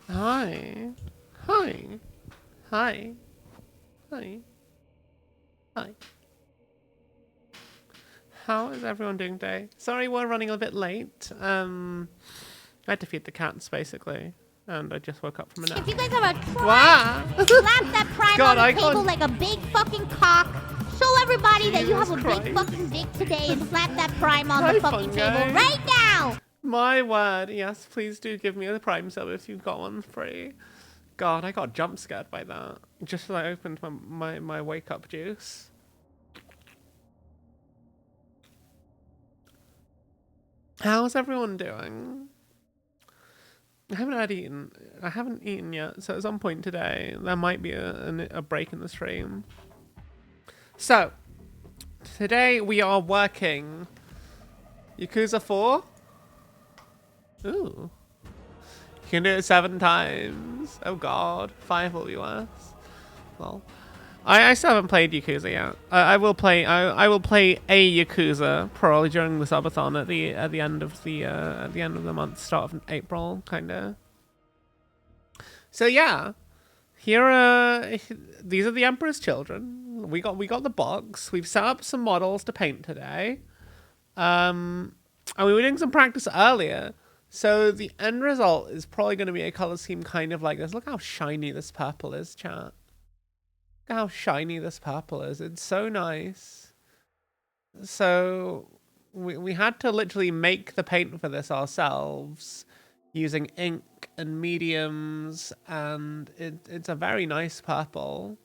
Hi. Hi. Hi. Hi. Hi. How is everyone doing today? Sorry we're running a bit late. I had to feed the cats basically. And I just woke up from a nap. If you guys have a try, Wow! slap that prime God, on I the table can't... like a big fucking cock. Show everybody that you have Jesus a Christ. big fucking dick today and slap that prime on Hi, the fucking fungi. table right now. My word. Yes, please do give me a Prime sub if you've got one free. God, I got jump scared by that. Just as I opened my wake up juice. How's everyone doing? I haven't eaten yet, so at some point today there might be a break in the stream. So today we are working Yakuza 4. Ooh. You can do it 7 times. Oh god, 5 will be worse. Well, I still haven't played Yakuza yet. I will play. I will play a Yakuza probably during the subathon at the end of the month, start of April, kinda. So yeah, here are these are the Emperor's children. We got the box. We've set up some models to paint today. And we were doing some practice earlier. So the end result is probably going to be a color scheme kind of like this. Look how shiny this purple is, chat. Look how shiny this purple is. It's so nice. So we had to literally make the paint for this ourselves using ink and mediums, and it's a very nice purple.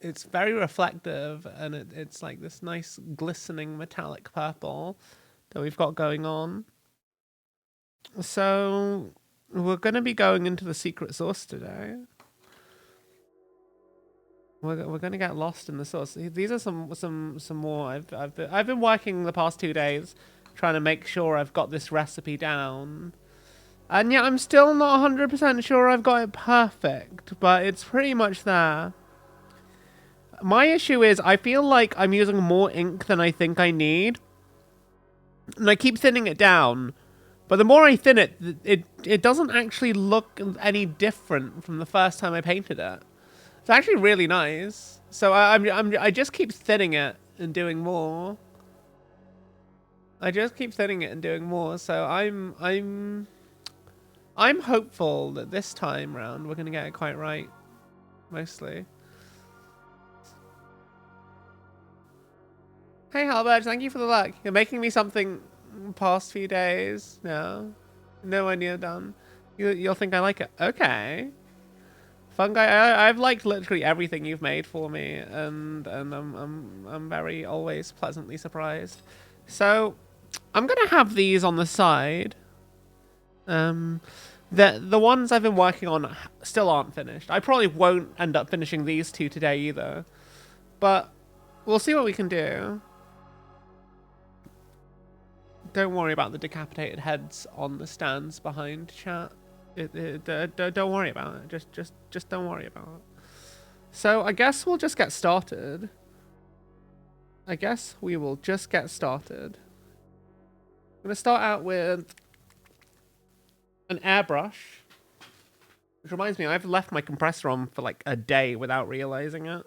It's very reflective, and it's like this nice glistening metallic purple that we've got going on. So we're going to be going into the secret source today. We're going to get lost in the source. These are some more. I've been working the past 2 days trying to make sure I've got this recipe down. And yet I'm still not 100% sure I've got it perfect, but it's pretty much there. My issue is I feel like I'm using more ink than I think I need. And I keep thinning it down. But the more I thin it, it doesn't actually look any different from the first time I painted it. It's actually really nice. So I just keep thinning it and doing more. I just keep thinning it and doing more. So I'm hopeful that this time round we're gonna get it quite right, mostly. Hey Halbert, thank you for the luck. You're making me something past few days. No, no idea done. You'll think I like it. Okay. Fungi, I've liked literally everything you've made for me, and I'm very always pleasantly surprised. So I'm gonna have these on the side. The ones I've been working on still aren't finished. I probably won't end up finishing these 2 today either, but we'll see what we can do. Don't worry about the decapitated heads on the stands behind, chat. Don't worry about it. Just don't worry about it. So I guess we'll just get started. I guess we will just get started. I'm gonna start out with an airbrush. Which reminds me, I've left my compressor on for like a day without realizing it.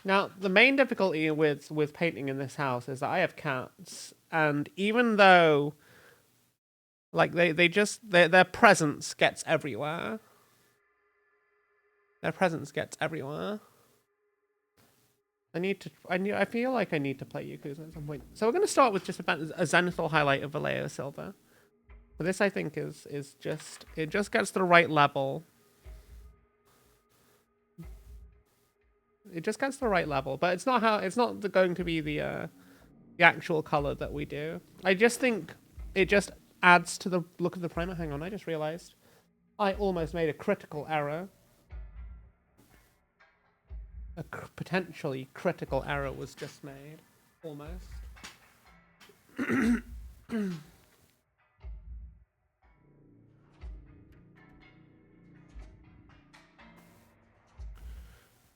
Now, the main difficulty with painting in this house is that I have cats, and even though like their presence gets everywhere. Their presence gets everywhere. I feel like I need to play Yakuza at some point. So we're gonna start with just a zenithal highlight of Vallejo Silva. But this I think is just it just gets the right level. It just gets the right level, but it's not going to be the actual color that we do. I just think it just adds to the look of the primer. Hang on, I just realized I almost made a critical error. A potentially critical error was just made. Almost.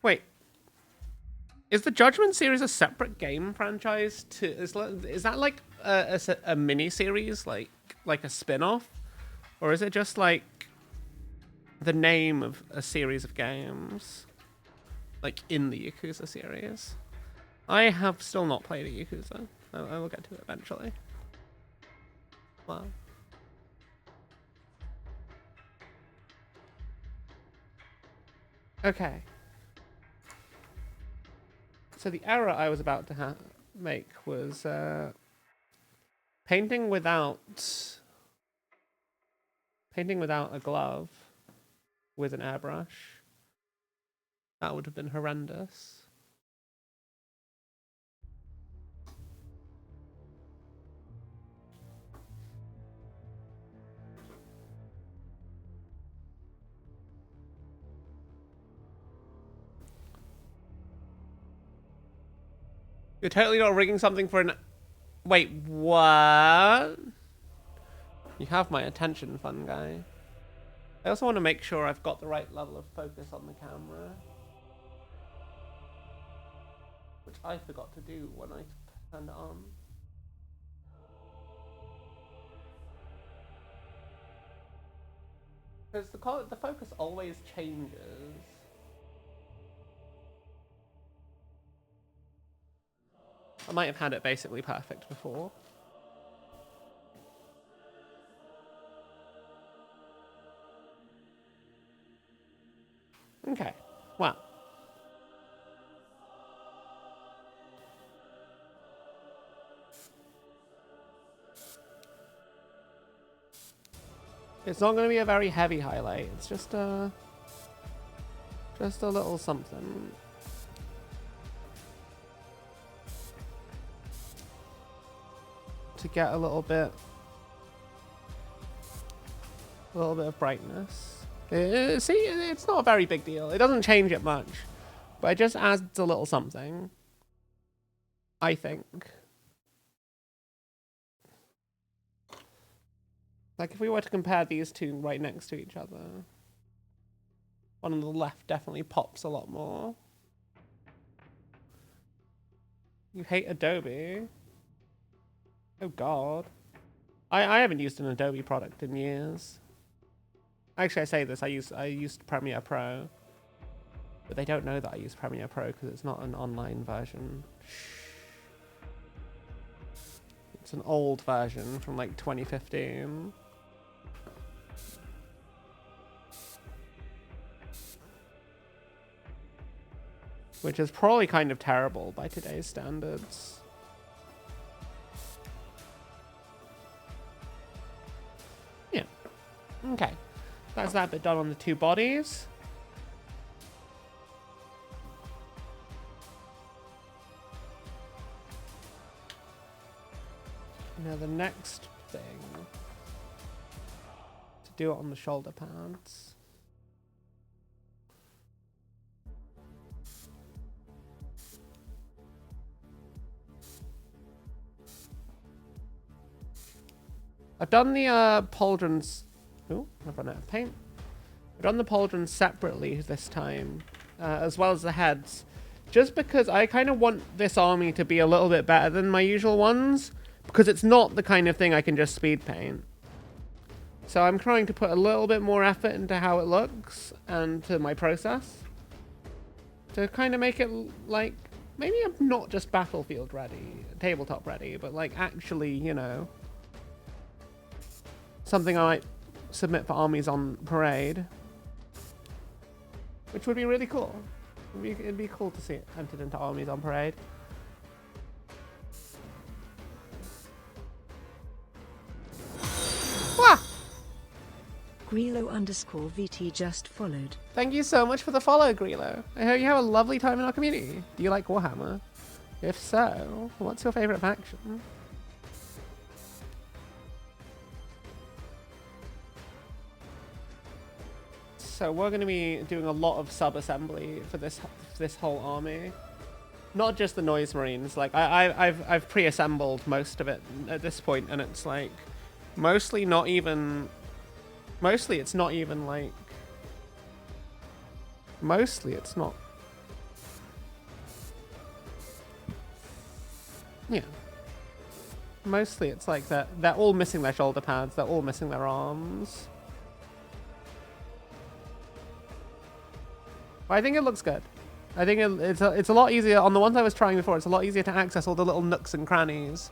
Wait. Is the Judgment series a separate game franchise? Is that like a mini series, like a spin-off? Or is it just like the name of a series of games? Like in the Yakuza series? I have still not played a Yakuza. I will get to it eventually. Wow. Okay. So the error I was about to make was painting without a glove with an airbrush. That would have been horrendous. You're totally not rigging something for an... Wait, what? You have my attention, fun guy. I also want to make sure I've got the right level of focus on the camera. Which I forgot to do when I turned it on. Because the focus always changes. I might have had it basically perfect before. Okay, well. It's not going to be a very heavy highlight. It's just a little something. To get a little bit of brightness. See, it's not a very big deal. It doesn't change it much, but it just adds a little something, I think. Like if we were to compare these two right next to each other, one on the left definitely pops a lot more. You hate Adobe? Oh God. I haven't used an Adobe product in years. Actually, I say this, I used Premiere Pro. But they don't know that I use Premiere Pro because it's not an online version. It's an old version from like 2015. Which is probably kind of terrible by today's standards. Yeah. Okay. That's that bit done on the two bodies. Now the next thing, to do it on the shoulder pads. I've done the pauldrons. Oh, I've run out of paint. I've done the pauldrons separately this time, as well as the heads, just because I kind of want this army to be a little bit better than my usual ones, because it's not the kind of thing I can just speed paint. So I'm trying to put a little bit more effort into how it looks and to my process to kind of make it like, maybe I'm not just battlefield ready, tabletop ready, but like actually, you know, something I might submit for armies on parade, which would be really cool. It'd be cool to see it entered into armies on parade. Wah! Grillo_VT just followed. Thank you so much for the follow, Grillo. I hope you have a lovely time in our community. Do you like Warhammer? If so, what's your favorite faction? So we're going to be doing a lot of sub-assembly for this whole army. Not just the Noise Marines. Like I've pre-assembled most of it at this point, and it's like mostly it's not even like yeah. Mostly it's like that they're all missing their shoulder pads, they're all missing their arms. But I think it looks good. I think it's a lot easier. On the ones I was trying before, it's a lot easier to access all the little nooks and crannies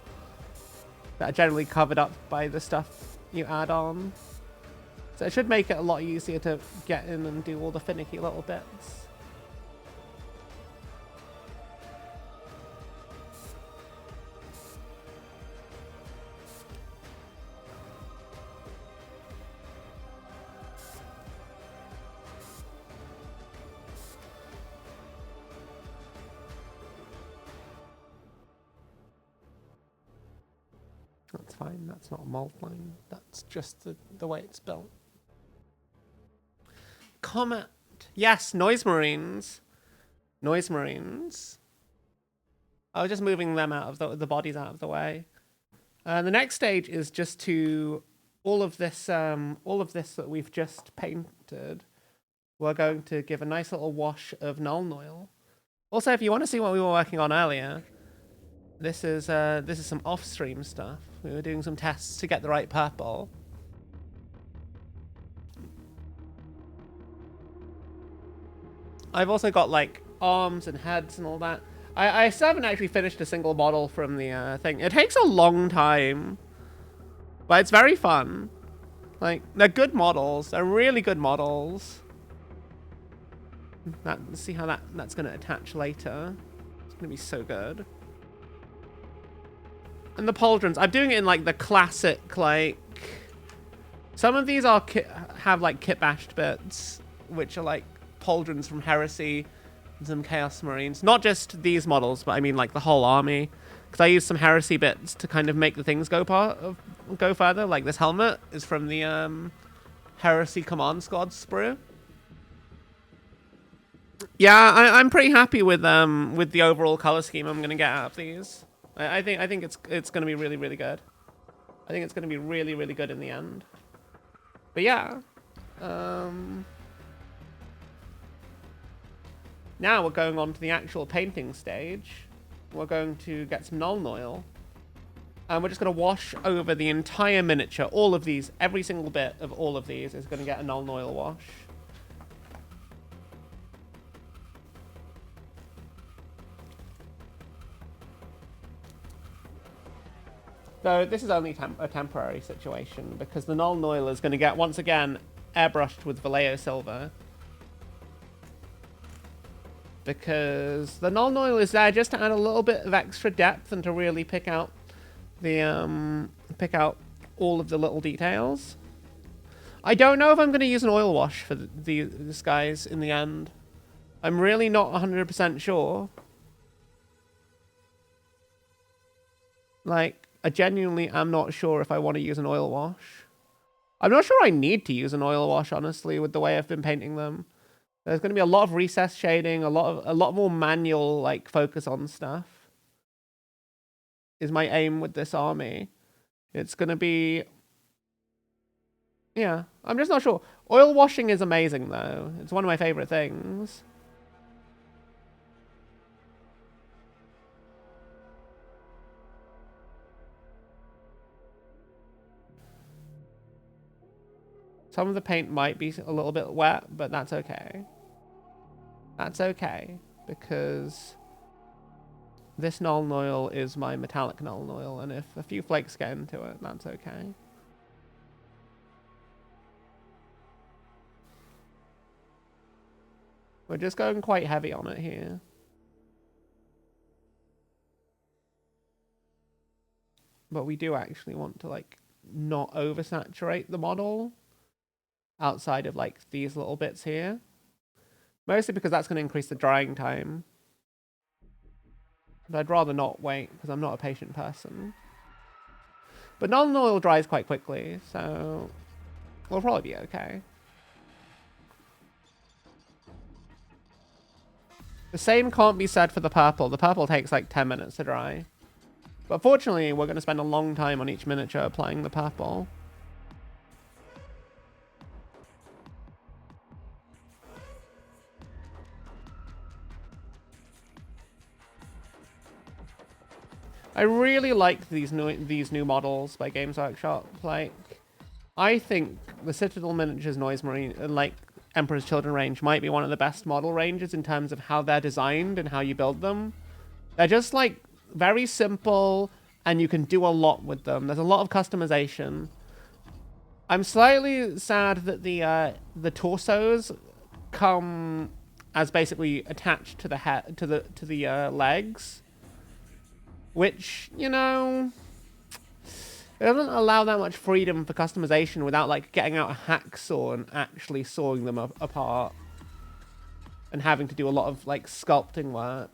that are generally covered up by the stuff you add on. So it should make it a lot easier to get in and do all the finicky little bits. That's fine, that's not a mold line. That's just the way it's built. Comment. Yes, noise marines. Noise marines. I was just moving them out of the bodies out of the way. The next stage is just to all of this that we've just painted. We're going to give a nice little wash of null oil. Also, if you want to see what we were working on earlier, this is some off-stream stuff. We were doing some tests to get the right purple. I've also got like arms and heads and all that. I still haven't actually finished a single model from the thing. It takes a long time, but it's very fun. Like, they're good models. They're really good models. Let's see how that's going to attach later. It's going to be so good. And the pauldrons, I'm doing it in like the classic, like, some of these are have like kit bashed bits, which are like pauldrons from Heresy and some Chaos Marines. Not just these models, but I mean like the whole army. Because I used some Heresy bits to kind of make the things go further. Like this helmet is from the Heresy Command Squad sprue. Yeah, I'm pretty happy with the overall color scheme I'm gonna get out of these. I think it's gonna be really, really good. I think it's gonna be really, really good in the end. But yeah. Now we're going on to the actual painting stage. We're going to get some null oil. And we're just going to wash over the entire miniature. All of these, every single bit of all of these is going to get a null oil wash. Though this is only a temporary situation because the null oil is going to get, once again, airbrushed with Vallejo silver. Because the null oil is there just to add a little bit of extra depth and to really pick out the all of the little details. I don't know if I'm going to use an oil wash for these guys in the end. I'm really not 100% sure. Like, I genuinely am not sure if I want to use an oil wash. I'm not sure I need to use an oil wash, honestly, with the way I've been painting them. There's going to be a lot of recess shading, a lot more manual like focus on stuff. Is my aim with this army. It's going to be, yeah, I'm just not sure. Oil washing is amazing though. It's one of my favorite things. Some of the paint might be a little bit wet, but that's okay. That's okay, because this null oil is my metallic null oil, and if a few flakes get into it, that's okay. We're just going quite heavy on it here. But we do actually want to, like, not oversaturate the model outside of like these little bits here, mostly because that's going to increase the drying time, but I'd rather not wait because I'm not a patient person. But null oil dries quite quickly, so we'll probably be okay. The same can't be said for the purple. The purple takes like 10 minutes to dry, but fortunately we're going to spend a long time on each miniature applying the purple. I really like these new models by Games Workshop. Like, I think the Citadel Miniatures Noise Marine, like Emperor's Children range might be one of the best model ranges in terms of how they're designed and how you build them. They're just like very simple and you can do a lot with them. There's a lot of customization. I'm slightly sad that the torsos come as basically attached to the head to the legs, which, you know, it doesn't allow that much freedom for customization without like getting out a hacksaw and actually sawing them apart and having to do a lot of like sculpting work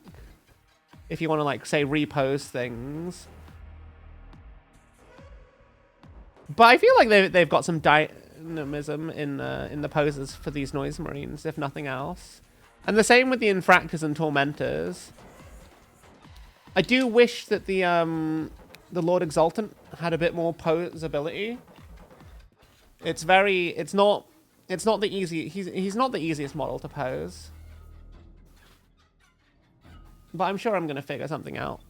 if you want to like say repose things. But I feel like they've got some dynamism in the poses for these Noise Marines, if nothing else. And the same with the Infractors and Tormentors. I do wish that the Lord Exultant had a bit more posability. It's not the easy. He's not the easiest model to pose. But I'm sure I'm gonna figure something out.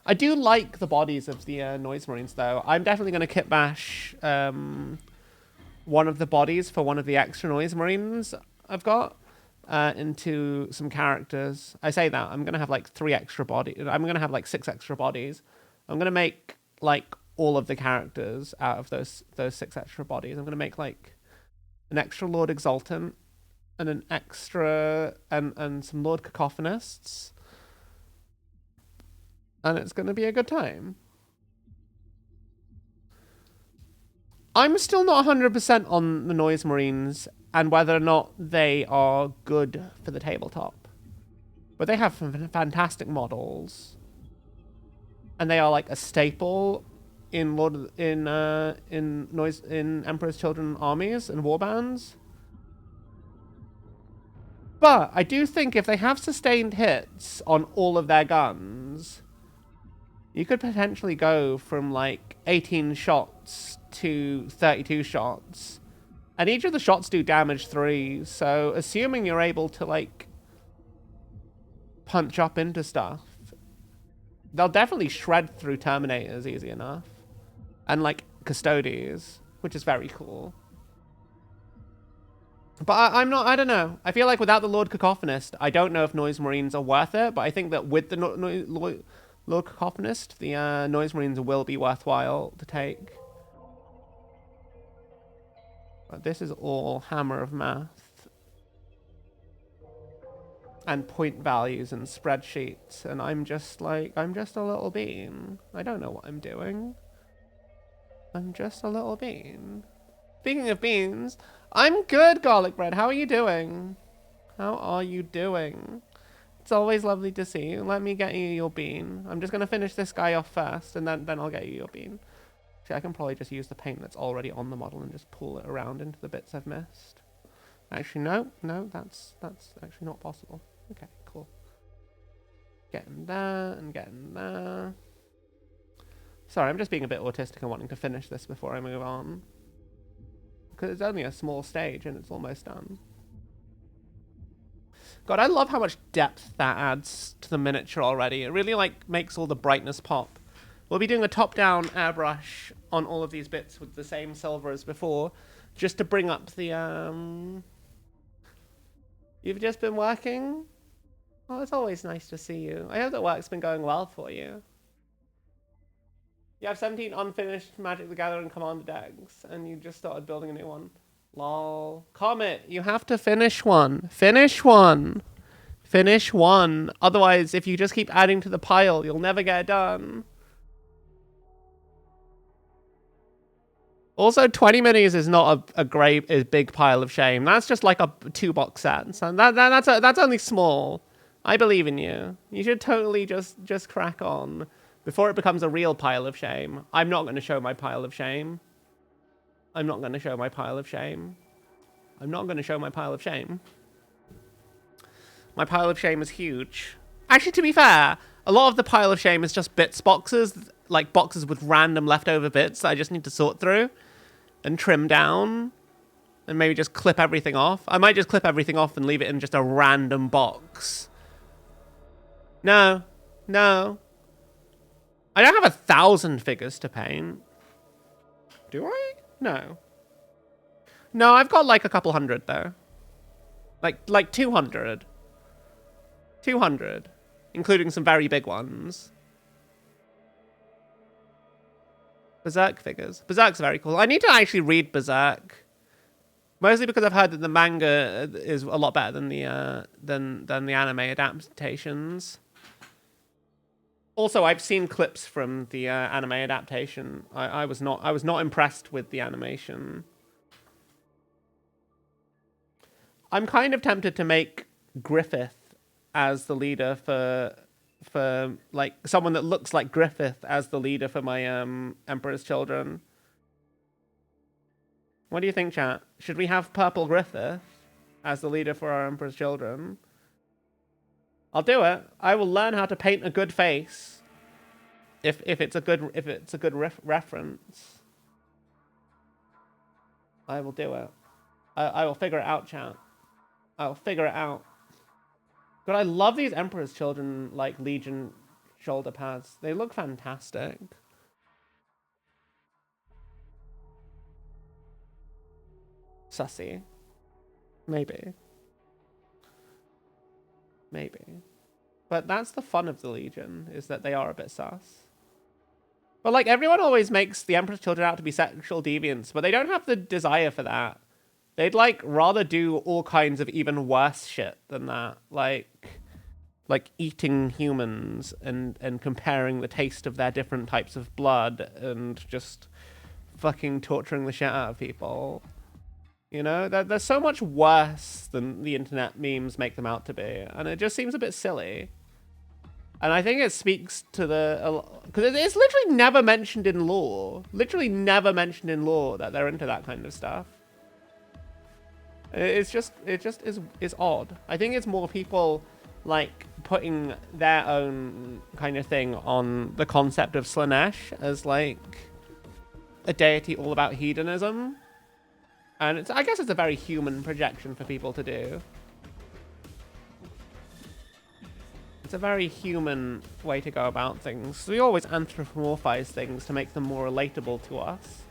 I do like the bodies of the Noise Marines, though. I'm definitely going to kit bash one of the bodies for one of the extra Noise Marines I've got into some characters. I say that. I'm going to have like 3 extra bodies. I'm going to have like 6 extra bodies. I'm going to make like all of the characters out of those 6 extra bodies. I'm going to make like an extra Lord Exultant and an extra and some Lord Cacophonists. And it's going to be a good time. I'm still not 100% on the Noise Marines and whether or not they are good for the tabletop. But they have fantastic models. And they are like a staple in Emperor's Children armies and warbands. But I do think if they have sustained hits on all of their guns, you could potentially go from like 18 shots to 32 shots. And each of the shots do damage 3. So assuming you're able to like punch up into stuff, they'll definitely shred through Terminators easy enough. And like Custodies, which is very cool. But I don't know. I feel like without the Lord Cacophonist, I don't know if Noise Marines are worth it. But I think that with the Lord Cacophonist, the Noise Marines will be worthwhile to take. But this is all hammer of math. And point values and spreadsheets. And I'm just a little bean. I don't know what I'm doing. I'm just a little bean. Speaking of beans, I'm good, Garlic Bread. How are you doing? How are you doing? It's always lovely to see you. Let me get you your bean. I'm just going to finish this guy off first, and then I'll get you your bean. See, I can probably just use the paint that's already on the model and just pull it around into the bits I've missed. Actually, no, that's actually not possible. Okay, cool. Getting there and getting there. Sorry, I'm just being a bit autistic and wanting to finish this before I move on. Because it's only a small stage and it's almost done. God, I love how much depth that adds to the miniature already. It really like makes all the brightness pop. We'll be doing a top-down airbrush on all of these bits with the same silver as before, just to bring up the You've just been working? Oh, it's always nice to see you. I hope that work's been going well for you. You have 17 unfinished Magic the Gathering Commander decks, and you just started building a new one. Lol. Comet, you have to finish one. Finish one. Finish one. Otherwise, if you just keep adding to the pile, you'll never get it done. Also, 20 minis is not a big pile of shame. That's just like a 2-box set. So that's only small. I believe in you. You should totally just crack on. Before it becomes a real pile of shame. I'm not going to show my pile of shame. I'm not going to show my pile of shame. I'm not going to show my pile of shame. My pile of shame is huge. Actually, to be fair, a lot of the pile of shame is just bits boxes. Like boxes with random leftover bits that I just need to sort through. And trim down. And maybe just clip everything off. I might just clip everything off and leave it in just a random box. No. No. I don't have 1,000 figures to paint. Do I? No. No, I've got like a couple hundred though. Like 200. 200. Including some very big ones. Berserk figures. Berserk's very cool. I need to actually read Berserk. Mostly because I've heard that the manga is a lot better than the anime adaptations. Also, I've seen clips from the anime adaptation. I was not impressed with the animation. I'm kind of tempted to make Griffith as the leader for like someone that looks like Griffith as the leader for my Emperor's Children. What do you think, chat? Should we have Purple Griffith as the leader for our Emperor's Children? I'll do it. I will learn how to paint a good face. If it's a good reference, I will do it. I will figure it out, chat. I'll figure it out. But I love these Emperor's Children, like, Legion shoulder pads. They look fantastic. Sussy. Maybe. Maybe. But that's the fun of the Legion, is that they are a bit sus. But, like, everyone always makes the Emperor's Children out to be sexual deviants, but they don't have the desire for that. They'd, like, rather do all kinds of even worse shit than that. Like eating humans and comparing the taste of their different types of blood and just fucking torturing the shit out of people. You know, they're so much worse than the internet memes make them out to be. And it just seems a bit silly. And I think it speaks to the... Because it's literally never mentioned in lore. Literally never mentioned in lore that they're into that kind of stuff. It just is odd. I think it's more people like putting their own kind of thing on the concept of Slanesh as like a deity all about hedonism. And I guess it's a very human projection for people to do. It's a very human way to go about things. We always anthropomorphize things to make them more relatable to us.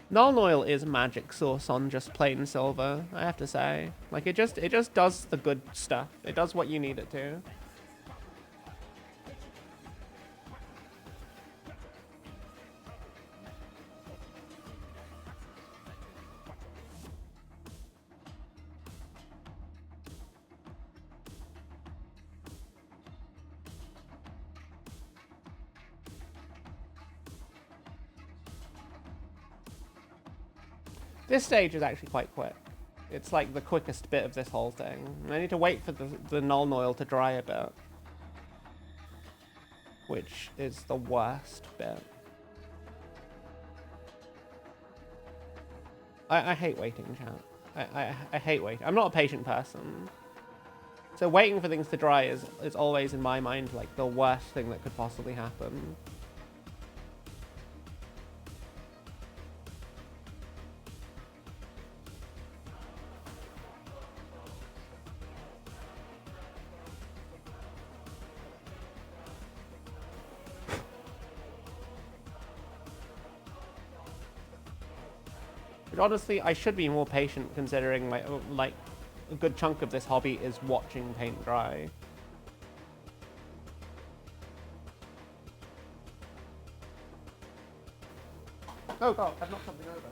Null Oil is magic sauce on just plain silver, I have to say. Like, it just does the good stuff. It does what you need it to. This stage is actually quite quick. It's like the quickest bit of this whole thing. I need to wait for the null oil to dry a bit. Which is the worst bit. I hate waiting, chat. I hate waiting. I'm not a patient person. So waiting for things to dry is always, in my mind, like the worst thing that could possibly happen. But honestly, I should be more patient considering my, like, a good chunk of this hobby is watching paint dry. Oh god, I've knocked something over.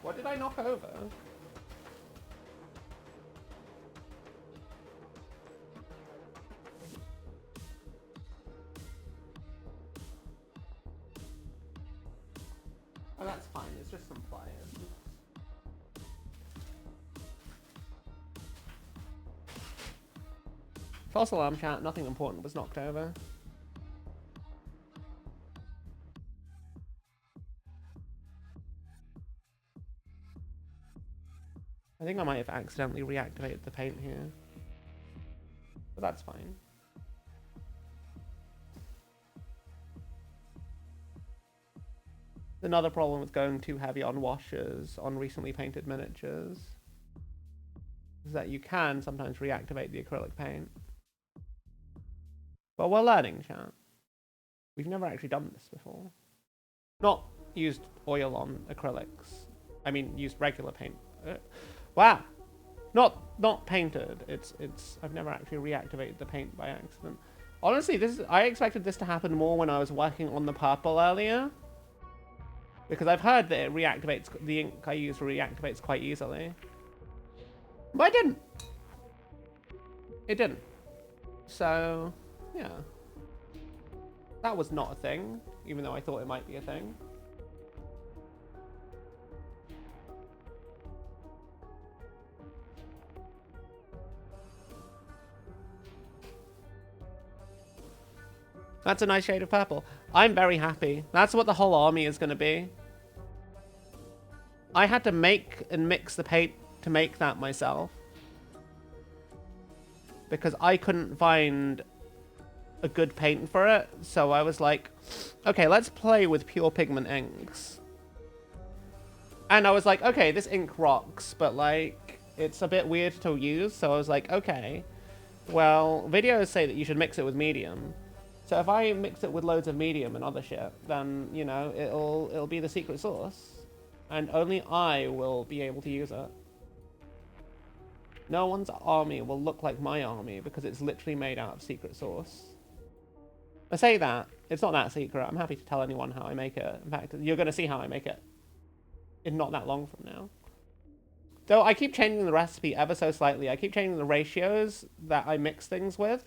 What did I knock over? Oh, that's fine. It's just some pliers. False alarm, chat. Nothing important was knocked over. I think I might have accidentally reactivated the paint here. But that's fine. Another problem with going too heavy on washes on recently painted miniatures is that you can sometimes reactivate the acrylic paint. But we're learning, chat. We've never actually done this before. Not used oil on acrylics. I mean, used regular paint. Wow. Not painted. It's. I've never actually reactivated the paint by accident. Honestly, I expected this to happen more when I was working on the purple earlier. Because I've heard that it reactivates, the ink I use reactivates quite easily. But it didn't. It didn't. So, yeah. That was not a thing, even though I thought it might be a thing. That's a nice shade of purple. I'm very happy. That's what the whole army is going to be. I had to make and mix the paint to make that myself. Because I couldn't find a good paint for it. So I was like, okay, let's play with pure pigment inks. And I was like, okay, this ink rocks, but like, it's a bit weird to use. So I was like, okay, well, videos say that you should mix it with medium. So if I mix it with loads of medium and other shit, then, you know, it'll be the secret sauce. And only I will be able to use it. No one's army will look like my army because it's literally made out of secret sauce. I say that. It's not that secret. I'm happy to tell anyone how I make it. In fact, you're going to see how I make it in not that long from now. Though I keep changing the recipe ever so slightly. I keep changing the ratios that I mix things with.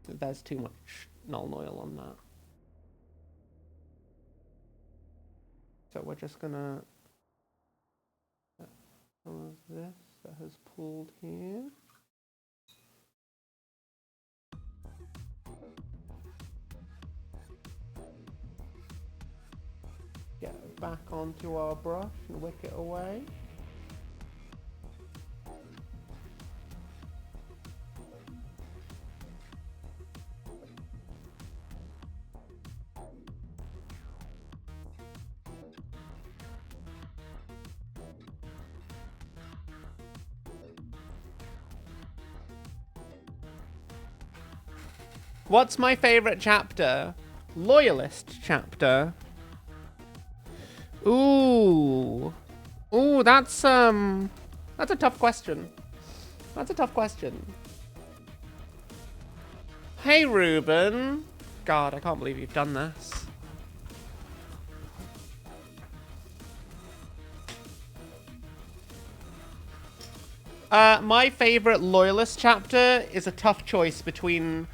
There's too much Nuln Oil on that. So we're just gonna some of this that has pooled here. Get it back onto our brush and wick it away. What's my favorite chapter? Loyalist chapter. Ooh. Ooh, that's a tough question. That's a tough question. Hey, Ruben. God, I can't believe you've done this. My favorite Loyalist chapter is a tough choice between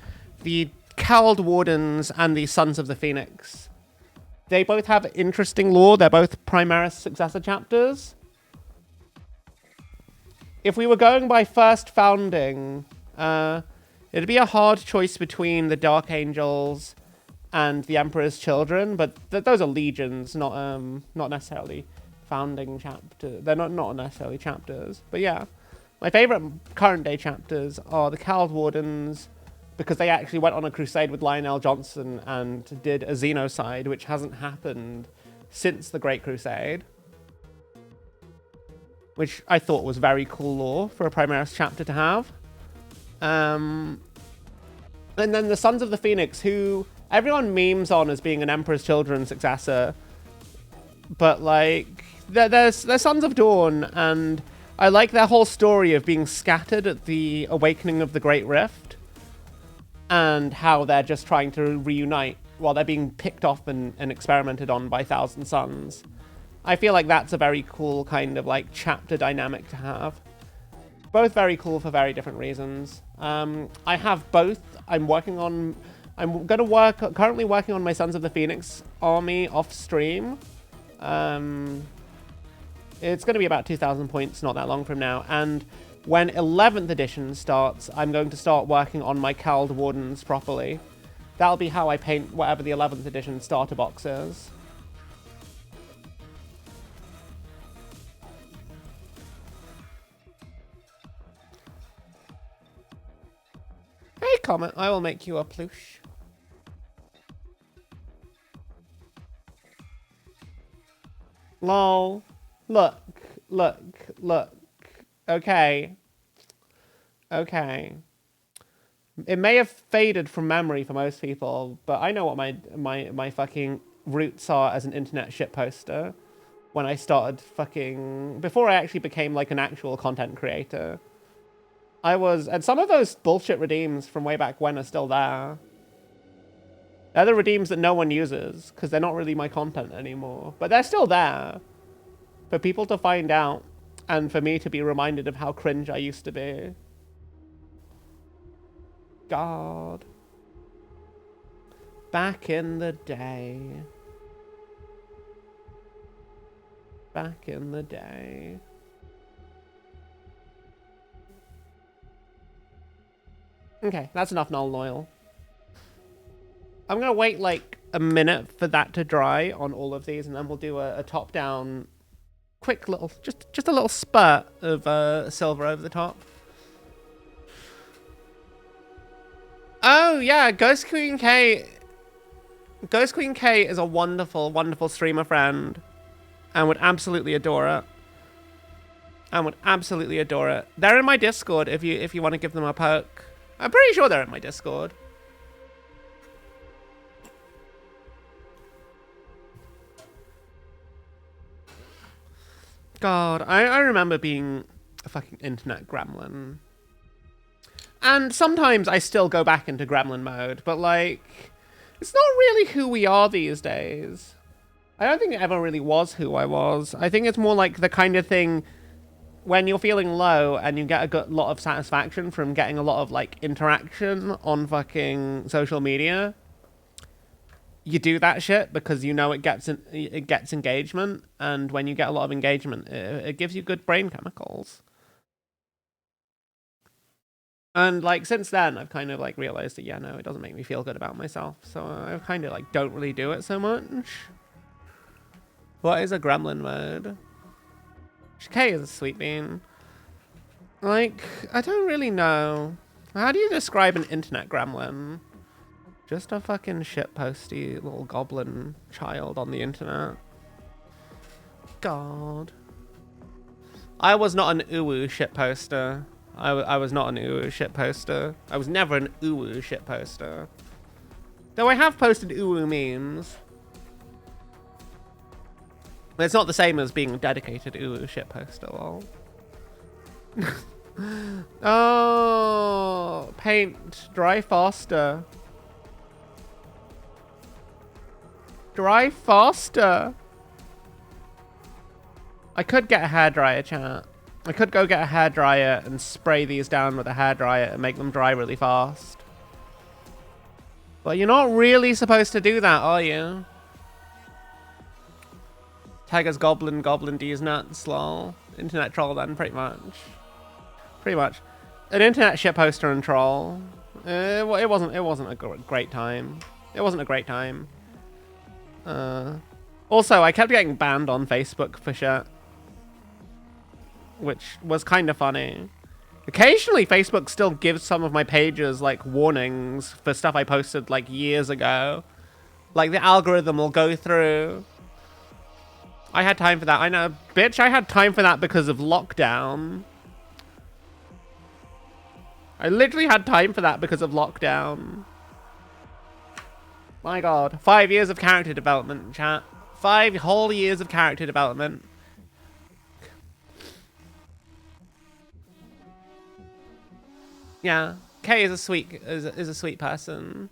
the Cowled Wardens and the Sons of the Phoenix. They both have interesting lore. They're both Primaris successor chapters. If we were going by first founding, it'd be a hard choice between the Dark Angels and the Emperor's Children, but those are legions, not necessarily founding chapters. They're not necessarily chapters, but yeah. My favorite current day chapters are the Cowled Wardens, because they actually went on a crusade with Lionel Johnson and did a Xenocide, which hasn't happened since the Great Crusade. Which I thought was very cool lore for a Primaris chapter to have. And then the Sons of the Phoenix, who everyone memes on as being an Emperor's Children successor. But, like, they're Sons of Dawn, and I like their whole story of being scattered at the awakening of the Great Rift. And how they're just trying to reunite while they're being picked off and experimented on by Thousand Suns. I feel like that's a very cool kind of like chapter dynamic to have. Both very cool for very different reasons. I have both. I'm currently working on my Sons of the Phoenix army off stream. It's going to be about 2,000 points not that long from now. And when 11th edition starts, I'm going to start working on my Cowled Wardens properly. That'll be how I paint whatever the 11th edition starter box is. Hey, Comet, I will make you a plush. Lol. Look. Okay. Okay. It may have faded from memory for most people, but I know what my fucking roots are as an internet shitposter. When I started fucking... Before I actually became, like, an actual content creator. I was... And some of those bullshit redeems from way back when are still there. They're the redeems that no one uses, because they're not really my content anymore. But they're still there. For people to find out, and for me to be reminded of how cringe I used to be. God. Back in the day. Back in the day. Okay, that's enough null loyal. I'm gonna wait like a minute for that to dry on all of these, and then we'll do a top-down, quick little, just a little spurt of silver over the top. Oh yeah, Ghost Queen K. Ghost Queen K is a wonderful, wonderful streamer friend, and would absolutely adore it. And would absolutely adore it. They're in my Discord if you want to give them a poke. I'm pretty sure they're in my Discord. God, I remember being a fucking internet gremlin. And sometimes I still go back into gremlin mode, but like, it's not really who we are these days. I don't think it ever really was who I was. I think it's more like the kind of thing when you're feeling low and you get a good lot of satisfaction from getting a lot of like interaction on fucking social media. You do that shit because you know it gets engagement, and when you get a lot of engagement, it gives you good brain chemicals. And like since then, I've kind of like realized that yeah, no, it doesn't make me feel good about myself. So I kind of like don't really do it so much. What is a gremlin mode? K is a sweet bean. Like, I don't really know. How do you describe an internet gremlin? Just a fucking shitposty little goblin child on the internet. God. I was not an uwu shitposter. I was not an uwu shitposter. I was never an uwu shitposter. Though I have posted uwu memes. It's not the same as being a dedicated uwu shitposter, lol. Oh, paint. Dry faster. Dry faster. I could get a hairdryer, chat. I could go get a hairdryer and spray these down with a hairdryer and make them dry really fast. But you're not really supposed to do that, are you? Tag as goblin D's nuts, lol. Internet troll then, pretty much. Pretty much. An internet shitposter and troll. It wasn't a great time. It wasn't a great time. Also, I kept getting banned on Facebook for shit. Which was kind of funny. Occasionally, Facebook still gives some of my pages, like, warnings for stuff I posted, like, years ago. Like, the algorithm will go through. I had time for that. I know. Bitch, I had time for that because of lockdown. I literally had time for that because of lockdown. My god. 5 years of character development, chat. 5 whole years of character development. Yeah, Kay is a sweet person.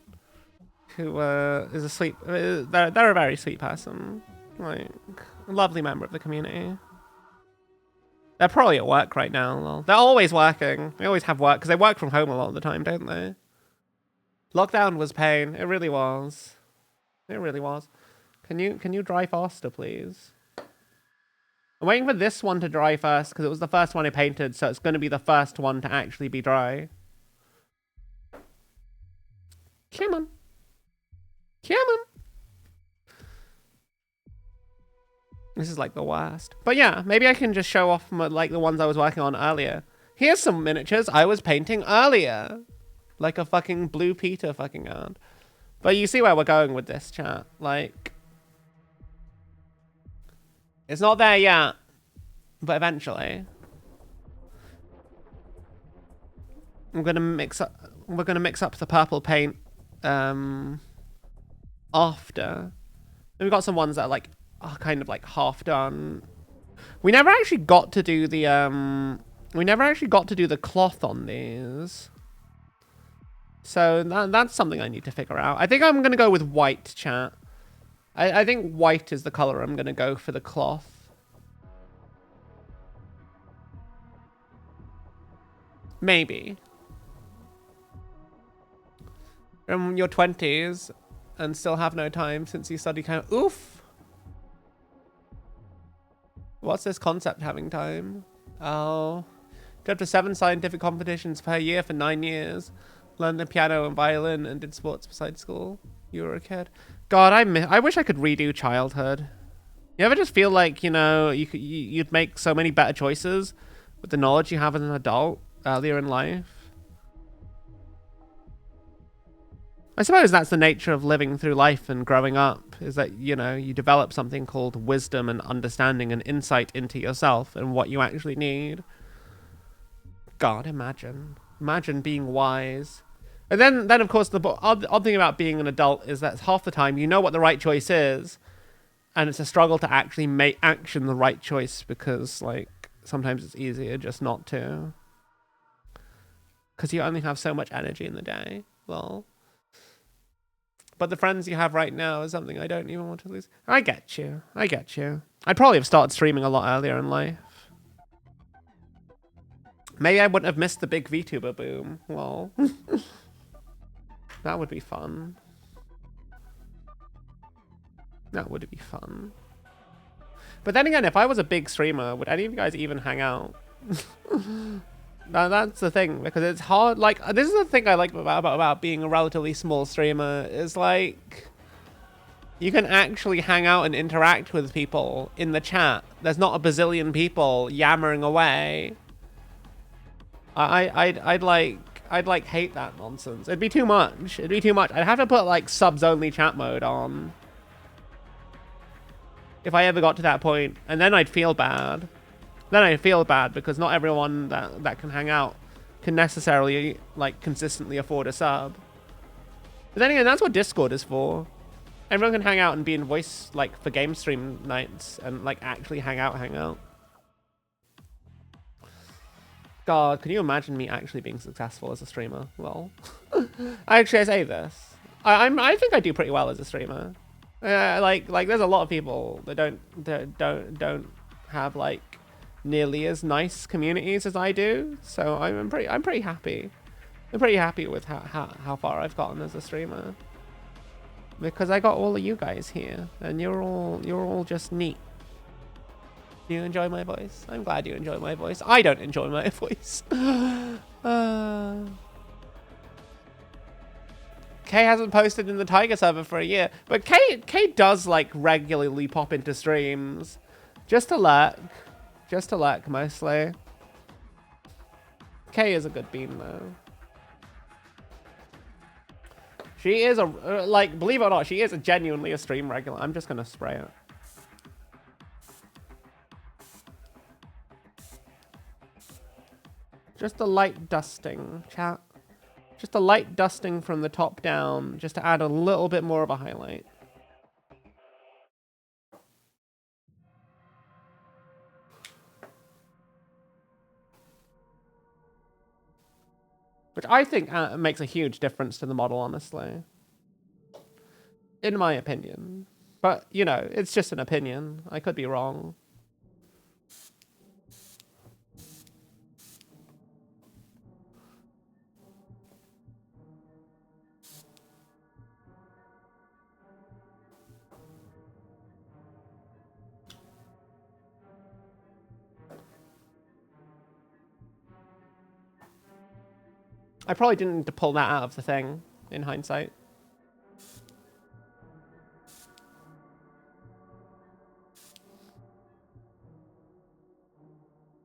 Who is a sweet. They're a very sweet person. Like a lovely member of the community. They're probably at work right now. Lol. They're always working. They always have work because they work from home a lot of the time, don't they? Lockdown was pain. It really was. It really was. Can you dry faster, please? I'm waiting for this one to dry first because it was the first one I painted, so it's going to be the first one to actually be dry. Come on. Come on. This is like the worst. But yeah, maybe I can just show off like the ones I was working on earlier. Here's some miniatures I was painting earlier. Like a fucking Blue Peter fucking ad. But you see where we're going with this, chat. Like, it's not there yet, but eventually. I'm gonna mix up. we're gonna mix up the purple paint after. And we've got some ones that are like kind of like half done. We never actually got to do the cloth on these. So that's something I need to figure out. I think I'm gonna go with white, chat. I think white is the color I'm gonna go for the cloth. Maybe. In your 20s and still have no time since you study kind of oof. What's this concept having time? Oh. Go up to 7 scientific competitions per year for 9 years. Learned the piano and violin and did sports besides school. You were a kid. God, I wish I could redo childhood. You ever just feel like, you know, you'd make so many better choices with the knowledge you have as an adult earlier in life? I suppose that's the nature of living through life and growing up, is that, you know, you develop something called wisdom and understanding and insight into yourself and what you actually need. God, imagine being wise. And then of course, the odd thing about being an adult is that half the time you know what the right choice is, and it's a struggle to actually make action the right choice because, like, sometimes it's easier just not to. Because you only have so much energy in the day. Well, but the friends you have right now is something I don't even want to lose. I get you. I'd probably have started streaming a lot earlier in life. Maybe I wouldn't have missed the big VTuber boom. Well, that would be fun. That would be fun. But then again, if I was a big streamer, would any of you guys even hang out? Now that's the thing, because it's hard. Like, this is the thing I like about being a relatively small streamer, is like, you can actually hang out and interact with people in the chat. There's not a bazillion people yammering away. I'd like hate that nonsense. It'd be too much. I'd have to put like subs only chat mode on if I ever got to that point, and then I'd feel bad. Because not everyone that can hang out can necessarily like consistently afford a sub. But then again, that's what Discord is for. Everyone can hang out and be in voice, like, for game stream nights and like actually hang out. God, can you imagine me actually being successful as a streamer? Well, I say this. I think I do pretty well as a streamer. Like there's a lot of people that don't have like nearly as nice communities as I do. So I'm pretty happy. I'm pretty happy with how far I've gotten as a streamer. Because I got all of you guys here, and you're all just neat. Do you enjoy my voice? I'm glad you enjoy my voice. I don't enjoy my voice. Kay hasn't posted in the Tiger server for a year, but Kay does like regularly pop into streams, just to lurk mostly. Kay is a good bean though. She is like, believe it or not, she is genuinely a stream regular. I'm just gonna spray it. Just a light dusting, chat. Just a light dusting from the top down, just to add a little bit more of a highlight. Which I think makes a huge difference to the model, honestly. In my opinion. But, you know, it's just an opinion. I could be wrong. I probably didn't need to pull that out of the thing, in hindsight.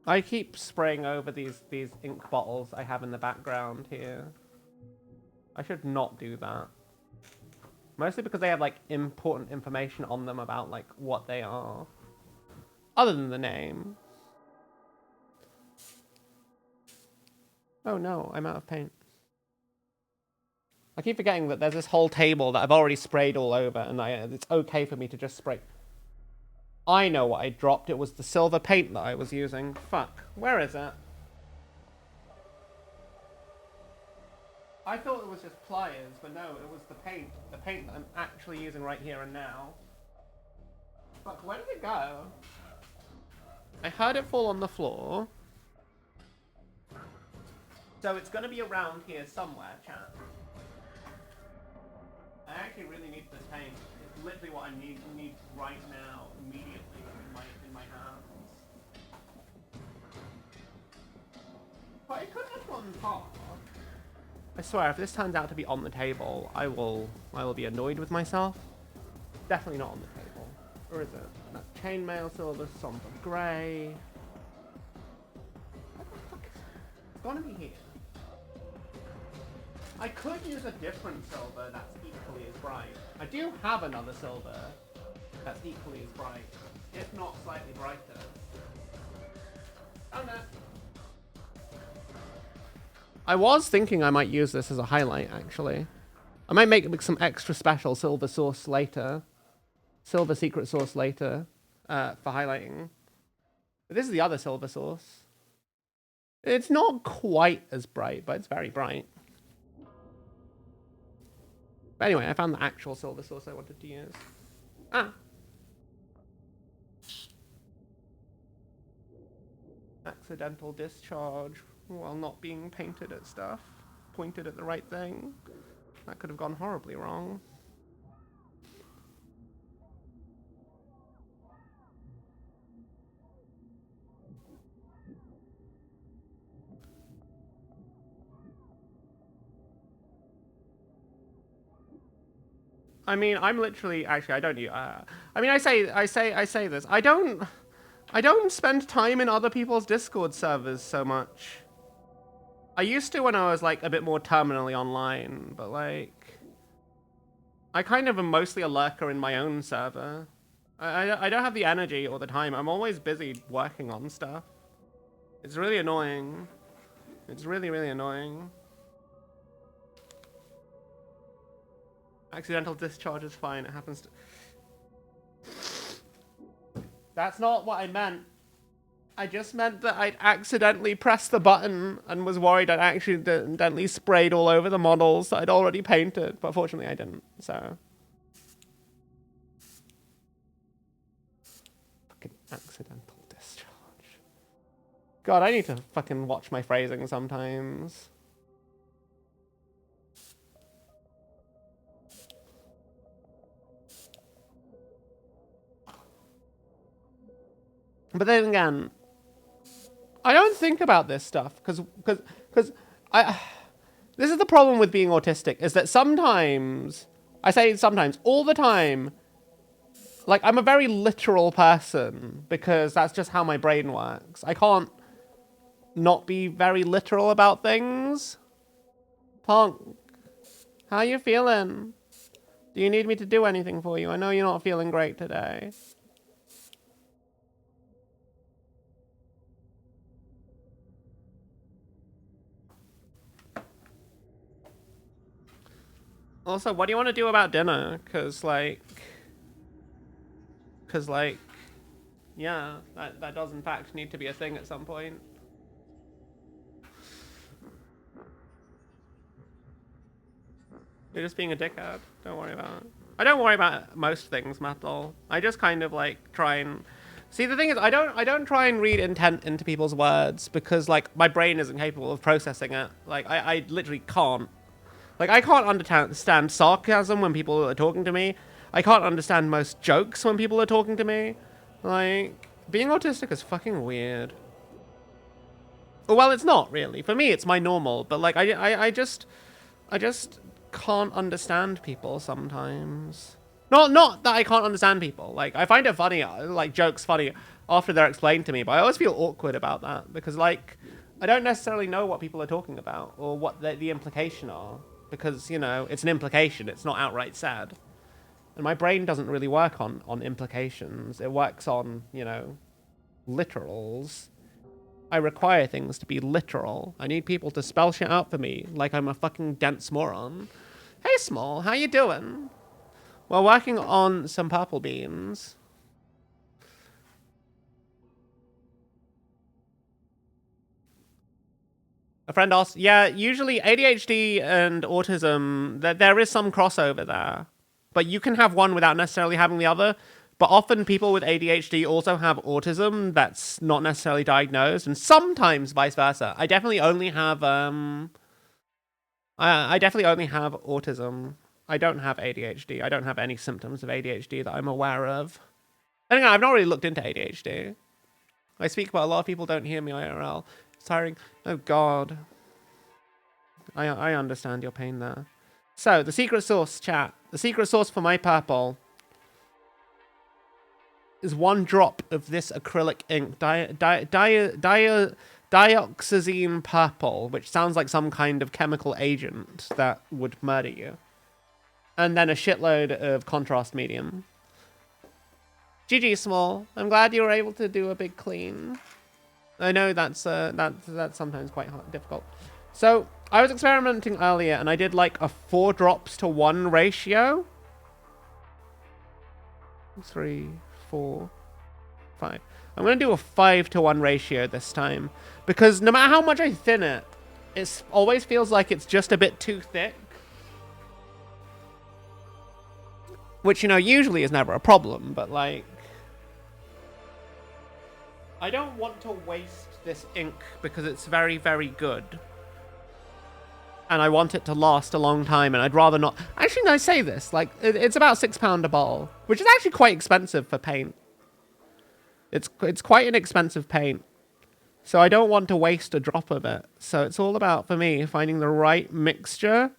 I keep spraying over these ink bottles I have in the background here. I should not do that. Mostly because they have like important information on them about like what they are. Other than the name. Oh no, I'm out of paint. I keep forgetting that there's this whole table that I've already sprayed all over, and it's okay for me to just spray. I know what I dropped. It was the silver paint that I was using. Fuck. Where is it? I thought it was just pliers, but no, it was the paint. The paint that I'm actually using right here and now. Fuck, where did it go? I heard it fall on the floor. So it's gonna be around here somewhere, chat. I actually really need this paint. It's literally what I need right now, immediately, in my hands. But it could have gone far. I swear, if this turns out to be on the table, I will be annoyed with myself. Definitely not on the table. Or is it? That chainmail silver, somber grey. What the fuck? It's gonna be here. I could use a different silver that's equally as bright. I do have another silver that's equally as bright, if not slightly brighter. Oh no. I was thinking I might use this as a highlight, actually. I might make some extra special silver sauce later. Silver secret sauce later for highlighting. But this is the other silver sauce. It's not quite as bright, but it's very bright. But anyway, I found the actual silver sauce I wanted to use. Ah! Accidental discharge while not being painted at stuff. Pointed at the right thing. That could have gone horribly wrong. I mean, I'm literally actually I don't. I mean, I say this. I don't spend time in other people's Discord servers so much. I used to when I was like a bit more terminally online, but like I kind of am mostly a lurker in my own server. I don't have the energy or the time. I'm always busy working on stuff. It's really annoying. It's really, really annoying. Accidental discharge is fine. It happens to... That's not what I meant. I just meant that I'd accidentally pressed the button and was worried I'd accidentally sprayed all over the models that I'd already painted. But fortunately I didn't, so... Fucking accidental discharge. God, I need to fucking watch my phrasing sometimes. But then again, I don't think about this stuff because this is the problem with being autistic, is that sometimes, I say sometimes, all the time, like I'm a very literal person because that's just how my brain works. I can't not be very literal about things. Punk, how you feeling? Do you need me to do anything for you? I know you're not feeling great today. Also, what do you want to do about dinner? Cause like, yeah, that does in fact need to be a thing at some point. You're just being a dickhead. Don't worry about it. I don't worry about most things, Metal. I just kind of like try and... See, the thing is, I don't try and read intent into people's words because like my brain isn't capable of processing it. Like I literally can't. Like, I can't understand sarcasm when people are talking to me. I can't understand most jokes when people are talking to me. Like, being autistic is fucking weird. Well, it's not, really. For me, it's my normal. But, like, I just can't understand people sometimes. Not that I can't understand people. Like, I find it funny, like, jokes funny after they're explained to me. But I always feel awkward about that. Because, like, I don't necessarily know what people are talking about. Or what the implication are. Because, you know, it's an implication. It's not outright sad. And my brain doesn't really work on implications. It works on, you know, literals. I require things to be literal. I need people to spell shit out for me like I'm a fucking dense moron. Hey, Small, how you doing? We're working on some purple beans. A friend asked, yeah, usually ADHD and autism, there is some crossover there. But you can have one without necessarily having the other. But often people with ADHD also have autism that's not necessarily diagnosed, and sometimes vice versa. I definitely only have I definitely only have autism. I don't have ADHD. I don't have any symptoms of ADHD that I'm aware of. Anyway, I've not really looked into ADHD. I speak, but a lot of people don't hear me IRL. It's tiring. Oh God. I understand your pain there. So, the secret sauce, chat. The secret sauce for my purple is 1 drop of this acrylic ink, dioxazine purple, which sounds like some kind of chemical agent that would murder you. And then a shitload of contrast medium. GG, Small. I'm glad you were able to do a big clean. I know that's sometimes quite difficult. So, I was experimenting earlier, and I did like a 4 drops to 1 ratio. 3, 4, 5. I'm going to do a 5 to 1 ratio this time. Because no matter how much I thin it, it always feels like it's just a bit too thick. Which, you know, usually is never a problem, but like... I don't want to waste this ink because it's very, very good. And I want it to last a long time, and I'd rather not... Actually, no, I say this. Like, it's about £6 a bottle, which is actually quite expensive for paint. It's quite an expensive paint. So I don't want to waste a drop of it. So it's all about, for me, finding the right mixture,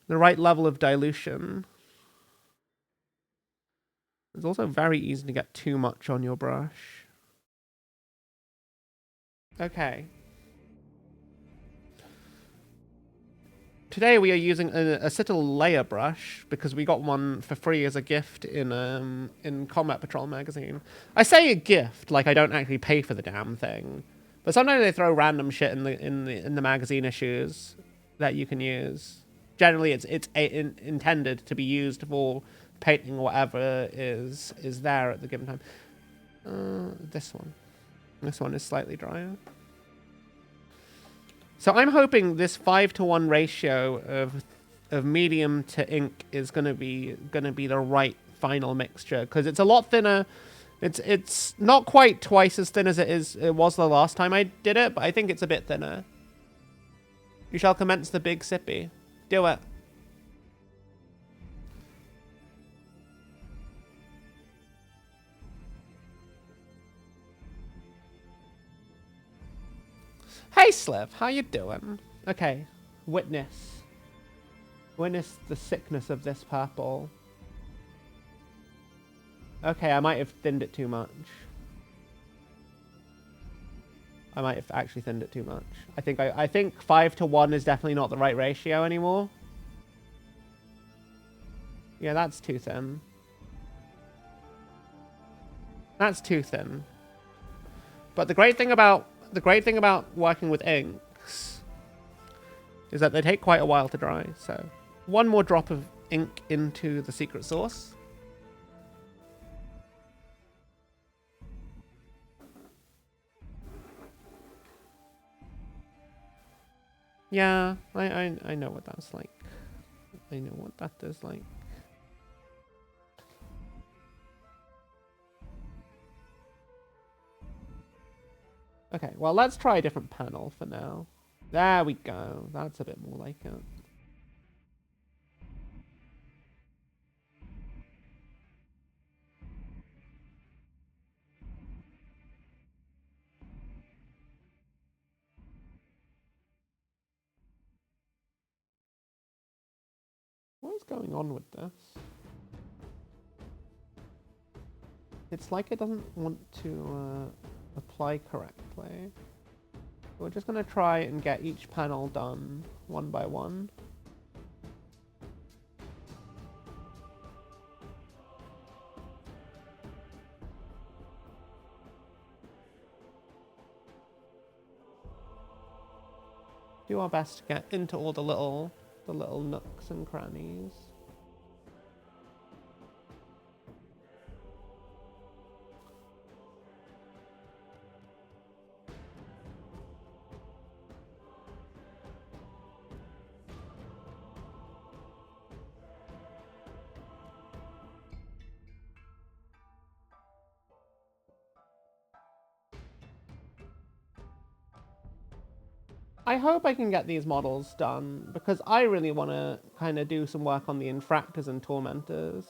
the right level of dilution. It's also very easy to get too much on your brush. Okay. Today we are using a acetyl layer brush because we got one for free as a gift in Combat Patrol magazine. I say a gift like I don't actually pay for the damn thing, but sometimes they throw random shit in the magazine issues that you can use. Generally, it's intended to be used for painting whatever is there at the given time. This one is slightly drier. So I'm hoping this 5 to 1 ratio of medium to ink is gonna be the right final mixture, because it's a lot thinner. It's not quite twice as thin as it was the last time I did it, but I think it's a bit thinner. You shall commence the big sippy. Do it. Hey, Sliv, how you doing? Okay, witness the sickness of this purple. Okay, I might have thinned it too much. I might have actually thinned it too much. I think 5 to 1 is definitely not the right ratio anymore. Yeah, that's too thin. That's too thin. But the great thing about working with inks is that they take quite a while to dry. So 1 more drop of ink into the secret sauce. Yeah, I know what that's like. I know what that is like. Okay, well, let's try a different panel for now. There we go. That's a bit more like it. What is going on with this? It's like it doesn't want to apply correctly. We're just going to try and get each panel done one by one. Do our best to get into all the little the little nooks and crannies. I hope I can get these models done, because I really want to kind of do some work on the Infractors and Tormentors.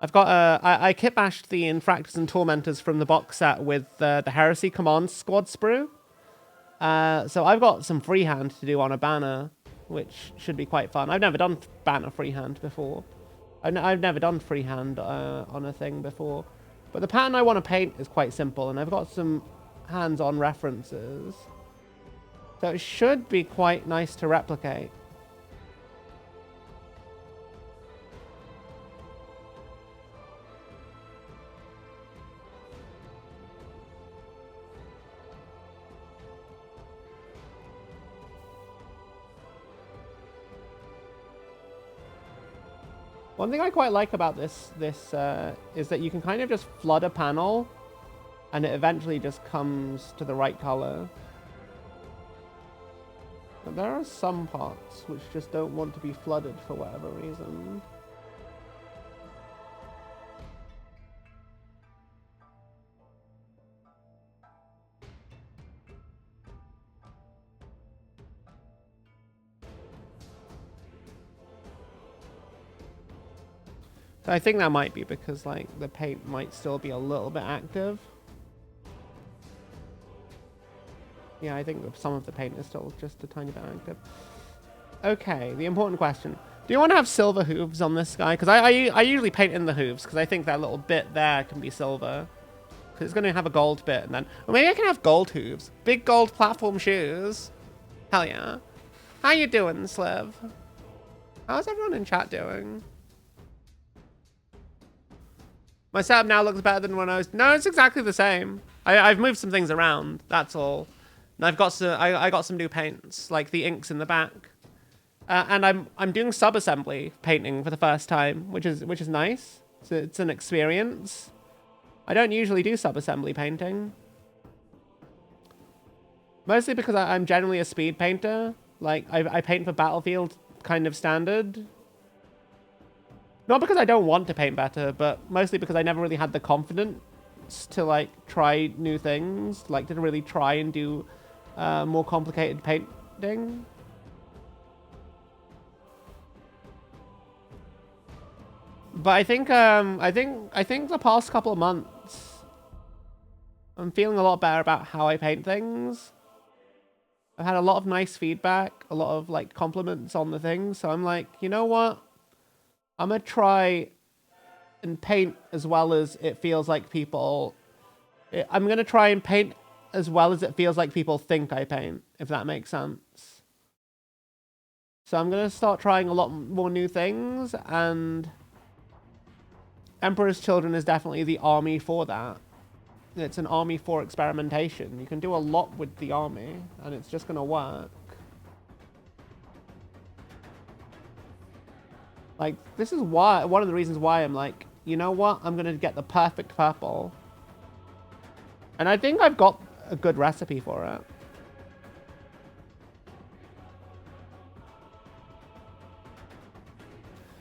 I've got, I kit bashed the Infractors and Tormentors from the box set with the Heresy Command Squad sprue. So I've got some freehand to do on a banner, which should be quite fun. I've never done banner freehand before. I've never done freehand on a thing before. But the pattern I want to paint is quite simple, and I've got some hands-on references. So it should be quite nice to replicate. One thing I quite like about this is that you can kind of just flood a panel and it eventually just comes to the right color. But there are some parts which just don't want to be flooded for whatever reason. So I think that might be because like the paint might still be a little bit active. Yeah, I think some of the paint is still just a tiny bit active. Okay, the important question. Do you want to have silver hooves on this guy? Because I usually paint in the hooves, because I think that little bit there can be silver. Because it's going to have a gold bit, and then... Or maybe I can have gold hooves. Big gold platform shoes. Hell yeah. How you doing, Sliv? How's everyone in chat doing? My setup now looks better than when I was... No, it's exactly the same. I've moved some things around, that's all. And I've got some, I got some new paints, like the inks in the back, and I'm doing sub-assembly painting for the first time, which is nice. So it's an experience. I don't usually do sub-assembly painting, mostly because I'm generally a speed painter. Like I paint for Battlefield kind of standard. Not because I don't want to paint better, but mostly because I never really had the confidence to like try new things, like to really try and do more complicated painting. But I think the past couple of months I'm feeling a lot better about how I paint things. I've had a lot of nice feedback, a lot of like compliments on the things, so I'm like, you know what? I'm gonna try and paint as well as it feels like people... I'm gonna try and paint as well as it feels like people think I paint, if that makes sense. So I'm going to start trying a lot more new things, and Emperor's Children is definitely the army for that. It's an army for experimentation. You can do a lot with the army, and it's just going to work. Like, this is why, one of the reasons why I'm like, you know what? I'm going to get the perfect purple. And I think I've got a good recipe for it.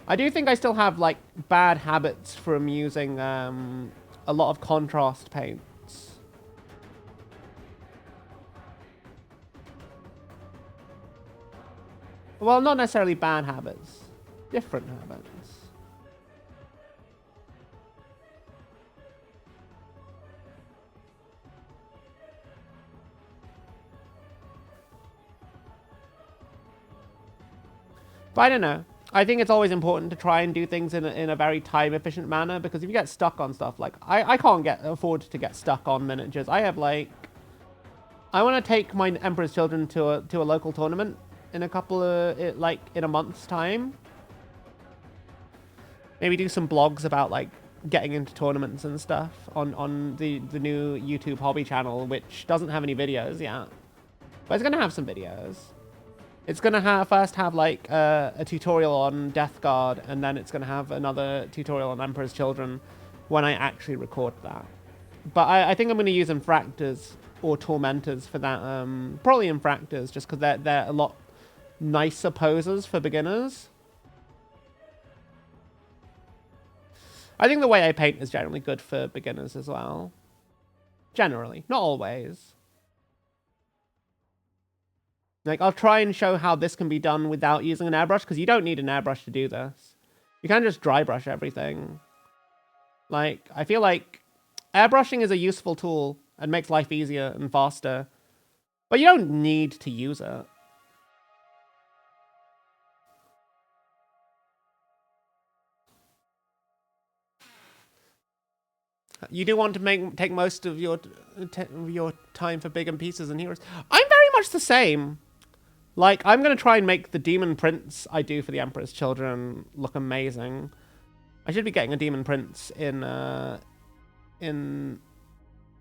I do think I still have like bad habits from using a lot of contrast paints. Well, not necessarily bad habits, different habits. But I don't know. I think it's always important to try and do things in a very time-efficient manner, because if you get stuck on stuff, like, I can't afford to get stuck on miniatures. I have, like... I want to take my Emperor's Children to a local tournament in a couple of... in a month's time. Maybe do some blogs about, like, getting into tournaments and stuff on the new YouTube hobby channel, which doesn't have any videos yet. But it's going to have some videos. It's going to first have like a tutorial on Death Guard, and then it's going to have another tutorial on Emperor's Children when I actually record that. But I think I'm going to use Infractors or Tormentors for that. Probably Infractors, just because they're a lot nicer posers for beginners. I think the way I paint is generally good for beginners as well. Generally, not always. Like, I'll try and show how this can be done without using an airbrush, because you don't need an airbrush to do this. You can just dry brush everything. Like, I feel like airbrushing is a useful tool and makes life easier and faster, but you don't need to use it. You do want to take most of your time for bigger pieces and heroes. I'm very much the same. Like, I'm going to try and make the demon prints I do for the Emperor's Children look amazing. I should be getting a demon prints in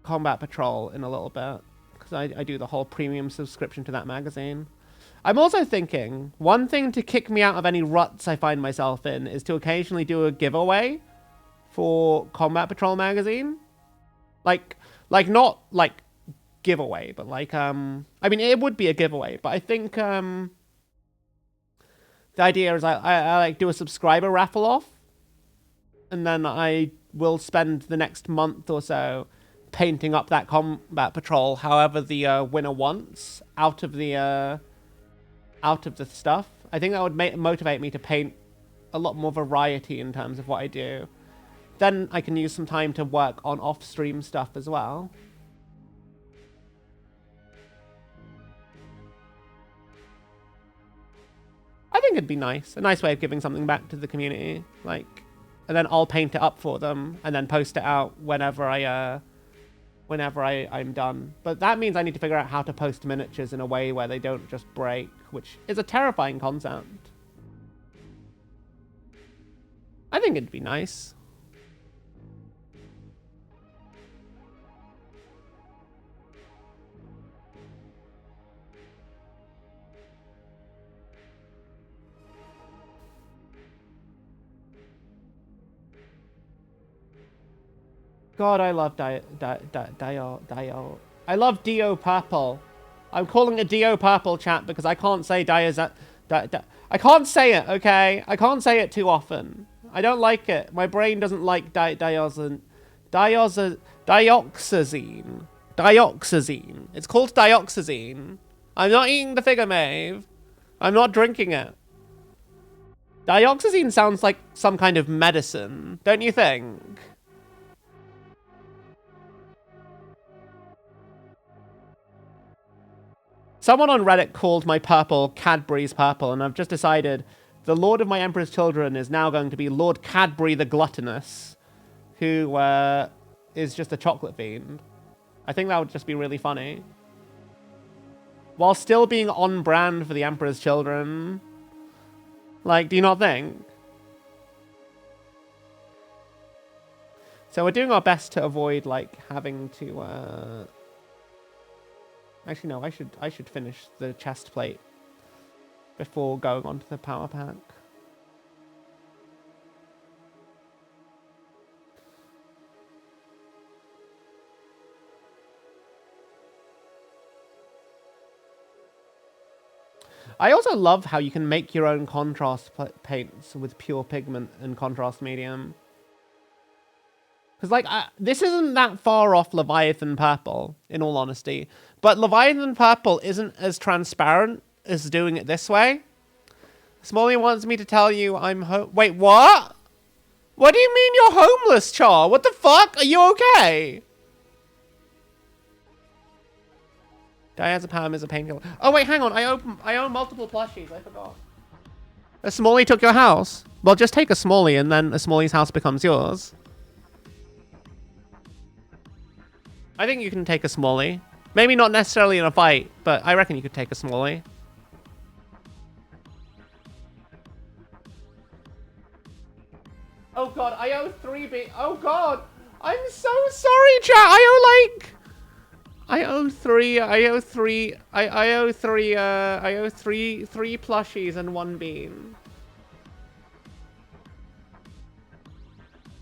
Combat Patrol in a little bit, because I do the whole premium subscription to that magazine. I'm also thinking, one thing to kick me out of any ruts I find myself in is to occasionally do a giveaway for Combat Patrol magazine. Like not like giveaway, but like, I mean, it would be a giveaway, but I think, the idea is I like do a subscriber raffle off, and then I will spend the next month or so painting up that Combat Patrol however the winner wants out of the stuff. I think that would motivate me to paint a lot more variety in terms of what I do. Then I can use some time to work on off-stream stuff as well. I think it'd be nice. A nice way of giving something back to the community. Like, and then I'll paint it up for them and then post it out whenever I'm done. But that means I need to figure out how to post miniatures in a way where they don't just break, which is a terrifying concept. I think it'd be nice. God, I love Dio. I love Dio Purple. I'm calling it Dio Purple, chat, because I can't say I can't say it, okay? I can't say it too often. I don't like it. My brain doesn't like dioxazine. Dioxazine. It's called dioxazine. I'm not eating the figure, Maeve. I'm not drinking it. Dioxazine sounds like some kind of medicine, don't you think? Someone on Reddit called my purple Cadbury's purple, and I've just decided the Lord of my Emperor's Children is now going to be Lord Cadbury the Gluttonous, who is just a chocolate fiend. I think that would just be really funny. While still being on brand for the Emperor's Children. Like, do you not think? So we're doing our best to avoid, like, having to, Actually, no, I should finish the chest plate before going on to the power pack. I also love how you can make your own contrast paints with pure pigment and contrast medium. Because, like, this isn't that far off Leviathan Purple, in all honesty. But Leviathan Purple isn't as transparent as doing it this way. Smalley wants me to tell you I'm Wait, what? What do you mean you're homeless, Char? What the fuck? Are you okay? Diazepam is a painkiller. Oh, wait, hang on. I own multiple plushies. I forgot. A Smalley took your house? Well, just take a Smalley and then a Smalley's house becomes yours. I think you can take a Smalley. Maybe not necessarily in a fight, but I reckon you could take a Smalley. Oh god, I owe 3 B. Oh god! I'm so sorry, chat! I owe three plushies and one bean.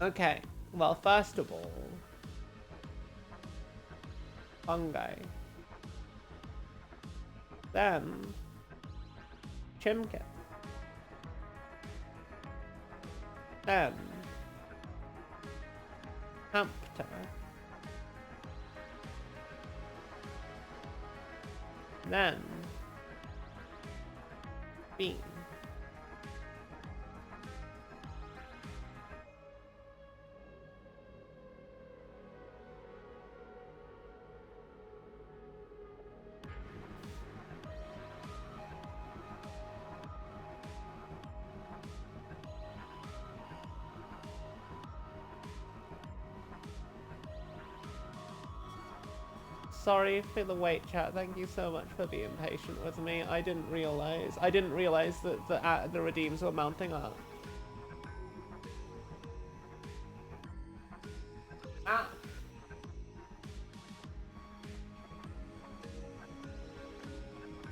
Okay, well, first of all, fungi. Then, chimkin. Then, hamster. Then, bean. Sorry for the wait, chat. Thank you so much for being patient with me. I didn't realize that the redeems were mounting up. Ah.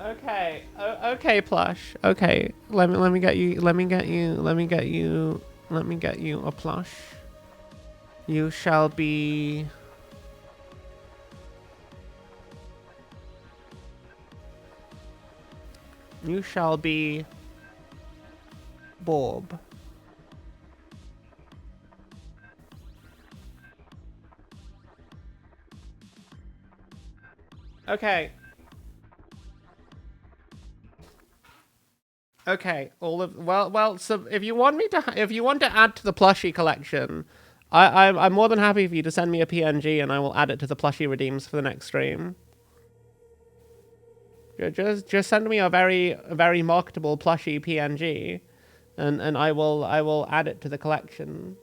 Okay. Okay, plush. Okay. Let me get you a plush. You shall be. You shall be Bob. Okay. Okay. All of well. So if you want to add to the plushie collection, I'm more than happy for you to send me a PNG and I will add it to the plushie redeems for the next stream. Just send me a very marketable plushie PNG, and I will add it to the collection.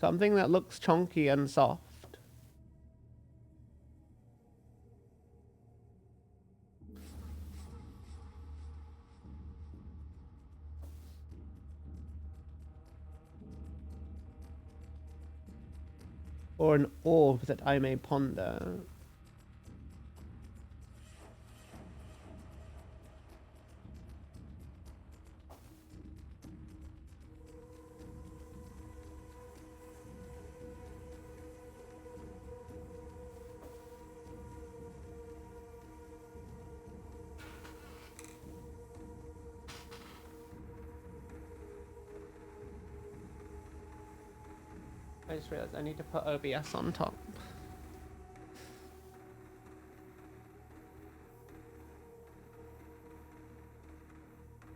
Something that looks chunky and soft. Or an orb that I may ponder. I just realized I need to put OBS on top.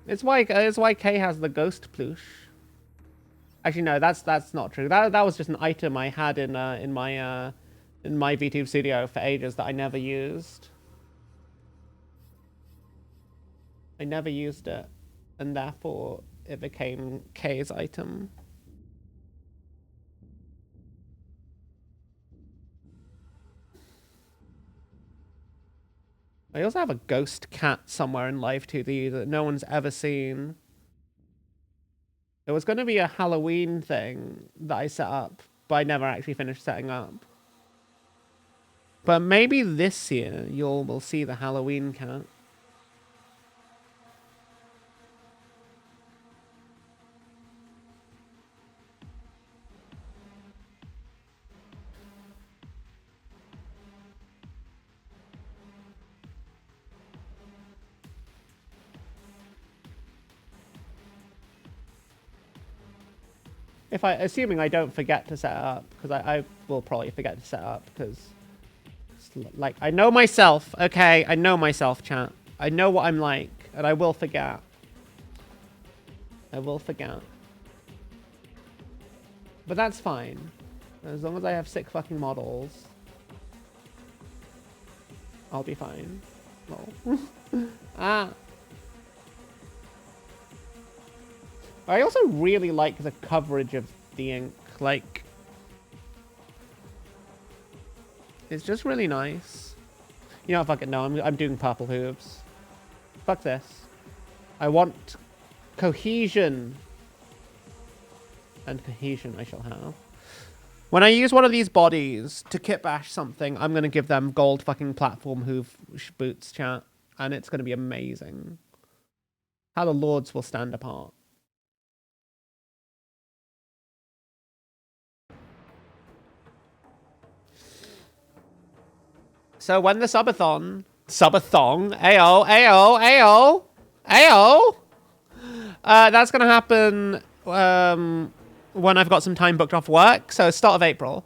It's why Kay has the ghost plush. Actually, no, that's not true. That was just an item I had in my VTube studio for ages that I never used. I never used it, and therefore it became Kay's item. I also have a ghost cat somewhere in Live 2D that no one's ever seen. It was going to be a Halloween thing that I set up, but I never actually finished setting up. But maybe this year will see the Halloween cat. Assuming I don't forget to set it up, because I will probably forget to set it up, because, like, I know myself, okay? I know myself, chat. I know what I'm like, and I will forget. I will forget. But that's fine. As long as I have 6 fucking models, I'll be fine. Lol. Ah. I also really like the coverage of the ink. Like, it's just really nice. You know what? Fuck it. No, I'm doing purple hooves. Fuck this. I want cohesion. And cohesion I shall have. When I use one of these bodies to kit bash something, I'm going to give them gold fucking platform hoof boots, chat. And it's going to be amazing. How the lords will stand apart. So when the subathon, ayo, ayo, ayo, ayo, that's gonna happen when I've got some time booked off work. So start of April,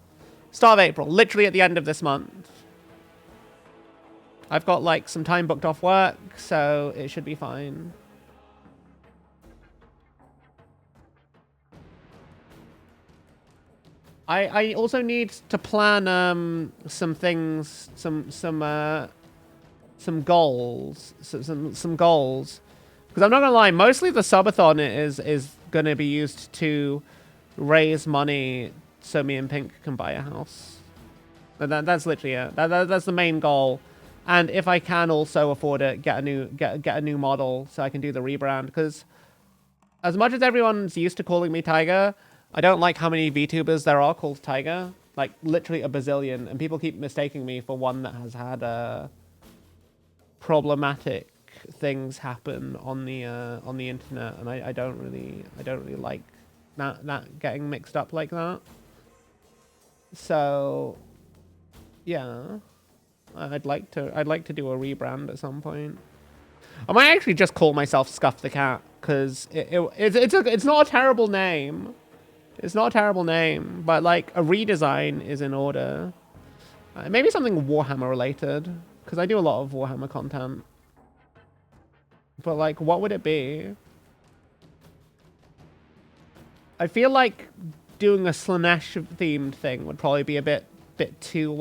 literally at the end of this month. I've got like some time booked off work, so it should be fine. I also need to plan some things, some goals, some goals, because I'm not gonna lie, mostly the subathon is gonna be used to raise money so me and Pink can buy a house. That's literally it. That's the main goal, and if I can also afford it, get a new model so I can do the rebrand. Because as much as everyone's used to calling me Tiger, I don't like how many VTubers there are called Tiger. Like, literally a bazillion. And people keep mistaking me for one that has had problematic things happen on the internet. And I don't really like that getting mixed up like that. So, yeah. I'd like to do a rebrand at some point. I might actually just call myself Scuff the Cat, because it's not a terrible name. It's not a terrible name, but like a redesign is in order. Maybe something Warhammer related, because I do a lot of Warhammer content. But like, what would it be? I feel like doing a Slanesh themed thing would probably be a bit too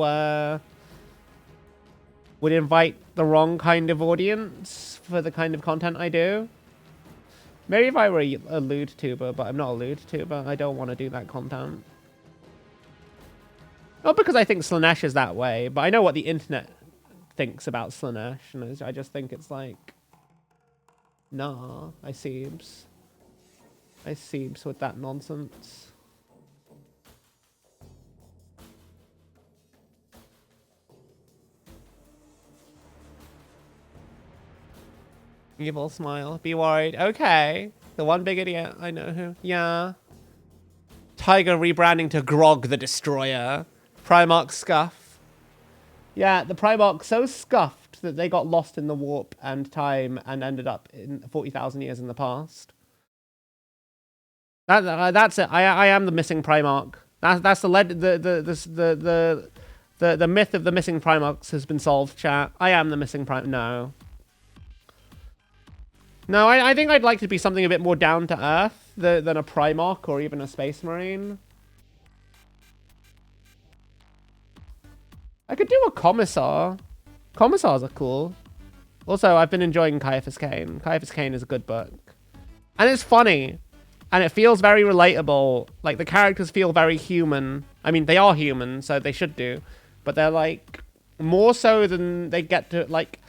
would invite the wrong kind of audience for the kind of content I do. Maybe if I were a lewd tuber, but I'm not a lewd tuber. I don't want to do that content. Not because I think Slanesh is that way, but I know what the internet thinks about Slanesh, and I just think it's like, nah, I seems with that nonsense. Evil smile. Be worried. Okay. The one big idiot. I know who. Yeah. Tiger rebranding to Grog the Destroyer. Primarch scuff. Yeah, the Primarch so scuffed that they got lost in the warp and time and ended up in 40,000 years in the past. That's it. I am the missing Primarch. That's the myth of the missing Primarchs has been solved, chat. I am the missing Primarch. No. No, I think I'd like to be something a bit more down to earth than a Primarch or even a Space Marine. I could do a Commissar. Commissars are cool. Also, I've been enjoying Caiaphas Cain. Caiaphas Cain is a good book. And it's funny. And it feels very relatable. Like, the characters feel very human. I mean, they are human, so they should do. But they're, like, more so than they get to, like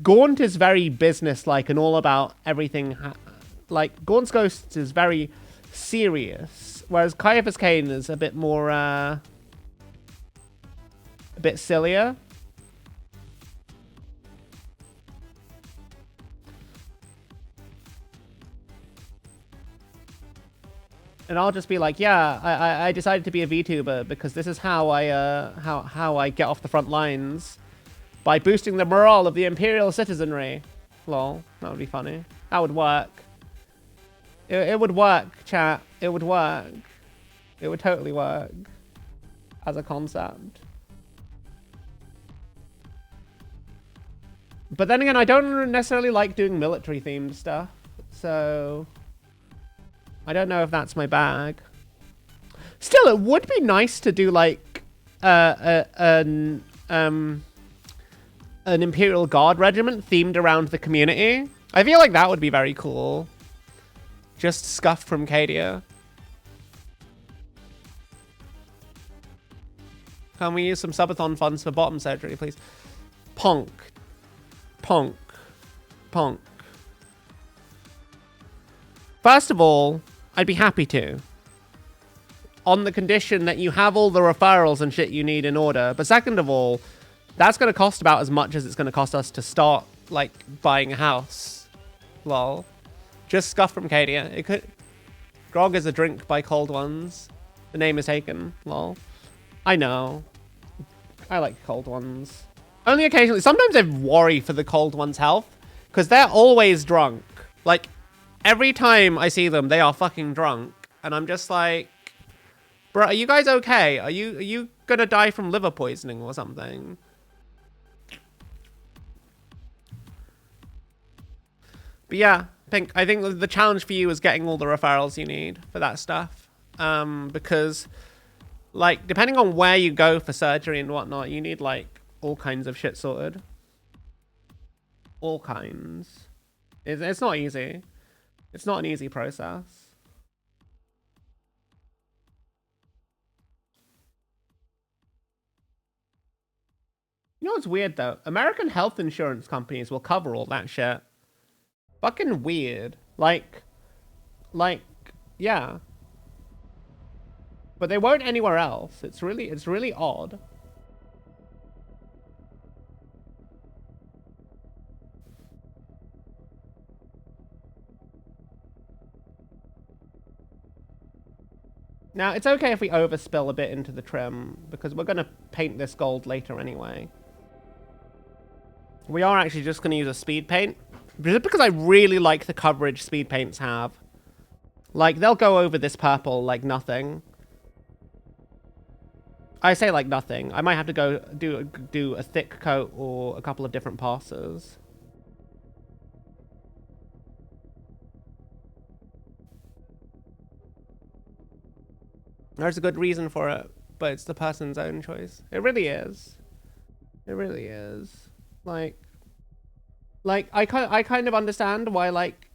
Gaunt is very business-like and all about everything. Like, Gaunt's Ghosts is very serious, whereas Caiaphas Cain is a bit more, a bit sillier. And I'll just be like, yeah, I decided to be a VTuber because this is how I get off the front lines. By boosting the morale of the Imperial citizenry. Lol. That would be funny. That would work. It would work, chat. It would work. It would totally work. As a concept. But then again, I don't necessarily like doing military-themed stuff. So I don't know if that's my bag. Still, it would be nice to do, like, an Imperial Guard regiment themed around the community. I feel like that would be very cool. Just scuffed from Cadia. Can we use some subathon funds for bottom surgery, please? Ponk. Ponk. Ponk. First of all, I'd be happy to. On the condition that you have all the referrals and shit you need in order. But second of all, that's going to cost about as much as it's going to cost us to start, like, buying a house. Lol. Just scuff from Cadia. It could... Grog is a drink by cold ones. The name is taken. Lol. I know. I like cold ones. Only occasionally. Sometimes I worry for the cold ones' health. Because they're always drunk. Like, every time I see them, they are fucking drunk. And I'm just like... Bro, are you guys okay? Are you gonna die from liver poisoning or something? But yeah, Pink, I think the challenge for you is getting all the referrals you need for that stuff. Because, like, depending on where you go for surgery and whatnot, you need, like, all kinds of shit sorted. All kinds. It's not easy. It's not an easy process. You know what's weird, though? American health insurance companies will cover all that shit. Fucking weird. Like, yeah. But they won't anywhere else. It's really odd. Now, it's okay if we overspill a bit into the trim, because we're going to paint this gold later anyway. We are actually just going to use a speed paint. Just because I really like the coverage speed paints have. Like, they'll go over this purple like nothing. I say like nothing. I might have to go do a thick coat or a couple of different passes. There's a good reason for it, but it's the person's own choice. It really is. It really is. Like I kind of understand why, like,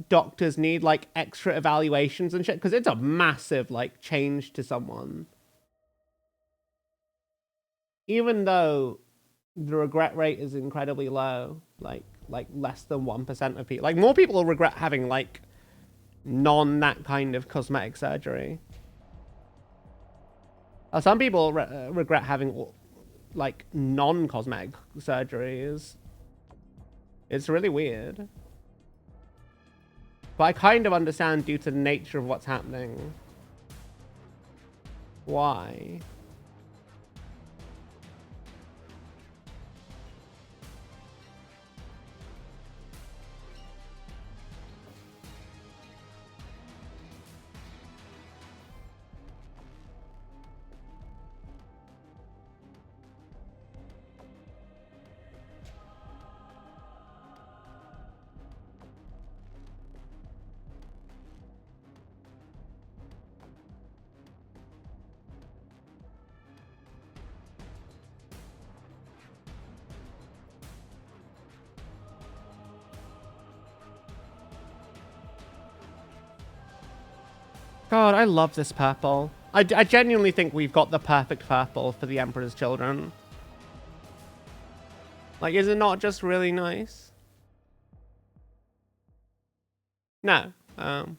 doctors need, like, extra evaluations and shit, because it's a massive, like, change to someone. Even though the regret rate is incredibly low, like less than 1% of people. Like, more people regret having, like, that kind of cosmetic surgery. Some people regret having, like, non-cosmetic surgeries. It's really weird. But I kind of understand due to the nature of what's happening. Why? God, I love this purple. I genuinely think we've got the perfect purple for the Emperor's Children. Like, is it not just really nice? No. The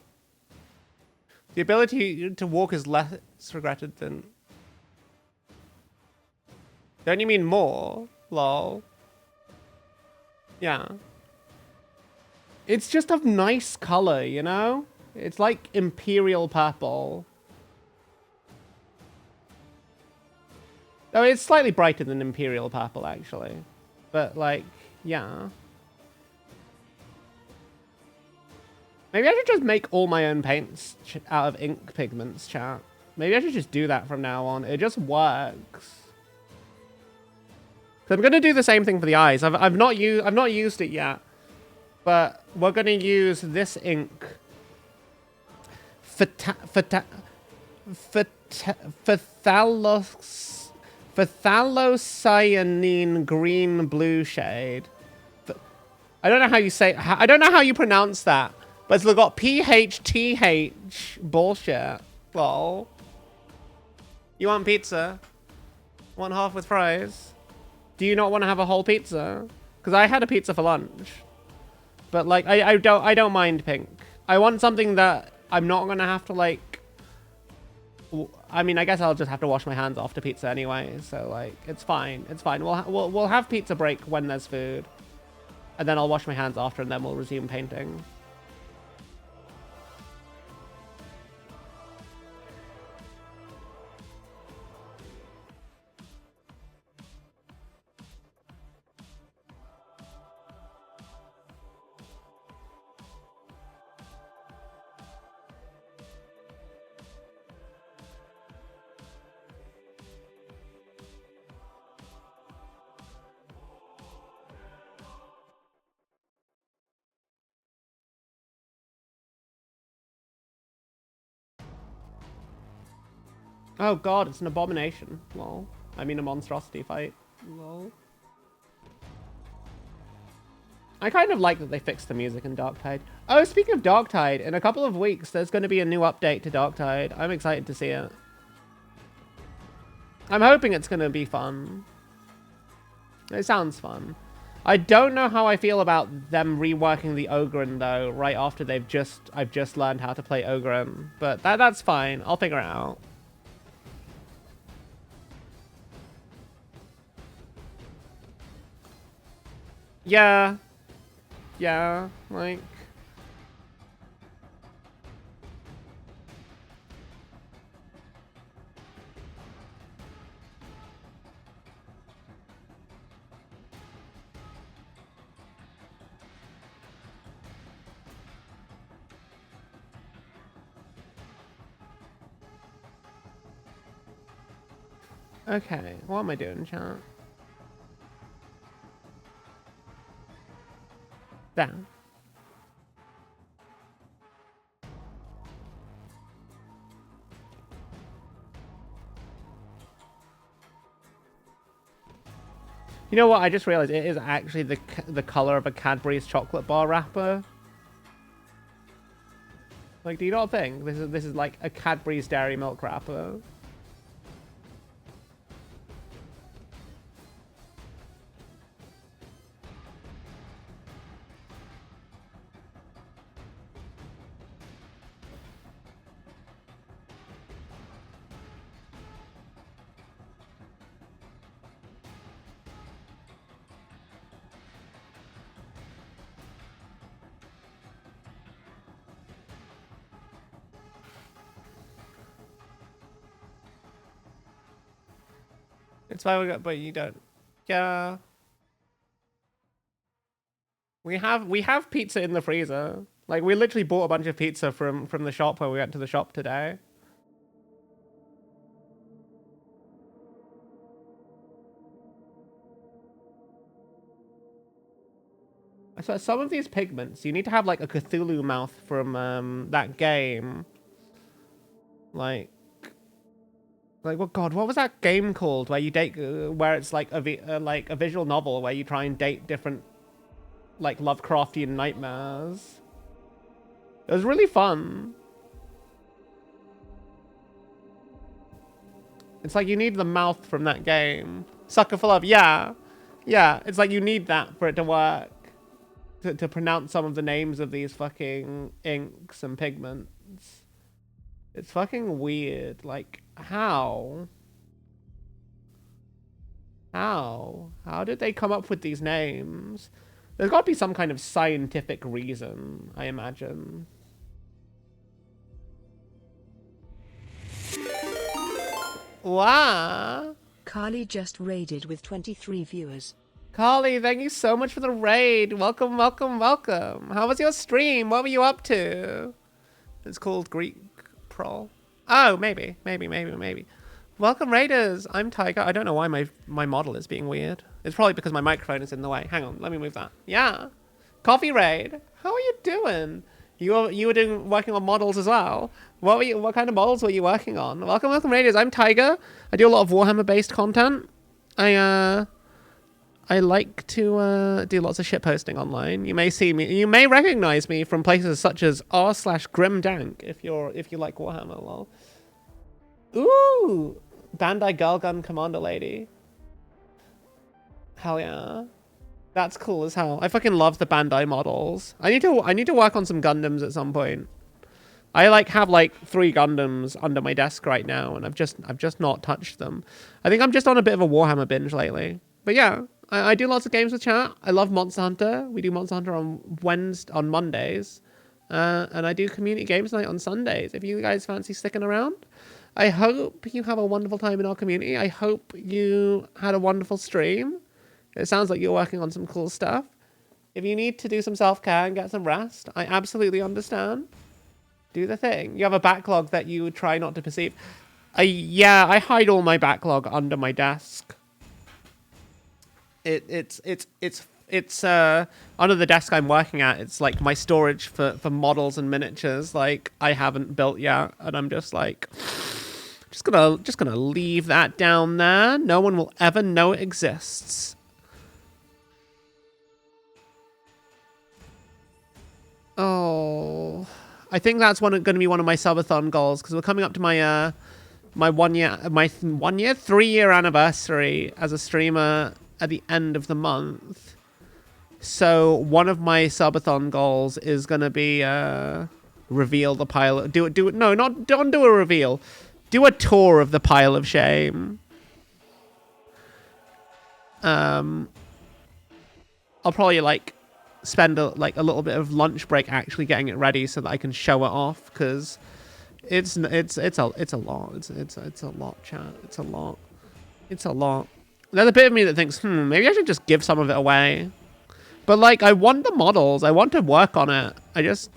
ability to walk is less regretted than... Don't you mean more? Lol. Yeah. It's just a nice color, you know? It's like imperial purple. Oh, it's slightly brighter than imperial purple, actually. But, like, yeah. Maybe I should just make all my own paints out of ink pigments, chat. Maybe I should just do that from now on. It just works. So I'm gonna do the same thing for the eyes. I've not used it yet, but we're gonna use this ink. Phthalocyanine green blue shade. I don't know how you say. I don't know how you pronounce that. But it's got PHTH bullshit. Lol. You want pizza? Want half with fries? Do you not want to have a whole pizza? Because I had a pizza for lunch. But like, I don't mind pink. I want something that I'm not gonna have to like. I mean, I guess I'll just have to wash my hands after pizza anyway. So like, it's fine. It's fine. We'll have pizza break when there's food, and then I'll wash my hands after, and then we'll resume painting. Oh god, it's an abomination. Lol. I mean a monstrosity fight. Lol. I kind of like that they fixed the music in Darktide. Oh, speaking of Darktide, in a couple of weeks there's going to be a new update to Darktide. I'm excited to see it. I'm hoping it's going to be fun. It sounds fun. I don't know how I feel about them reworking the Ogren though, right after I've just learned how to play Ogren. But that's fine. I'll figure it out. Yeah. Yeah, like... Okay, what am I doing, chat? Down. You know what? I just realized it is actually the color of a Cadbury's chocolate bar wrapper. Like, do you not think this is like a Cadbury's dairy milk wrapper? It's fine, but you don't. Yeah. We have pizza in the freezer. Like, we literally bought a bunch of pizza from the shop when we went to the shop today. So some of these pigments, you need to have like a Cthulhu mouth from that game. Like what? God, what was that game called? Where you date, where it's like a visual novel where you try and date different, like Lovecraftian nightmares. It was really fun. It's like you need the mouth from that game. Sucker for Love, yeah, yeah. It's like you need that for it to work. To pronounce some of the names of these fucking inks and pigments. It's fucking weird. Like, how? How did they come up with these names? There's got to be some kind of scientific reason, I imagine. Wow. Carly just raided with 23 viewers. Carly, thank you so much for the raid. Welcome, welcome, welcome. How was your stream? What were you up to? It's called Greek Prol. Oh, maybe. Welcome, Raiders. I'm Tiger. I don't know why my model is being weird. It's probably because my microphone is in the way. Hang on, let me move that. Yeah. Coffee Raid. How are you doing? You were working on models as well. What kind of models were you working on? Welcome, Raiders. I'm Tiger. I do a lot of Warhammer based content. I like to do lots of shit posting online. You may recognize me from places such as r/grimdank if you like Warhammer. Lol. Ooh, Bandai Girl Gun Commander Lady. Hell yeah. That's cool as hell. I fucking love the Bandai models. I need to work on some Gundams at some point. I like have like 3 Gundams under my desk right now, and I've just not touched them. I think I'm just on a bit of a Warhammer binge lately. But yeah, I do lots of games with chat. I love Monster Hunter. We do Monster Hunter on Mondays, and I do community games night on Sundays. If you guys fancy sticking around, I hope you have a wonderful time in our community. I hope you had a wonderful stream. It sounds like you're working on some cool stuff. If you need to do some self-care and get some rest, I absolutely understand. Do the thing. You have a backlog that you try not to perceive. Yeah, I hide all my backlog under my desk. It's under the desk I'm working at. It's like my storage for models and miniatures like I haven't built yet, and I'm just like just gonna leave that down there. No one will ever know it exists. Oh, I think that's going to be one of my subathon goals, because we're coming up to my my 3-year anniversary as a streamer at the end of the month. So one of my subathon goals is going to be reveal the pile of, don't do a reveal. Do a tour of the pile of shame. I'll probably like spend a little bit of lunch break actually getting it ready so that I can show it off, because it's a lot. It's a lot, chat. It's a lot. There's a bit of me that thinks, maybe I should just give some of it away. But like, I want the models. I want to work on it. I just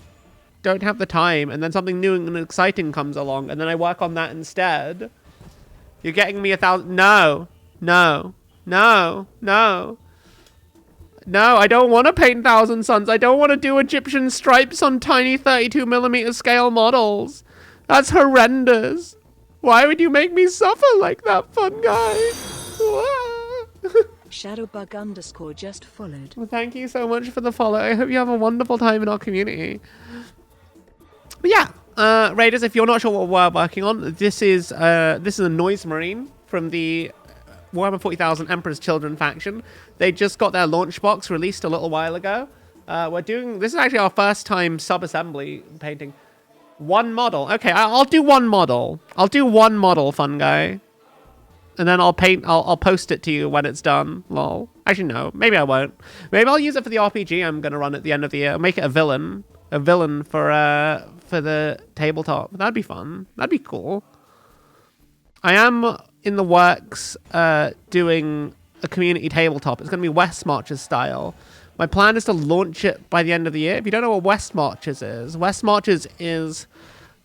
don't have the time. And then something new and exciting comes along, and then I work on that instead. You're getting me 1,000. No, I don't want to paint Thousand Suns. I don't want to do Egyptian stripes on tiny 32mm scale models. That's horrendous. Why would you make me suffer like that, fun guy? Shadowbug_ just followed. Well, thank you so much for the follow. I hope you have a wonderful time in our community. But yeah, Raiders, if you're not sure what we're working on, this is a Noise Marine from the Warhammer 40,000 Emperor's Children faction. They just got their launch box released a little while ago. This is actually our first time sub-assembly painting. One model. Okay, I'll do one model. Fun guy. And then I'll post it to you when it's done. Lol. Actually, no. Maybe I won't. Maybe I'll use it for the RPG I'm going to run at the end of the year. I'll make it a villain. A villain for the tabletop. That'd be fun. That'd be cool. I am in the works doing a community tabletop. It's going to be West Marches style. My plan is to launch it by the end of the year. If you don't know what West Marches is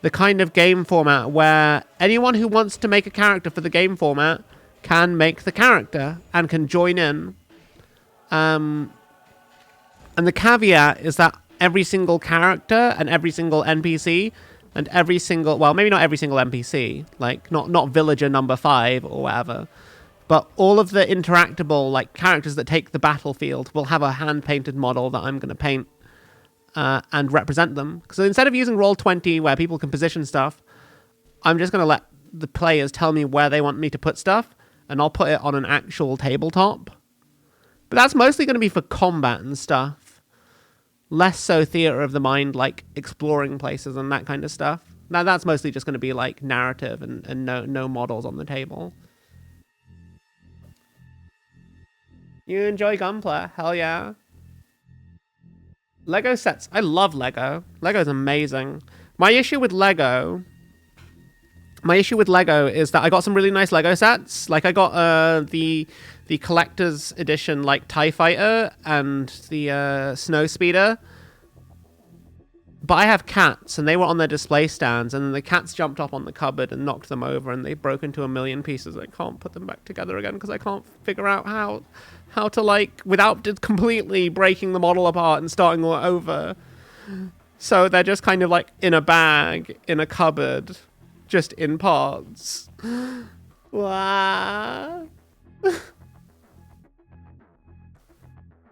the kind of game format where anyone who wants to make a character for the game format can make the character and can join in. And the caveat is that every single character and every single NPC and every single, well, maybe not every single NPC, like not villager number 5 or whatever, but all of the interactable like characters that take the battlefield will have a hand-painted model that I'm going to paint and represent them. So instead of using Roll20 where people can position stuff, I'm just going to let the players tell me where they want me to put stuff, and I'll put it on an actual tabletop. But that's mostly going to be for combat and stuff. Less so theater of the mind, like exploring places and that kind of stuff. Now that's mostly just going to be like narrative and no models on the table. You enjoy Gunpla? Hell yeah. Lego sets. I love Lego. Lego's amazing. My issue with Lego is that I got some really nice Lego sets. Like I got the collector's edition like TIE Fighter and the Snow Speeder. But I have cats, and they were on their display stands, and the cats jumped up on the cupboard and knocked them over, and they broke into a million pieces. I can't put them back together again because I can't figure out how to, like, without completely breaking the model apart and starting all over. So they're just kind of, like, in a bag, in a cupboard, just in parts. Wow.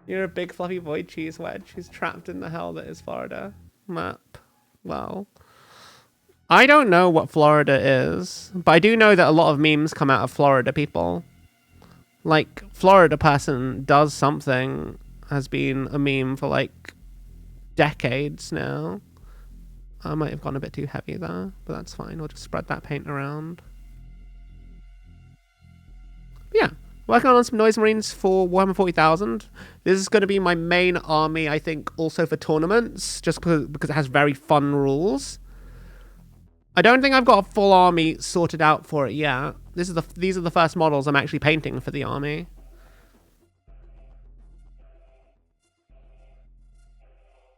You're a big fluffy void cheese wedge who's trapped in the hell that is Florida. Map. Well, I don't know what Florida is, but I do know that a lot of memes come out of Florida people. Like, Florida person does something, has been a meme for like decades now. I might have gone a bit too heavy there, but that's fine. We'll just spread that paint around. Yeah, working on some Noise Marines for Warhammer 40,000. This is going to be my main army, I think, also for tournaments, just because it has very fun rules. I don't think I've got a full army sorted out for it yet. These are the first models I'm actually painting for the army.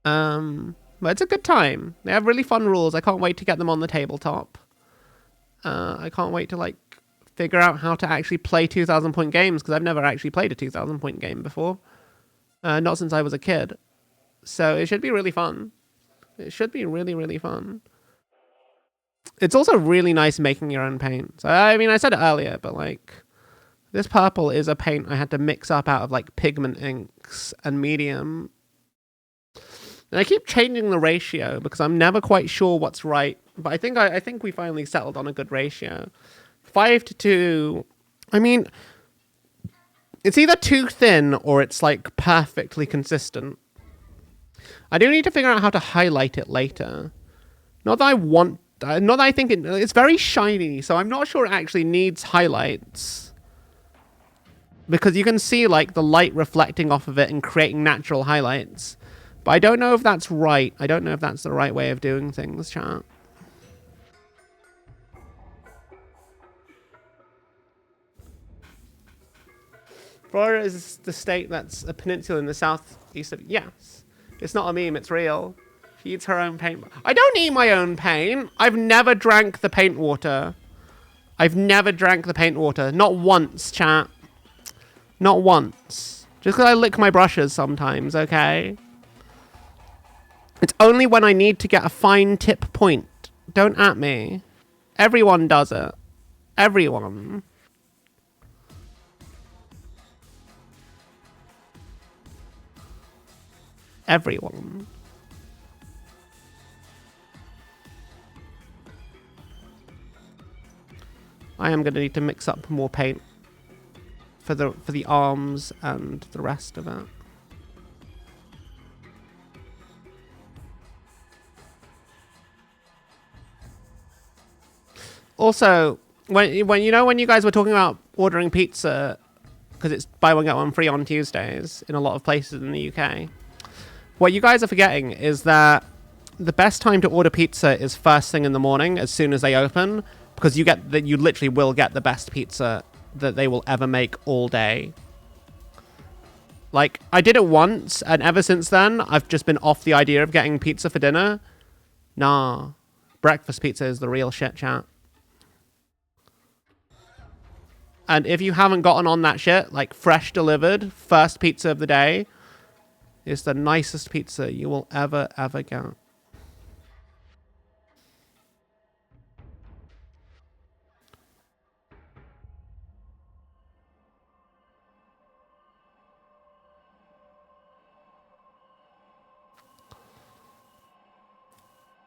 But it's a good time. They have really fun rules. I can't wait to get them on the tabletop. I can't wait to like figure out how to actually play 2,000 point games, because I've never actually played a 2,000 point game before. Not since I was a kid. So it should be really fun. It should be really, really fun. It's also really nice making your own paints. I mean, I said it earlier, but like, this purple is a paint I had to mix up out of like pigment inks and medium. And I keep changing the ratio because I'm never quite sure what's right. But I think we finally settled on a good ratio. 5:2. I mean, it's either too thin or it's like perfectly consistent. I do need to figure out how to highlight it later. Not that I think it's very shiny, so I'm not sure it actually needs highlights. Because you can see like the light reflecting off of it and creating natural highlights. But I don't know if that's right. I don't know if that's the right way of doing things, chat. Florida is the state that's a peninsula in the southeast of... Yes. It's not a meme, it's real. She eats her own paint. I don't eat my own paint. I've never drank the paint water. I've never drank the paint water. Not once, chat. Not once. Just because I lick my brushes sometimes, okay? It's only when I need to get a fine tip point. Don't at me. Everyone does it. Everyone. Everyone. I am going to need to mix up more paint for the arms and the rest of it. Also, when you guys were talking about ordering pizza, because it's buy one get one free on Tuesdays in a lot of places in the UK, what you guys are forgetting is that the best time to order pizza is first thing in the morning, as soon as they open, because you literally will get the best pizza that they will ever make all day. Like, I did it once, and ever since then, I've just been off the idea of getting pizza for dinner. Nah, breakfast pizza is the real shit, chat. And if you haven't gotten on that shit, like fresh delivered, first pizza of the day, is the nicest pizza you will ever get.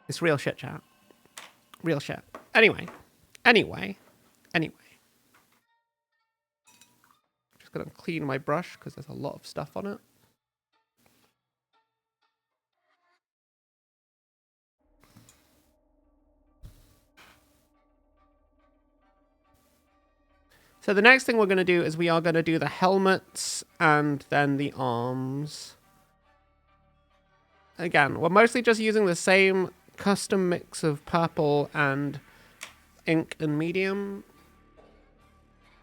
It's real shit, chat. Real shit. Anyway. Just gonna clean my brush because there's a lot of stuff on it. So the next thing we're going to do is we are going to do the helmets and then the arms. Again, we're mostly just using the same custom mix of purple and ink and medium.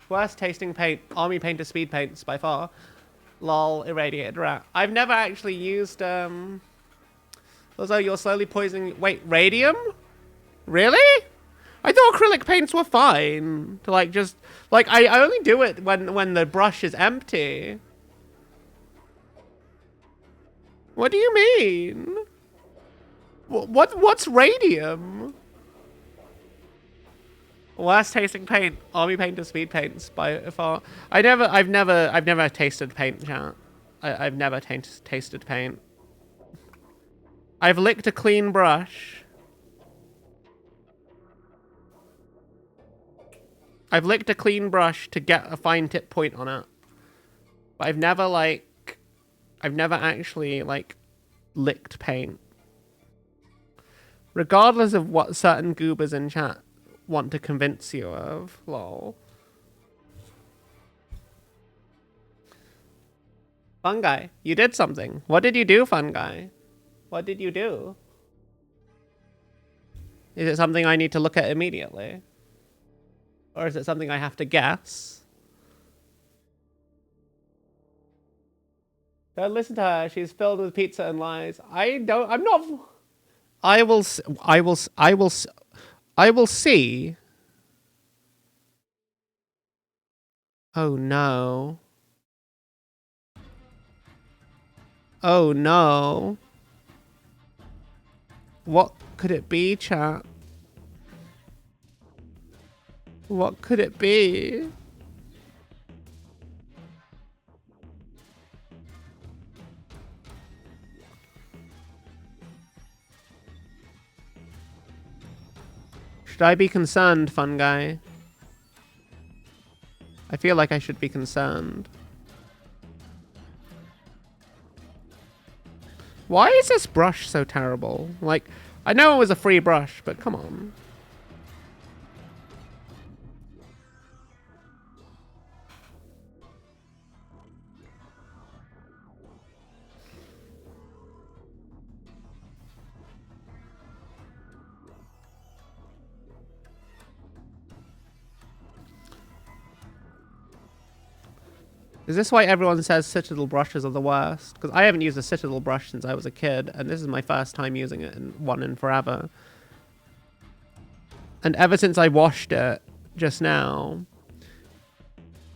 Worst tasting paint, Army Painter Speed Paints by far. Lol, irradiated rat. I've never actually used, although you're slowly poisoning... Wait, radium? Really? I thought acrylic paints were fine. To like just... Like, I only do it when the brush is empty. What do you mean? What's radium? Worst tasting paint, Army Painter Speed Paints by far. I've never tasted paint, chat. I've never tasted paint. I've licked a clean brush. I've licked a clean brush to get a fine tip point on it. But I've never I've never actually, like, licked paint. Regardless of what certain goobers in chat want to convince you of. Lol. Fun guy, you did something. What did you do, fun guy? What did you do? Is it something I need to look at immediately? Or is it something I have to guess? Don't listen to her. She's filled with pizza and lies. I'm not. I will see. Oh no. Oh no. What could it be, chat? What could it be? Should I be concerned, fun guy? I feel like I should be concerned. Why is this brush so terrible? Like, I know it was a free brush, but come on. Is this why everyone says Citadel brushes are the worst? Because I haven't used a Citadel brush since I was a kid, and this is my first time using it in forever. And ever since I washed it just now,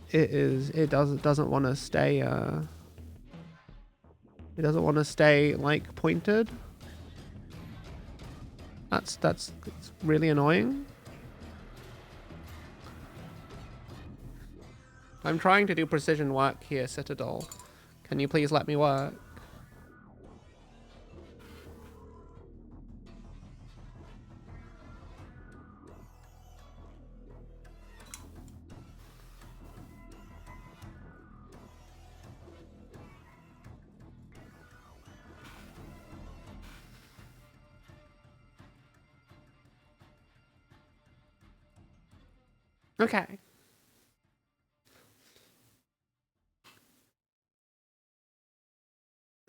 it doesn't want to stay it doesn't want to stay like pointed. That's really annoying. I'm trying to do precision work here, Citadel. Can you please let me work? Okay.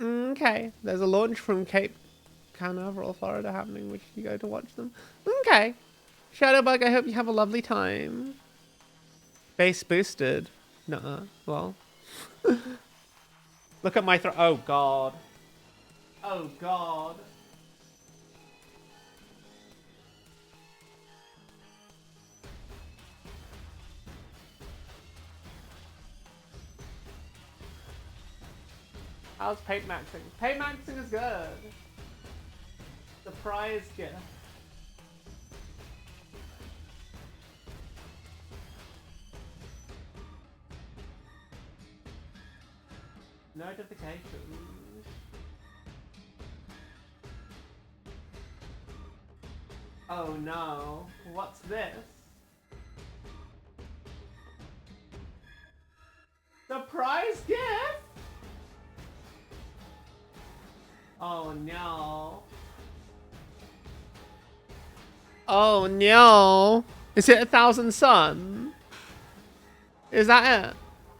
Okay, there's a launch from Cape Canaveral, Florida happening. Would you go to watch them? Okay. Shadowbug, I hope you have a lovely time. Base boosted. Nuh-uh. Well. Look at my throat. Oh, God. Oh, God. How's paint maxing? Paint maxing is good. Surprise gift. Notifications. Oh no. What's this? Surprise gift? Oh no. Oh no. Is it 1,000 Sun? Is that it?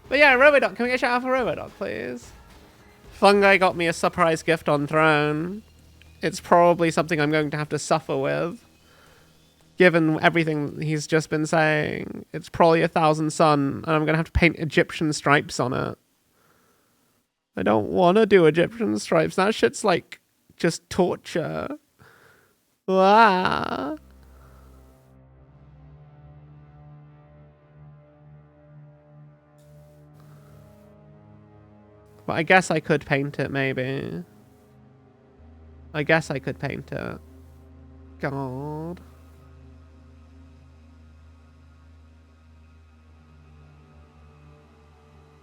But yeah, Robodoc, can we get a shout out for Robodoc, please? Fungi got me a surprise gift on Throne. It's probably something I'm going to have to suffer with. Given everything he's just been saying. It's probably 1,000 Sun, and I'm going to have to paint Egyptian stripes on it. I don't want to do Egyptian stripes. That shit's like just torture. Wow. But I guess I could paint it, maybe. I guess I could paint it. God.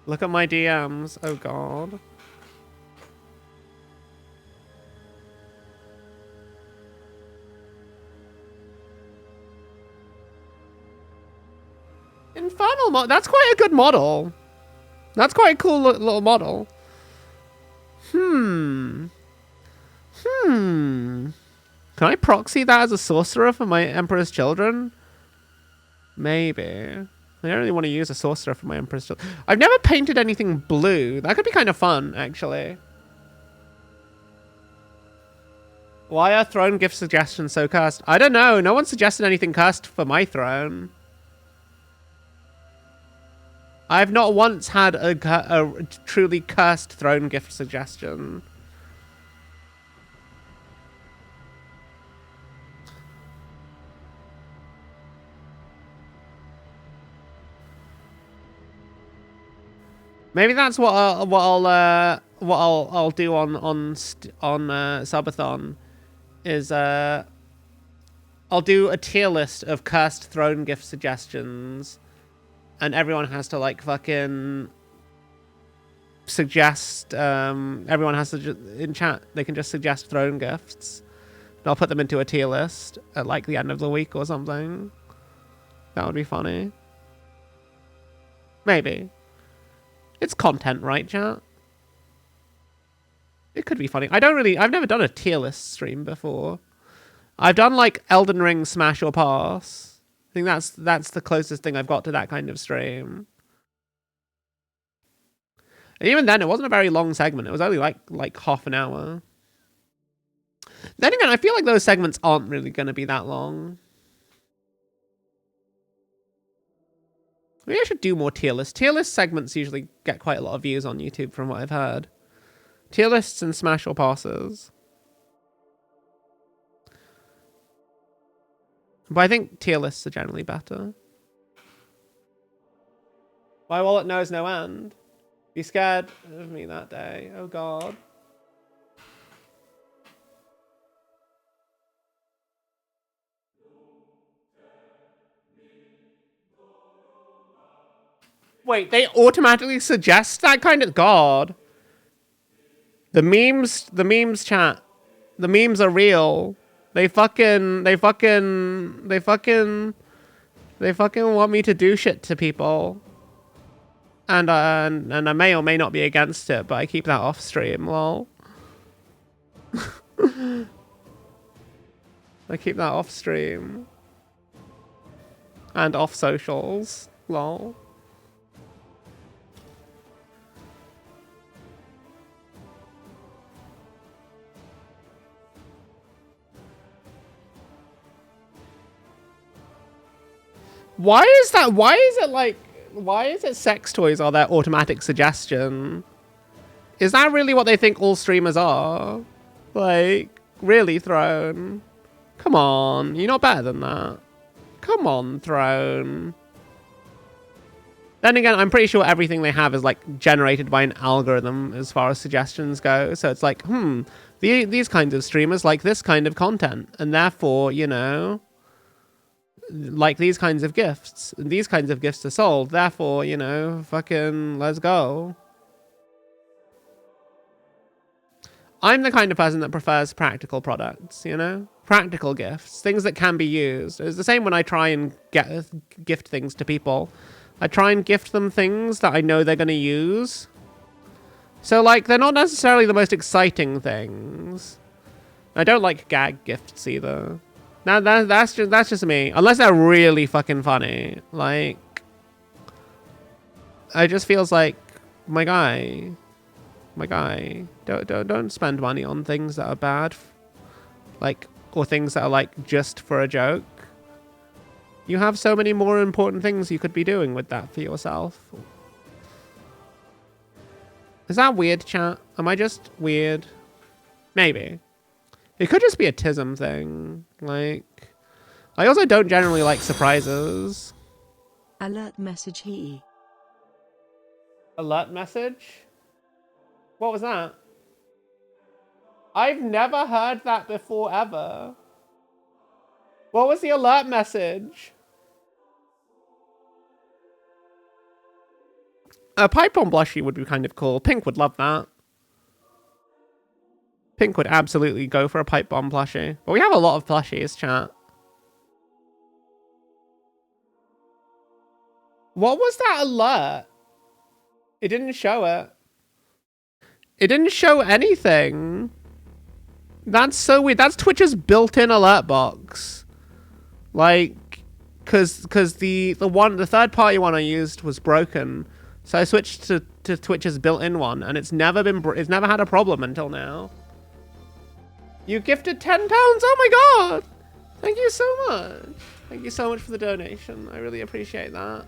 Look at my DMs. Oh, God. Infernal model. That's quite a good model. That's quite a cool little model. Can I proxy that as a sorcerer for my Emperor's Children? Maybe. I don't really want to use a sorcerer for my Emperor's Children. I've never painted anything blue. That could be kind of fun, actually. Why are throne gift suggestions so cursed? I don't know. No one suggested anything cursed for my throne. I've not once had a truly cursed throne gift suggestion. Maybe that's what I'll do on Subathon is I'll do a tier list of cursed throne gift suggestions, and everyone has to like fucking suggest. Everyone has to in chat. They can just suggest throne gifts. And I'll put them into a tier list at like the end of the week or something. That would be funny. Maybe. It's content, right, chat? It could be funny. I've never done a tier list stream before. I've done like Elden Ring Smash or Pass. I think that's the closest thing I've got to that kind of stream. And even then, it wasn't a very long segment. It was only like half an hour. Then again, I feel like those segments aren't really going to be that long. Maybe I should do more tier lists. Tier list segments usually get quite a lot of views on YouTube from what I've heard. Tier lists and Smash or Passes. But I think tier lists are generally better. My wallet knows no end. Be scared of me that day. Oh god. Wait, they automatically suggest that kind of... God. The memes chat. The memes are real. They fucking want me to do shit to people. And I may or may not be against it, but I keep that off stream, lol. I keep that off stream. And off socials, lol. Why is that? Why is it sex toys are their automatic suggestion? Is that really what they think all streamers are? Like, really, Throne? Come on, you're not better than that. Come on, Throne. Then again, I'm pretty sure everything they have is like generated by an algorithm as far as suggestions go. So it's like, these kinds of streamers like this kind of content, and therefore, you know, like these kinds of gifts. These kinds of gifts are sold. Therefore, you know, fucking let's go. I'm the kind of person that prefers practical products, you know? Practical gifts. Things that can be used. It's the same when I try and gift things to people. I try and gift them things that I know they're going to use. So, like, they're not necessarily the most exciting things. I don't like gag gifts either. Now that's just me. Unless they're really fucking funny. Like, it just feels like, my guy, don't spend money on things that are bad, like, or things that are like just for a joke. You have so many more important things you could be doing with that for yourself. Is that weird, chat? Am I just weird? Maybe. It could just be a tism thing. Like, I also don't generally like surprises. Alert message he. Alert message? What was that? I've never heard that before, ever. What was the alert message? A pipe bomb blushie would be kind of cool. Pink would love that. Pink would absolutely go for a pipe bomb plushie. But we have a lot of plushies, chat. What was that alert? It didn't show it. It didn't show anything. That's so weird. That's Twitch's built-in alert box. Like, cause the third-party one I used was broken, so I switched to Twitch's built-in one, and it's never had a problem until now. You gifted £10. Oh my god! Thank you so much. Thank you so much for the donation. I really appreciate that.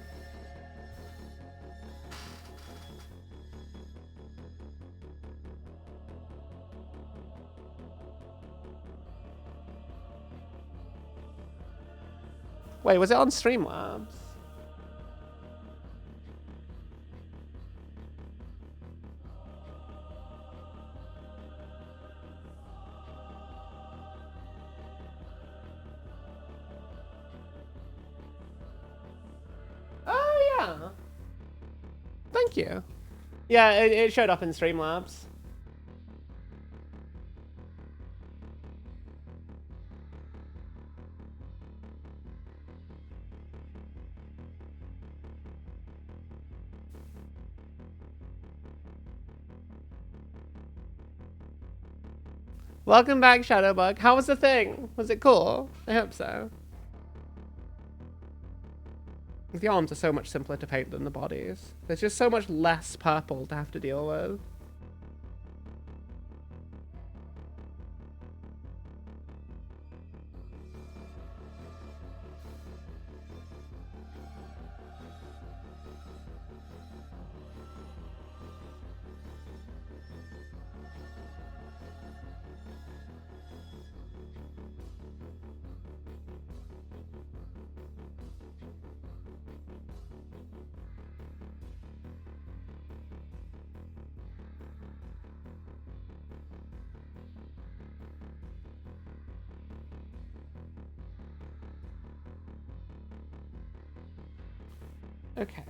Wait, was it on Streamlabs? Oh, yeah. Thank you. Yeah, it showed up in Streamlabs. Welcome back, Shadowbug. How was the thing? Was it cool? I hope so. The arms are so much simpler to paint than the bodies. There's just so much less purple to have to deal with. Okay.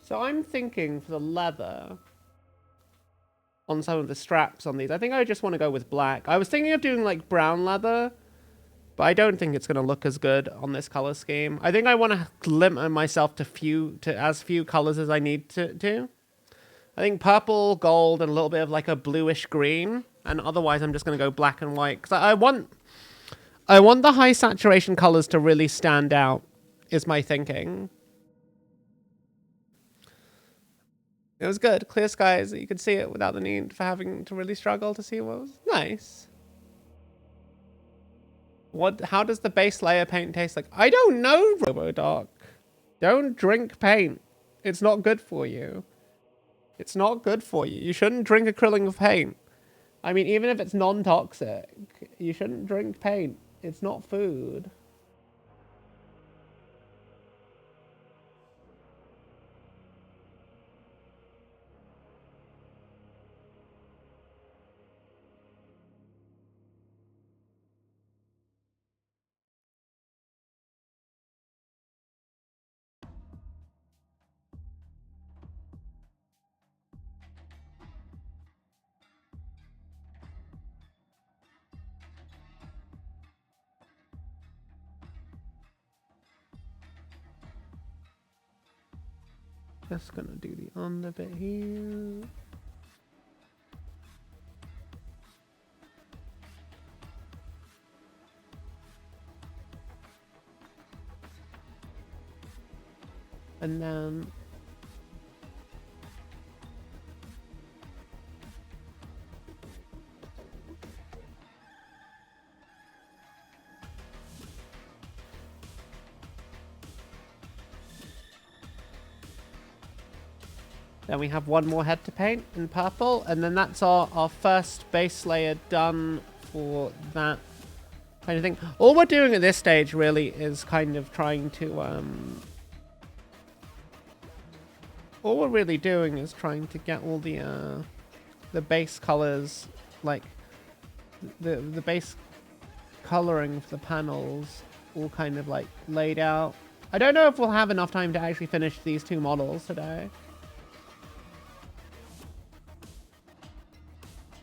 So I'm thinking for the leather on some of the straps on these, I think I just want to go with black. I was thinking of doing like brown leather, but I don't think it's going to look as good on this color scheme. I think I want to limit myself to as few colors as I need to. I think purple, gold, and a little bit of like a bluish green, and otherwise I'm just going to go black and white because I want the high saturation colors to really stand out. Is my thinking. It was good. Clear skies. You could see it without the need for having to really struggle to see what was nice. How does the base layer paint taste like? I don't know, RoboDoc. Don't drink paint. It's not good for you. It's not good for you. You shouldn't drink acrylic paint. I mean, even if it's non-toxic, you shouldn't drink paint. It's not food. Just gonna do the under bit here. And then we have one more head to paint in purple, and then that's our first base layer done for that kind of thing. All we're doing at this stage really is kind of trying to all we're really doing is trying to get all the base colors, like the base coloring for the panels all kind of like laid out. I don't know if we'll have enough time to actually finish these two models today.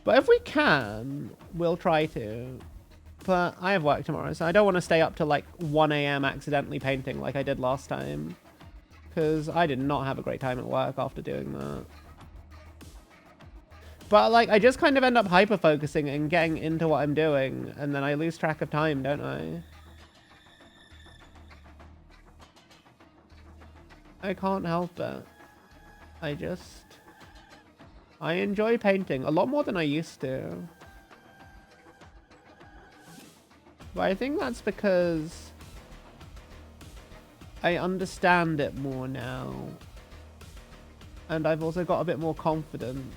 But if we can, we'll try to. But I have work tomorrow, so I don't want to stay up to like 1 a.m. accidentally painting like I did last time. Because I did not have a great time at work after doing that. But like, I just kind of end up hyper-focusing and getting into what I'm doing. And then I lose track of time, don't I? I can't help it. I enjoy painting a lot more than I used to. But I think that's because I understand it more now. And I've also got a bit more confidence.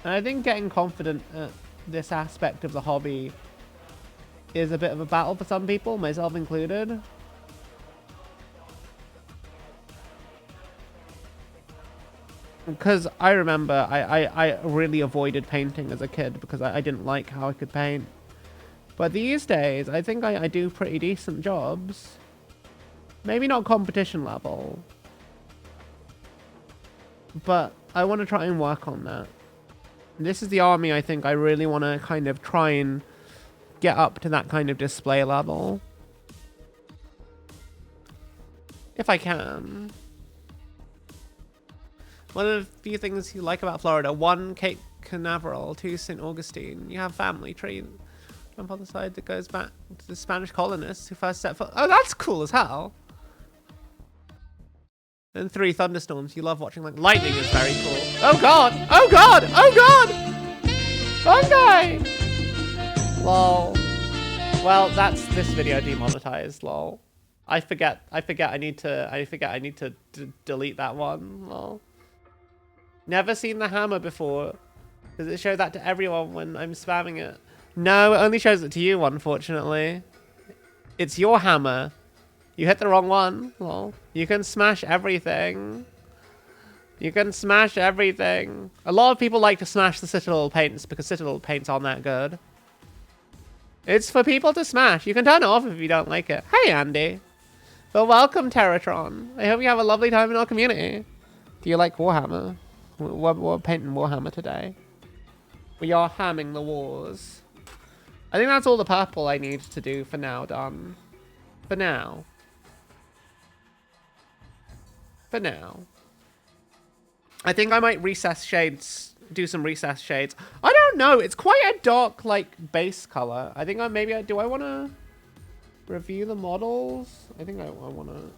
And I think getting confident at this aspect of the hobby is a bit of a battle for some people, myself included. Because I remember I really avoided painting as a kid because I didn't like how I could paint. But these days, I think I do pretty decent jobs. Maybe not competition level. But I want to try and work on that. This is the army I think I really want to kind of try and get up to that kind of display level. If I can. One of the few things you like about Florida: 1, Cape Canaveral; 2, St. Augustine. You have family tree on the side that goes back to the Spanish colonists who first set foot. Oh, that's cool as hell. And 3, thunderstorms. You love watching like lightning is very cool. Oh god! Oh god! Oh god! Fungi! Lol. Well, that's this video demonetized. Lol. I forget I need to delete that one. Lol. Never seen the hammer before. Does it show that to everyone when I'm spamming it? No, it only shows it to you, unfortunately. It's your hammer. You hit the wrong one. Lol. You can smash everything. You can smash everything. A lot of people like to smash the Citadel paints because Citadel paints aren't that good. It's for people to smash. You can turn it off if you don't like it. Hey, Andy. Well, welcome, Terratron. I hope you have a lovely time in our community. Do you like Warhammer? We're painting Warhammer today. We are hamming the wars. I think that's all the purple I need to do for now done. For now. For now. I think I might recess shades, do some recess shades. I don't know. It's quite a dark, like, base color. I think do I want to review the models? I think I want to.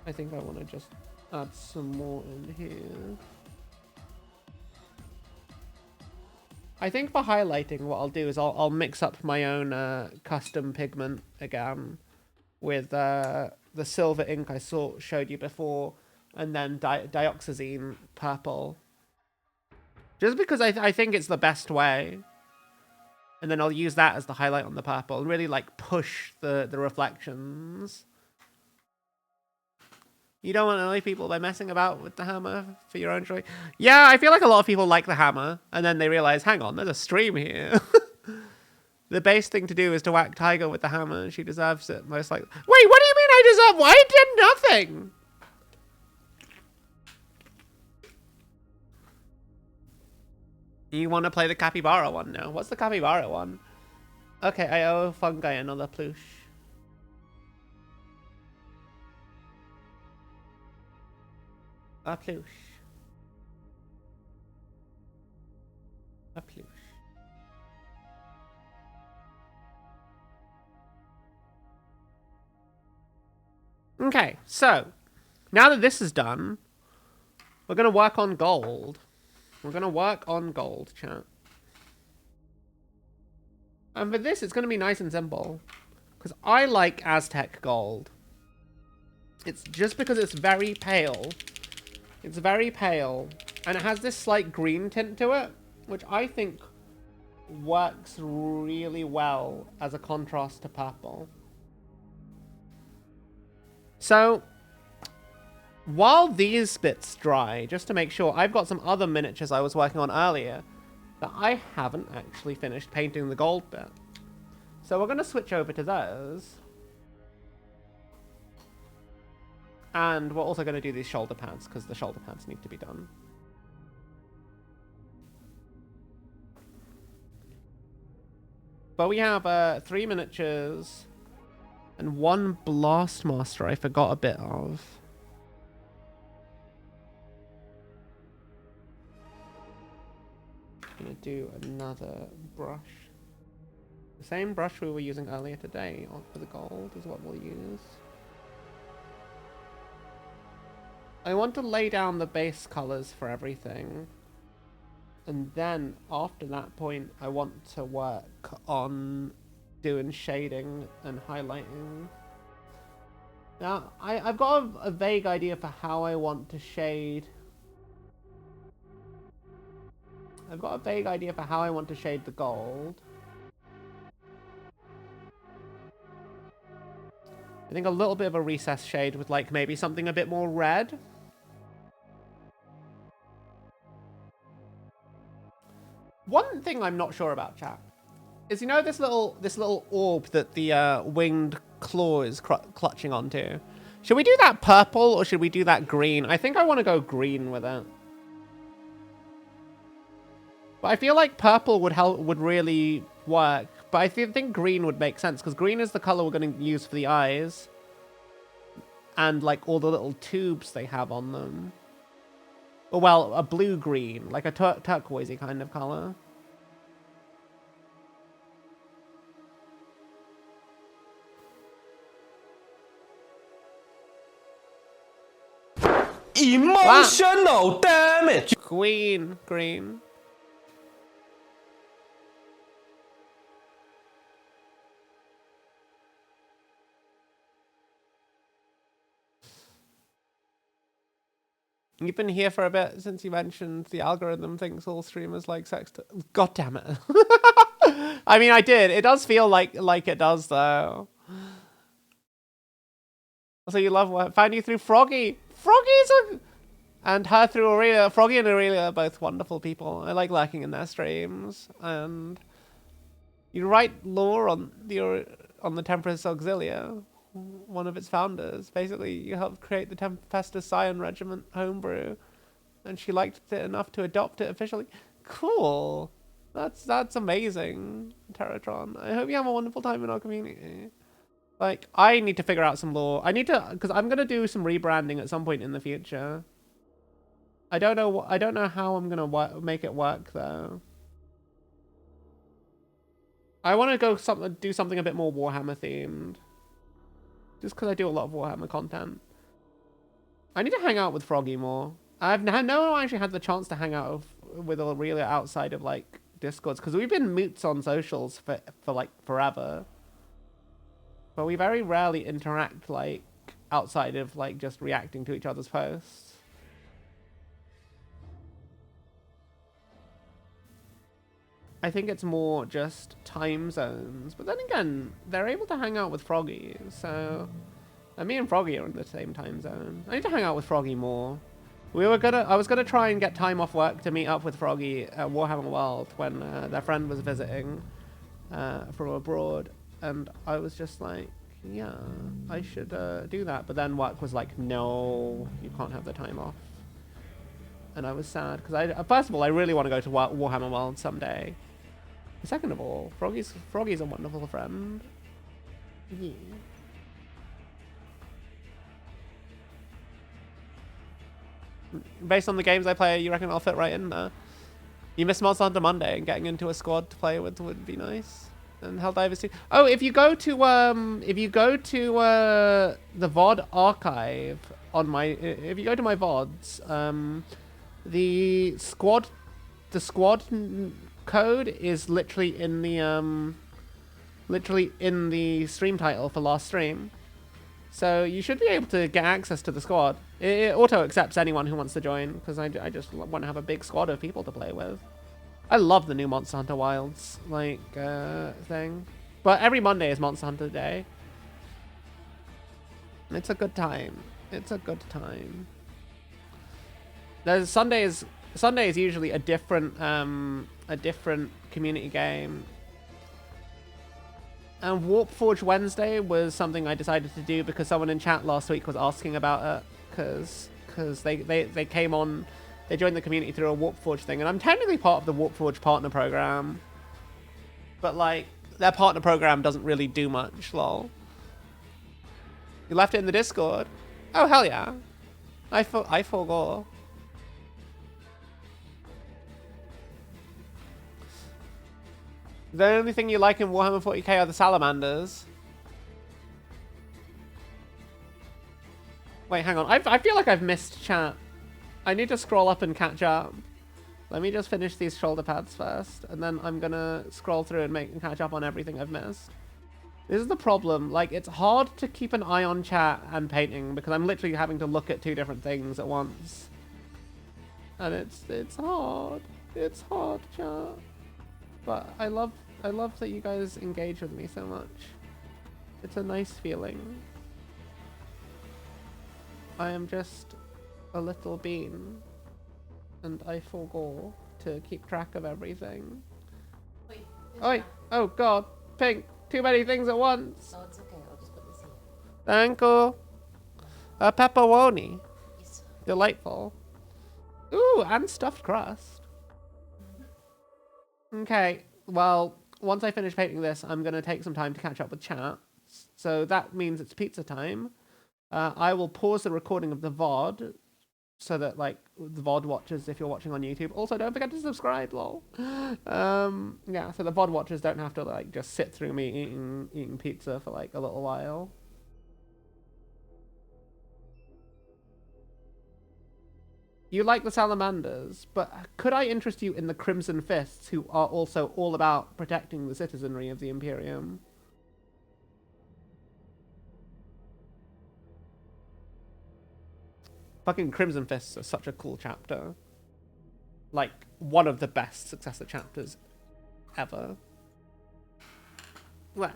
I think I want to just add some more in here. I think for highlighting, what I'll do is I'll mix up my own custom pigment again with the silver ink I showed you before, and then dioxazine purple. Just because I think it's the best way. And then I'll use that as the highlight on the purple and really like push the reflections. You don't want to annoy people by messing about with the hammer for your own joy. Yeah, I feel like a lot of people like the hammer, and then they realize, hang on, there's a stream here. The base thing to do is to whack Tiger with the hammer, and she deserves it, most likely. Wait, what do you mean I deserve? I did nothing! You want to play the capybara one now? What's the capybara one? Okay, I owe Fungi another plush. A plush. A plush. Okay, so now that this is done, we're going to work on gold. We're going to work on gold, chat. And for this, it's going to be nice and simple. Because I like Aztec gold. It's just because it's very pale. It's very pale. And it has this slight green tint to it, which I think works really well as a contrast to purple. So, while these bits dry, just to make sure, I've got some other miniatures I was working on earlier that I haven't actually finished painting the gold bit. So we're going to switch over to those. And we're also going to do these shoulder pads, because the shoulder pads need to be done. But we have 3 miniatures and 1 Blastmaster I forgot a bit of. I'm going to do another brush. The same brush we were using earlier today for the gold is what we'll use. I want to lay down the base colors for everything. And then after that point, I want to work on doing shading and highlighting. Now, I've got a vague idea for how I want to shade. I've got a vague idea for how I want to shade the gold. I think a little bit of a recessed shade with like maybe something a bit more red. One thing I'm not sure about, chat, is you know this little orb that the winged claw is clutching onto. Should we do that purple or should we do that green? I think I want to go green with it. But I feel like purple would really work. But I think green would make sense because green is the color we're going to use for the eyes. And like all the little tubes they have on them. Or well, a blue-green, like a turquoisey kind of color. Emotional damage. Green. You've been here for a bit since you mentioned the algorithm thinks all streamers like sex. God damn it. I mean, I did. It does feel like it does, though. Also, you love what? Found you through Froggy. And her through Aurelia. Froggy and Aurelia are both wonderful people. I like lurking in their streams. And you write lore on the Tempestuous Auxilia, one of its founders. Basically, you helped create the Tempestus Scion Regiment homebrew, and she liked it enough to adopt it officially. Cool. That's amazing, Terratron. I hope you have a wonderful time in our community. Like, I need to figure out some lore. I need to, because I'm gonna do some rebranding at some point in the future. I don't know how I'm gonna make it work though. I want to do something a bit more Warhammer themed. Just because I do a lot of Warhammer content. I need to hang out with Froggy more. I've never actually had the chance to hang out with Aurelia outside of like Discords, because we've been moots on socials for like forever. But we very rarely interact like outside of like just reacting to each other's posts. I think it's more just time zones. But then again, they're able to hang out with Froggy, so... And me and Froggy are in the same time zone. I need to hang out with Froggy more. I was gonna try and get time off work to meet up with Froggy at Warhammer World when their friend was visiting from abroad. And I was just like, yeah, I should do that. But then work was like, no, you can't have the time off. And I was sad, because first of all, I really want to go to Warhammer World someday. Second of all, Froggy's a wonderful friend. Yeah. Based on the games I play, you reckon I'll fit right in there? You miss Monster Hunter Monday, and getting into a squad to play with would be nice. And Helldivers too. Oh, if you go to the VOD archive on my, if you go to my VODs, the squad code is literally in the stream title for last stream, so you should be able to get access to the squad. It auto accepts anyone who wants to join, because I just want to have a big squad of people to play with. I love the new Monster Hunter Wilds like thing, but every Monday is Monster Hunter Day. It's a good time. There's Sunday is usually a different community game. And Warp Forge Wednesday was something I decided to do because someone in chat last week was asking about it. Because they came on, they joined the community through a Warp Forge thing. And I'm technically part of the Warp Forge partner program. But like, their partner program doesn't really do much, lol. You left it in the Discord? Oh, hell yeah. I forgot. The only thing you like in Warhammer 40k are the salamanders. Wait, hang on. I feel like I've missed chat. I need to scroll up and catch up. Let me just finish these shoulder pads first, and then I'm gonna scroll through and catch up on everything I've missed. This is the problem. Like, it's hard to keep an eye on chat and painting because I'm literally having to look at 2 different things at once. And it's hard. It's hard, chat. But I love that you guys engage with me so much. It's a nice feeling. I am just a little bean, and I forgo to keep track of everything. Wait. Oi! Oh god, Pink! Too many things at once! Oh, it's okay. I'll just put this here. Thank you. A pepperoni. Yes. Delightful. Ooh, and stuffed crust. Okay, well, once I finish painting this, I'm going to take some time to catch up with chat. So that means it's pizza time. I will pause the recording of the VOD so that, like, the VOD watchers, if you're watching on YouTube. Also, don't forget to subscribe, lol. Yeah, so the VOD watchers don't have to, like, just sit through me eating pizza for, like, a little while. You like the salamanders, but could I interest you in the Crimson Fists, who are also all about protecting the citizenry of the Imperium? Fucking Crimson Fists are such a cool chapter. Like, one of the best successor chapters ever. Well,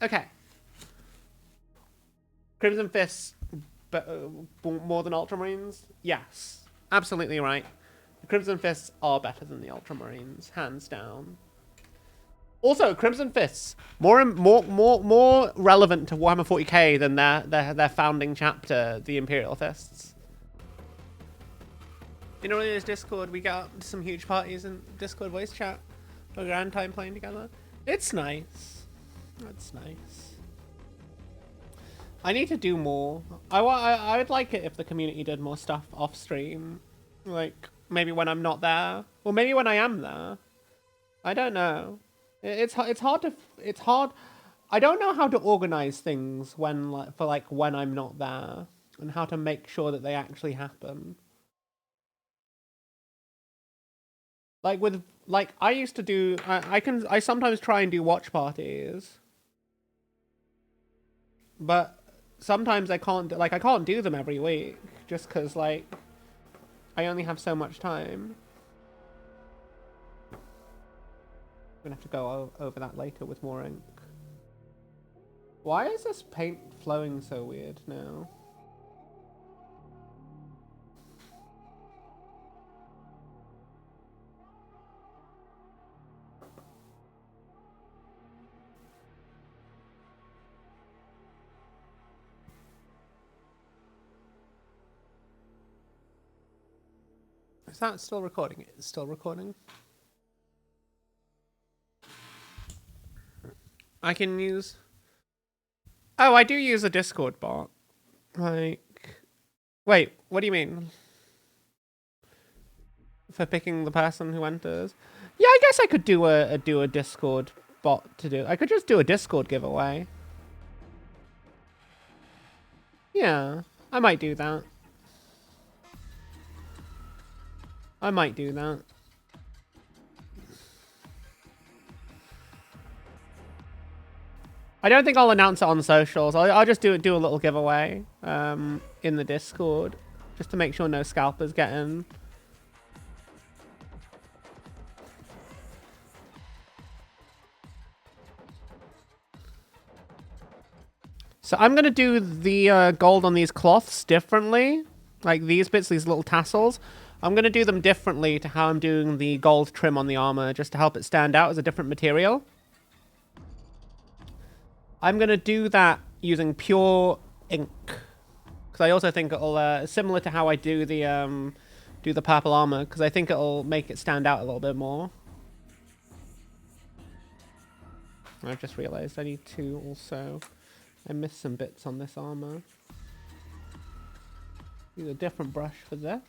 okay. Crimson Fists, more than Ultramarines? Yes. Absolutely right. The Crimson Fists are better than the Ultramarines, hands down. Also, Crimson Fists, more relevant to Warhammer 40k than their founding chapter, the Imperial Fists. You know, in this Discord, we get up to some huge parties in Discord voice chat. A grand time playing together. It's nice. It's nice. I need to do more. I would like it if the community did more stuff off stream. Like, maybe when I'm not there. Or maybe when I am there. I don't know. It's hard. I don't know how to organize things when, when I'm not there. And how to make sure that they actually happen. Like I used to do, I sometimes try and do watch parties. But sometimes I can't do them every week. Just because, like, I only have so much time. I'm gonna have to go over that later with more ink. Why is this paint flowing so weird now? Is that still recording? It's still recording. I can use... Oh, I do use a Discord bot. Like... Wait, what do you mean? For picking the person who enters? Yeah, I guess I could do a Discord bot to do... I could just do a Discord giveaway. Yeah, I might do that. I might do that. I don't think I'll announce it on socials. I'll just do a little giveaway in the Discord, just to make sure no scalpers get in. So I'm gonna do the gold on these cloths differently, like these bits, these little tassels. I'm going to do them differently to how I'm doing the gold trim on the armor, just to help it stand out as a different material. I'm gonna do that using pure ink, because I also think it'll similar to how I do the purple armor, because I think it'll make it stand out a little bit more. I've just realized I need to also. I missed some bits on this armor. Use a different brush for this.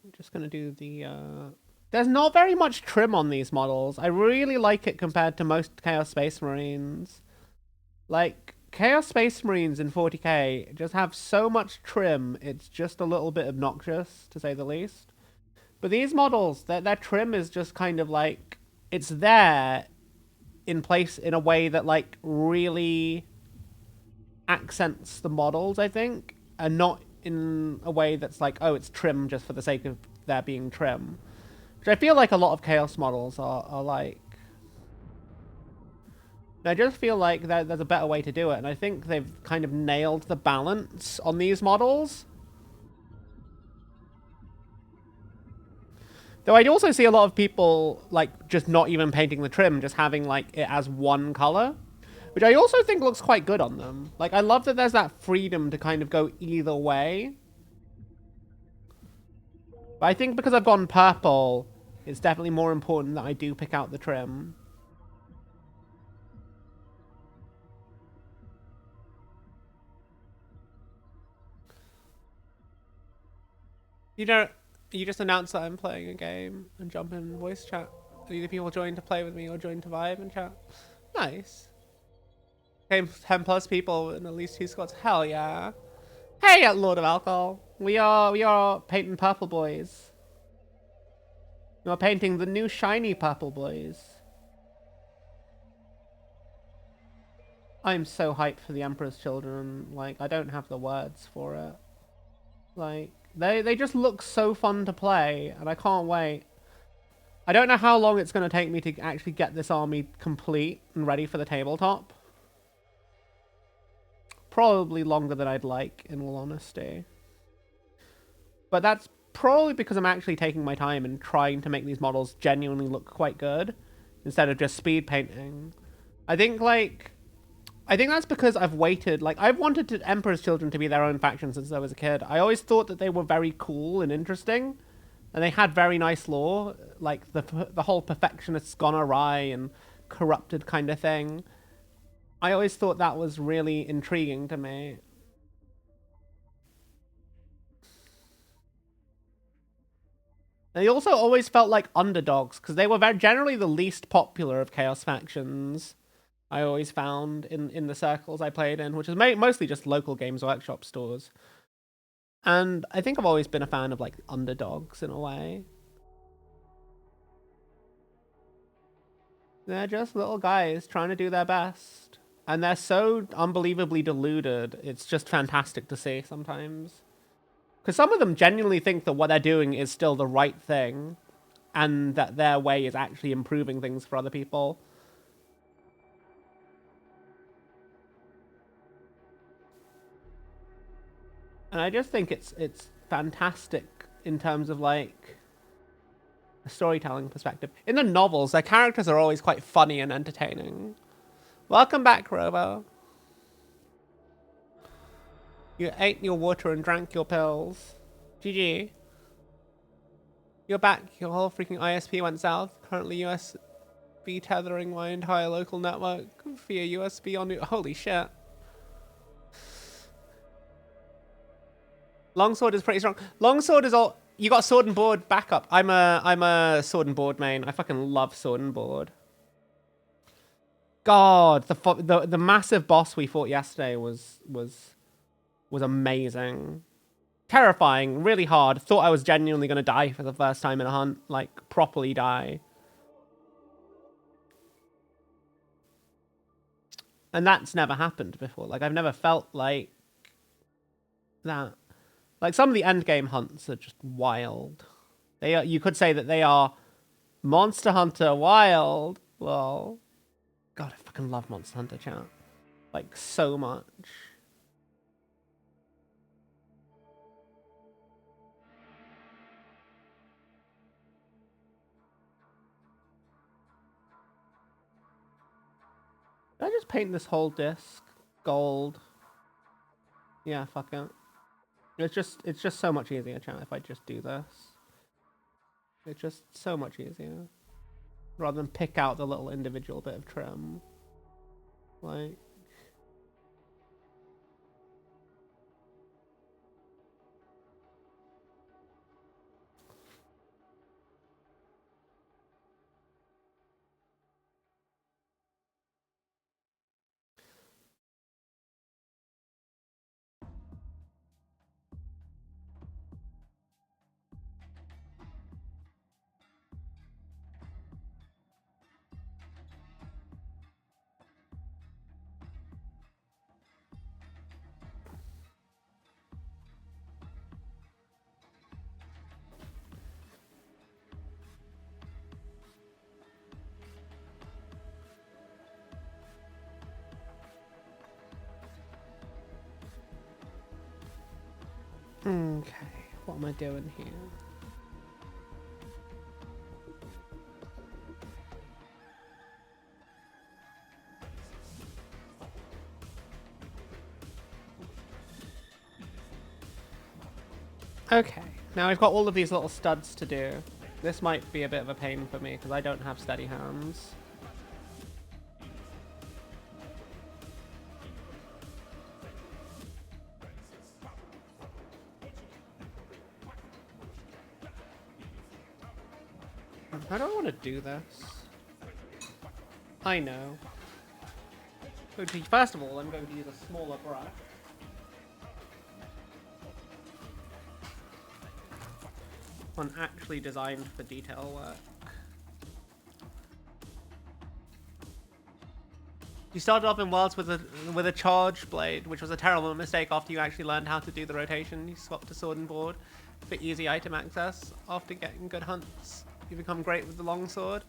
I'm just gonna do the. There's not very much trim on these models. I really like it compared to most Chaos Space Marines. Like, Chaos Space Marines in 40k just have so much trim, it's just a little bit obnoxious, to say the least. But these models, their trim is just kind of like, it's there in place in a way that, like, really accents the models, I think, and not in a way that's like, oh, it's trim just for the sake of there being trim. Which I feel like a lot of Chaos models are like. I just feel like there's a better way to do it, and I think they've kind of nailed the balance on these models. Though I also see a lot of people, like, just not even painting the trim, just having, like, it as one color. Which I also think looks quite good on them. Like, I love that there's that freedom to kind of go either way. But I think because I've gone purple, it's definitely more important that I do pick out the trim. You know, you just announced that I'm playing a game and jump in voice chat. Either people join to play with me or join to vibe and chat. Nice. Game 10 plus people and at least 2 squads. Hell yeah. Hey, Lord of Alcohol. We are painting purple boys. We are painting the new shiny purple boys. I'm so hyped for the Emperor's Children. Like, I don't have the words for it. Like, they just look so fun to play, and I can't wait. I don't know how long it's going to take me to actually get this army complete and ready for the tabletop. Probably longer than I'd like, in all honesty. But that's probably because I'm actually taking my time and trying to make these models genuinely look quite good, instead of just speed painting. I think that's because I've waited. Like, I've wanted Emperor's Children to be their own faction since I was a kid. I always thought that they were very cool and interesting, and they had very nice lore, like the whole perfectionists gone awry and corrupted kind of thing. I always thought that was really intriguing to me. They also always felt like underdogs, because they were generally the least popular of Chaos factions. I always found in the circles I played in, which is mostly just local Games Workshop stores. And I think I've always been a fan of, like, underdogs in a way. They're just little guys trying to do their best. And they're so unbelievably deluded. It's just fantastic to see sometimes. Because some of them genuinely think that what they're doing is still the right thing, and that their way is actually improving things for other people. And I just think it's fantastic in terms of, like, a storytelling perspective. In the novels, their characters are always quite funny and entertaining. Welcome back, Robo. You ate your water and drank your pills. GG. You're back. Your whole freaking ISP went south. Currently USB tethering my entire local network via USB on... Holy shit. Longsword is pretty strong. Longsword is all... You got sword and board backup. I'm a sword and board main. I fucking love sword and board. God, the massive boss we fought yesterday was amazing. Terrifying, really hard. Thought I was genuinely going to die for the first time in a hunt. Like, properly die. And that's never happened before. Like, I've never felt like that. Like, some of the endgame hunts are just wild. They are, you could say that they are Monster Hunter wild. Well, God, I fucking love Monster Hunter, chat. Like, so much. Did I just paint this whole disc gold? Yeah, fuck it. It's just so much easier, chat, if I just do this. It's just so much easier. Rather than pick out the little individual bit of trim. Like... Okay, what am I doing here? Okay, now I've got all of these little studs to do. This might be a bit of a pain for me because I don't have steady hands. How do I want to do this? I know. First of all, I'm going to use a smaller brush. One actually designed for detail work. You started off in Worlds with a charge blade, which was a terrible mistake after you actually learned how to do the rotation. You swapped to sword and board for easy item access. After getting good hunts, you become great with the longsword.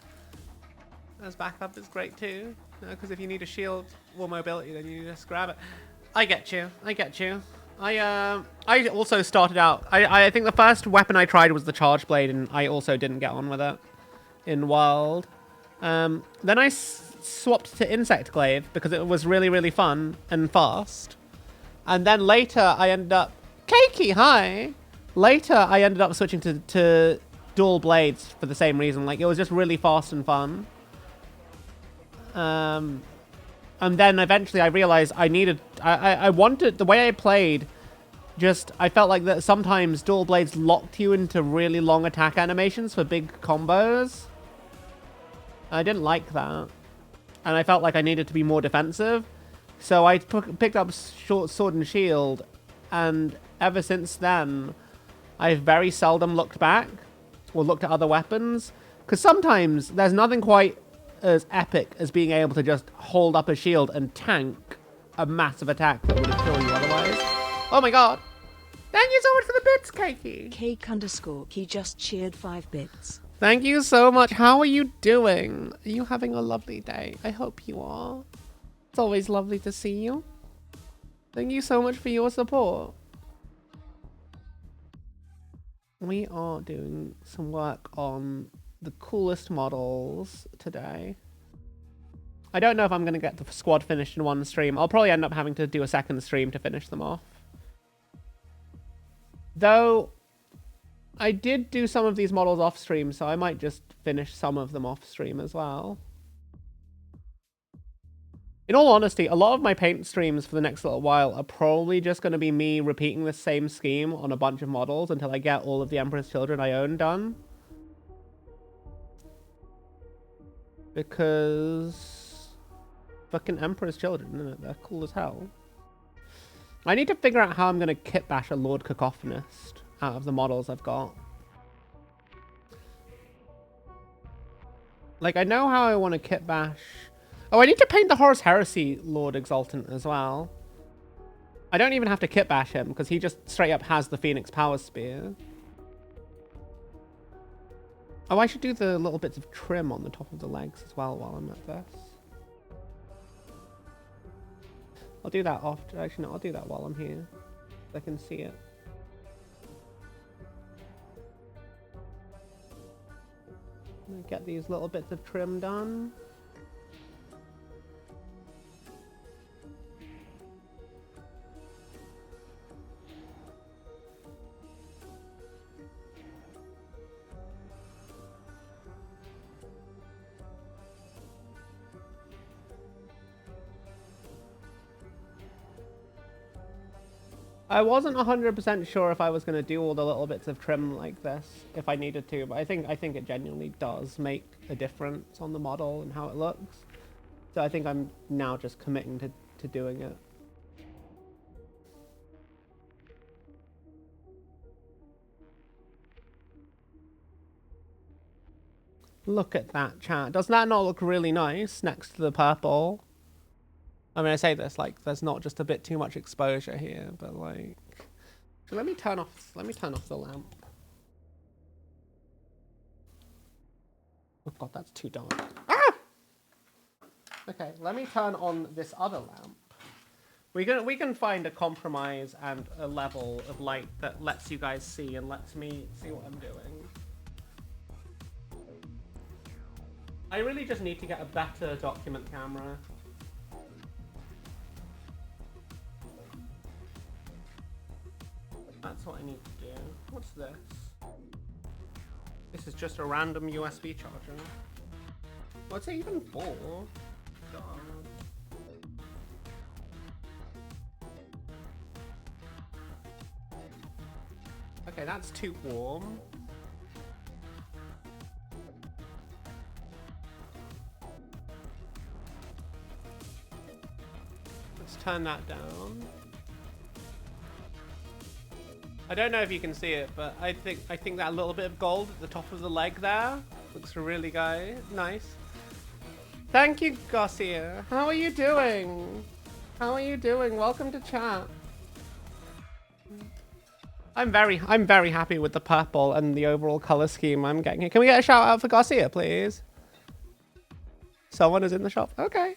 As backup is great too, because if you need a shield or mobility, then you just grab it. I get you. I get you. I also started out. I think the first weapon I tried was the charge blade, and I also didn't get on with it in World. Then I swapped to insect glaive because it was really, really fun and fast. And then later I ended up Cakey, hi. Later I ended up switching to dual blades for the same reason. Like, it was just really fast and fun. And then eventually I realized I wanted, the way I played, just, I felt like that sometimes dual blades locked you into really long attack animations for big combos. I didn't like that. And I felt like I needed to be more defensive. So I picked up short sword and shield, and ever since then, I've very seldom looked back or looked at other weapons. Because sometimes there's nothing quite as epic as being able to just hold up a shield and tank a massive attack that would have killed you otherwise. Oh my god. Thank you so much for the bits, Cakey. Cake_he just cheered 5 bits. Thank you so much. How are you doing? Are you having a lovely day? I hope you are. It's always lovely to see you. Thank you so much for your support. We are doing some work on the coolest models today. I don't know if I'm going to get the squad finished in one stream. I'll probably end up having to do a second stream to finish them off. Though, I did do some of these models off stream, so I might just finish some of them off stream as well. In all honesty, a lot of my paint streams for the next little while are probably just going to be me repeating the same scheme on a bunch of models until I get all of the Emperor's Children I own done. Because Fucking Emperor's Children, isn't it? They're cool as hell. I need to figure out how I'm going to kit bash a Lord Cacophonist out of the models I've got. Like, I know how I want to kit bash... Oh, I need to paint the Horus Heresy Lord Exultant as well. I don't even have to kit bash him, because he just straight up has the Phoenix Power Spear. Oh, I should do the little bits of trim on the top of the legs as well while I'm at this. I'll do that after. Actually, no, I'll do that while I'm here. So I can see it. Get these little bits of trim done. I wasn't 100% sure if I was going to do all the little bits of trim like this if I needed to, but I think it genuinely does make a difference on the model and how it looks. So I think I'm now just committing to doing it. Look at that, chat. Doesn't that not look really nice next to the purple? I mean, I say this like there's not just a bit too much exposure here, but like, so let me turn off the lamp. Oh god, that's too dark. Ah! Okay, let me turn on this other lamp. We can find a compromise and a level of light that lets you guys see and lets me see what I'm doing. I really just need to get a better document camera. That's what I need to do. What's this? This is just a random USB charger. What's it even for? God. Okay, that's too warm. Let's turn that down. I don't know if you can see it, but I think that little bit of gold at the top of the leg there looks really nice. Thank you, Garcia. How are you doing? How are you doing? Welcome to chat. I'm very happy with the purple and the overall color scheme I'm getting here. Can we get a shout out for Garcia, please? Someone is in the shop. Okay.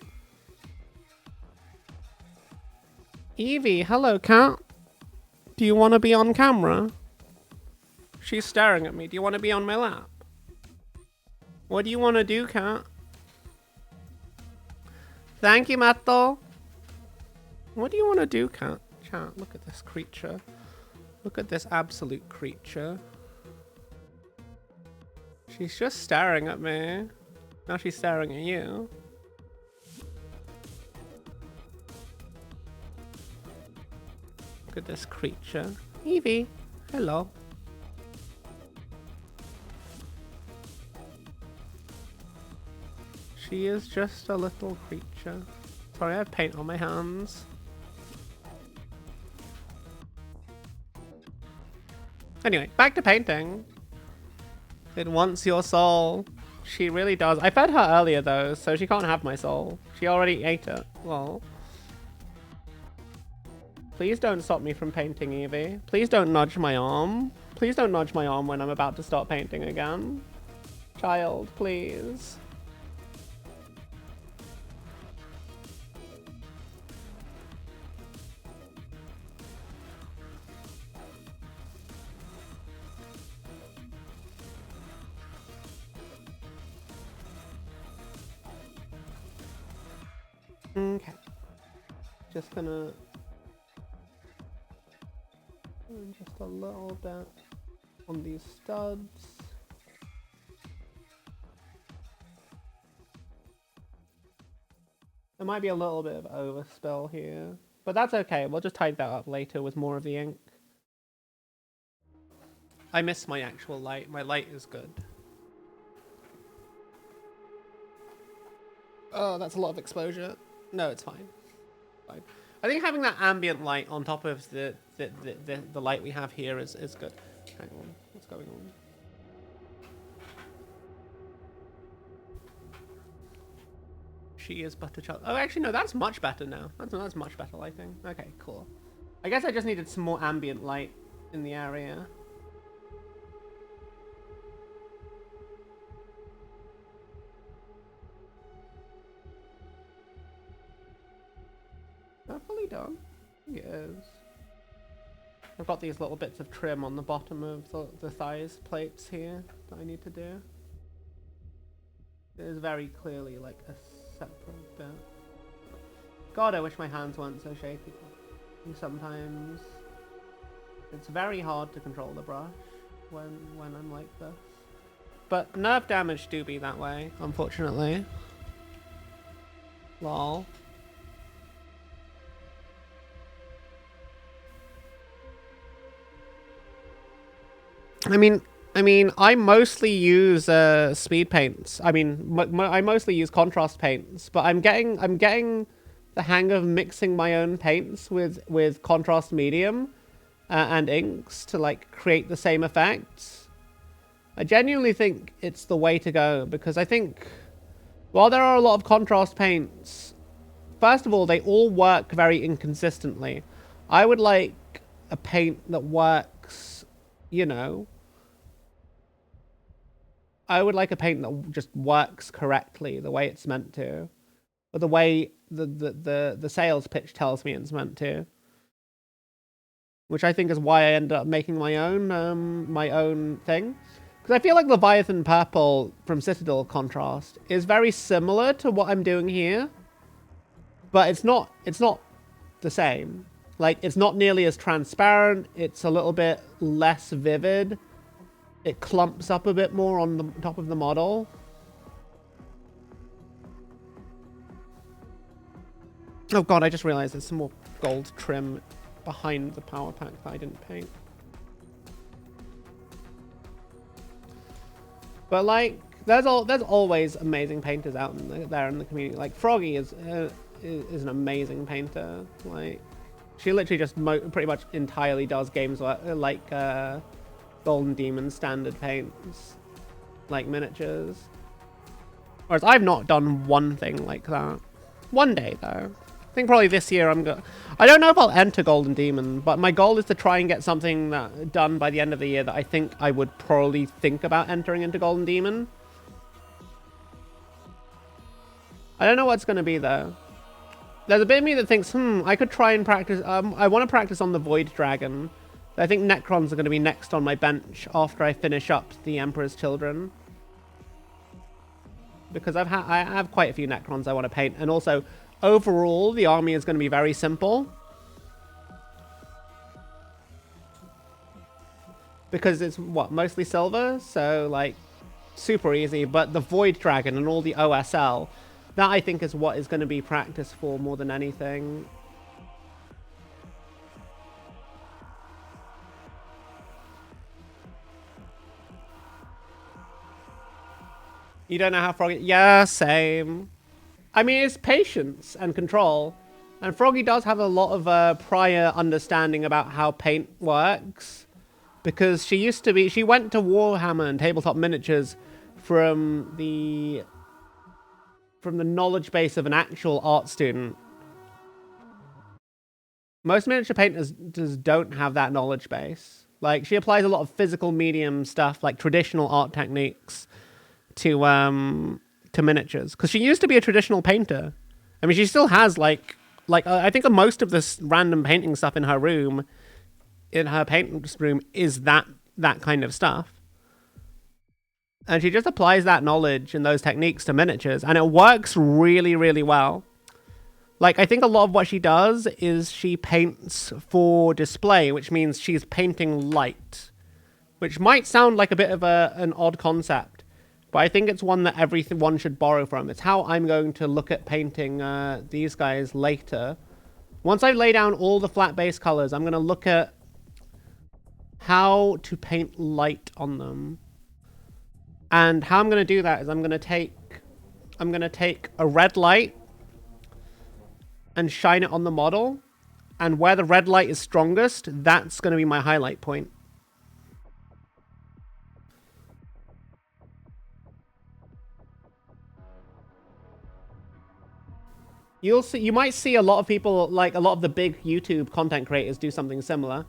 Evie, hello, cat. Do you want to be on camera? She's staring at me. Do you want to be on my lap? What do you want to do, cat? Thank you, Matto. What do you want to do, cat? Chat, look at this creature. Look at this absolute creature. She's just staring at me. Now she's staring at you. Look at this creature. Evie, hello. She is just a little creature. Sorry, I have paint on my hands. Anyway, back to painting. It wants your soul. She really does. I fed her earlier though, so she can't have my soul. She already ate it. Lol. Please don't stop me from painting, Evie. Please don't nudge my arm. Please don't nudge my arm when I'm about to start painting again. Child, please. Okay. Just gonna... just a little bit on these studs. There might be a little bit of overspill here, but that's okay. We'll just tidy that up later with more of the ink. I miss my actual light. My light is good. Oh, that's a lot of exposure. No, it's fine. Fine. I think having that ambient light on top of the light we have here is good. Hang on, what's going on? She is but a child. Oh, actually, no, that's much better now. That's much better lighting. Okay, cool. I guess I just needed some more ambient light in the area. Is that fully done? Yes. I've got these little bits of trim on the bottom of the thighs plates here that I need to do. It is very clearly like a separate bit. God, I wish my hands weren't so shaky. Sometimes it's very hard to control the brush when I'm like this. But nerve damage do be that way, unfortunately. Lol. I mean, I mostly use speed paints. I mean, I mostly use contrast paints, but I'm getting the hang of mixing my own paints with contrast medium and inks to like create the same effects. I genuinely think it's the way to go, because I think while there are a lot of contrast paints, first of all, they all work very inconsistently. I would like a paint that works, you know. I would like a paint that just works correctly the way it's meant to, or the way the sales pitch tells me it's meant to. Which I think is why I ended up making my own thing. Because I feel like Leviathan Purple from Citadel Contrast is very similar to what I'm doing here, but it's not the same. Like, it's not nearly as transparent. It's a little bit less vivid. It clumps up a bit more on the top of the model. Oh god, I just realized there's some more gold trim behind the power pack that I didn't paint. But like, there's always amazing painters out there in the community. Like Froggy is an amazing painter. Like, she literally just pretty much entirely does games like Golden Demon standard paints, like miniatures. Whereas I've not done one thing like that. One day though. I think probably this year I don't know if I'll enter Golden Demon, but my goal is to try and get something done by the end of the year that I think I would probably think about entering into Golden Demon. I don't know what's going to be though. There's a bit of me that thinks, I could try and practice. I want to practice on the Void Dragon. I think Necrons are going to be next on my bench after I finish up the Emperor's Children. Because I have quite a few Necrons I want to paint. And also, overall, the army is going to be very simple. Because it's, mostly silver? So, like, super easy. But the Void Dragon and all the OSL, that I think is what is going to be practiced for more than anything. You don't know how Froggy... Yeah, same. I mean, it's patience and control. And Froggy does have a lot of prior understanding about how paint works. Because she used to be... She went to Warhammer and Tabletop Miniatures from the knowledge base of an actual art student. Most miniature painters just don't have that knowledge base. Like, she applies a lot of physical medium stuff, like traditional art techniques, to miniatures, because she used to be a traditional painter. I mean, she still has like I think most of this random painting stuff in her room, in her painting room, is that kind of stuff. And she just applies that knowledge and those techniques to miniatures, and it works really, really well. Like, I think a lot of what she does is she paints for display, which means she's painting light, which might sound like a bit of an odd concept. But I think it's one that everyone should borrow from. It's how I'm going to look at painting these guys later. Once I lay down all the flat base colors, I'm going to look at how to paint light on them. And how I'm going to do that is I'm going to take a red light and shine it on the model. And where the red light is strongest, that's going to be my highlight point. You'll see. You might see a lot of people, like a lot of the big YouTube content creators, do something similar.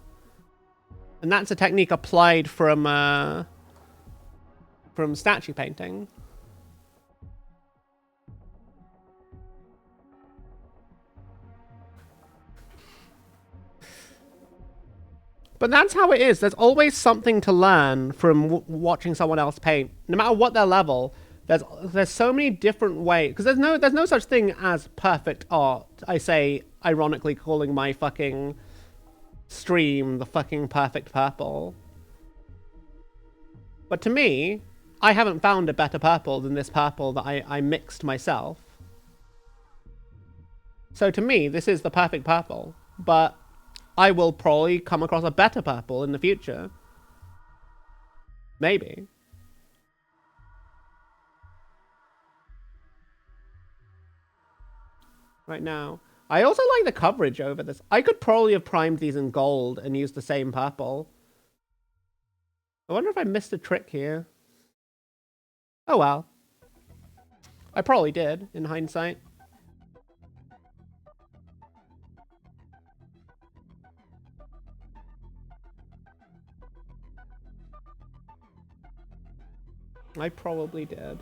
And that's a technique applied from statue painting. But that's how it is. There's always something to learn from watching someone else paint, no matter what their level. There's so many different ways, because there's no such thing as perfect art. I say, ironically, calling my fucking stream the fucking perfect purple. But to me, I haven't found a better purple than this purple that I mixed myself. So to me, this is the perfect purple. But I will probably come across a better purple in the future. Maybe. Right now. I also like the coverage over this. I could probably have primed these in gold and used the same purple. I wonder if I missed a trick here. Oh well. I probably did, in hindsight. I probably did.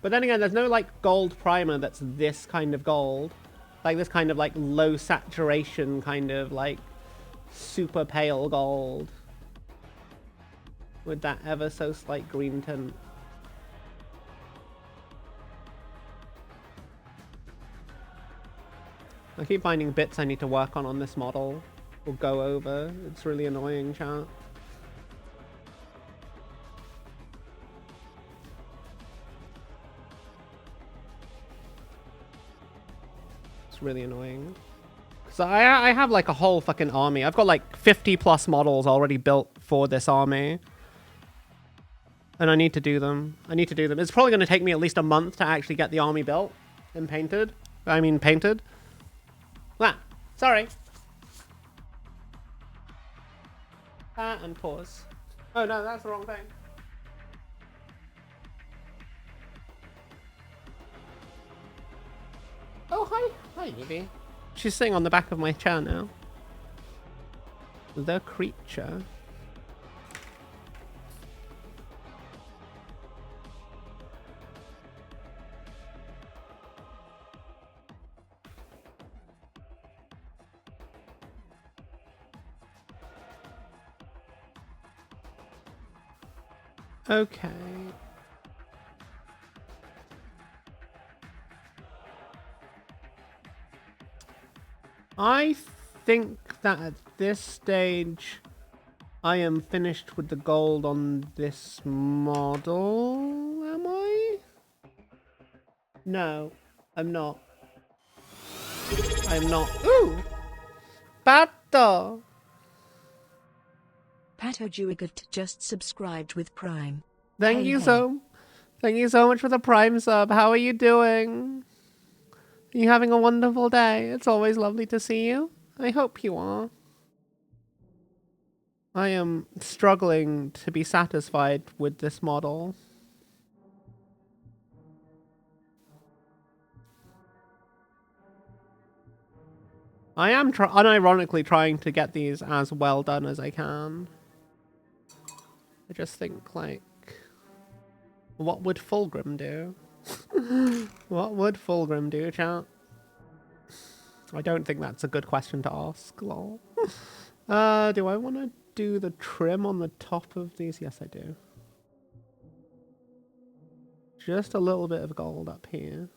But then again, there's no like gold primer that's this kind of gold. Like this kind of like low saturation kind of like super pale gold. With that ever so slight green tint. I keep finding bits I need to work on this model. Or go over. It's really annoying, chat. It's really annoying. So I have like a whole fucking army. I've got like 50 plus models already built for this army. And I need to do them. I need to do them. It's probably going to take me at least a month to actually get the army built and painted. I mean painted. Ah, sorry. And pause. Oh no, that's the wrong thing. Oh, hi. Hi, Evie. She's sitting on the back of my chair now. The creature. Okay. I think that at this stage, I am finished with the gold on this model. Am I? No, I'm not. I'm not. Ooh! Pato! Pato Juigat just subscribed with Prime. Thank you so much for the Prime sub. How are you doing? Are you having a wonderful day? It's always lovely to see you. I hope you are. I am struggling to be satisfied with this model. I am unironically trying to get these as well done as I can. I just think, like, what would Fulgrim do? What would Fulgrim do, chat? I don't think that's a good question to ask, lol. Do I want to do the trim on the top of these? Yes, I do. Just a little bit of gold up here.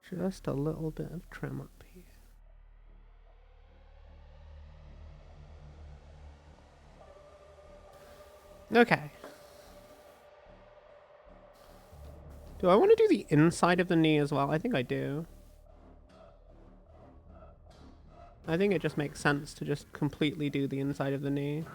Just a little bit of trim up here. Okay. Do I want to do the inside of the knee as well? I think I do. I think it just makes sense to just completely do the inside of the knee.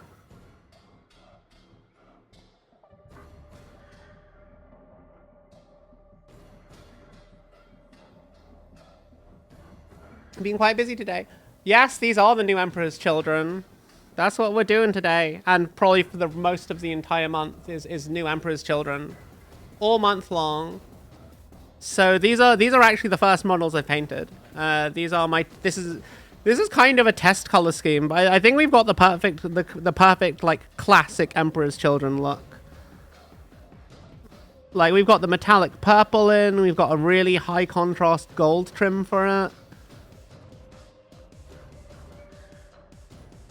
Been quite busy today. Yes, these are the new Emperor's Children. That's what we're doing today. And probably for the most of the entire month is new Emperor's Children. All month long. So these are actually the first models I painted. These are my this is kind of a test color scheme, but I think we've got the perfect like classic Emperor's Children look. Like we've got the metallic purple in, we've got a really high contrast gold trim for it.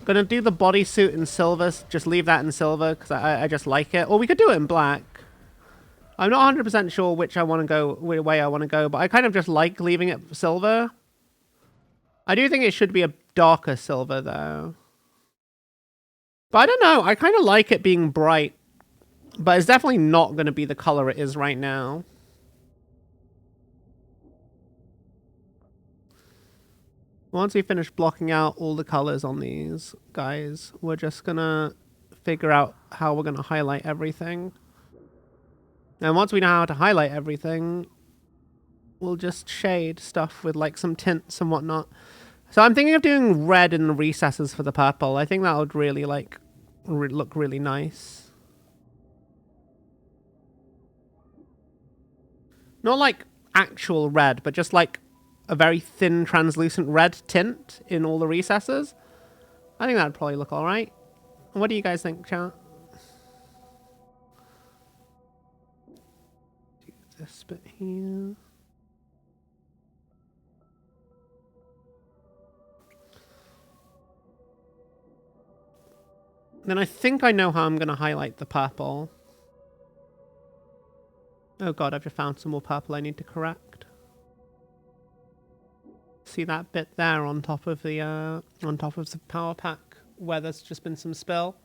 Gonna do the bodysuit in silver, just leave that in silver because I just like it. Or we could do it in black. I'm not 100% sure which way I want to go, but I kind of just like leaving it silver. I do think it should be a darker silver though. But I don't know, I kind of like it being bright. But it's definitely not going to be the color it is right now. Once we finish blocking out all the colors on these guys, we're just going to figure out how we're going to highlight everything. And once we know how to highlight everything, we'll just shade stuff with like some tints and whatnot. So I'm thinking of doing red in the recesses for the purple. I think that would really like look really nice. Not like actual red, but just like a very thin, translucent red tint in all the recesses. I think that'd probably look alright. What do you guys think, chat? Do this bit here. Then I think I know how I'm going to highlight the purple. Oh god, I've just found some more purple I need to correct. See that bit there on top of the power pack where there's just been some spill?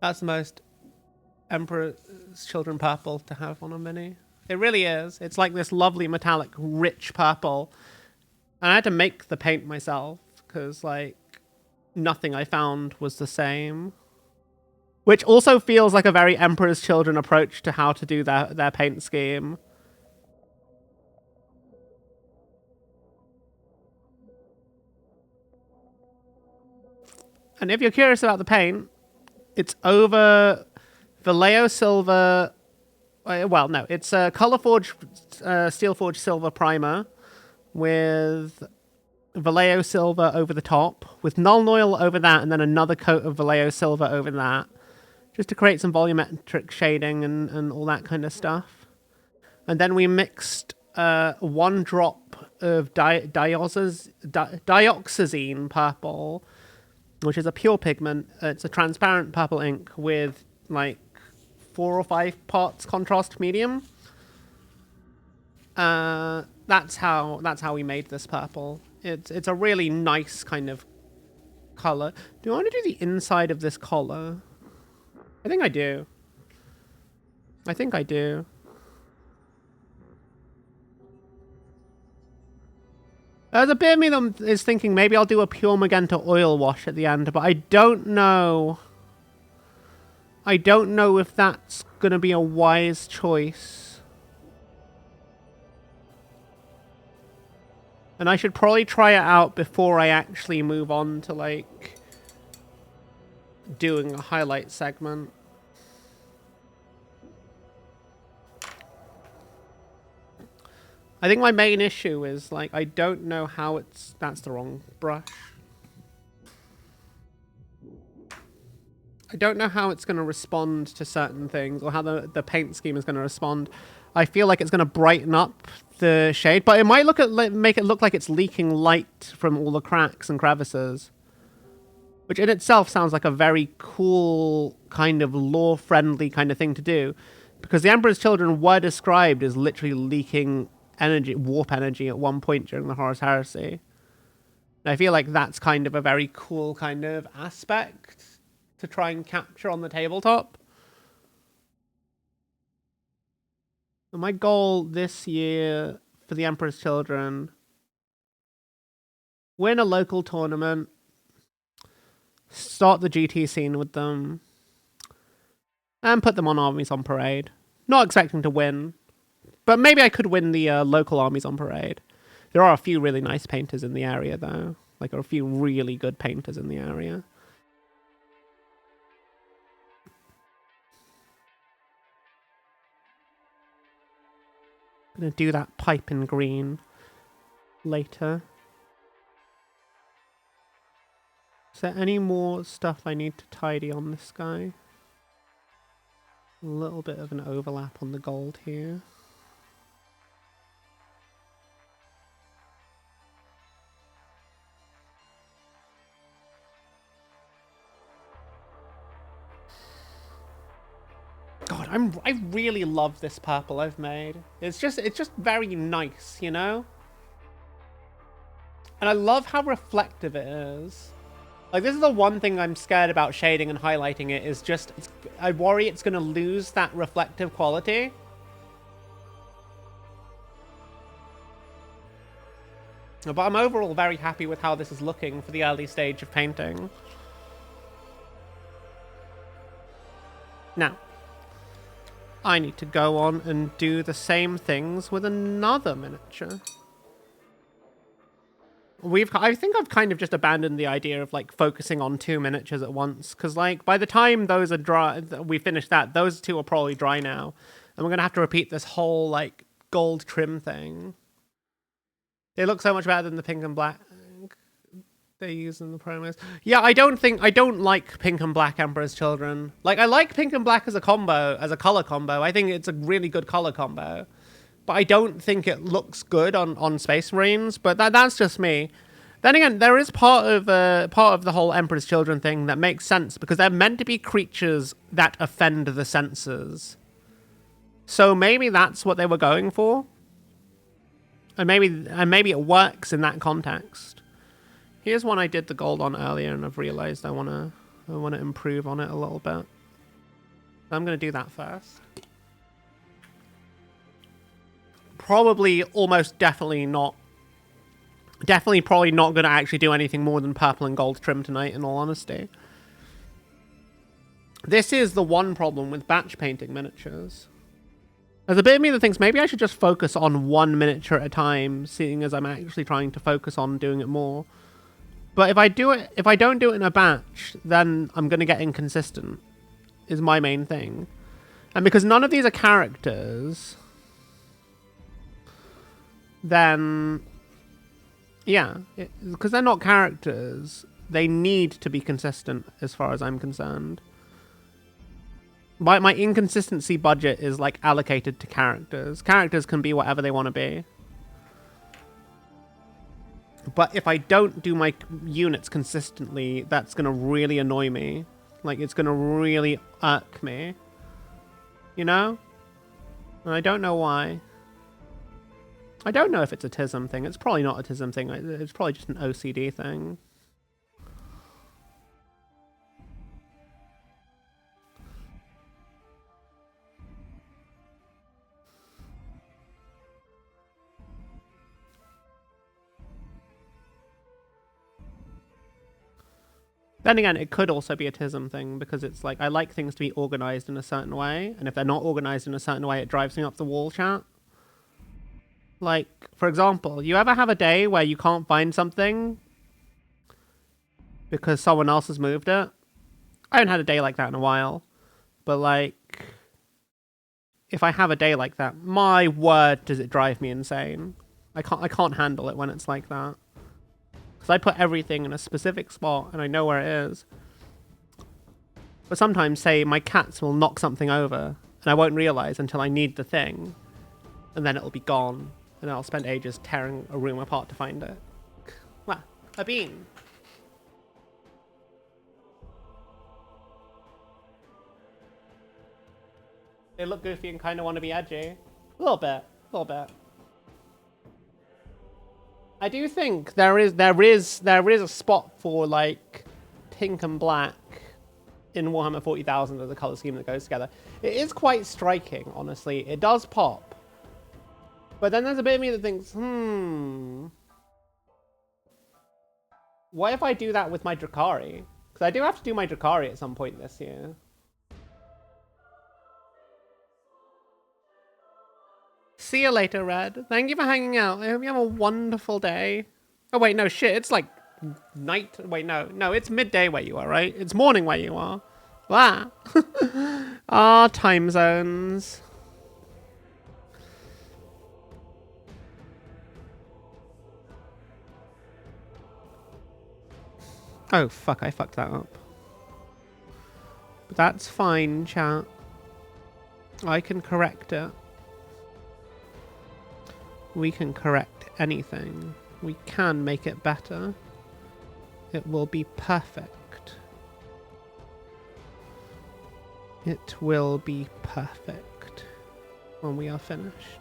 That's the most Emperor's Children purple to have on a mini. It really is. It's like this lovely metallic rich purple. And I had to make the paint myself because like nothing I found was the same. Which also feels like a very Emperor's Children approach to how to do their paint scheme. And if you're curious about the paint, it's over Vallejo Silver. Well, no, it's a Colorforge Steelforge Silver primer with Vallejo Silver over the top, with Nuln Oil over that, and then another coat of Vallejo Silver over that. Just to create some volumetric shading and all that kind of stuff. And then we mixed 1 drop of dioxazine purple, which is a pure pigment. It's a transparent purple ink with like 4 or 5 parts contrast medium. That's how we made this purple. It's a really nice kind of color. Do I want to do the inside of this collar? I think I do. I think I do. There's a bit of me that is thinking maybe I'll do a pure magenta oil wash at the end, but I don't know. I don't know if that's going to be a wise choice. And I should probably try it out before I actually move on to like doing a highlight segment. I think my main issue is like I don't know how that's the wrong brush. I don't know how it's going to respond to certain things or how the paint scheme is going to respond. I feel like it's going to brighten up the shade, but it might make it look like it's leaking light from all the cracks and crevices. Which in itself sounds like a very cool, kind of lore-friendly kind of thing to do. Because the Emperor's Children were described as literally leaking energy, warp energy at one point during the Horus Heresy. And I feel like that's kind of a very cool kind of aspect to try and capture on the tabletop. My goal this year for the Emperor's Children: win a local tournament, start the GT scene with them, and put them on Armies on Parade. Not expecting to win, but maybe I could win the local Armies on Parade. There are a few really nice painters in the area, though. Like, there are a few really good painters in the area. I'm gonna do that pipe in green later. Is there any more stuff I need to tidy on this guy? A little bit of an overlap on the gold here. God, I really love this purple I've made. It's just very nice, you know? And I love how reflective it is. Like, this is the one thing I'm scared about shading and highlighting it, is just, I worry it's going to lose that reflective quality. But I'm overall very happy with how this is looking for the early stage of painting. Now, I need to go on and do the same things with another miniature. I think I've kind of just abandoned the idea of, like, focusing on 2 miniatures at once. Because, like, by the time those are dry, we finish that, those 2 are probably dry now. And we're going to have to repeat this whole, like, gold trim thing. They look so much better than the pink and black they use in the promos. Yeah, I don't like pink and black Emperor's Children. Like, I like pink and black as a combo, as a color combo. I think it's a really good color combo. But I don't think it looks good on Space Marines. But that's just me. Then again, there is part of the whole Emperor's Children thing that makes sense, because they're meant to be creatures that offend the senses. So maybe that's what they were going for, and maybe it works in that context. Here's one I did the gold on earlier, and I've realized I wanna improve on it a little bit. So I'm gonna do that first. Probably, almost definitely not. Definitely, probably not going to actually do anything more than purple and gold trim tonight, in all honesty. This is the one problem with batch painting miniatures. There's a bit of me that thinks maybe I should just focus on 1 miniature at a time, seeing as I'm actually trying to focus on doing it more. But if I don't do it in a batch, then I'm going to get inconsistent, is my main thing. And because none of these are characters, then, yeah, because they're not characters, they need to be consistent as far as I'm concerned. My inconsistency budget is, like, allocated to characters. Characters can be whatever they want to be. But if I don't do my units consistently, that's going to really annoy me. Like, it's going to really irk me. You know? And I don't know why. I don't know if it's a TISM thing. It's probably not a TISM thing. It's probably just an OCD thing. Then again, it could also be a TISM thing, because it's like, I like things to be organized in a certain way, and if they're not organized in a certain way, it drives me up the wall, chat. Like, for example, you ever have a day where you can't find something because someone else has moved it? I haven't had a day like that in a while. But, like, if I have a day like that, my word, does it drive me insane. I can't handle it when it's like that. Because I put everything in a specific spot and I know where it is. But sometimes, say, my cats will knock something over and I won't realize until I need the thing. And then it'll be gone. And I'll spend ages tearing a room apart to find it. Well, a bean. They look goofy and kind of want to be edgy. A little bit. A little bit. I do think there is a spot for, like, pink and black in Warhammer 40,000 as a color scheme that goes together. It is quite striking, honestly. It does pop. But then there's a bit of me that thinks, what if I do that with my Drakari? Because I do have to do my Drakari at some point this year. See you later, Red. Thank you for hanging out. I hope you have a wonderful day. Oh, wait, no, shit. It's like night. Wait, no. No, it's midday where you are, right? It's morning where you are. Wow. Ah, time zones. Oh, fuck. I fucked that up. But that's fine, chat. I can correct it. We can correct anything. We can make it better. It will be perfect. It will be perfect when we are finished.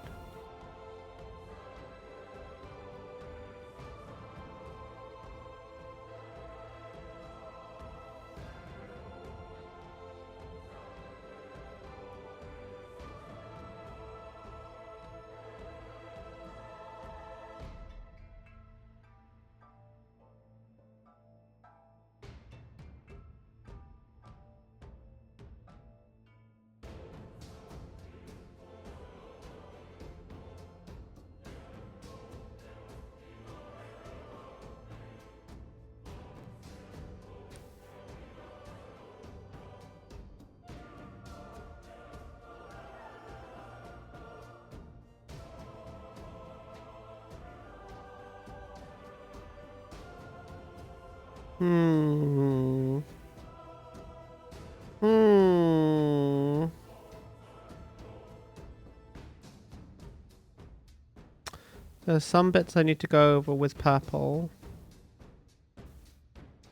There's some bits I need to go over with purple.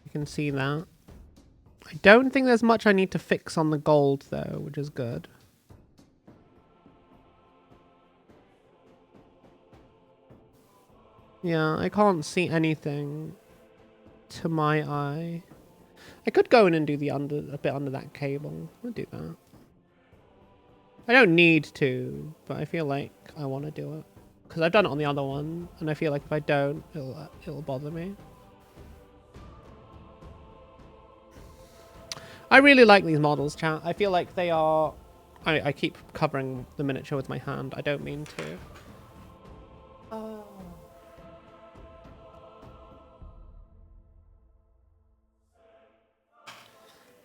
You can see that. I don't think there's much I need to fix on the gold though, which is good. Yeah, I can't see anything to my eye. I could go in and do a bit under that cable. I'll do that. I don't need to, but I feel like I want to do it. Because I've done it on the other one, and I feel like if I don't, it'll bother me. I really like these models, chat. I feel like they are... I keep covering the miniature with my hand. I don't mean to. Oh.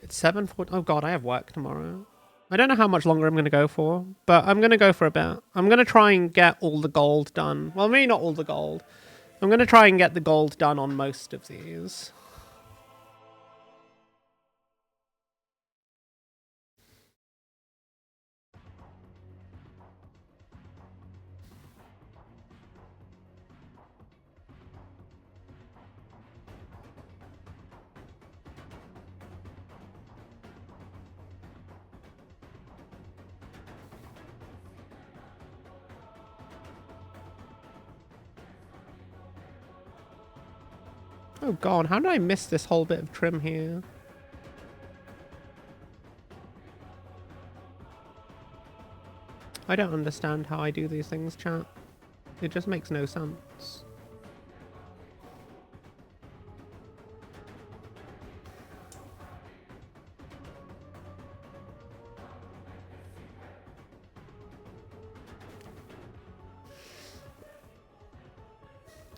It's 7:40. Oh god, I have work tomorrow. I don't know how much longer I'm going to go for, but I'm going to go for a bit. I'm going to try and get all the gold done. Well, maybe not all the gold. I'm going to try and get the gold done on most of these. Oh god, how did I miss this whole bit of trim here? I don't understand how I do these things, chat. It just makes no sense.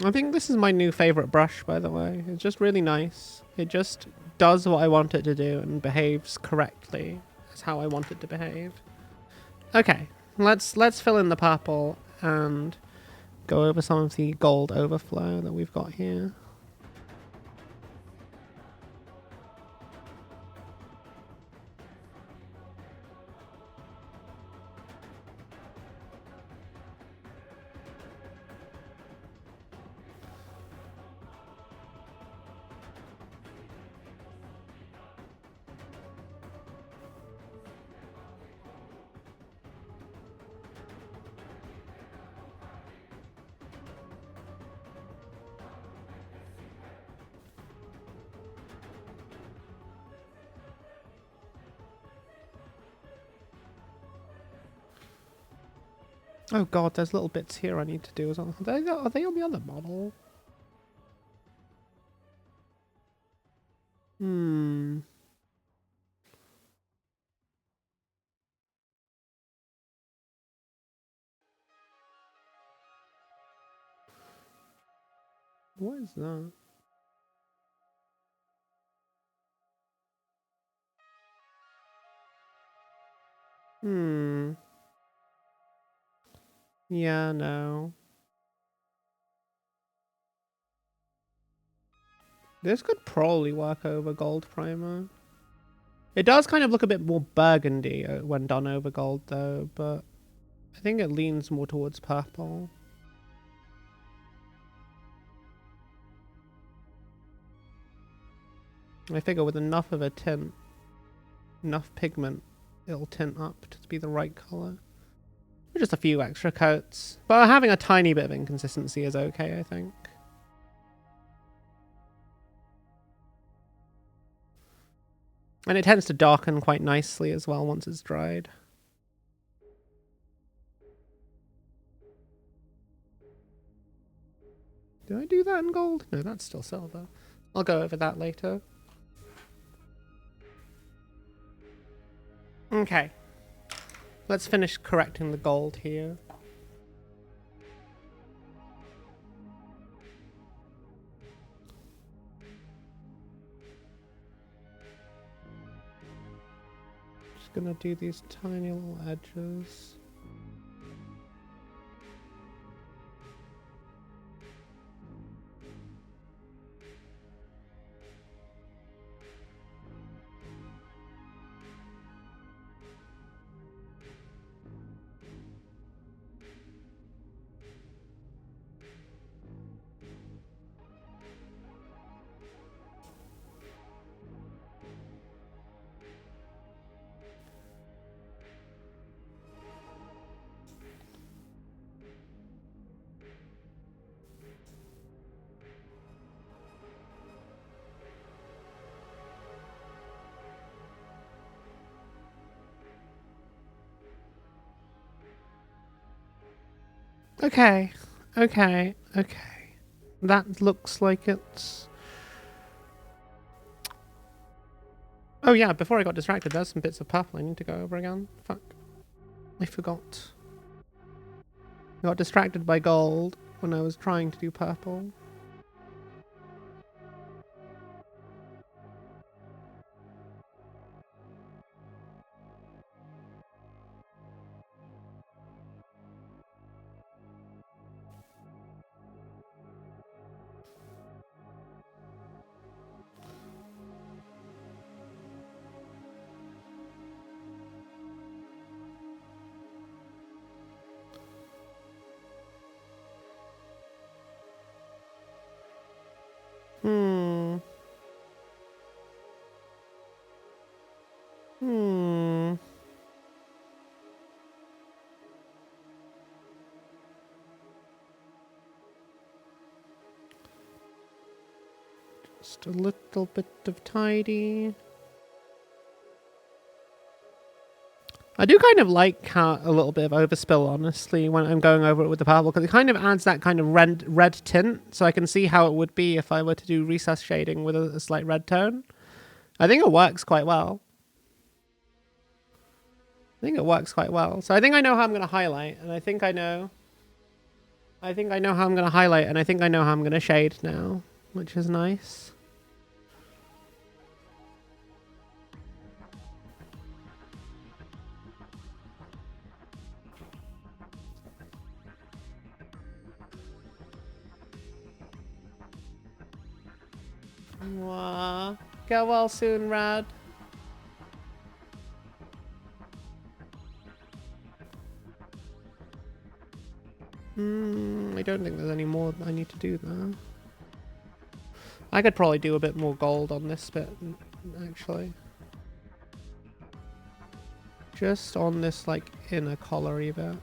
I think this is my new favorite brush, by the way. It's just really nice. It just does what I want it to do and behaves correctly. That's how I want it to behave. Okay, let's fill in the purple and go over some of the gold overflow that we've got here. Oh god, there's little bits here I need to do as well. Are they on the other model? Hmm. What is that? Hmm. Yeah, no. This could probably work over gold primer. It does kind of look a bit more burgundy when done over gold though, but I think it leans more towards purple. I figure with enough of a tint, enough pigment, it'll tint up to be the right color. Just a few extra coats. But having a tiny bit of inconsistency is okay, I think. And it tends to darken quite nicely as well once it's dried. Did I do that in gold? No, that's still silver. I'll go over that later. Okay. Let's finish correcting the gold here. Just gonna do these tiny little edges. Okay, okay, okay. That looks like it's... Oh yeah, before I got distracted, there's some bits of purple I need to go over again. Fuck. I forgot. I got distracted by gold when I was trying to do purple. Hmm. Hmm. Just a little bit of tidy. I do kind of like how a little bit of overspill, honestly, when I'm going over it with the purple, because it kind of adds that kind of red tint, so I can see how it would be if I were to do recess shading with a slight red tone. I think it works quite well. I think it works quite well. So I think I know how I'm going to highlight, and I think I know how I'm going to highlight, and I think I know how I'm going to shade now, which is nice. Mwah. Get well soon, Rad. I don't think there's any more I need to do there. I could probably do a bit more gold on this bit, actually. Just on this, like, inner collary bit.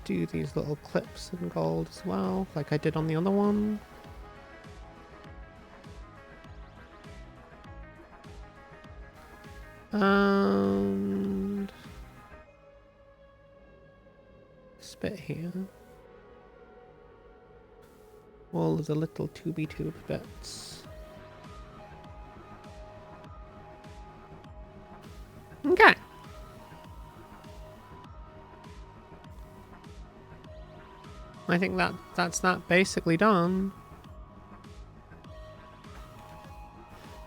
do these little clips in gold as well, like I did on the other one. And this bit here. All of the little tubey tube bits. Okay. I think that's that basically done.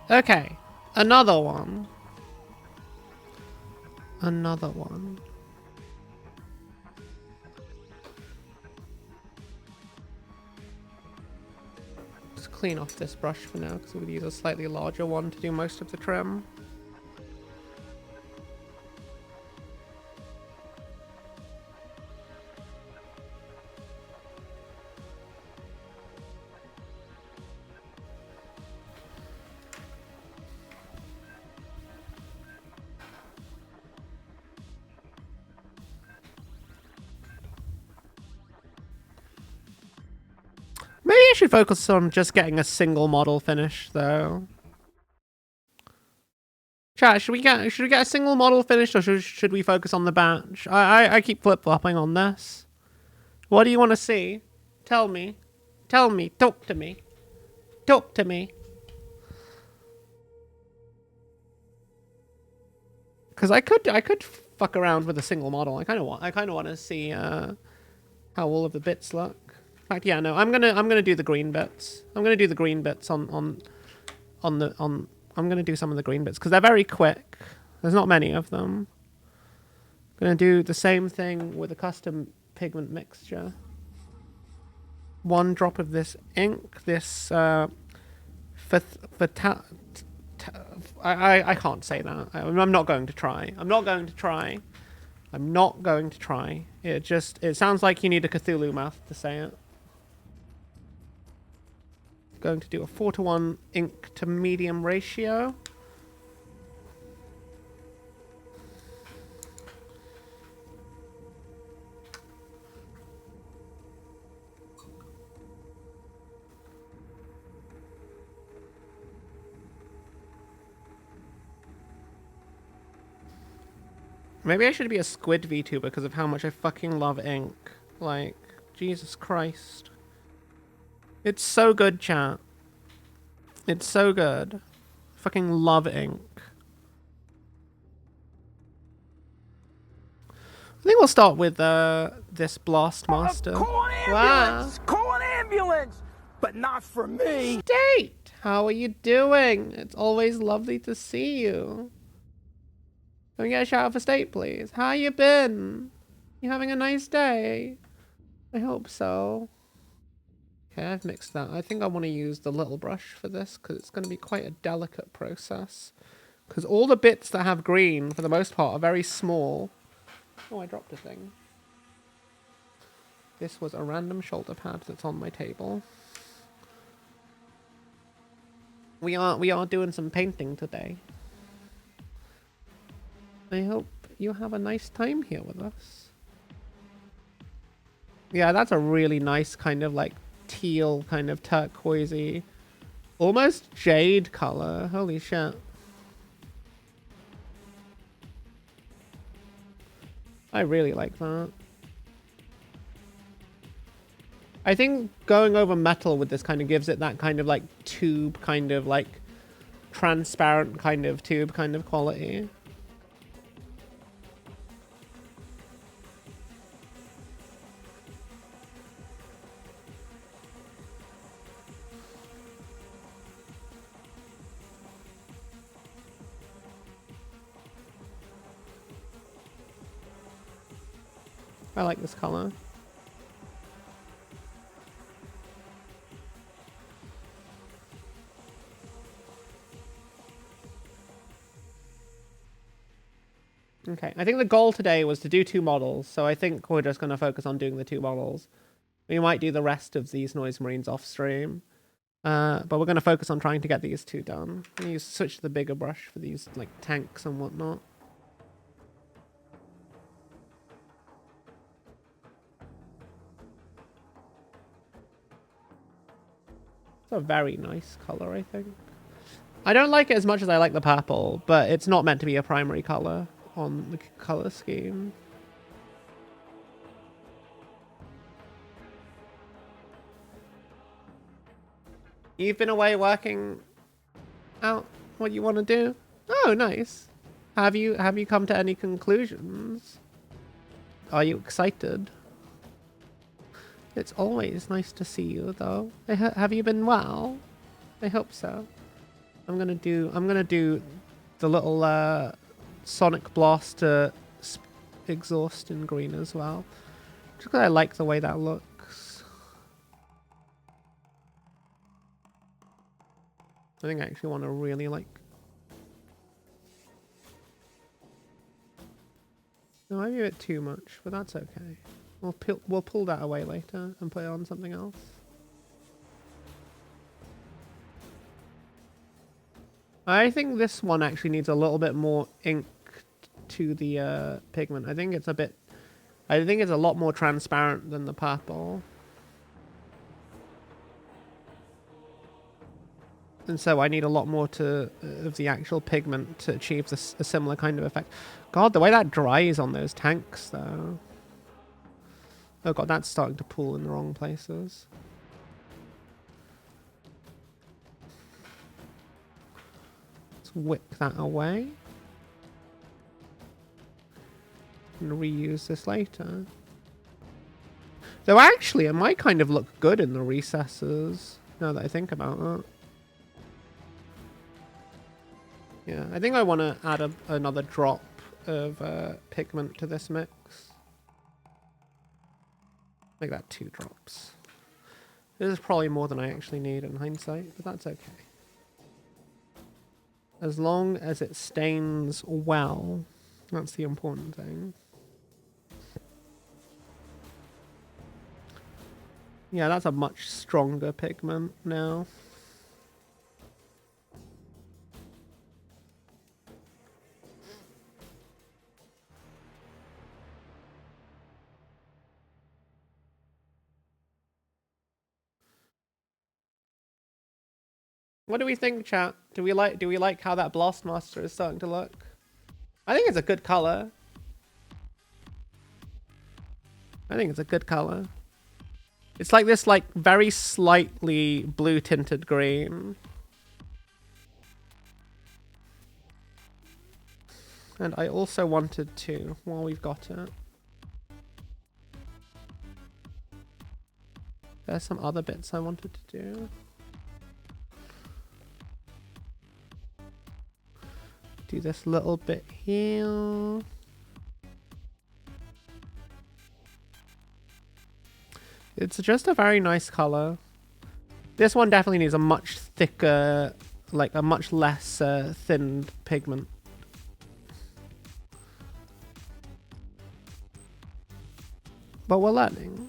Okay, another one. Another one. Just clean off this brush for now because we'll use a slightly larger one to do most of the trim. Maybe I should focus on just getting a single model finish, though. Chat, should we get a single model finished, or should we focus on the batch? I keep flip-flopping on this. What do you want to see? Tell me. Tell me. Talk to me. Talk to me. Because I could fuck around with a single model. I kind of want to see how all of the bits look. In fact, yeah, no, I'm gonna do the green bits. I'm gonna do the green bits I'm gonna do some of the green bits because they're very quick. There's not many of them. I'm gonna do the same thing with a custom pigment mixture. 1 drop of this ink, this I can't say that. I'm not going to try. I'm not going to try. I'm not going to try. It sounds like you need a Cthulhu mouth to say it. Going to do a 4:1 ink to medium ratio. Maybe I should be a squid VTuber because of how much I fucking love ink. Like, Jesus Christ. It's so good, chat. It's so good. Fucking love ink. I think we'll start with this Blast Master. Call an ambulance! Wow. Call an ambulance! But not for me! State! How are you doing? It's always lovely to see you. Can we get a shout out for State, please? How you been? You having a nice day? I hope so. Okay, I've mixed that. I think I want to use the little brush for this because it's going to be quite a delicate process. Because all the bits that have green, for the most part, are very small. Oh, I dropped a thing. This was a random shoulder pad that's on my table. We are doing some painting today. I hope you have a nice time here with us. Yeah, that's a really nice kind of like teal, kind of turquoisey, almost jade color. Holy shit. I really like that. I think going over metal with this kind of gives it that kind of like tube, kind of like transparent kind of tube kind of quality. I like this color. Okay, I think the goal today was to do 2 models, so I think we're just going to focus on doing the 2 models. We might do the rest of these Noise Marines off stream, but we're going to focus on trying to get these 2 done. I'm going to switch to the bigger brush for these like tanks and whatnot. It's a very nice color, I think. I don't like it as much as I like the purple, but it's not meant to be a primary color on the color scheme. You've been away working out what you want to do? Oh, nice. Have you come to any conclusions? Are you excited? It's always nice to see you, though. Have you been well? I hope so. I'm gonna do the little Sonic Blaster exhaust in green as well, just because I like the way that looks. I think I actually want to really like. No, maybe a bit too much, but that's okay. We'll pull that away later and put it on something else. I think this one actually needs a little bit more ink to the pigment. I think it's a lot more transparent than the purple. And so I need a lot more of the actual pigment to achieve a similar kind of effect. God, the way that dries on those tanks, though. Oh god, that's starting to pool in the wrong places. Let's whip that away. And reuse this later. Though actually, it might kind of look good in the recesses, now that I think about it. Yeah, I think I want to add another drop of pigment to this mix. Make that 2 drops. This is probably more than I actually need in hindsight, but that's okay. As long as it stains well, that's the important thing. Yeah, that's a much stronger pigment now. What do we think, chat? Do we like how that Blastmaster is starting to look? I think it's a good color. I think it's a good color. It's like this very slightly blue tinted green. And I also wanted to, while we've got it. There's some other bits I wanted to do. Do this little bit here. It's just a very nice color. This one definitely needs a much thicker, like a much less thinned pigment. But we're learning.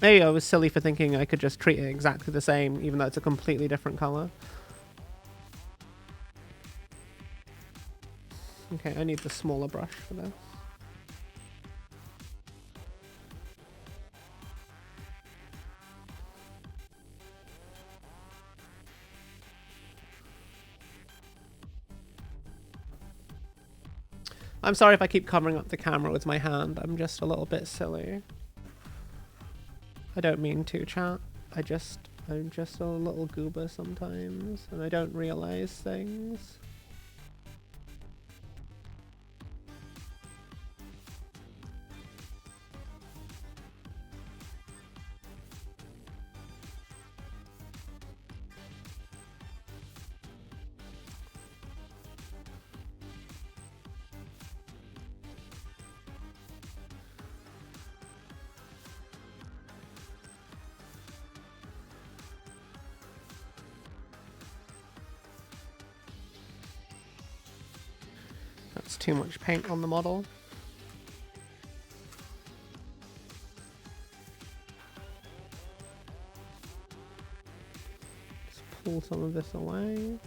Maybe I was silly for thinking I could just treat it exactly the same, even though it's a completely different color. Okay, I need the smaller brush for this. I'm sorry if I keep covering up the camera with my hand. I'm just a little bit silly. I don't mean to, chat. I'm just a little goober sometimes, and I don't realize things. That's too much paint on the model. Just pull some of this away.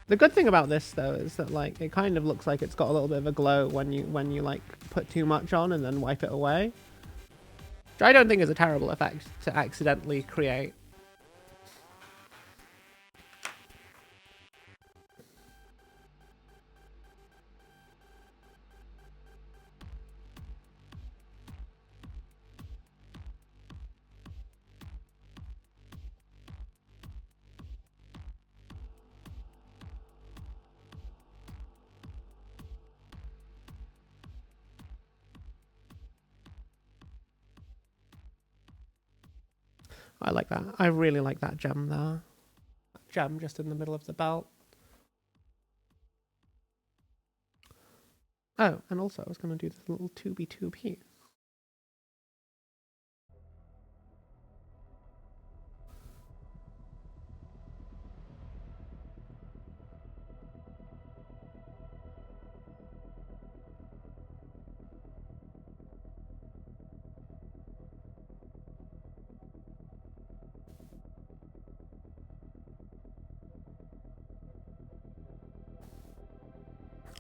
The good thing about this though is that like it kind of looks like it's got a little bit of a glow when you like put too much on and then wipe it away. Which I don't think is a terrible effect to accidentally create. I like that. I really like that gem there. Gem just in the middle of the belt. Oh, and also I was going to do this little 2B2 here.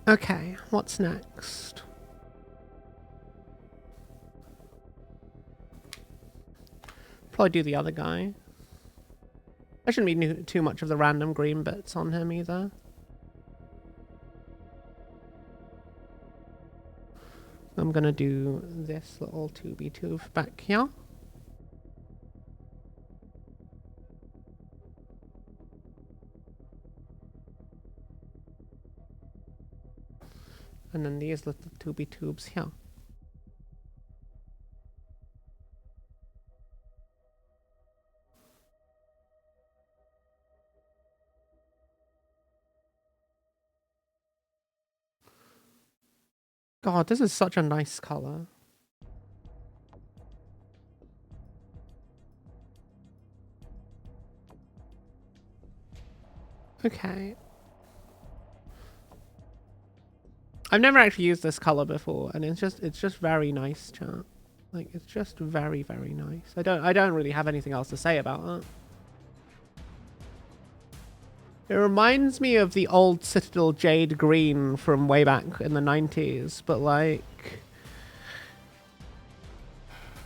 Okay, what's next? Probably do the other guy. I shouldn't be too much of the random green bits on him either. I'm gonna do this little 2B2 back here. And then these little 2B tubes here. God, this is such a nice color. Okay. I've never actually used this color before, and it's just very nice, chat. Like, it's just very, very nice. I don't really have anything else to say about it. It reminds me of the old Citadel Jade Green from way back in the 90s, but like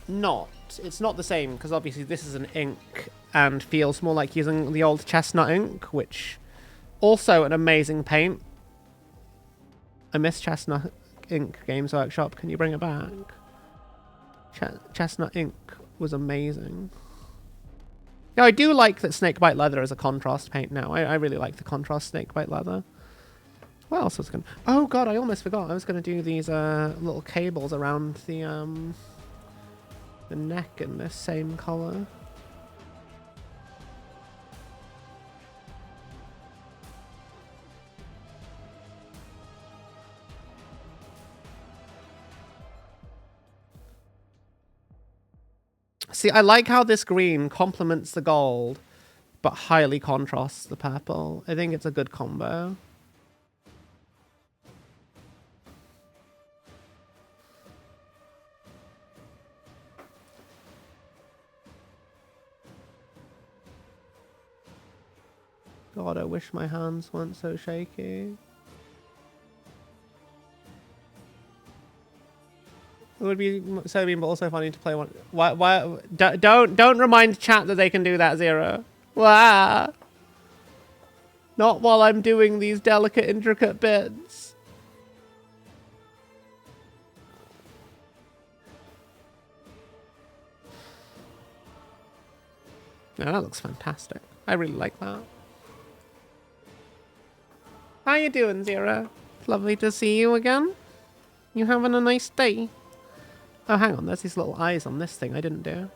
not. It's not the same, because obviously this is an ink and feels more like using the old chestnut ink, which also an amazing paint. I miss Chestnut Ink Games Workshop. Can you bring it back? Chestnut Ink was amazing. Yeah, I do like that Snakebite Leather is a contrast paint now. I really like the contrast Snakebite Leather. What else was going to... Oh god, I almost forgot. I was going to do these little cables around the neck in this same colour. See, I like how this green complements the gold, but highly contrasts the purple. I think it's a good combo. God, I wish my hands weren't so shaky. It would be so mean, but also funny to play one. Why? Don't remind chat that they can do that, Zero. Wow. Not while I'm doing these delicate, intricate bits. No, that looks fantastic. I really like that. How you doing, Zero? It's lovely to see you again. You having a nice day? Oh, hang on. There's these little eyes on this thing I didn't do.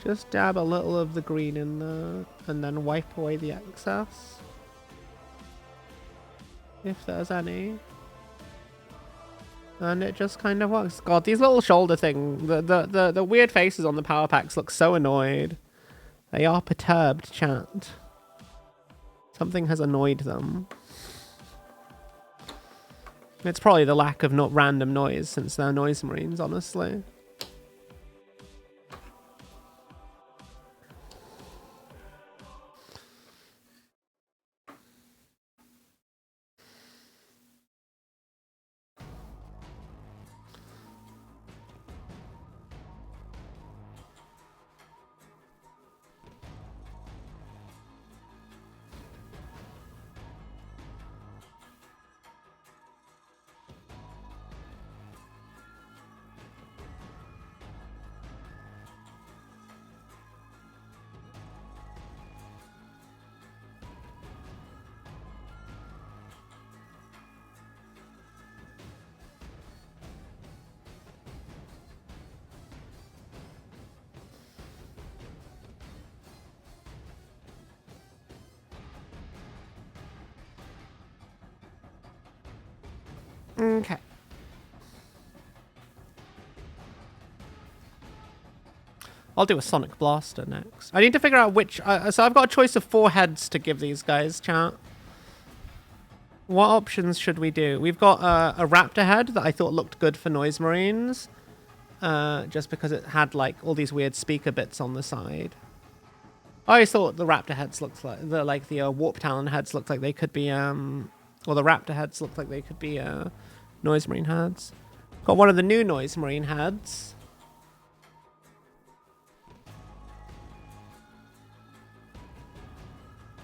Just dab a little of the green in there and then wipe away the excess. If there's any. And it just kind of works. God, these little shoulder thing, the weird faces on the power packs look so annoyed. They are perturbed, chat. Something has annoyed them. It's probably the lack of not random noise since they're noise marines, honestly. Okay. I'll do a Sonic Blaster next. I need to figure out which... so I've got a choice of 4 heads to give these guys, chat. What options should we do? We've got a Raptor head that I thought looked good for Noise Marines. Just because it had, like, all these weird speaker bits on the side. I always thought the Raptor heads looked like... the Warp Talon heads looked like they could be... or the Raptor heads looked like they could be Noise Marine heads. Got one of the new Noise Marine heads.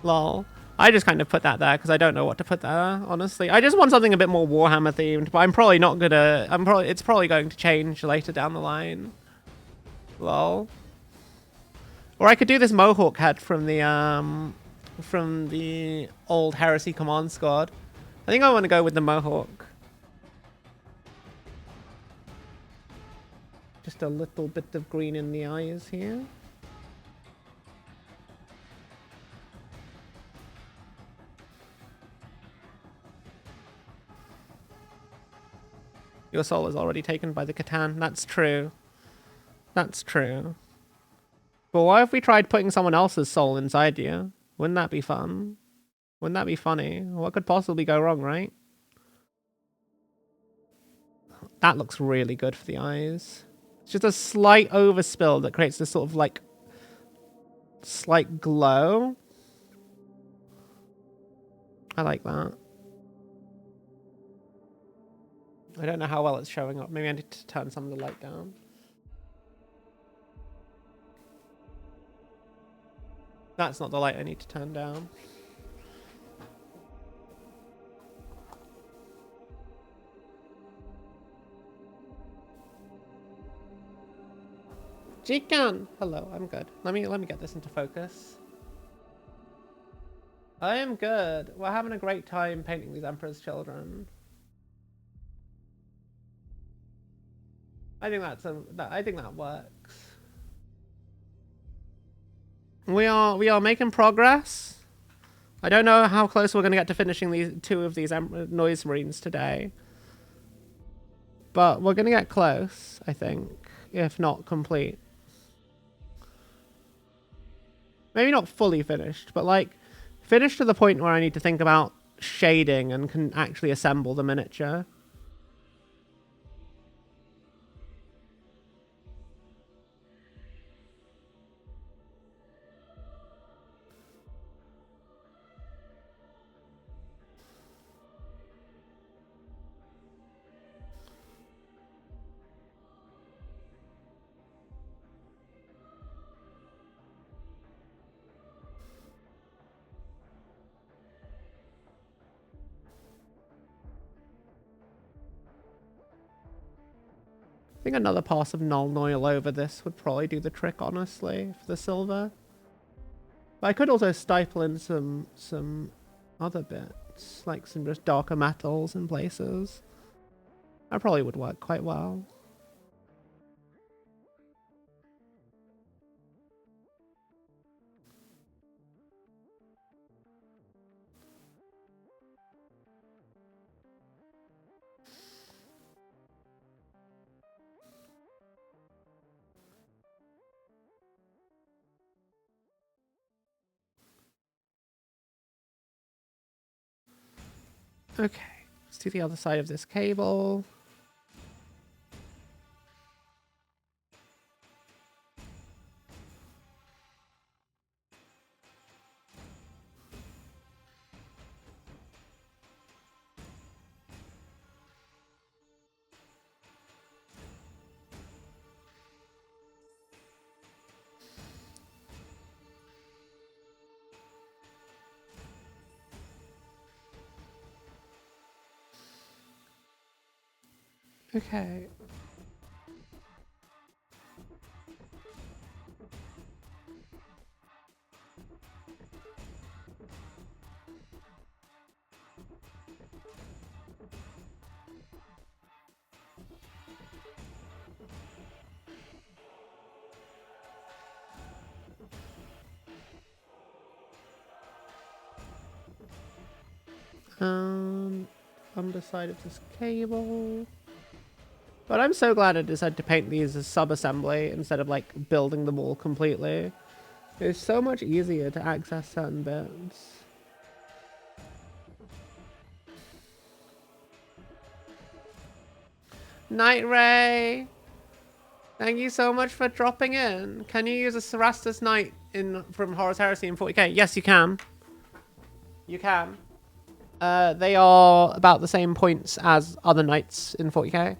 Lol. I just kind of put that there because I don't know what to put there, honestly. I just want something a bit more Warhammer themed, but I'm probably not gonna... it's probably going to change later down the line. Lol. Or I could do this Mohawk head from the old Heresy Command Squad. I think I want to go with the Mohawk. Just a little bit of green in the eyes here. Your soul is already taken by the Catan. That's true. That's true. But what if we tried putting someone else's soul inside you? Wouldn't that be fun? Wouldn't that be funny? What could possibly go wrong, right? That looks really good for the eyes. It's just a slight overspill that creates this sort of like slight glow. I like that. I don't know how well it's showing up. Maybe I need to turn some of the light down. That's not the light I need to turn down. Jikan! Hello, I'm good. Let me get this into focus. I am good. We're having a great time painting these Emperor's Children. I think I think that works. We are making progress. I don't know how close we're going to get to finishing these 2 of these Noise Marines today. But we're going to get close, I think, if not complete. Maybe not fully finished, but like finished to the point where I need to think about shading and can actually assemble the miniature. I think another pass of null oil over this would probably do the trick, honestly, for the silver. But I could also stifle in some other bits, like some just darker metals in places. That probably would work quite well. Okay, let's do the other side of this cable. Okay. Underside of this cable. But I'm so glad I decided to paint these as sub-assembly instead of like building them all completely. It's so much easier to access certain bits. Night Ray! Thank you so much for dropping in. Can you use a Cerastus Knight from Horus Heresy in 40k? Yes, you can. You can. They are about the same points as other knights in 40k.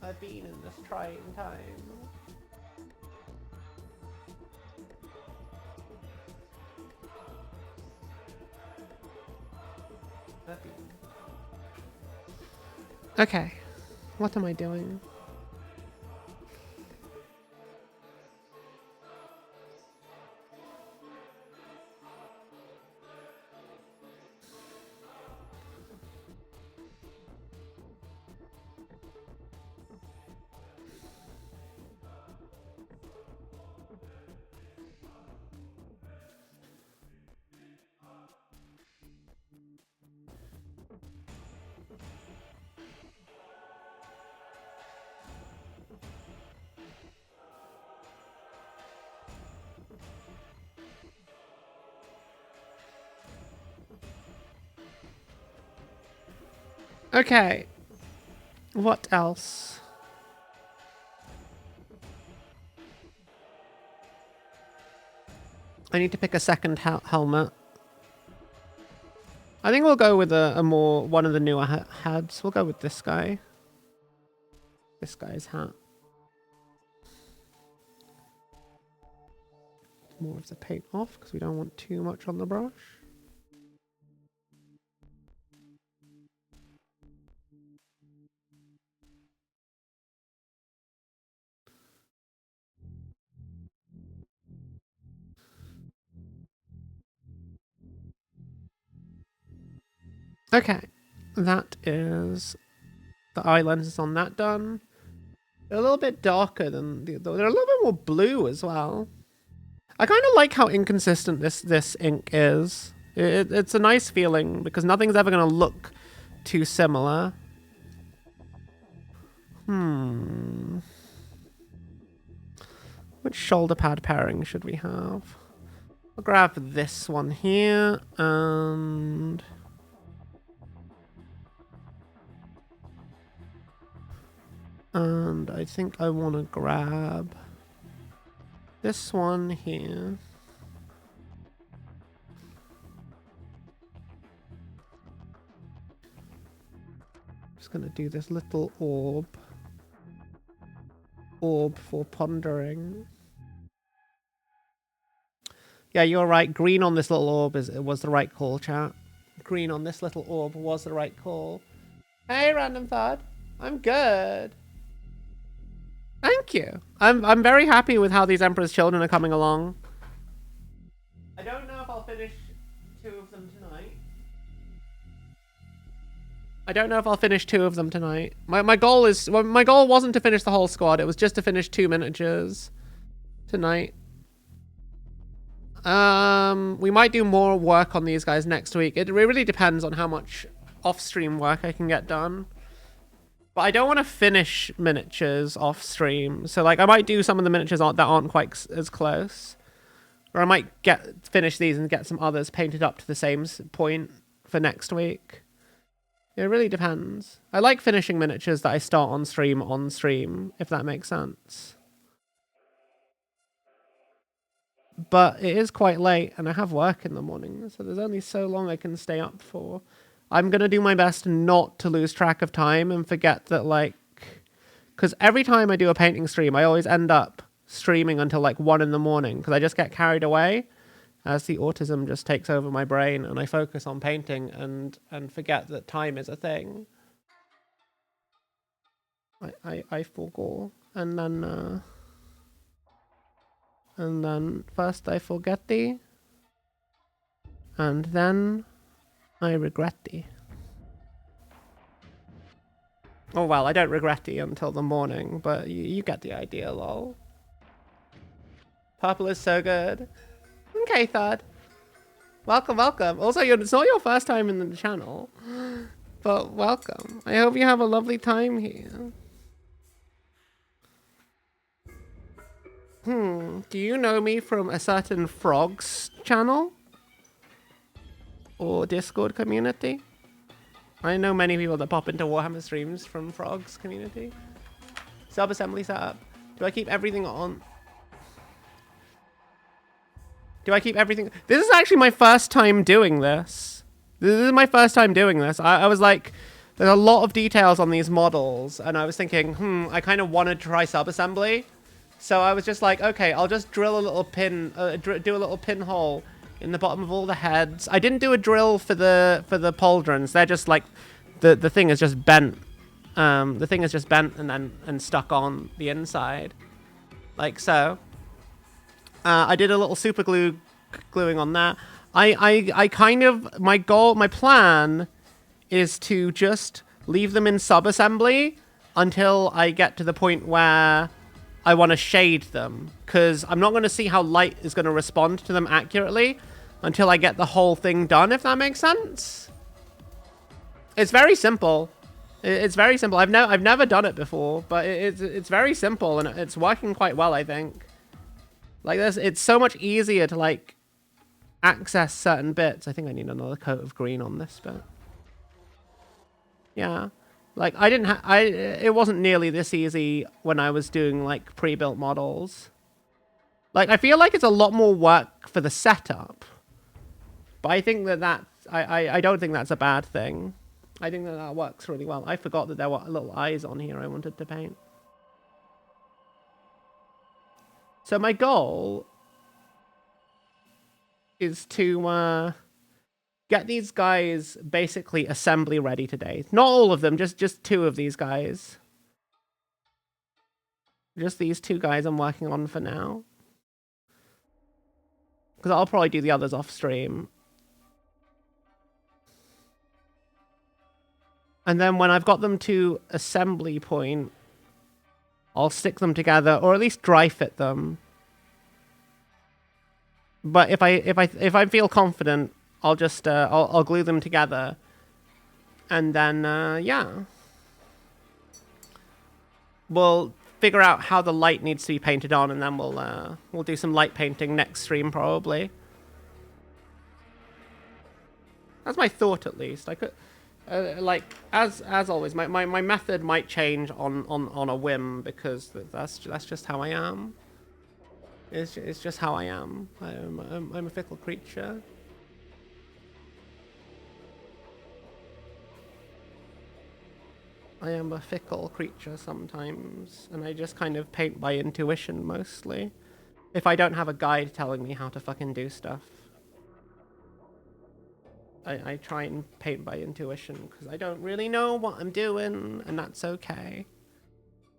I've been in this trying time. Okay, what am I doing? Okay. What else? I need to pick a second helmet. I think we'll go with one of the newer hats. We'll go with this guy. This guy's hat. More of the paint off because we don't want too much on the brush. Okay, that is the eye lenses on that done. They're a little bit darker than they're a little bit more blue as well. I kind of like how inconsistent this ink is. It's a nice feeling because nothing's ever going to look too similar. Which shoulder pad pairing should we have? I'll grab this one here and... I think I want to grab this one here. Just going to do this little orb for pondering. Yeah, you're right. Green on this little orb was the right call, chat. Green on this little orb was the right call. Hey, Random Thud. I'm good. Thank you. I'm very happy with how these Emperor's Children are coming along. I don't know if I'll finish 2 of them tonight. My goal wasn't to finish the whole squad. It was just to finish 2 miniatures tonight. We might do more work on these guys next week. It really depends on how much off-stream work I can get done. But I don't want to finish miniatures off stream. So like I might do some of the miniatures that aren't quite as close. Or I might finish these and get some others painted up to the same point for next week. It really depends. I like finishing miniatures that I start on stream, if that makes sense. But it is quite late, and I have work in the morning, so there's only so long I can stay up for. I'm going to do my best not to lose track of time and forget that, like... Because every time I do a painting stream, I always end up streaming until, like, 1 in the morning, because I just get carried away as the autism just takes over my brain, and I focus on painting and forget that time is a thing. I forgo. And then first I forget thee, and then I regret thee. Oh well, I don't regret thee until the morning, but you get the idea, lol. Purple is so good. Okay, Thud. Welcome, welcome. Also, it's not your first time in the channel, but welcome. I hope you have a lovely time here. Do you know me from a certain Frogs channel? Or Discord community? I know many people that pop into Warhammer streams from Frogs community. Sub-assembly setup. Do I keep everything on? Do I keep everything? This is actually my first time doing this. This is my first time doing this. I was like, there's a lot of details on these models, and I was thinking, I kind of want to try sub-assembly. So I was just like, okay, I'll just drill a little pin, do a little pinhole in the bottom of all the heads. I didn't do a drill for the pauldrons. They're just like, the thing is just bent. The thing is just bent and stuck on the inside, like so. I did a little super gluing on that. I kind of, my plan is to just leave them in sub-assembly until I get to the point where I want to shade them, because I'm not going to see how light is going to respond to them accurately until I get the whole thing done, if that makes sense. It's very simple. It's very simple. I've never done it before, but it's very simple, and it's working quite well, I think. Like this, it's so much easier to like access certain bits. I think I need another coat of green on this bit. Yeah. Like, it wasn't nearly this easy when I was doing, like, pre-built models. Like, I feel like it's a lot more work for the setup. But I think I don't think that's a bad thing. I think that works really well. I forgot that there were little eyes on here I wanted to paint. So my goal is to, get these guys basically assembly ready today. Not all of them, just 2 of these guys. Just these 2 guys I'm working on for now. Because I'll probably do the others off stream. And then when I've got them to assembly point, I'll stick them together, or at least dry fit them. But if I feel confident, I'll just, I'll glue them together. And then, yeah. We'll figure out how the light needs to be painted on, and then we'll do some light painting next stream, probably. That's my thought, at least. I could, like, as always, my method might change on a whim, because that's just how I am. It's just how I am. I'm a fickle creature. I am a fickle creature sometimes, and I just kind of paint by intuition mostly. If I don't have a guide telling me how to fucking do stuff. I try and paint by intuition, because I don't really know what I'm doing, and that's okay.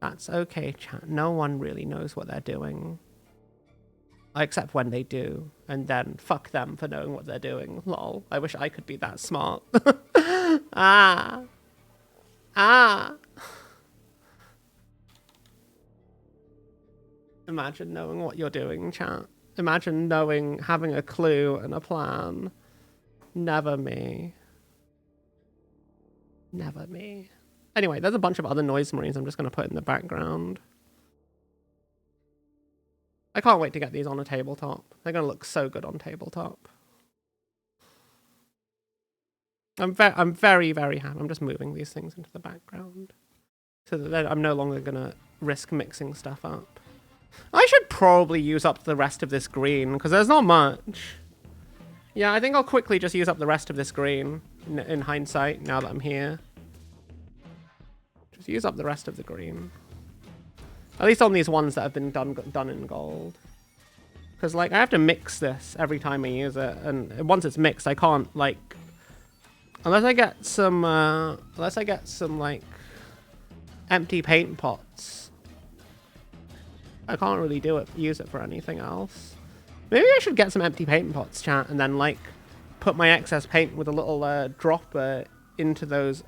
That's okay, chat. No one really knows what they're doing. Except when they do, and then fuck them for knowing what they're doing. Lol. I wish I could be that smart. Ah. Imagine knowing what you're doing, chat. Imagine having a clue and a plan. Never me. Never me. Anyway, there's a bunch of other noise marines I'm just going to put in the background. I can't wait to get these on a tabletop. They're going to look so good on tabletop. I'm very, very happy. I'm just moving these things into the background so that I'm no longer going to risk mixing stuff up. I should probably use up the rest of this green because there's not much. Yeah, I think I'll quickly just use up the rest of this green in hindsight now that I'm here. Just use up the rest of the green. At least on these ones that have been done in gold. Because, like, I have to mix this every time I use it. And once it's mixed, I can't, like... Unless I get some, like, empty paint pots. I can't really use it for anything else. Maybe I should get some empty paint pots, chat, and then, like, put my excess paint with a little dropper into those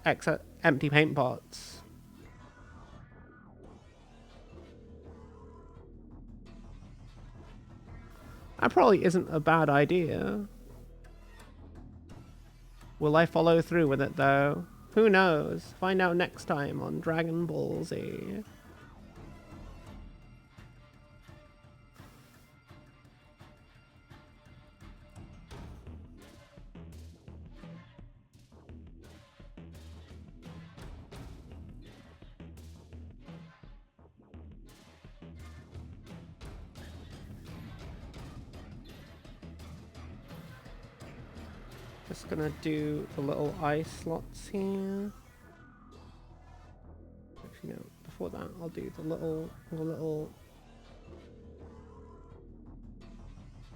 empty paint pots. That probably isn't a bad idea. Will I follow through with it, though? Who knows? Find out next time on Dragon Ball Z. Just gonna do the little eye slots here. Actually, no. Before that, I'll do the little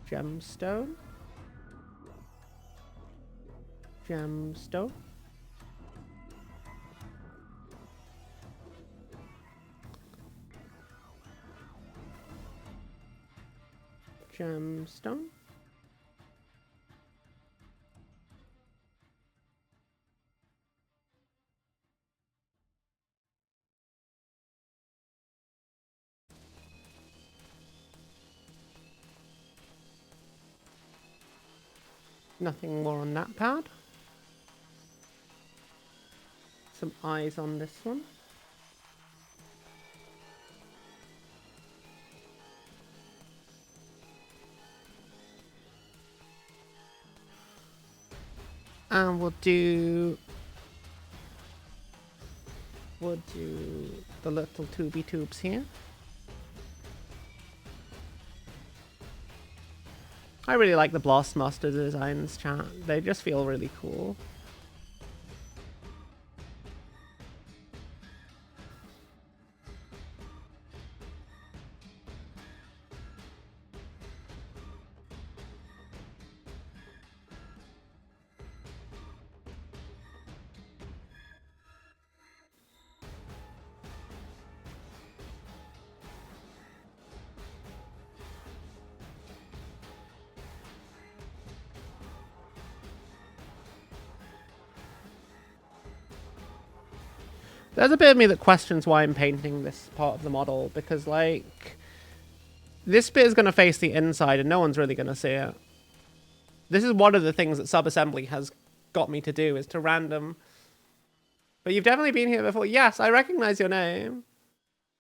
gemstone. Gemstone. Gemstone. Nothing more on that pad. Some eyes on this one. And we'll do the little tubey tubes here. I really like the Blastmaster designs, chat. They just feel really cool. There's a bit of me that questions why I'm painting this part of the model, because, like, this bit is going to face the inside and no one's really going to see it. This is one of the things that sub-assembly has got me to do, is to random... But you've definitely been here before. Yes, I recognize your name.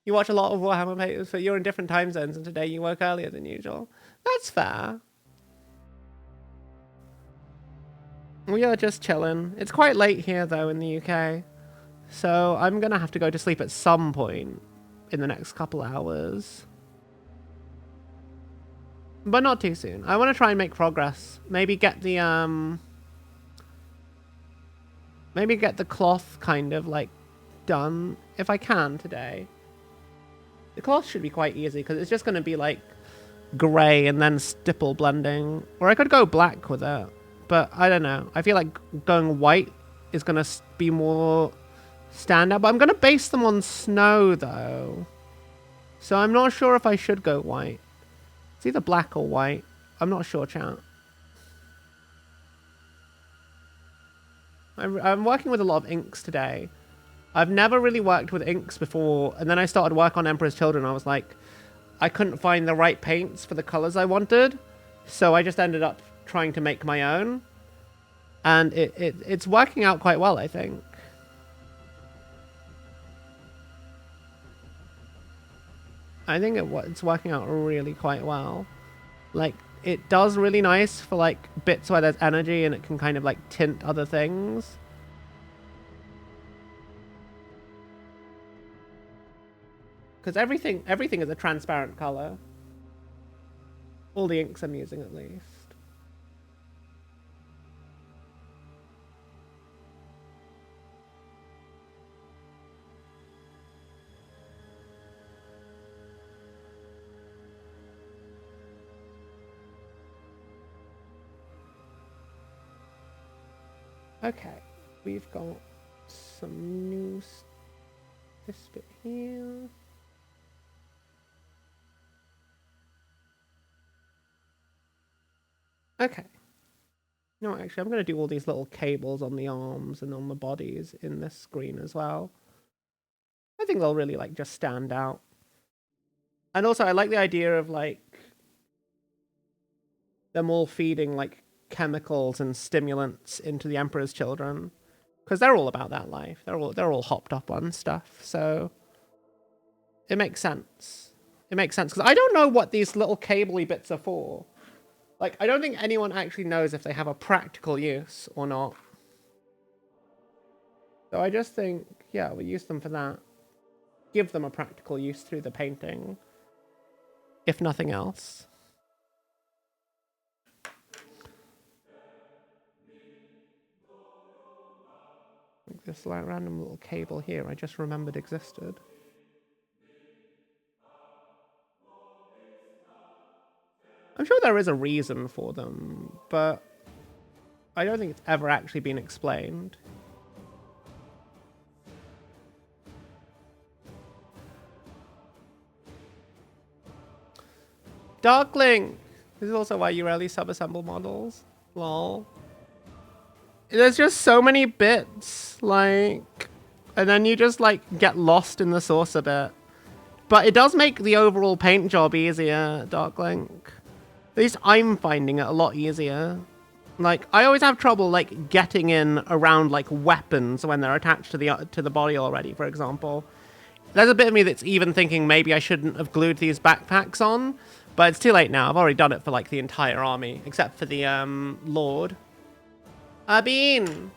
You watch a lot of Warhammer painters, but you're in different time zones and today you woke earlier than usual. That's fair. We are just chilling. It's quite late here, though, in the UK. So I'm going to have to go to sleep at some point in the next couple hours. But not too soon. I want to try and make progress. Maybe get the cloth kind of like done if I can today. The cloth should be quite easy because it's just going to be like grey and then stipple blending. Or I could go black with it. But I don't know. I feel like going white is going to be more... stand out, but I'm going to base them on snow, though. So I'm not sure if I should go white. It's either black or white. I'm not sure, chat. I'm working with a lot of inks today. I've never really worked with inks before, and then I started work on Emperor's Children. I was like, I couldn't find the right paints for the colors I wanted, so I just ended up trying to make my own. And it's working out quite well, I think. I think it's working out really quite well. Like, it does really nice for like bits where there's energy and it can kind of like tint other things. Because everything is a transparent color. All the inks I'm using, at least. Okay, we've got some new this bit here. Okay. No, actually, I'm going to do all these little cables on the arms and on the bodies in this screen as well. I think they'll really, like, just stand out. And also, I like the idea of, like, them all feeding, like, chemicals and stimulants into the Emperor's children. Because they're all about that life. They're all hopped up on stuff, so... It makes sense. It makes sense, because I don't know what these little cable-y bits are for. Like, I don't think anyone actually knows if they have a practical use or not. So I just think, yeah, we'll use them for that. Give them a practical use through the painting. If nothing else. Like this like random little cable here I just remembered existed. I'm sure there is a reason for them, but I don't think it's ever actually been explained. Darkling! This is also why you rarely sub-assemble models. Lol. There's just so many bits, like... And then you just, like, get lost in the source a bit. But it does make the overall paint job easier, Darkling. At least I'm finding it a lot easier. Like, I always have trouble, like, getting in around, like, weapons when they're attached to the body already, for example. There's a bit of me that's even thinking maybe I shouldn't have glued these backpacks on. But it's too late now. I've already done it for, like, the entire army. Except for the, Lord. Bean!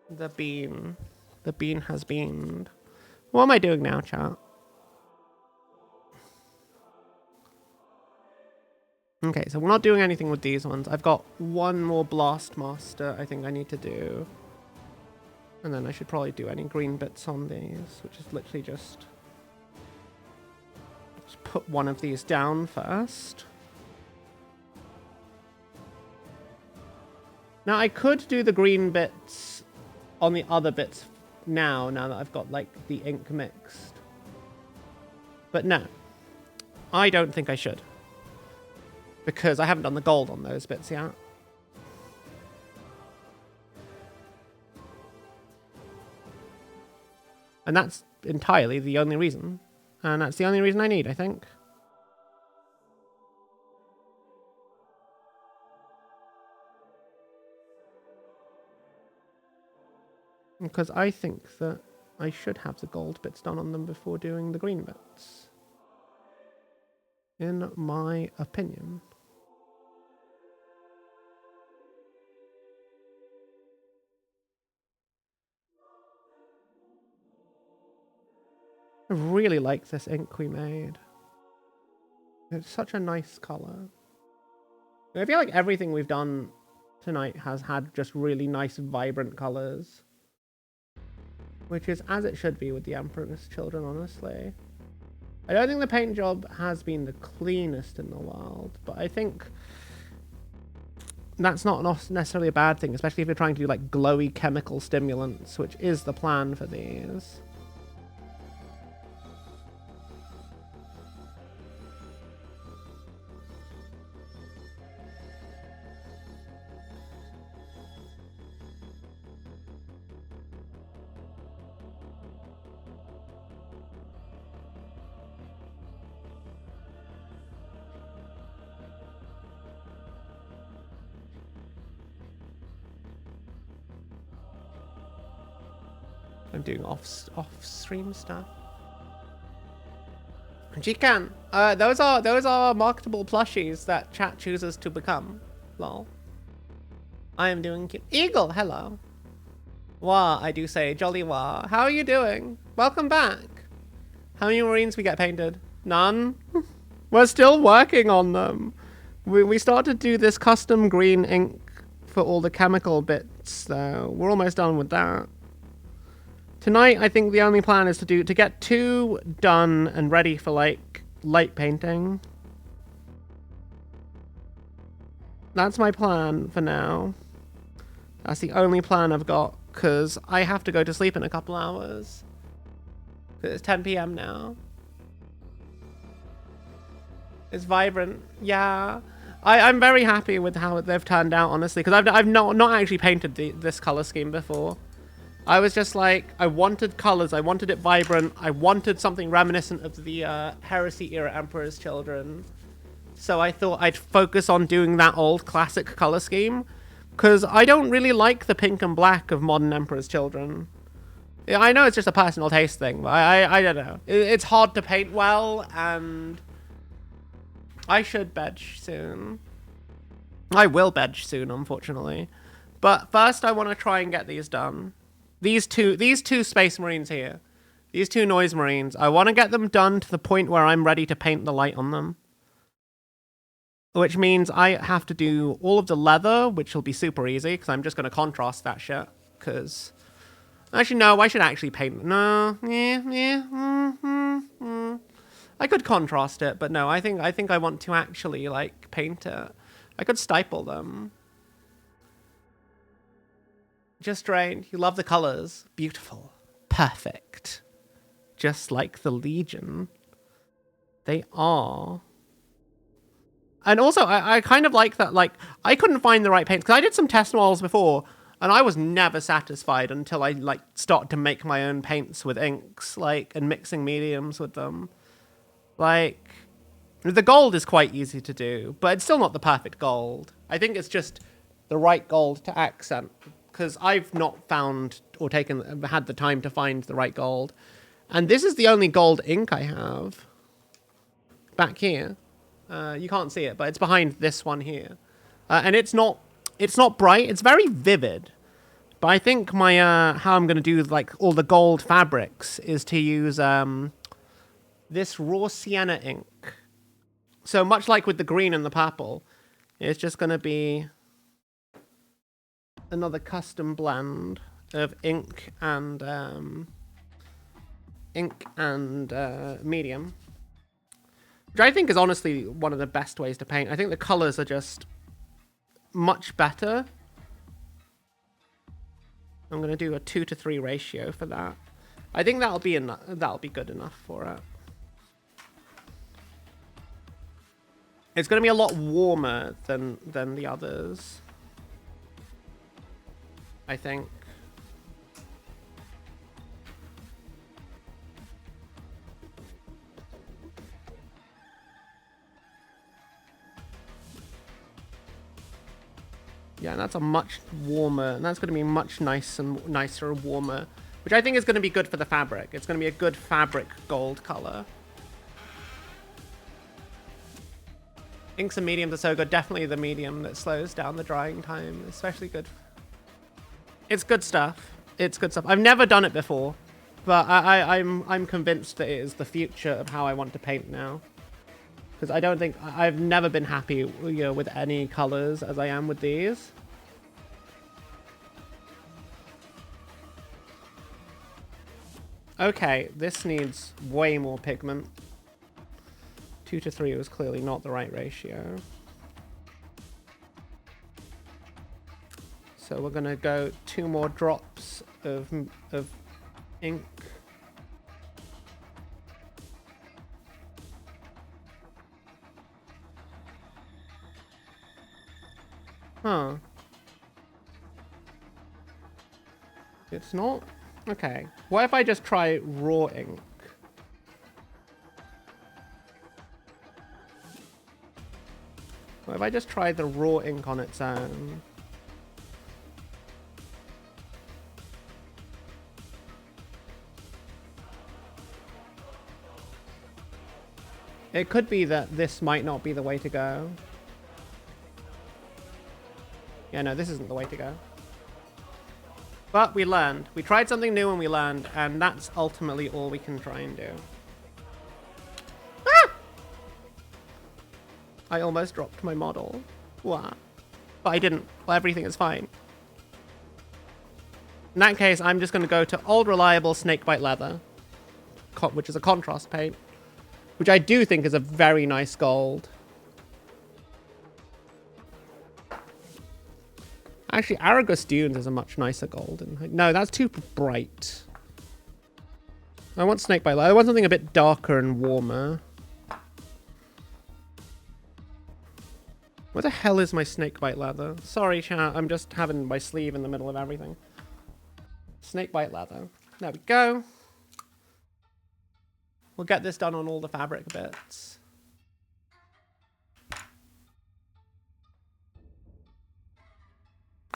The bean. The bean has beamed. What am I doing now, chat? Okay, so we're not doing anything with these ones. I've got one more Blast Master I think I need to do. And then I should probably do any green bits on these, which is literally just put one of these down first. Now, I could do the green bits on the other bits now that I've got, like, the ink mixed. But no. I don't think I should. Because I haven't done the gold on those bits yet. And that's entirely the only reason. And that's the only reason I need, I think. Because I think that I should have the gold bits done on them before doing the green bits. In my opinion. I really like this ink we made. It's such a nice color. I feel like everything we've done tonight has had just really nice, vibrant colors. Which is as it should be with the Emperor's Children, honestly. I don't think the paint job has been the cleanest in the world, but I think that's not necessarily a bad thing, especially if you're trying to do like glowy chemical stimulants, which is the plan for these. I'm doing off-stream stuff. Jikan, those are marketable plushies that chat chooses to become. Lol. I am doing cute. Eagle, hello. Wah, I do say, jolly wah. How are you doing? Welcome back. How many Marines we get painted? None. We're still working on them. We started to do this custom green ink for all the chemical bits, so we're almost done with that. Tonight, I think the only plan is to get 2 done and ready for like light painting. That's my plan for now. That's the only plan I've got, because I have to go to sleep in a couple hours. It's 10 p.m. now. It's vibrant. Yeah. I'm very happy with how they've turned out, honestly, because I've not actually painted this color scheme before. I was just like, I wanted colors, I wanted it vibrant, I wanted something reminiscent of the Heresy era Emperor's Children. So I thought I'd focus on doing that old classic color scheme, because I don't really like the pink and black of modern Emperor's Children. Yeah, I know it's just a personal taste thing, but I don't know. It's hard to paint well, and I should bed soon. I will bed soon, unfortunately. But first I want to try and get these done. These two Space Marines here. These 2 Noise Marines. I want to get them done to the point where I'm ready to paint the light on them. Which means I have to do all of the leather, which will be super easy, because I'm just going to contrast that shit. Because... Actually, no, I should actually paint... No. I could contrast it, but no, I think I want to actually, like, paint it. I could stipple them. Just drained. You love the colors. Beautiful. Perfect. Just like the Legion. They are. And also, I kind of like that, like, I couldn't find the right paints, because I did some test models before, and I was never satisfied until I, like, started to make my own paints with inks, like, and mixing mediums with them. Like, the gold is quite easy to do, but it's still not the perfect gold. I think it's just the right gold to accent, because I've not found or had the time to find the right gold. And this is the only gold ink I have. Back here. You can't see it, but it's behind this one here. And it's not bright, it's very vivid. But I think my, how I'm going to do, like, all the gold fabrics is to use, this raw sienna ink. So much like with the green and the purple, it's just going to be another custom blend of ink and medium, which I think is honestly one of the best ways to paint. I think the colors are just much better. I'm going to do a 2:3 ratio for that. I think that'll be enough. That'll be good enough for it. It's going to be a lot warmer than the others, I think. Yeah, and that's a much warmer, and that's going to be much nicer and warmer, which I think is going to be good for the fabric. It's going to be a good fabric gold color. Inks and mediums are so good. Definitely the medium that slows down the drying time, especially good. It's good stuff. It's good stuff. I've never done it before, but I'm convinced that it is the future of how I want to paint now. Because I don't think I've never been happy, you know, with any colors as I am with these. Okay, this needs way more pigment. 2:3 was clearly not the right ratio. So we're gonna go 2 more drops of ink. Huh. It's not? Okay. What if I just try raw ink? What if I just try the raw ink on its own? It could be that this might not be the way to go. Yeah, no, this isn't the way to go. But we learned. We tried something new and we learned, and that's ultimately all we can try and do. Ah! I almost dropped my model. Wow. But I didn't. Well, everything is fine. In that case, I'm just going to go to old reliable snakebite leather, which is a contrast paint, which I do think is a very nice gold. Actually, Aragos Dunes is a much nicer gold. No, that's too bright. I want snakebite leather. I want something a bit darker and warmer. Where the hell is my snakebite leather? Sorry, chat. I'm just having my sleeve in the middle of everything. Snakebite leather. There we go. We'll get this done on all the fabric bits.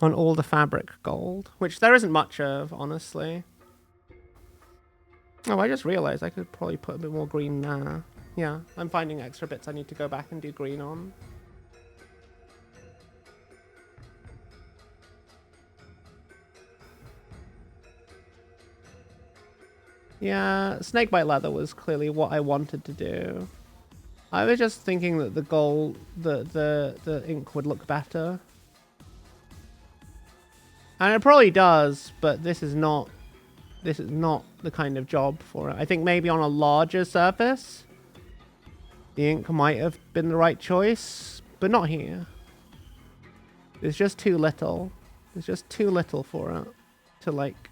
On all the fabric gold, which there isn't much of, honestly. Oh, I just realized I could probably put a bit more green there. Yeah, I'm finding extra bits I need to go back and do green on. Yeah, snakebite leather was clearly what I wanted to do. I was just thinking that the gold, the ink would look better. And it probably does, but this is not the kind of job for it. I think maybe on a larger surface, the ink might have been the right choice, but not here. It's just too little. It's just too little for it to, like,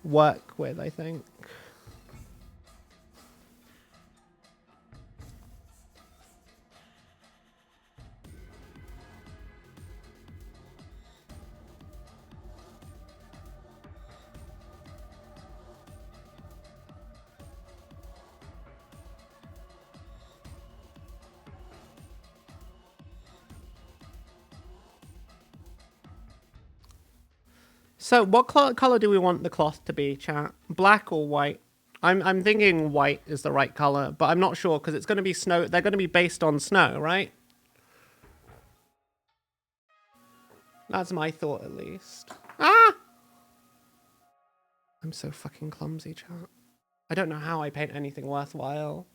work with, I think. So what color do we want the cloth to be, chat? Black or white? I'm thinking white is the right color, but I'm not sure because it's going to be snow. They're going to be based on snow, right? That's my thought, at least. Ah! I'm so fucking clumsy, chat. I don't know how I paint anything worthwhile.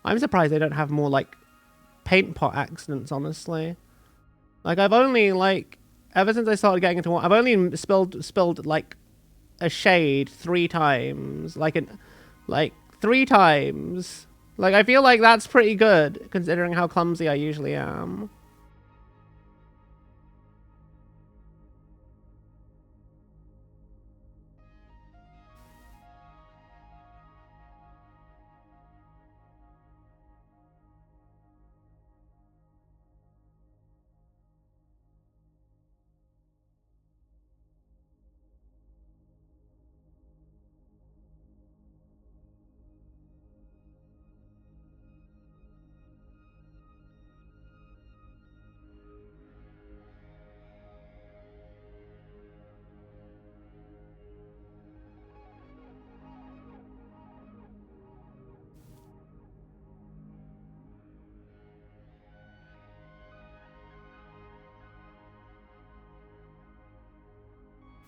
I'm surprised they don't have more, like, paint pot accidents, honestly. Like, I've only, like, ever since I started getting into I've only spilled, like, a shade 3 times. Like, 3 times. Like, I feel like that's pretty good, considering how clumsy I usually am.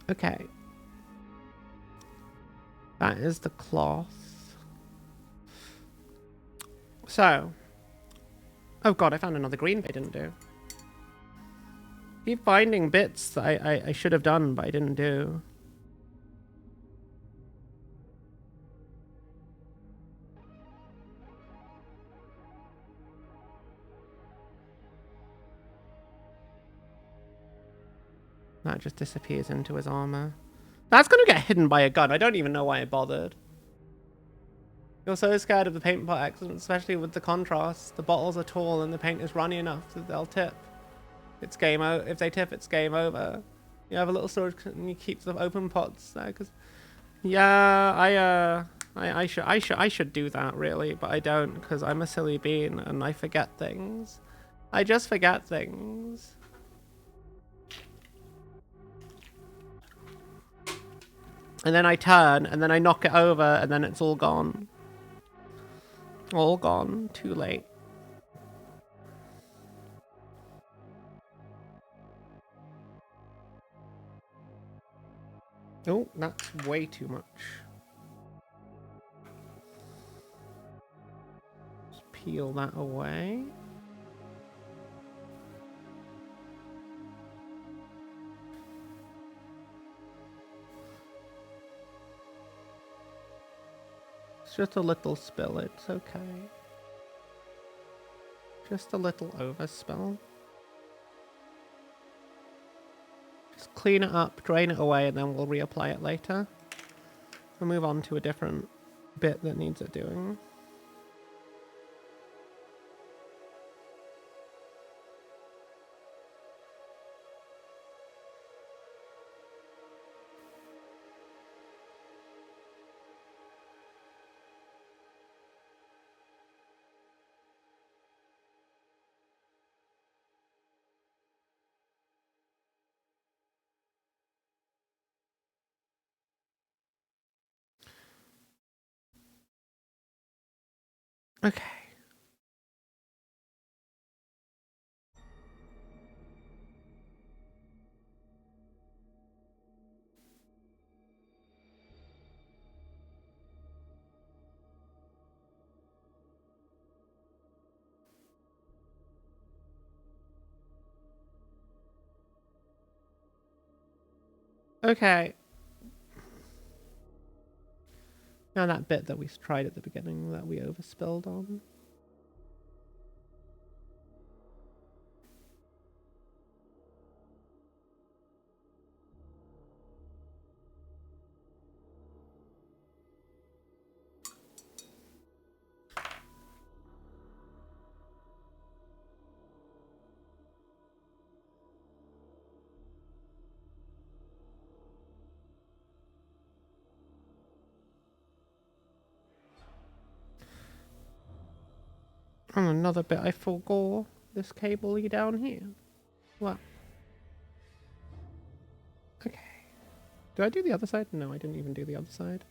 Okay. That is the cloth. So. Oh god, I found another green bit I didn't do. Keep finding bits that I should have done, but I didn't do. That just disappears into his armor. That's gonna get hidden by a gun. I don't even know why I bothered. You're so scared of the paint pot accident, especially with the contrast. The bottles are tall and the paint is runny enough that they'll tip. It's game over. If they tip, it's game over. You have a little storage and you keep the open pots there, cause yeah, I should do that really, but I don't because I'm a silly bean and I forget things. I just forget things. And then I turn, and then I knock it over, and then it's all gone. All gone. Too late. Oh, that's way too much. Just peel that away. It's just a little spill, it's okay. Just a little overspill. Just clean it up, drain it away, and then we'll reapply it later. We'll move on to a different bit that needs it doing. Okay. Okay. Now that bit that we tried at the beginning that we overspilled on. And another bit I forgot. This cable down here. What? Okay. Did I do the other side? No, I didn't even do the other side.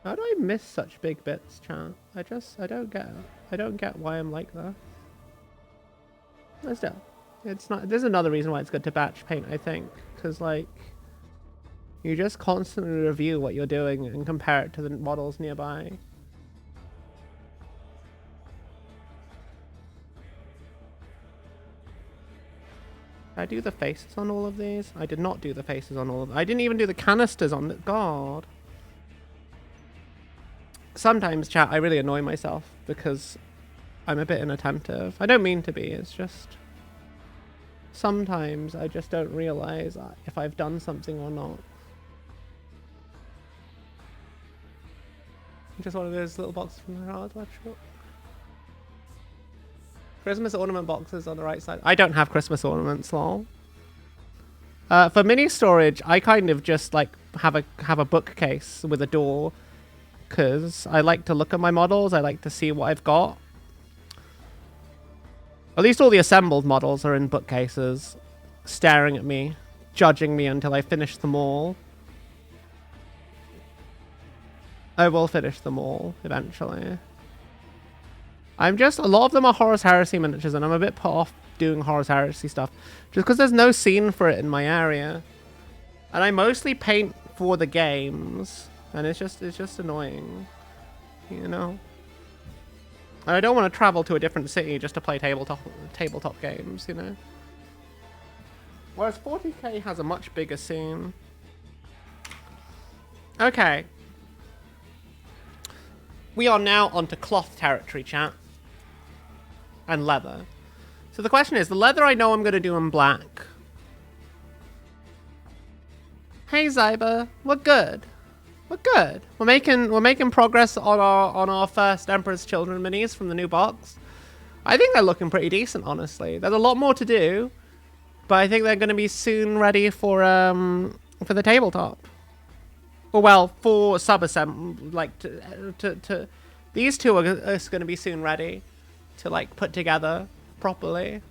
How do I miss such big bits, chat? I don't get why I'm like that. But still, it's not. There's another reason why it's good to batch paint, I think, because like you just constantly review what you're doing and compare it to the models nearby. Did I do the faces on all of these? I did not do the faces on all of them. I didn't even do the canisters on the... God. Sometimes, chat, I really annoy myself because I'm a bit inattentive. I don't mean to be, it's just... Sometimes I just don't realize if I've done something or not. Just one of those little boxes from the hardware shop. Christmas ornament boxes on the right side. I don't have Christmas ornaments, lol. For mini storage, I kind of just like have a bookcase with a door, because I like to look at my models. I like to see what I've got. At least all the assembled models are in bookcases, staring at me, judging me until I finish them all. I will finish them all eventually. A lot of them are Horus Heresy miniatures, and I'm a bit put off doing Horus Heresy stuff just because there's no scene for it in my area. And I mostly paint for the games, and it's just annoying, you know? And I don't want to travel to a different city just to play tabletop games, you know? Whereas 40k has a much bigger scene. Okay. We are now onto cloth territory, chat. And leather. So the question is, the leather I know I'm going to do in black. Hey Zyber, we're good. We're good. We're making progress on our first Emperor's Children minis from the new box. I think they're looking pretty decent, honestly. There's a lot more to do, but I think they're going to be soon ready for the tabletop. Or well, for sub-assembly, like these two are going to be soon ready to like put together properly.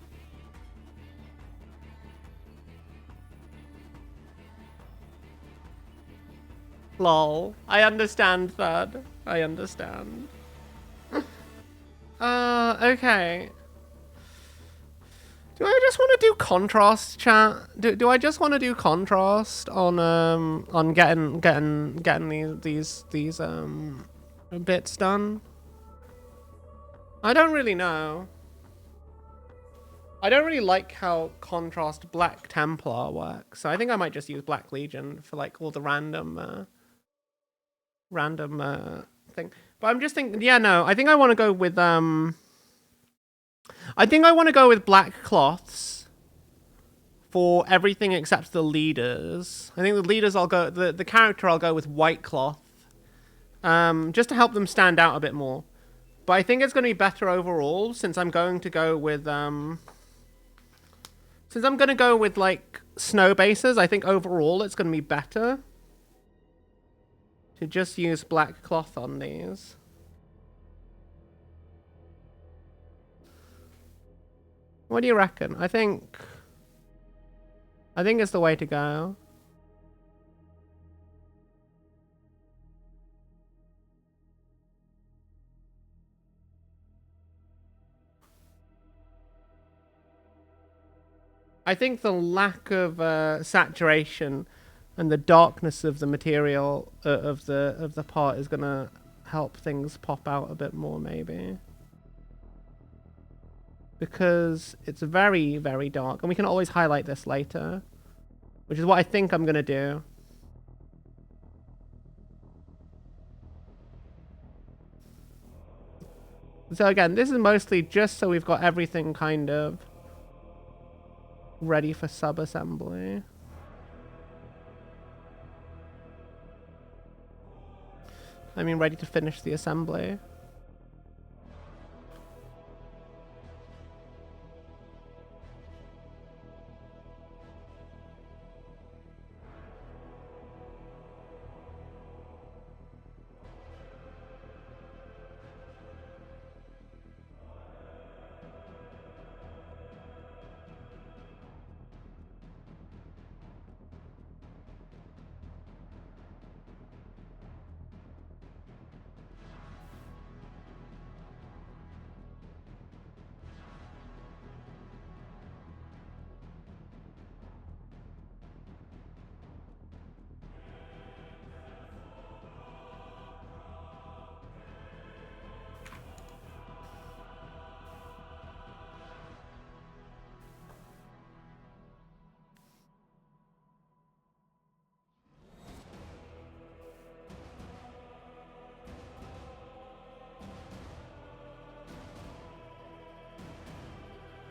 Lol. I understand that. I understand. Okay. Do I just want to do contrast, chat? Do I just want to do contrast on getting these bits done? I don't really know. I don't really like how contrast Black Templar works, so I think I might just use Black Legion for like all the random thing. But I'm just thinking, yeah, no, I think I want to go with I think I want to go with black cloths for everything except the leaders. I think the leaders I'll go, the character I'll go with white cloth, just to help them stand out a bit more. But I think it's going to be better overall since I'm going to go with like snow bases. I think overall it's going to be better to just use black cloth on these. What do you reckon? I think it's the way to go. I think the lack of saturation and the darkness of the material of the part is gonna help things pop out a bit more, maybe. Because it's very, very dark. And we can always highlight this later. Which is what I think I'm going to do. So again, this is mostly just so we've got everything kind of ready for sub-assembly. I mean, ready to finish the assembly.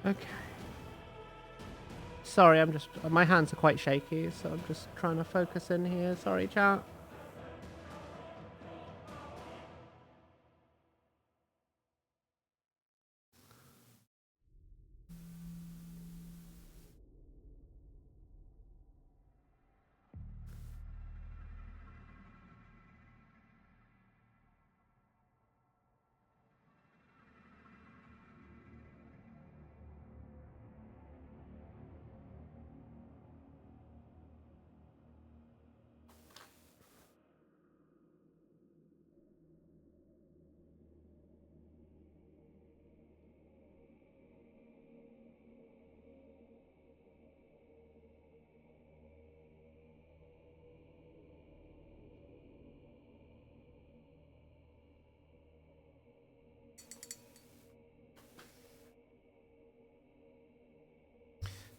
Okay. Sorry, my hands are quite shaky, so I'm just trying to focus in here. Sorry, chat.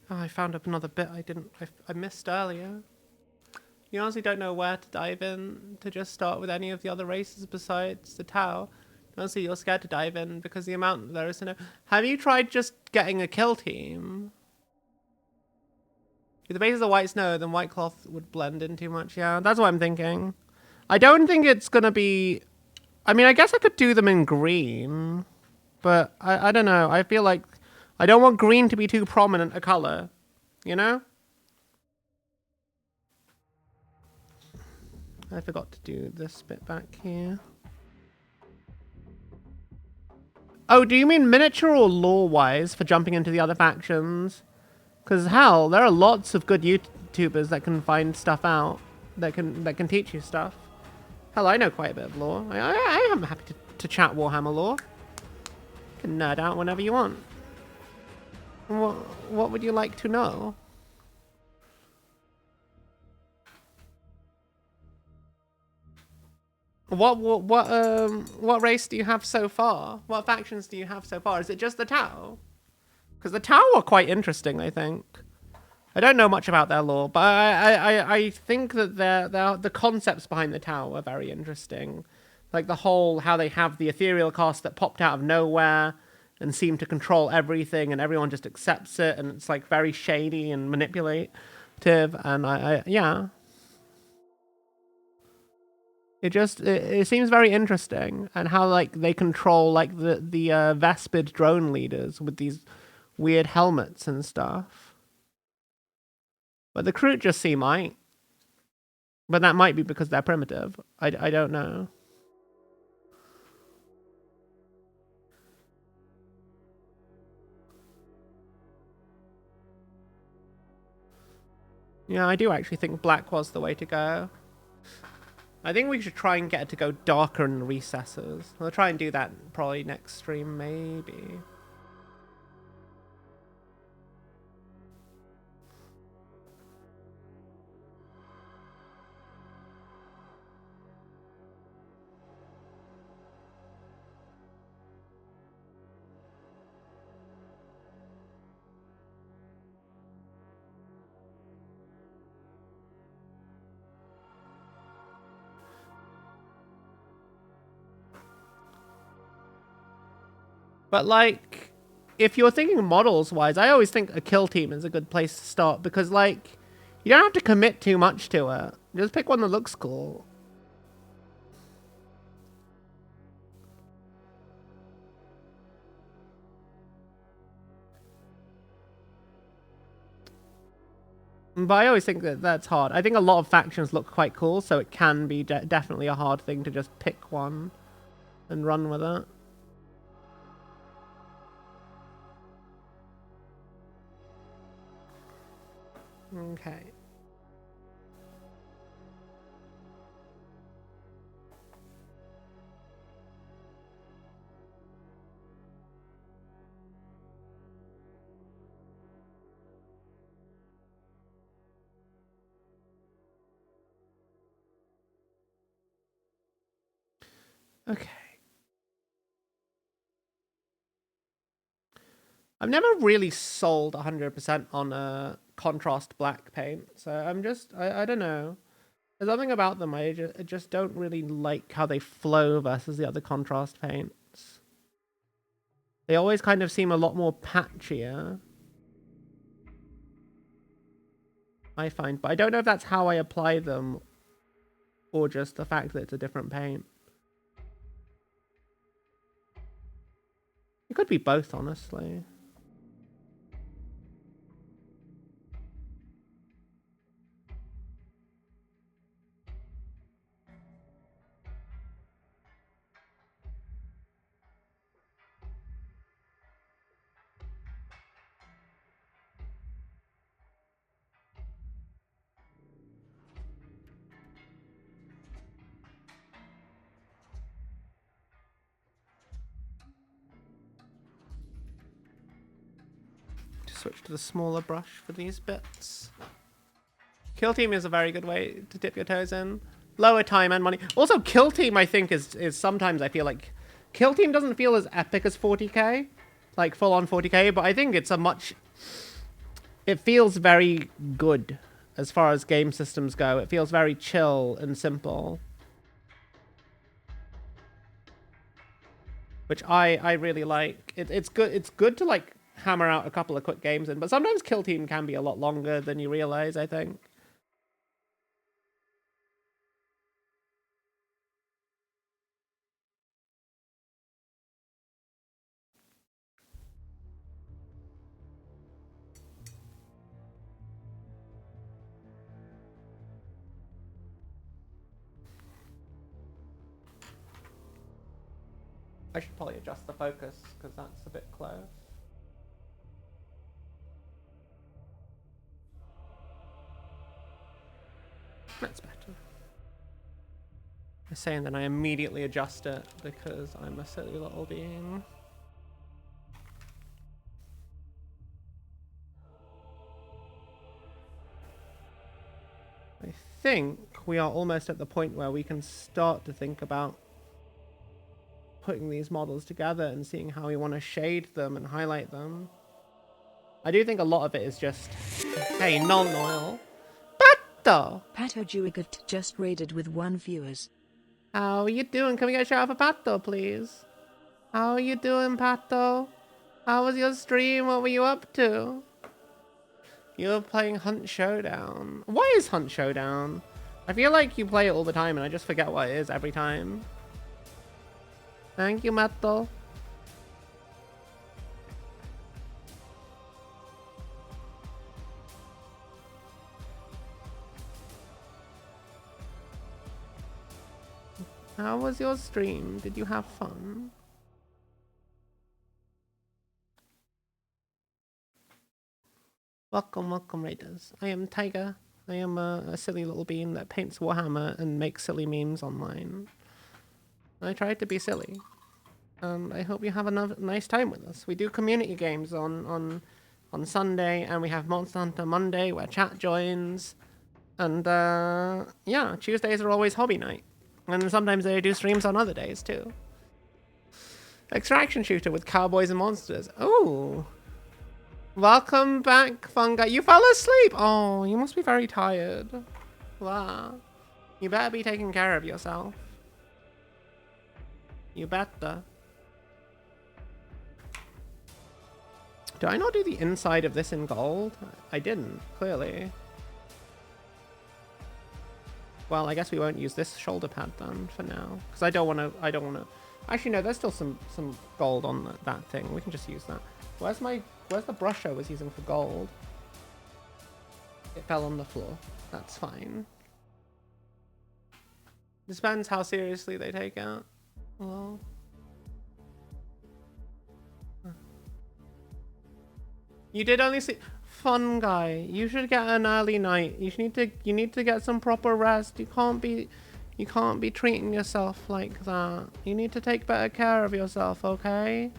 Oh, I found another bit I missed earlier. You honestly don't know where to dive in to just start with any of the other races besides the Tau. Honestly, you're scared to dive in because the amount there is to know. Have you tried just getting a kill team? If the bases are white snow, then white cloth would blend in too much. Yeah, that's what I'm thinking. I don't think it's gonna be... I mean, I guess I could do them in green. But I don't know. I feel like I don't want green to be too prominent a color. You know? I forgot to do this bit back here. Oh, do you mean miniature or lore-wise for jumping into the other factions? Because hell, there are lots of good YouTubers that can find stuff out. that can teach you stuff. Hell, I know quite a bit of lore. I am happy to chat Warhammer lore. You can nerd out whenever you want. What would you like to know? What race do you have so far? What factions do you have so far? Is it just the Tau? Because the Tau are quite interesting, I think. I don't know much about their lore, but I think that the concepts behind the Tau are very interesting. Like the whole how they have the ethereal cast that popped out of nowhere and seem to control everything, and everyone just accepts it, and it's like very shady and manipulative. And yeah. It seems very interesting, and how like they control like the Vespid drone leaders with these weird helmets and stuff. But the Kroot just seem right. But that might be because they're primitive. I don't know. Yeah, I do actually think black was the way to go. I think we should try and get it to go darker in the recesses. We'll try and do that probably next stream, maybe. But like, if you're thinking models wise, I always think a kill team is a good place to start, because like, you don't have to commit too much to it. Just pick one that looks cool. But I always think that that's hard. I think a lot of factions look quite cool, so it can be definitely a hard thing to just pick one and run with it. Okay. Okay. I've never really sold 100% on a contrast black paint, so I'm just, I don't know. There's something about them I just don't really like how they flow versus the other contrast paints. They always kind of seem a lot more patchier, I find, but I don't know if that's how I apply them or just the fact that it's a different paint. It could be both, honestly. Switch to the smaller brush for these bits. Kill team is a very good way to dip your toes in. Lower time and money. Also, kill team I think is sometimes I feel like kill team doesn't feel as epic as 40k, like full on 40k, but I think it's a much. It feels very good as far as game systems go. It feels very chill and simple, which I really like. It's good. It's good to like hammer out a couple of quick games in, but sometimes kill team can be a lot longer than you realize, I think. I should probably adjust the focus because that's a bit close. That's better. I'm saying that I immediately adjust it because I'm a silly little being. I think we are almost at the point where we can start to think about putting these models together and seeing how we want to shade them and highlight them. I do think a lot of it is just, hey, non-oil. Pato! Pato Juigot just raided with 1 viewers. How are you doing? Can we get a shout out for Pato, please? How are you doing, Pato? How was your stream? What were you up to? You were playing Hunt Showdown. What is Hunt Showdown? I feel like you play it all the time and I just forget what it is every time. Thank you, Pato. How was your stream? Did you have fun? Welcome, welcome, raiders. I am Tiger. I am a silly little bean that paints Warhammer and makes silly memes online. I tried to be silly. And I hope you have a nice time with us. We do community games on Sunday, and we have Monster Hunter Monday where chat joins. And yeah, Tuesdays are always hobby night. And sometimes they do streams on other days too. Extraction shooter with cowboys and monsters. Oh. Welcome back, Fungi. You fell asleep. Oh, you must be very tired. Wow. You better be taking care of yourself. You better. Did I not do the inside of this in gold? I didn't, clearly. Well, I guess we won't use this shoulder pad then for now, because I don't want to. Actually, no, there's still some gold on that thing. We can just use that. Where's the brush I was using for gold? It fell on the floor. That's fine. Depends how seriously they take it. Well. You did only see fun guy. You should get an early night. You need to get some proper rest. You can't be treating yourself like that. You need to take better care of yourself, okay?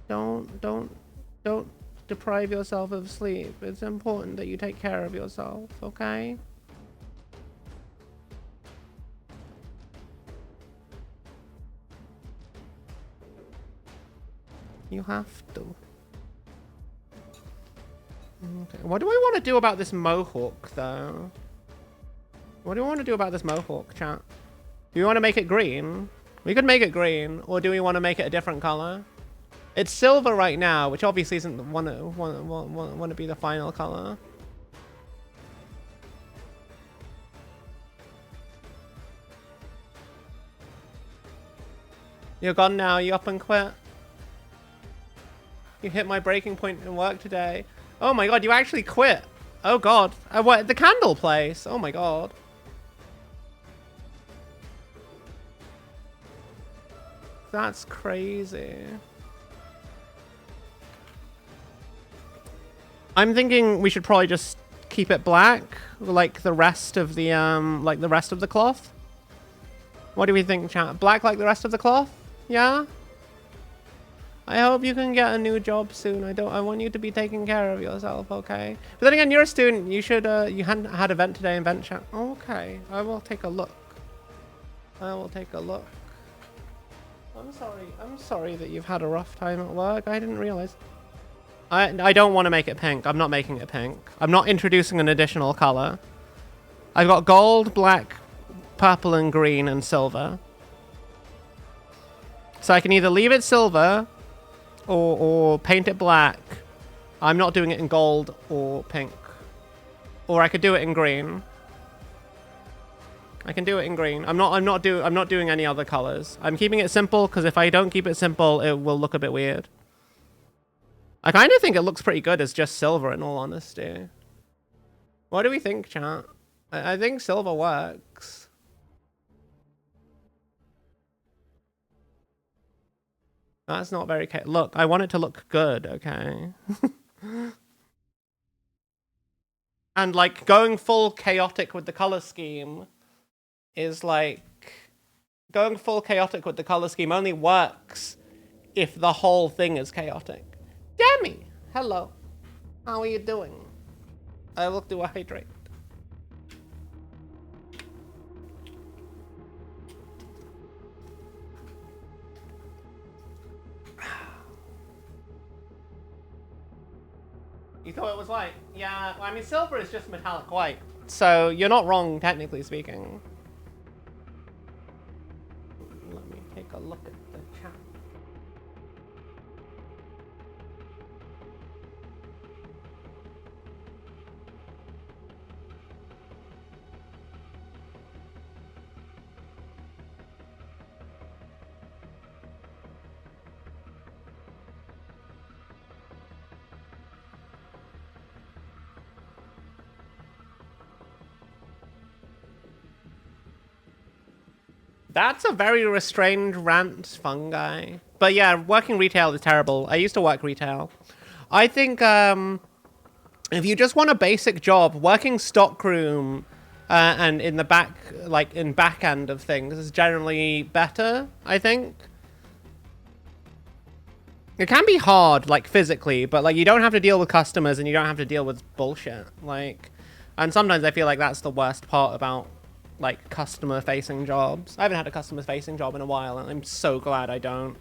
Don't deprive yourself of sleep. It's important that you take care of yourself, okay? You have to. Okay. What do I want to do about this mohawk, though? What do I want to do about this mohawk, chat? Do we want to make it green? We could make it green, or do we want to make it a different color? It's silver right now, which obviously isn't want to be the final color. You're gone now. You up and quit. You hit my breaking point in work today. Oh my god, you actually quit. Oh god. What? The candle place. Oh my god. That's crazy. I'm thinking we should probably just keep it black, like the rest of the cloth. What do we think, chat? Black like the rest of the cloth? Yeah? I hope you can get a new job soon. I want you to be taking care of yourself, okay? But then again, you're a student. You should, you hadn't had event today in vent chat. Okay, I will take a look. I will take a look. I'm sorry that you've had a rough time at work. I didn't realize. I don't want to make it pink. I'm not making it pink. I'm not introducing an additional color. I've got gold, black, purple, and green, and silver. So I can either leave it silver or paint it black. I'm not doing it in gold or pink. Or I could do it in green. I can do it in green. I'm not doing any other colors. I'm keeping it simple because if I don't keep it simple, it will look a bit weird. I kind of think it looks pretty good as just silver, in all honesty. What do we think, chat? I think silver works. That's not very... Look, I want it to look good, okay? And like going full chaotic with the color scheme is like going full chaotic with the color scheme only works if the whole thing is chaotic. Demi, hello. How are you doing? I will do a hydrate. You thought it was white? Yeah, well, I mean, silver is just metallic white. So you're not wrong, technically speaking. Let me take a look at the chat. That's a very restrained rant, Fungi. But yeah, working retail is terrible. I used to work retail. I think if you just want a basic job, working stockroom and in the back, like in back end of things is generally better, I think. It can be hard, like physically, but like you don't have to deal with customers and you don't have to deal with bullshit. Like, and sometimes I feel like that's the worst part about like customer facing jobs. I haven't had a customer facing job in a while and I'm so glad I don't.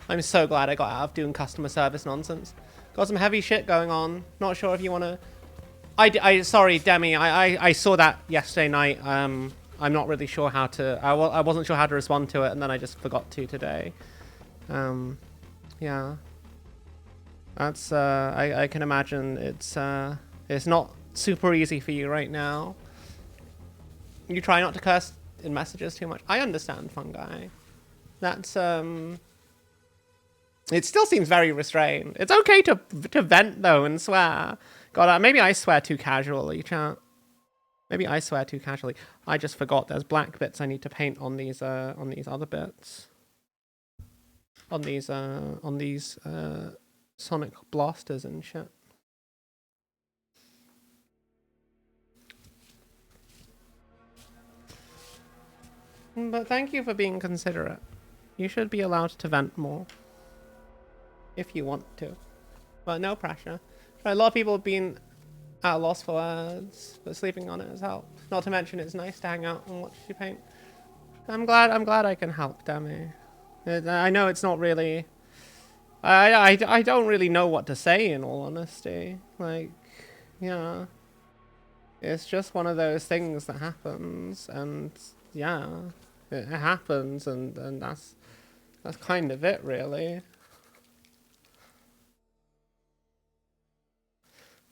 I'm so glad I got out of doing customer service nonsense. Got some heavy shit going on. Not sure if you want to... sorry, Demi, I saw that yesterday night. I'm not really sure how to... I wasn't sure how to respond to it and then I just forgot to today. Yeah. That's, I can imagine it's not super easy for you right now. You try not to curse in messages too much. I understand, Fungi. That's, it still seems very restrained. It's okay to vent, though, and swear. God, maybe I swear too casually, chat. Maybe I swear too casually. I just forgot there's black bits I need to paint on these other bits. On these sonic blasters and shit. But thank you for being considerate. You should be allowed to vent more. If you want to. But no pressure. A lot of people have been at a loss for words, but sleeping on it has helped. Not to mention it's nice to hang out and watch you paint. I'm glad I can help, Demi. I know it's not really... I don't really know what to say, in all honesty. Like, yeah. It's just one of those things that happens, and yeah. It happens, and that's kind of it, really.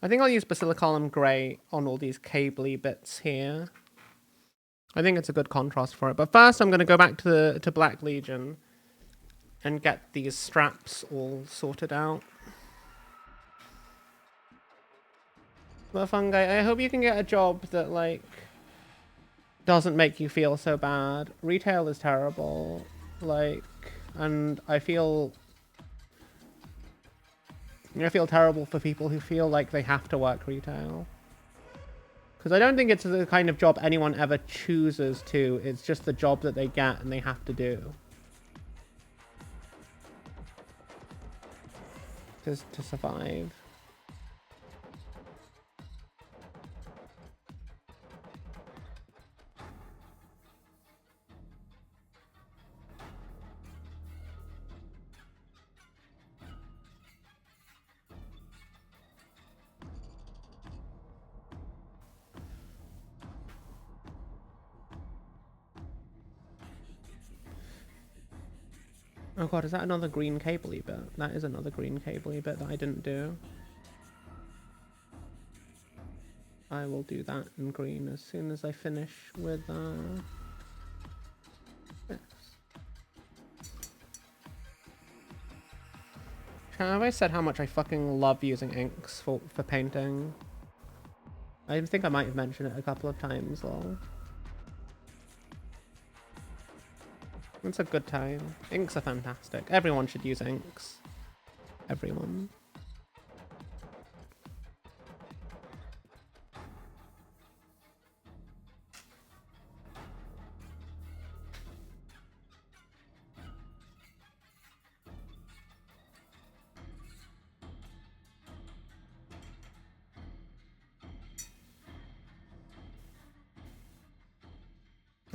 I think I'll use Basilicolum Grey on all these cabley bits here. I think it's a good contrast for it. But first I'm going to go back to Black Legion and get these straps all sorted out. But Fungi, I hope you can get a job that, like, doesn't make you feel so bad. Retail is terrible. Like, and I feel terrible for people who feel like they have to work retail. Because I don't think it's the kind of job anyone ever chooses to. It's just the job that they get and they have to do. Just to survive. Oh god, is that another green cabley bit? That is another green cabley bit that I didn't do. I will do that in green as soon as I finish with this. Have I said how much I fucking love using inks for painting? I think I might have mentioned it a couple of times, lol. It's a good time. Inks are fantastic. Everyone should use inks. Everyone.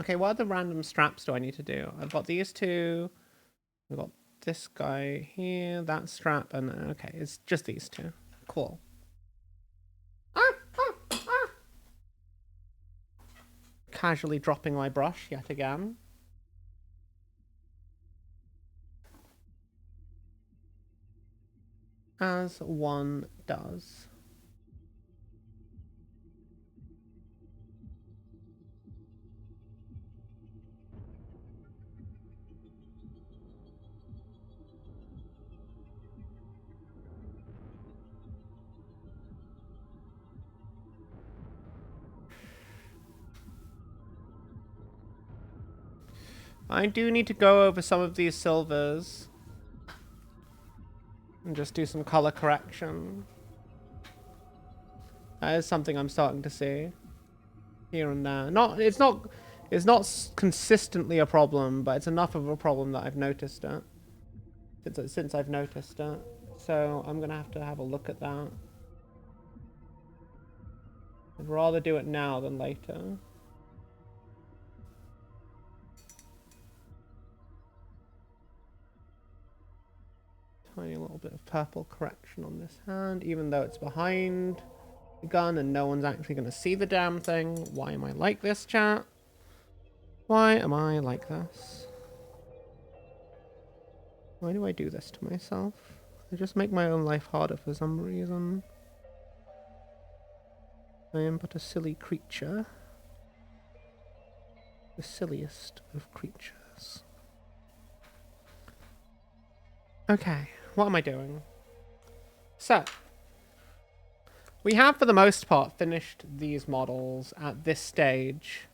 Okay, what other random straps do I need to do? I've got these two. I've got this guy here, that strap, and okay, it's just these two. Cool. Casually dropping my brush yet again. As one does. I do need to go over some of these silvers and just do some color correction. That is something I'm starting to see here and there. It's not consistently a problem, but it's enough of a problem that I've noticed it. Since I've noticed it. So I'm gonna have to have a look at that. I'd rather do it now than later. Tiny little bit of purple correction on this hand, even though it's behind the gun and no one's actually going to see the damn thing. Why am I like this, chat? Why am I like this? Why do I do this to myself? I just make my own life harder for some reason. I am but a silly creature. The silliest of creatures. Okay, what am I doing? So, we have for the most part finished these models at this stage.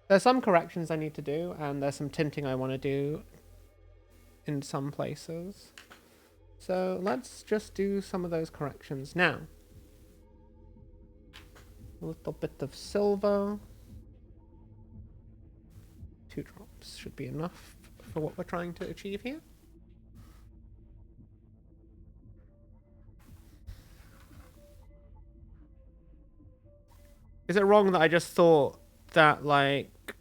There's some corrections I need to do, and there's some tinting I want to do in some places. So let's just do some of those corrections now. A little bit of silver. 2 drops should be enough for what we're trying to achieve here. Is it wrong that I just thought that, like,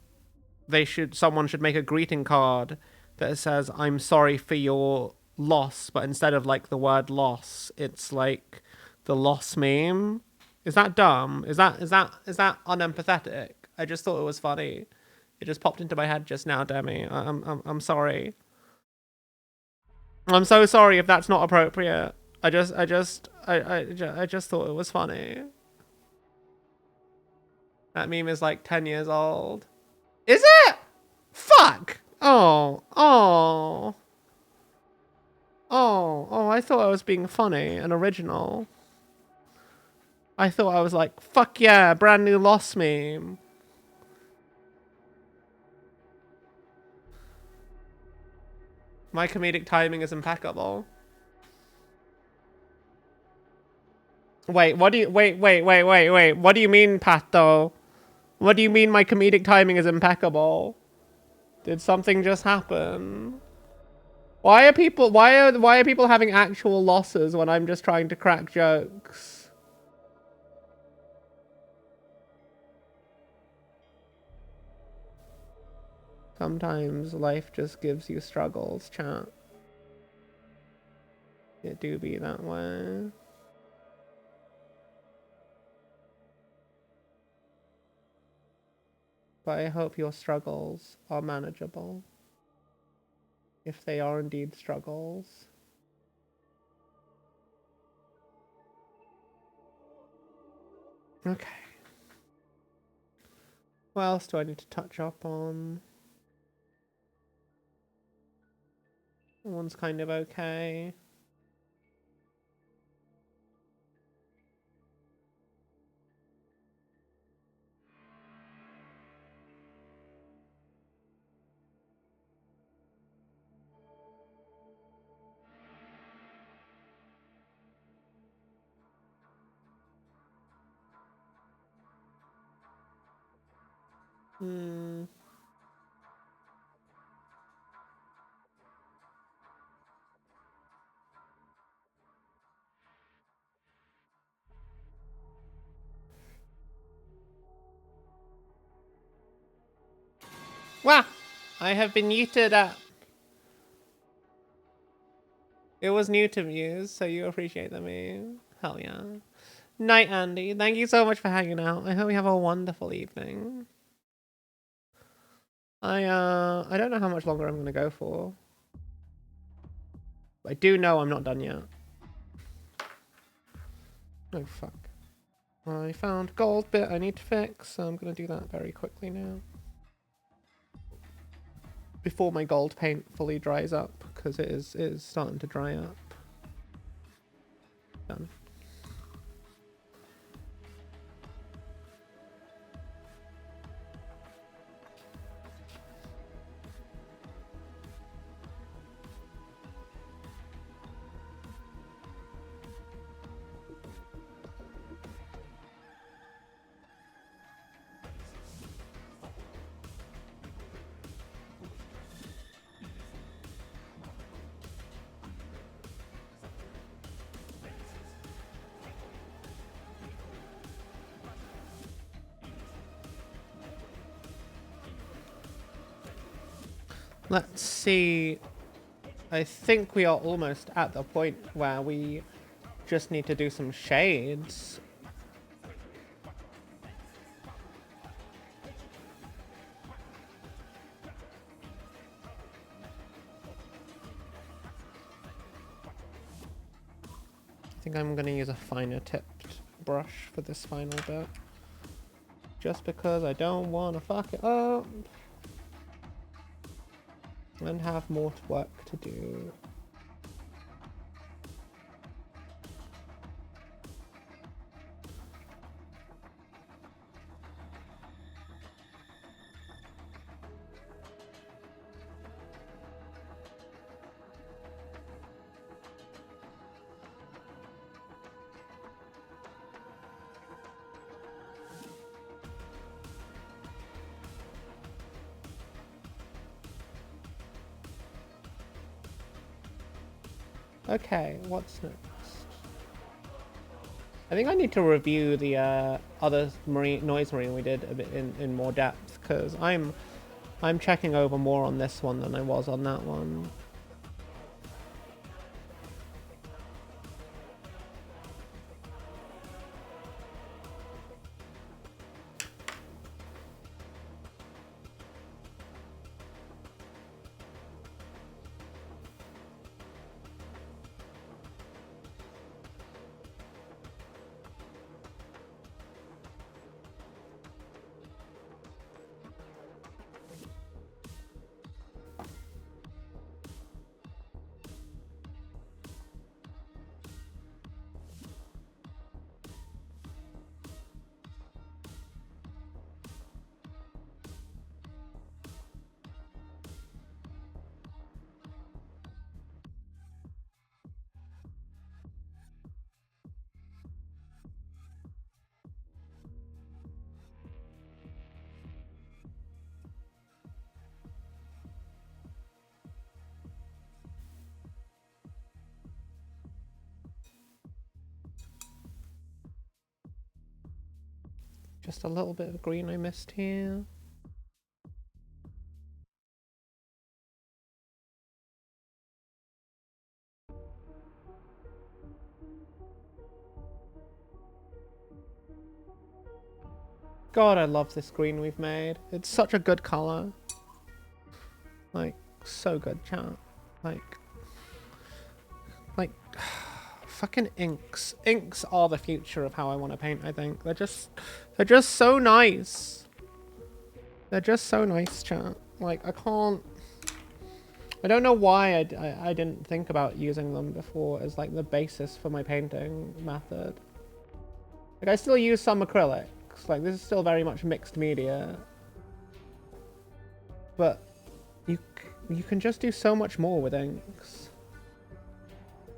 someone should make a greeting card that says, "I'm sorry for your loss," but instead of, like, the word loss, it's, like, the loss meme? Is that dumb? Is that unempathetic? I just thought it was funny. It just popped into my head just now, Demi. I'm sorry. I'm so sorry if that's not appropriate. I just thought it was funny. That meme is like 10 years old. Is it? Fuck! Oh, I thought I was being funny and original. I thought I was like, fuck yeah, brand new Lost meme. My comedic timing is impeccable. Wait, what do you, wait. What do you mean, Pat, though? What do you mean my comedic timing is impeccable? Did something just happen? Why are people having actual losses when I'm just trying to crack jokes? Sometimes life just gives you struggles, chat. It do be that way. But I hope your struggles are manageable. If they are indeed struggles. Okay. What else do I need to touch up on? That one's kind of okay. Wow! I have been yeeted up. It was new to views, so you appreciate the meme. Hell yeah. Night, Andy. Thank you so much for hanging out. I hope you have a wonderful evening. I don't know how much longer I'm gonna go for. But I do know I'm not done yet. Oh fuck. I found gold bit I need to fix, so I'm gonna do that very quickly now. Before my gold paint fully dries up, because it is starting to dry up. Done. Let's see. I think we are almost at the point where we just need to do some shades. I think I'm going to use a finer tipped brush for this final bit. Just because I don't want to fuck it up. And have more work to do. Okay, what's next? I think I need to review the other noise marine we did a bit in more depth, because I'm checking over more on this one than I was on that one. Just a little bit of green I missed here. God, I love this green we've made. It's such a good color. Like, so good, chat. Like, fucking inks. Inks are the future of how I want to paint, I think. They're just so nice. They're just so nice, chat. Like, I don't know why I didn't think about using them before as, like, the basis for my painting method. Like, I still use some acrylics. Like, this is still very much mixed media. But you can just do so much more with inks.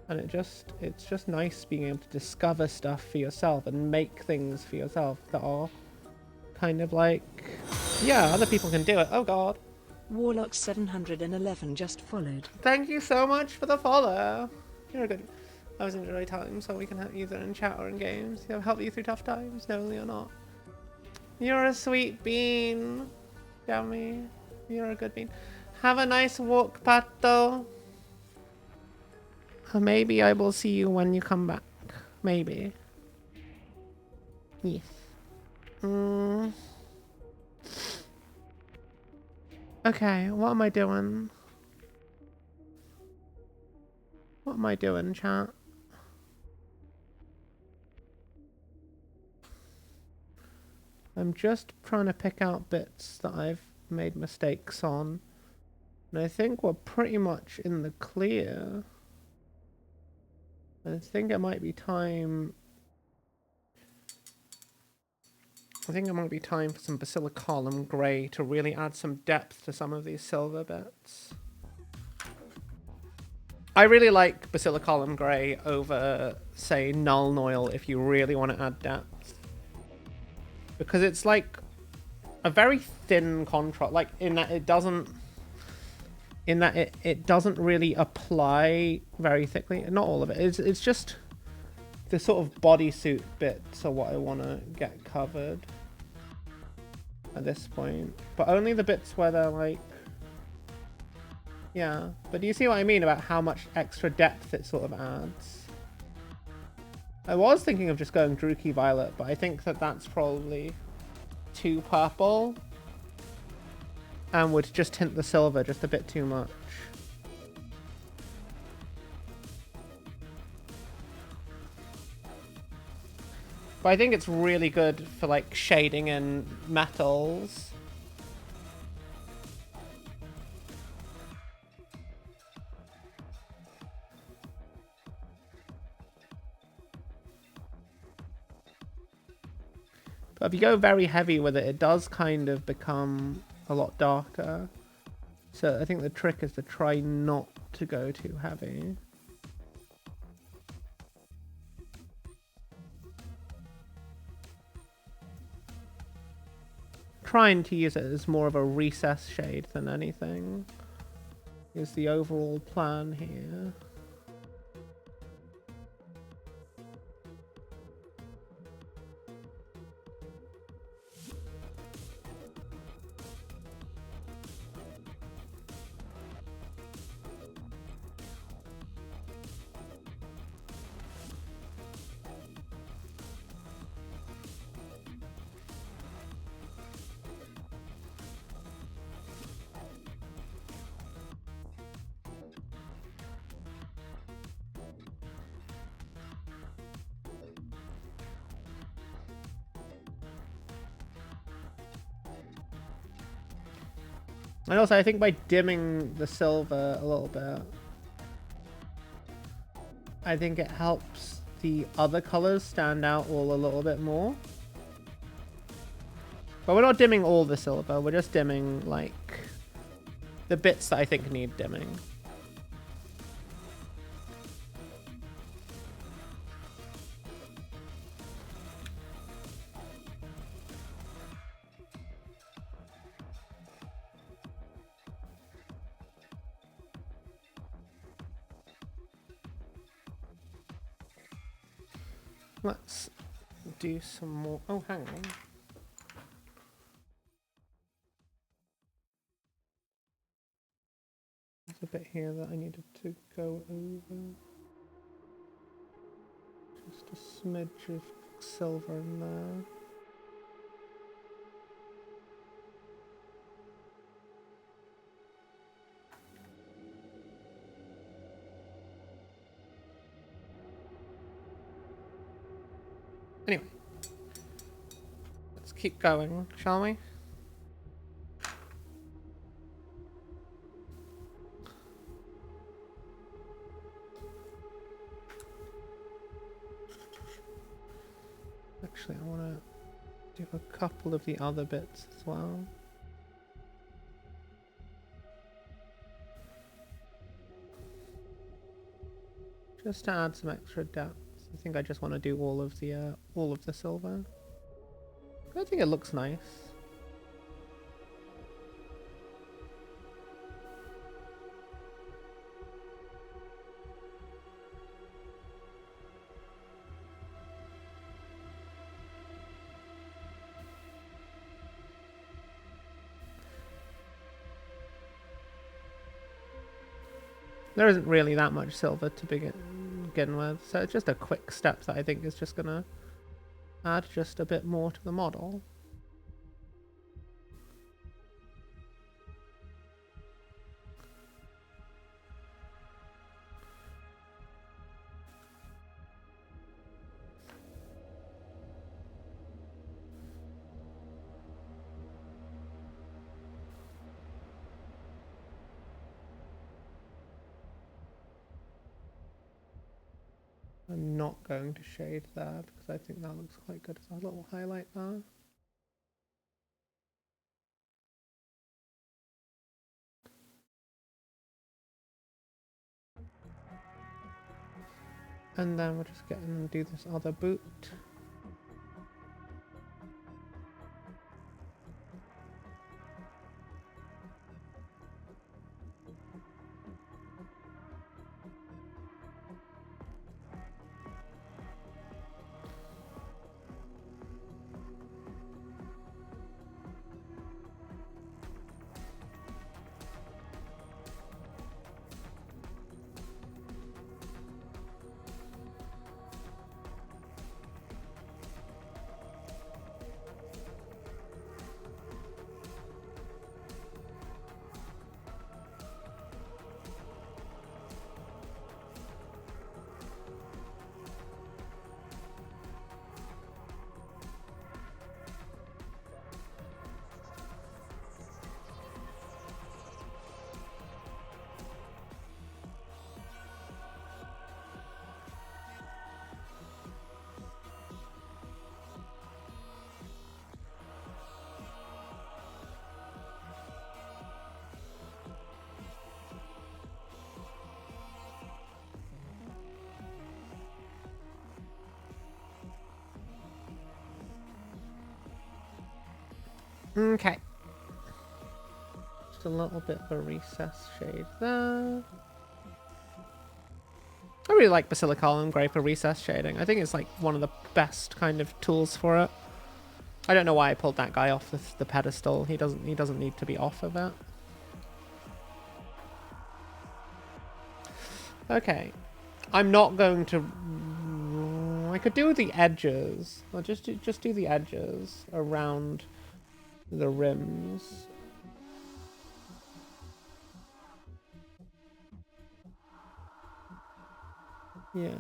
And it's just nice being able to discover stuff for yourself and make things for yourself that are kind of like, yeah, other people can do it. Oh god. Warlock 711 just followed. Thank you so much for the follow. You're a good. I was enjoy time, so we can help either in chat or in games. Help you through tough times, knowingly or not. You're a sweet bean, Jammy. You're a good bean. Have a nice walk, Pato. Maybe I will see you when you come back. Maybe. Yes. Okay, what am I doing? What am I doing, chat? I'm just trying to pick out bits that I've made mistakes on. And I think we're pretty much in the clear. I think it might be time... I think it might be time for some Basilicolum Grey to really add some depth to some of these silver bits. I really like Basilicolum Grey over, say, Null Oil if you really want to add depth. Because it's like a very thin contrast, like in that it doesn't... In that it doesn't really apply very thickly. Not all of it. It's just the sort of bodysuit bits are what I want to get covered at this point. But only the bits where they're like... Yeah. But do you see what I mean about how much extra depth it sort of adds? I was thinking of just going Druchii Violet, but I think that that's probably too purple. And would just tint the silver just a bit too much. But I think it's really good for like shading in metals. But if you go very heavy with it, it does kind of become a lot darker. So I think the trick is to try not to go too heavy. Trying to use it as more of a recess shade than anything is the overall plan here. And also, I think by dimming the silver a little bit, I think it helps the other colors stand out all a little bit more. But we're not dimming all the silver, we're just dimming, like, the bits that I think need dimming. Let's do some more. Oh, hang on. There's a bit here that I needed to go over. Just a smidge of silver in there. Anyway, let's keep going, shall we? Actually, I want to do a couple of the other bits as well. Just to add some extra depth. I think I just want to do all of the silver. I think it looks nice. There isn't really that much silver to begin with, so it's just a quick step that I think is just gonna add just a bit more to the model. I'm not going to shade there because I think that looks quite good as a little highlight there. And then we're just getting to do this other boot. Okay. Just a little bit of a recess shade there. I really like Basilicolumn Grey for recess shading. I think it's like one of the best kind of tools for it. I don't know why I pulled that guy off the pedestal. He doesn't need to be off of it. Okay. I'm not going to... I could do the edges. I'll just do the edges around the rims. Yeah.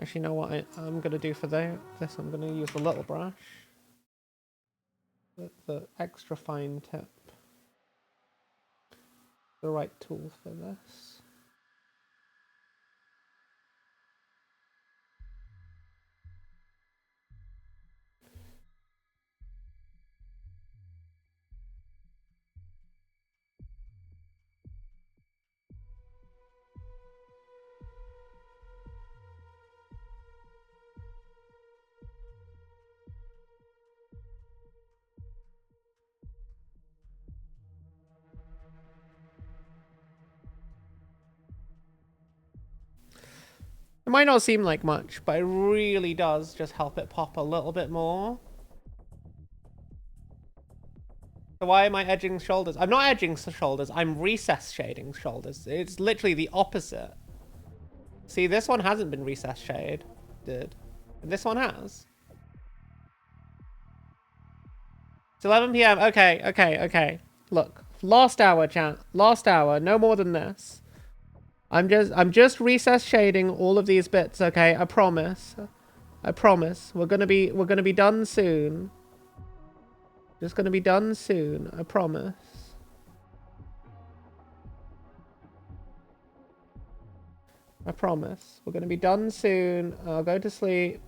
Actually, you know what I'm going to do for this? I'm going to use the little brush. The extra fine tip. The right tool for this. It might not seem like much, but it really does just help it pop a little bit more. So why am I edging shoulders? I'm not edging shoulders, I'm recess shading shoulders. It's literally the opposite. See, this one hasn't been recess shaded. And this one has. It's 11 PM. Okay. Look, last hour, chat. Last hour. No more than this. I'm just recess shading all of these bits, okay? I promise. I promise. We're gonna be done soon. Just gonna be done soon. I promise. I promise. We're gonna be done soon. I'll go to sleep.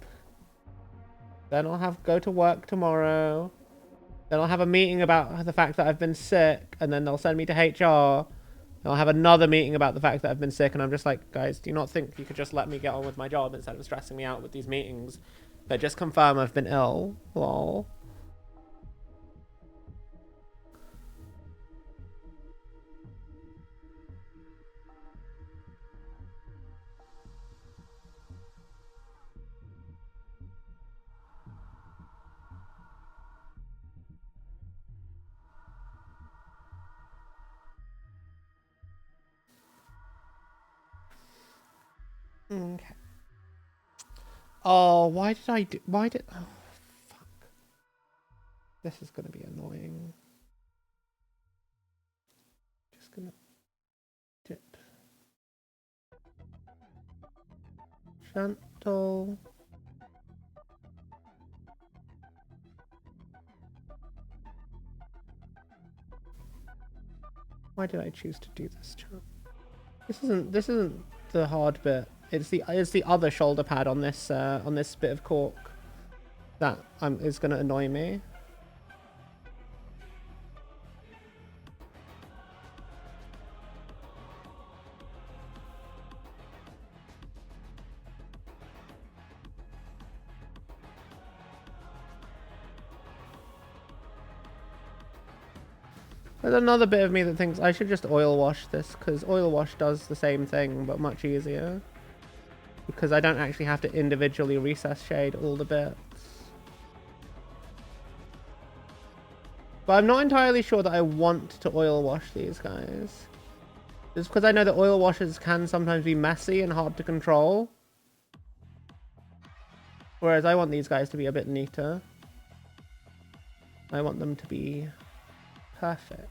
Then I'll go to work tomorrow. Then I'll have a meeting about the fact that I've been sick, and then they'll send me to HR. I'll have another meeting about the fact that I've been sick, and I'm just like, guys, do you not think you could just let me get on with my job instead of stressing me out with these meetings that just confirm I've been ill? Lol. Okay. Oh, why did I do... Why did... Oh, fuck. This is gonna be annoying. Just gonna... Dip. Gentle. Why did I choose to do this, chat? This isn't the hard bit. It's the other shoulder pad on this bit of cork that is gonna annoy me. There's another bit of me that thinks I should just oil wash this, because oil wash does the same thing, but much easier. Because I don't actually have to individually recess shade all the bits. But I'm not entirely sure that I want to oil wash these guys. Just because I know that oil washes can sometimes be messy and hard to control. Whereas I want these guys to be a bit neater. I want them to be perfect.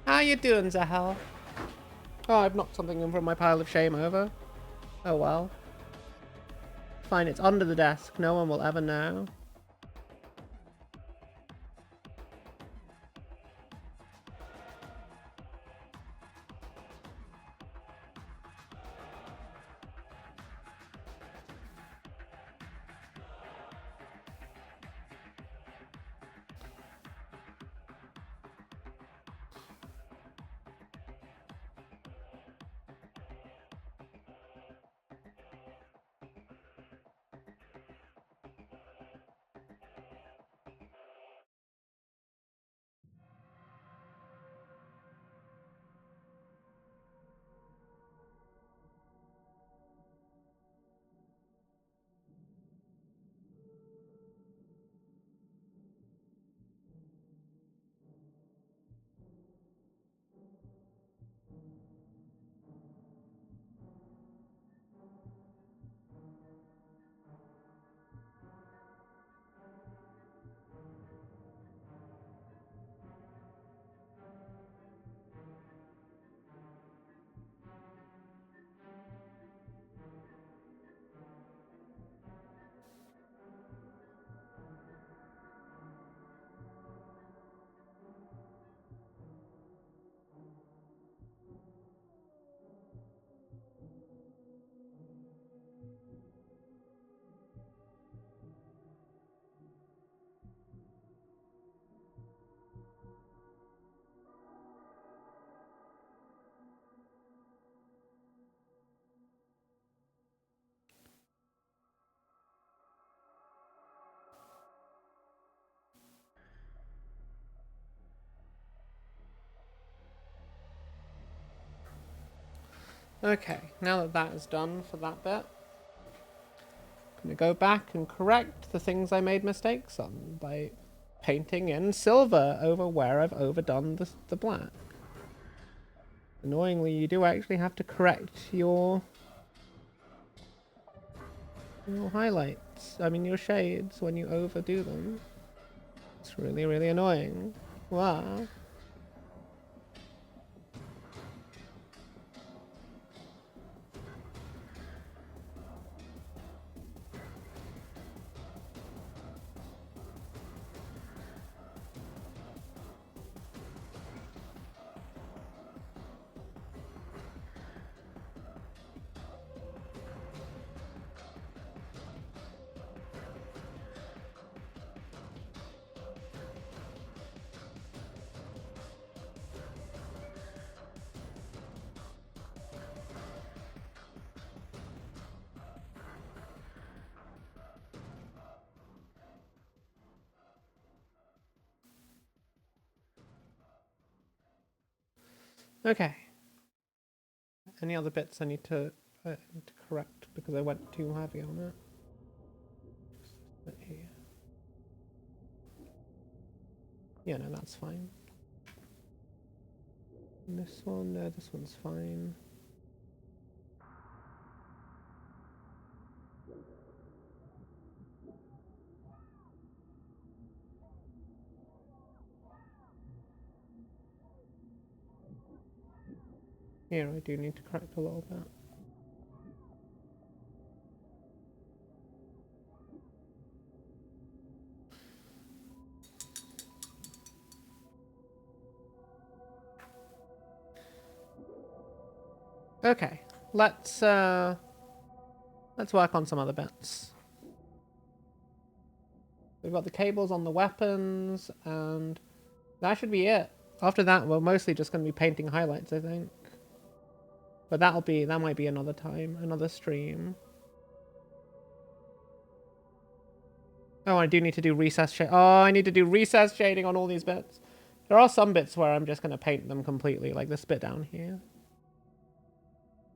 How you doing, Zahel? Oh, I've knocked something in from my pile of shame over. Oh well. Fine, it's under the desk. No one will ever know. Okay, now that that is done for that bit, I'm going to go back and correct the things I made mistakes on by painting in silver over where I've overdone the black. Annoyingly, you do actually have to correct your highlights, your shades when you overdo them. It's really, really annoying. Wow. Okay. Any other bits I need to correct because I went too heavy on it? Yeah, no, that's fine. And this one, no, this one's fine. Here, I do need to correct a little bit. Okay, let's work on some other bits. We've got the cables on the weapons, and that should be it. After that, we're mostly just going to be painting highlights, I think. But that might be another time, another stream. Oh, I do need to do recess shading. Oh, I need to do recess shading on all these bits. There are some bits where I'm just going to paint them completely, like this bit down here.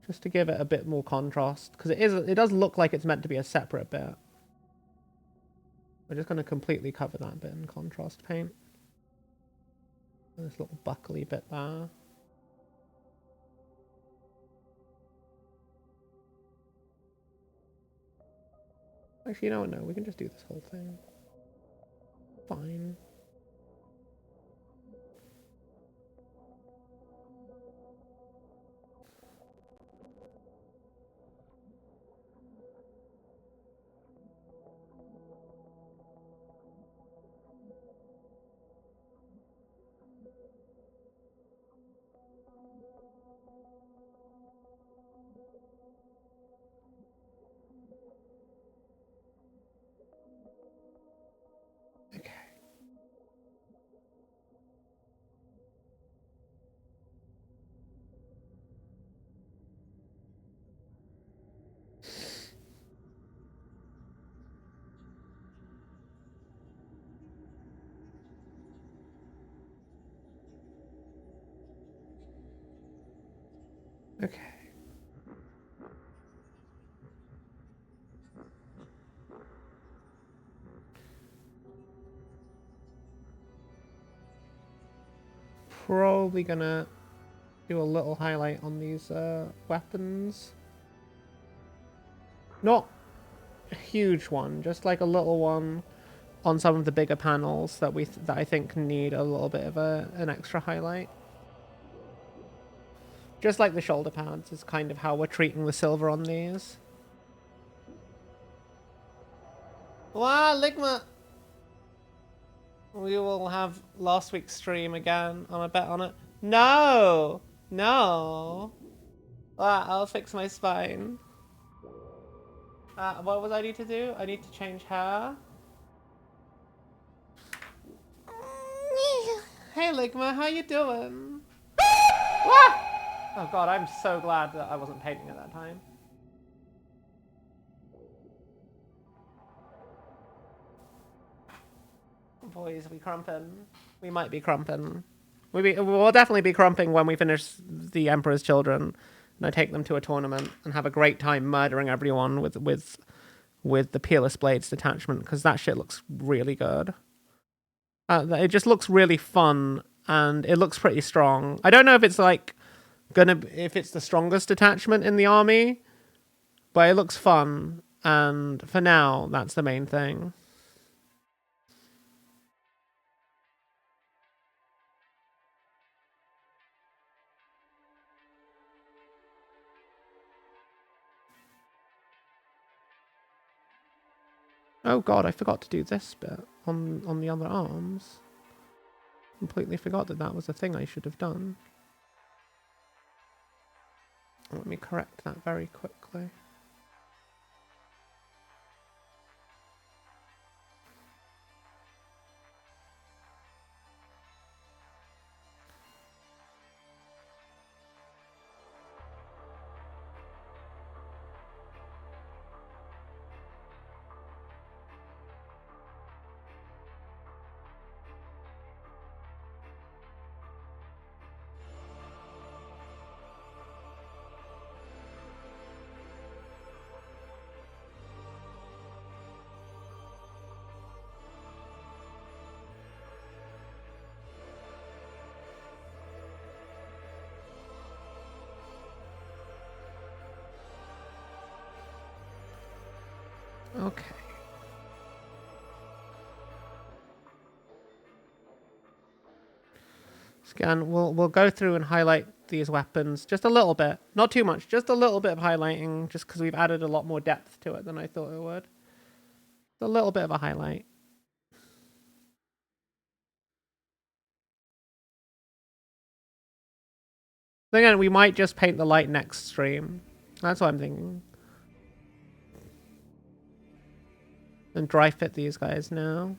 Just to give it a bit more contrast, because it does look like it's meant to be a separate bit. We're just going to completely cover that bit in contrast paint. And this little buckly bit there. Actually, you know what? No, we can just do this whole thing. Fine. Okay. Okay. Probably gonna do a little highlight on these weapons. Not a huge one, just like a little one on some of the bigger panels that I think need a little bit of an extra highlight. Just like the shoulder pads is kind of how we're treating the silver on these. Wow, Ligma! We will have last week's stream again on a bet on it. No! No! I'll fix my spine. What was I need to do? I need to change hair. Hey Ligma, how you doing? Oh god, I'm so glad that I wasn't painting at that time. Boys, we crumping. We might be crumping. We'll definitely be crumping when we finish the Emperor's Children, and I take them to a tournament and have a great time murdering everyone with the Peerless Blades detachment, because that shit looks really good. It just looks really fun, and it looks pretty strong. I don't know if it's like if it's the strongest detachment in the army, but it looks fun, and for now, that's the main thing. Oh god, I forgot to do this bit on the other arms. Completely forgot that was a thing I should have done. Let me correct that very quickly. Okay. Again, we'll go through and highlight these weapons just a little bit, not too much, just a little bit of highlighting, just because we've added a lot more depth to it than I thought it would. A little bit of a highlight. Then again, we might just paint the light next stream. That's what I'm thinking. And dry fit these guys now.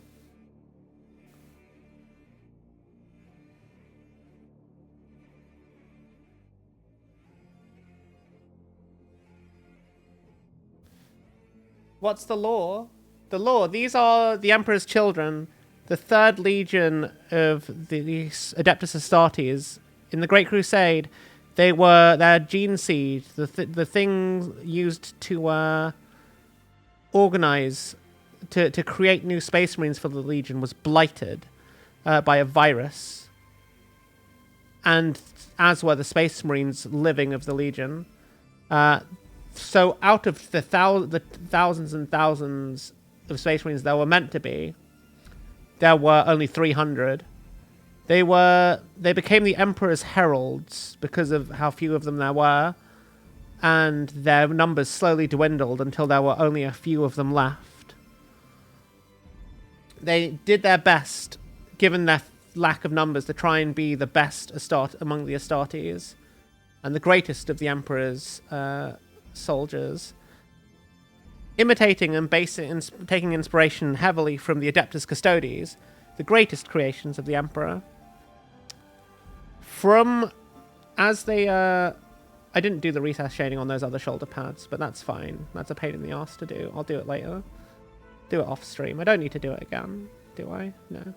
What's the law? The law. These are the Emperor's children, the third legion of the Adeptus Astartes. In the Great Crusade, their gene seed, the thing used to organize, to create new Space Marines for the Legion was blighted by a virus. And as were the Space Marines living of the Legion. So out of the thousands and thousands of Space Marines there were meant to be, there were only 300. They became the Emperor's heralds because of how few of them there were, and their numbers slowly dwindled until there were only a few of them left. They did their best, given their lack of numbers, to try and be the best among the Astartes, and the greatest of the Emperor's soldiers, imitating and taking inspiration heavily from the Adeptus Custodes, the greatest creations of the Emperor. I didn't do the recess shading on those other shoulder pads, but that's fine. That's a pain in the ass to do. I'll do it later. Do it off stream. I don't need to do it again, do I? No.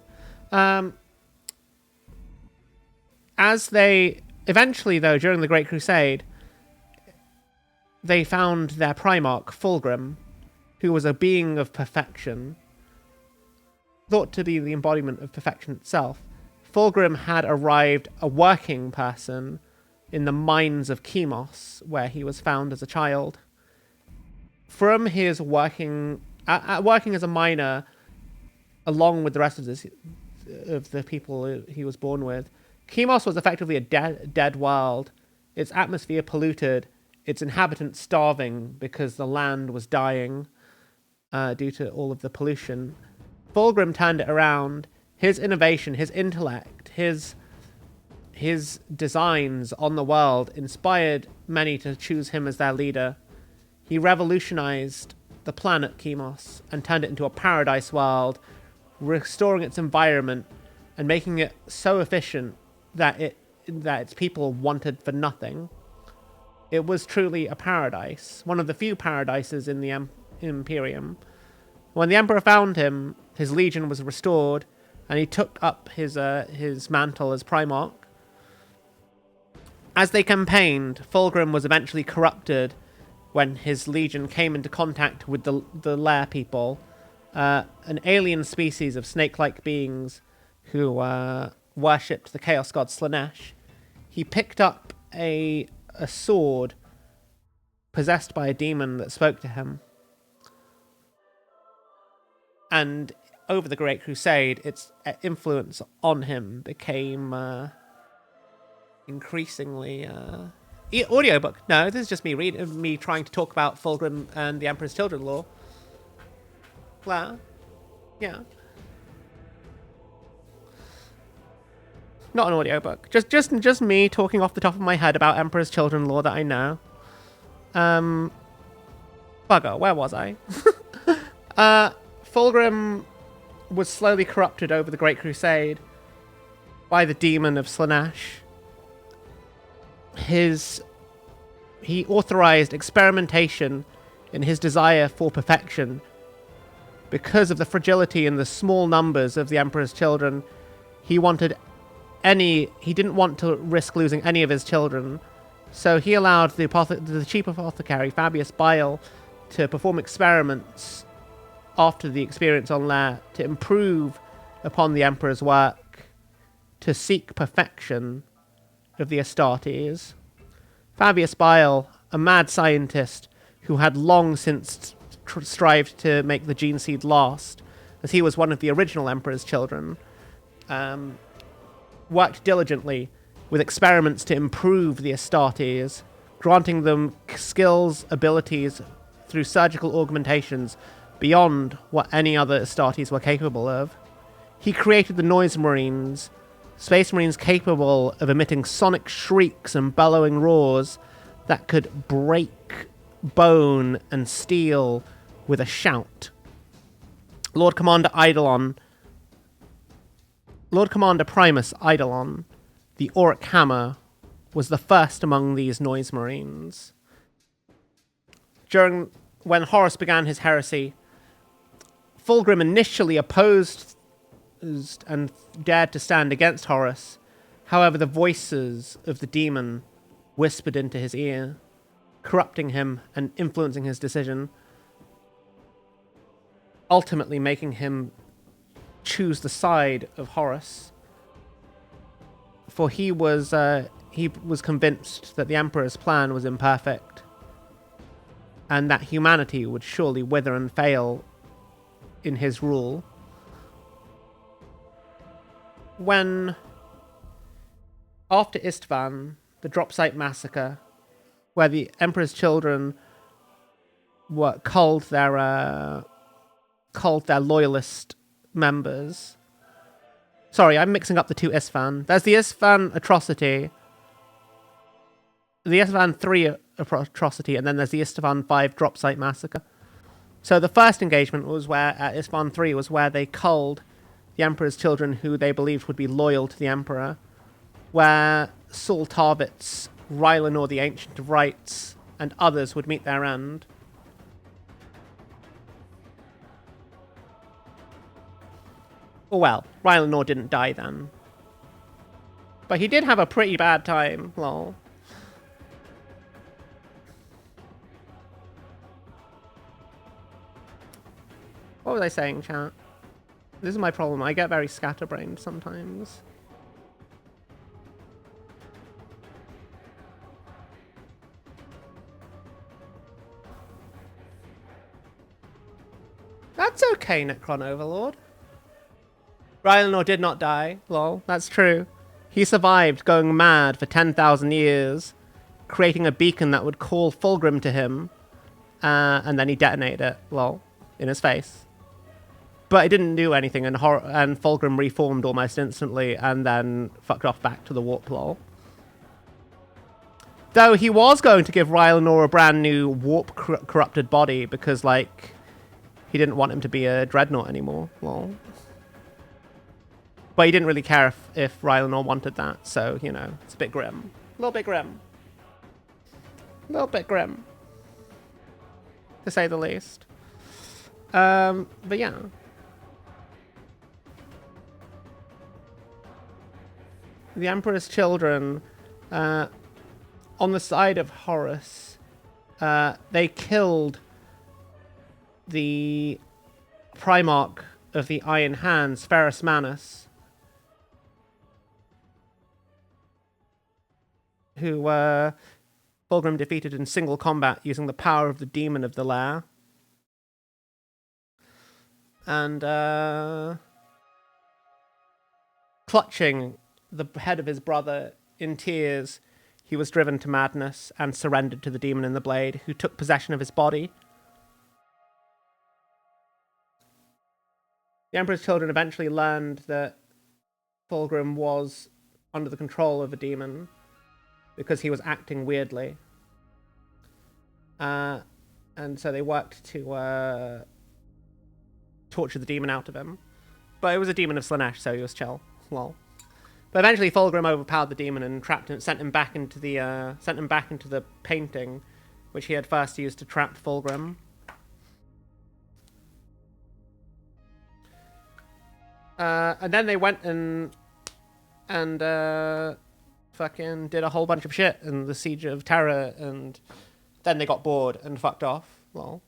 Eventually, though, during the Great Crusade, they found their Primarch, Fulgrim, who was a being of perfection, thought to be the embodiment of perfection itself. Fulgrim had arrived a working person in the mines of Chemos, where he was found as a child. From his working as a miner, along with the rest of the people he was born with, Chemos was effectively a dead world, its atmosphere polluted, its inhabitants starving because the land was dying due to all of the pollution. Fulgrim turned it around. His innovation, his intellect, his designs on the world inspired many to choose him as their leader. He revolutionized the planet Chemos and turned it into a paradise world, restoring its environment and making it so efficient that its people wanted for nothing. It was truly a paradise, one of the few paradises in the Imperium. When the Emperor found him, his legion was restored, and he took up his mantle as Primarch. As they campaigned, Fulgrim was eventually corrupted when his legion came into contact with the Lair people, an alien species of snake-like beings who worshipped the Chaos God Slanesh. He picked up a sword possessed by a demon that spoke to him. And over the Great Crusade, its influence on him became increasingly... audiobook. No, this is just me trying to talk about Fulgrim and the Emperor's Children lore. Well, yeah. Not an audiobook. Just me talking off the top of my head about Emperor's Children lore that I know. Bugger, where was I? Fulgrim was slowly corrupted over the Great Crusade by the demon of Slanesh. He authorized experimentation in his desire for perfection. Because of the fragility and the small numbers of the Emperor's children, he didn't want to risk losing any of his children, so he allowed the chief apothecary, Fabius Bile, to perform experiments after the experience on Lair to improve upon the Emperor's work, to seek perfection of the Astartes. Fabius Bile, a mad scientist who had long since strived to make the gene seed last, as he was one of the original Emperor's children, worked diligently with experiments to improve the Astartes, granting them skills, abilities through surgical augmentations beyond what any other Astartes were capable of. He created the Noise Marines, Space Marines capable of emitting sonic shrieks and bellowing roars that could break bone and steel with a shout. Lord Commander Primus Eidolon, the Auric Hammer, was the first among these Noise Marines. When Horus began his heresy, Fulgrim initially opposed and dared to stand against Horus. However, the voices of the demon whispered into his ear, corrupting him and influencing his decision, ultimately making him choose the side of Horus. For he was convinced that the Emperor's plan was imperfect, and that humanity would surely wither and fail in his rule. After Istvan, the drop site massacre, where the Emperor's children culled their loyalist members. Sorry, I'm mixing up the two Istvan. There's the Istvan atrocity, the Istvan 3 atrocity, and then there's the Istvan 5 drop site massacre. So the first engagement was at Istvan 3 was where they culled the Emperor's children who they believed would be loyal to the Emperor, where Saul Tarvitz, Rylanor the Ancient of Rites, and others would meet their end. Oh well, Rylanor didn't die then. But he did have a pretty bad time, lol. What was I saying, chat? This is my problem. I get very scatterbrained sometimes. That's okay, Necron Overlord. Rylanor did not die, lol. That's true. He survived going mad for 10,000 years, creating a beacon that would call Fulgrim to him, and then he detonated it, lol, in his face. But it didn't do anything, and Fulgrim reformed almost instantly, and then fucked off back to the warp, lol. Though he was going to give Rylanor a brand new warp corrupted body, because, like, he didn't want him to be a dreadnought anymore, lol. But he didn't really care if Rylanor wanted that, so, you know, it's a bit grim. A little bit grim. A little bit grim. To say the least. But yeah. The Emperor's children, on the side of Horus, they killed the Primarch of the Iron Hands, Ferrus Manus, who Fulgrim defeated in single combat using the power of the demon of the lair. And clutching the head of his brother in tears, he was driven to madness and surrendered to the demon in the blade, who took possession of his body. The Emperor's children eventually learned that Fulgrim was under the control of a demon because he was acting weirdly. And so they worked to torture the demon out of him. But it was a demon of Slanesh, so he was chill. Lol. But eventually Fulgrim overpowered the demon and trapped him, sent him back into the painting, which he had first used to trap Fulgrim. And then they went and fucking did a whole bunch of shit in the Siege of Terror, and then they got bored and fucked off. Lol.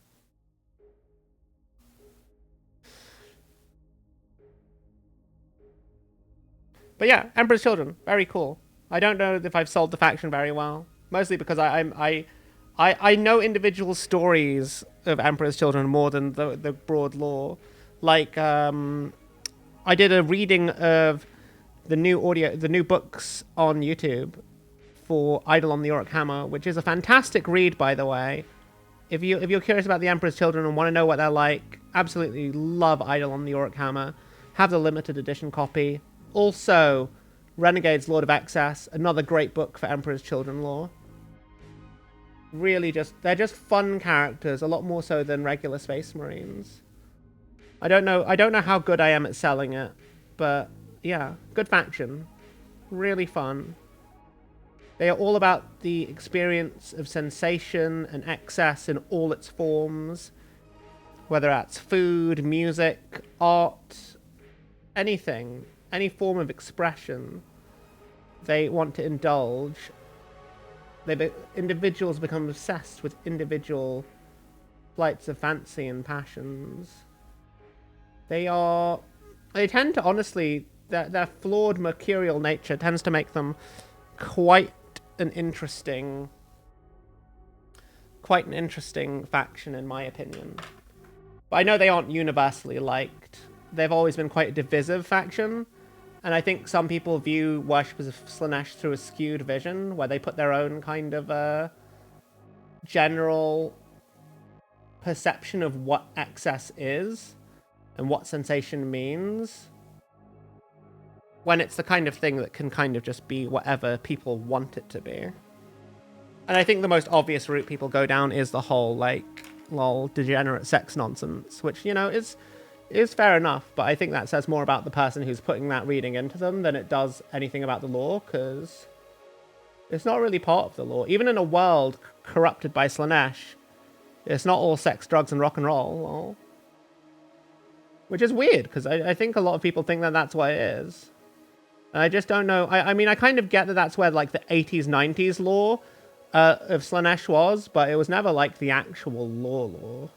But yeah, Emperor's Children, very cool. I don't know if I've sold the faction very well, mostly because I know individual stories of Emperor's Children more than the broad lore. Like, I did a reading of the new books on YouTube for Idol on the Warhammer, which is a fantastic read, by the way. If you're curious about the Emperor's Children and want to know what they're like, absolutely love Idol on the Warhammer. Have the limited edition copy. Also, Renegade's Lord of Excess, another great book for Emperor's Children lore. Really they're just fun characters, a lot more so than regular Space Marines. I don't know how good I am at selling it, but yeah, good faction. Really fun. They are all about the experience of sensation and excess in all its forms. Whether that's food, music, art, anything, any form of expression they want to indulge. Individuals become obsessed with individual flights of fancy and passions. They tend to, honestly, their flawed mercurial nature tends to make them quite an interesting faction, in my opinion. But I know they aren't universally liked. They've always been quite a divisive faction, and I think some people view worshippers of Slaanesh through a skewed vision, where they put their own kind of general perception of what excess is and what sensation means, when it's the kind of thing that can kind of just be whatever people want it to be. And I think the most obvious route people go down is the whole, like, lol, degenerate sex nonsense, which, you know, is fair enough, but I think that says more about the person who's putting that reading into them than it does anything about the lore, because it's not really part of the lore. Even in a world corrupted by Slaanesh, it's not all sex, drugs, and rock and roll, lol. Which is weird, because I think a lot of people think that that's what it is. And I just don't know. I mean, I kind of get that that's where, like, the 80s, 90s lore of Slaanesh was, but it was never, like, the actual lore.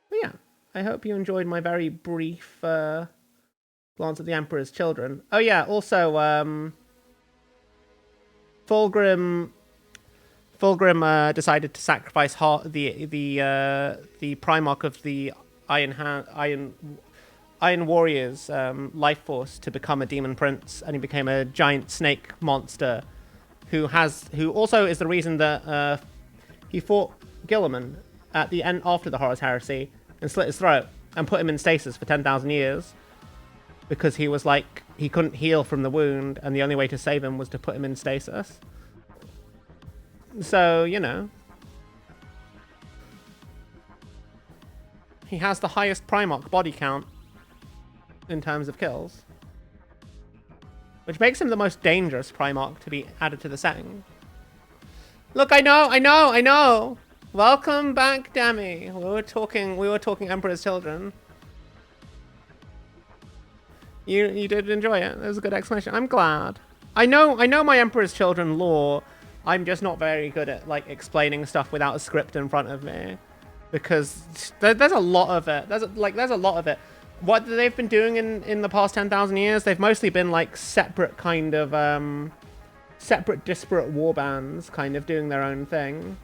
But yeah, I hope you enjoyed my very brief glance at the Emperor's Children. Oh yeah, also, Fulgrim decided to sacrifice the Primarch of the Iron Warriors life force to become a demon prince, and he became a giant snake monster who also is the reason that he fought Guilliman at the end after the Horus Heresy and slit his throat and put him in stasis for 10,000 years because he was like, he couldn't heal from the wound, and the only way to save him was to put him in stasis. So, you know, he has the highest Primarch body count in terms of kills, which makes him the most dangerous Primarch to be added to the setting. Look, I know. Welcome back, Demi. We were talking Emperor's Children. You did enjoy it. That was a good explanation. I'm glad. I know my Emperor's Children lore. I'm just not very good at, like, explaining stuff without a script in front of me, because there's a lot of it. There's a lot of it. What they've been doing in the past 10,000 years, they've mostly been, like, separate kind of disparate war bands, kind of doing their own thing.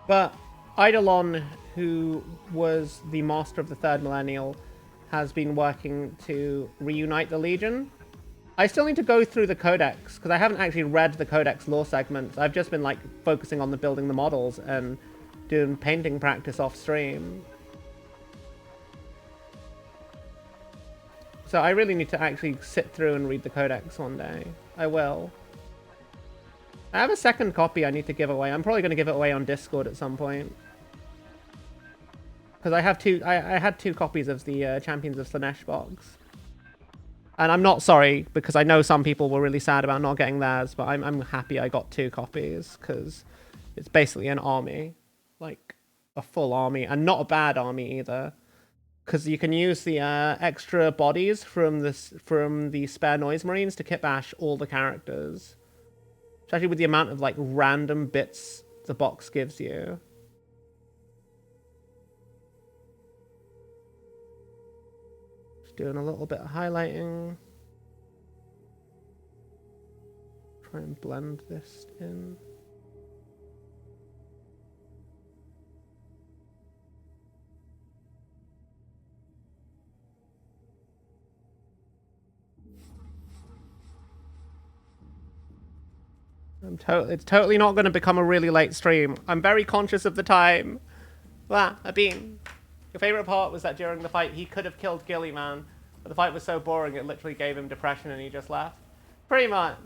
But Eidolon, who was the master of the Third Millennial, has been working to reunite the Legion. I still need to go through the Codex, because I haven't actually read the Codex lore segments. I've just been, like, focusing on the building the models and doing painting practice off stream. So I really need to actually sit through and read the Codex one day. I will. I have a second copy I need to give away. I'm probably going to give it away on Discord at some point. Because I have I had two copies of the Champions of Slaanesh box. And I'm not sorry, because I know some people were really sad about not getting theirs, but I'm happy I got two copies, because it's basically an army. like a full army, and not a bad army either, because you can use the extra bodies from the spare noise marines to kit bash all the characters. Especially with the amount of like random bits the box gives you. Just doing a little bit of highlighting. Try and blend this in. It's totally not going to become a really late stream. I'm very conscious of the time. Wow, Abin. Your favorite part was that during the fight he could have killed Gilly, man. But the fight was so boring it literally gave him depression and he just left. Pretty much.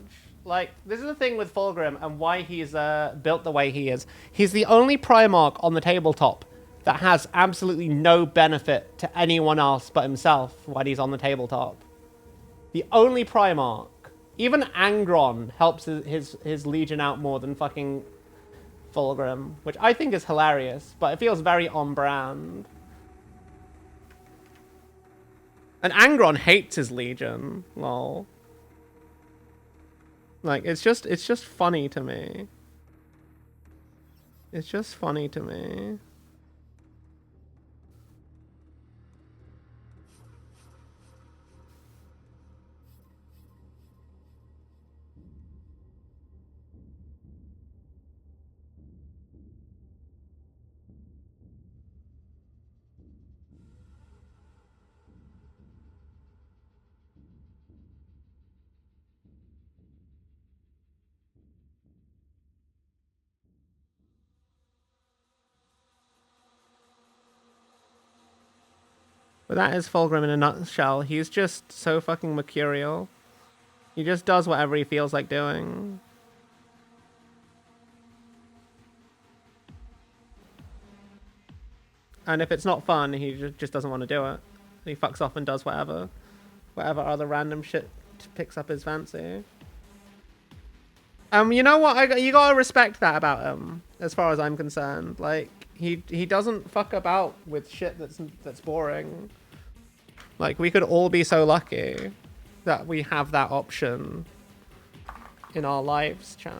Like, this is the thing with Fulgrim and why he's built the way he is. He's the only Primarch on the tabletop that has absolutely no benefit to anyone else but himself while he's on the tabletop. The only Primarch. Even Angron helps his Legion out more than fucking Fulgrim, which I think is hilarious, but it feels very on brand. And Angron hates his Legion, lol. Like, it's just funny to me. It's just funny to me. But that is Fulgrim in a nutshell. He's just so fucking mercurial. He just does whatever he feels like doing. And if it's not fun, he just doesn't want to do it. He fucks off and does whatever other random shit picks up his fancy. You know what? You gotta respect that about him, as far as I'm concerned. Like, he doesn't fuck about with shit that's boring. Like, we could all be so lucky that we have that option in our lives, chat.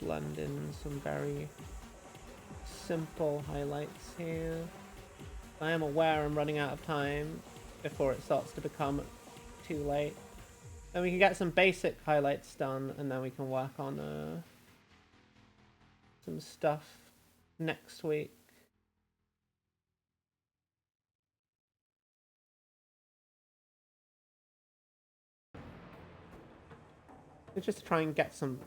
Blend in some very simple highlights here. I am aware I'm running out of time before it starts to become too late. And we can get some basic highlights done, and then we can work on some stuff next week. It's just to try and get some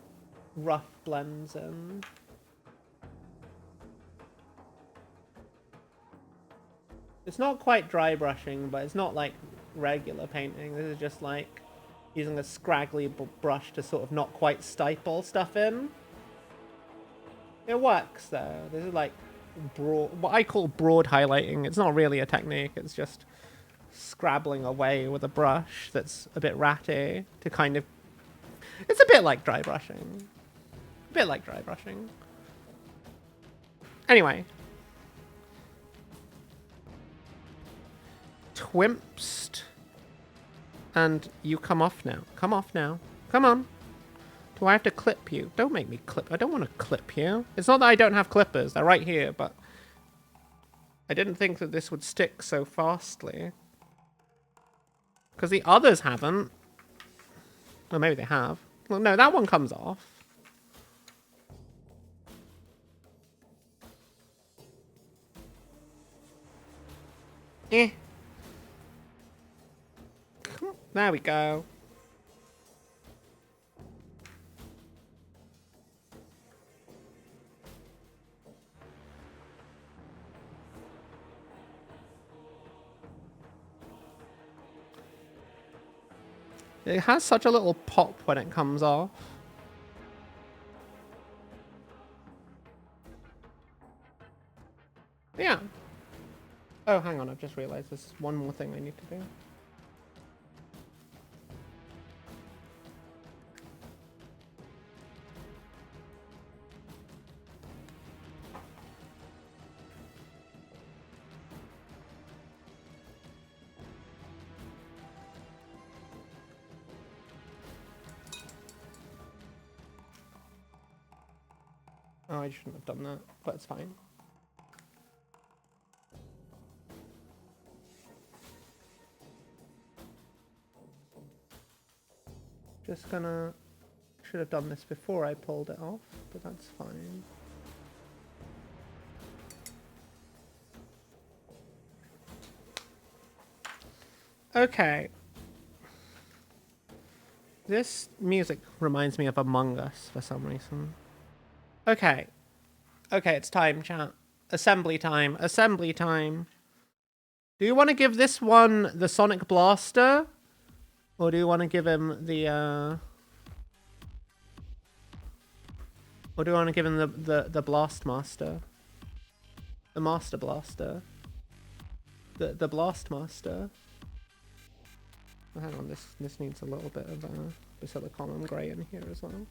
rough blends in. It's not quite dry brushing, but it's not like regular painting. This is just like using a scraggly brush to sort of not quite stipple stuff in. It works though. This is like what I call broad highlighting. It's not really a technique. It's just scrabbling away with a brush that's a bit ratty to kind of... It's a bit like dry brushing. A bit like dry brushing. Anyway. Twimpst. And you come off now. Come off now. Come on. Do I have to clip you? Don't make me clip. I don't want to clip you. It's not that I don't have clippers. They're right here, but I didn't think that this would stick so fastly. Because the others haven't. Or maybe they have. Well, no, that one comes off. Eh. There we go. It has such a little pop when it comes off. Yeah. Oh, hang on. I've just realized there's one more thing I need to do. Oh, I shouldn't have done that, but it's fine. Just gonna... Should have done this before I pulled it off, but that's fine. Okay. This music reminds me of Among Us for some reason. Okay. Okay, it's time, chat. Assembly time. Assembly time. Do you want to give this one the Sonic Blaster? Or do you want to give him the, Or do you want to give him the Blast Master? The Master Blaster? The Blast Master? Oh, hang on, this needs a little bit of, Basilicon Grey in here as well.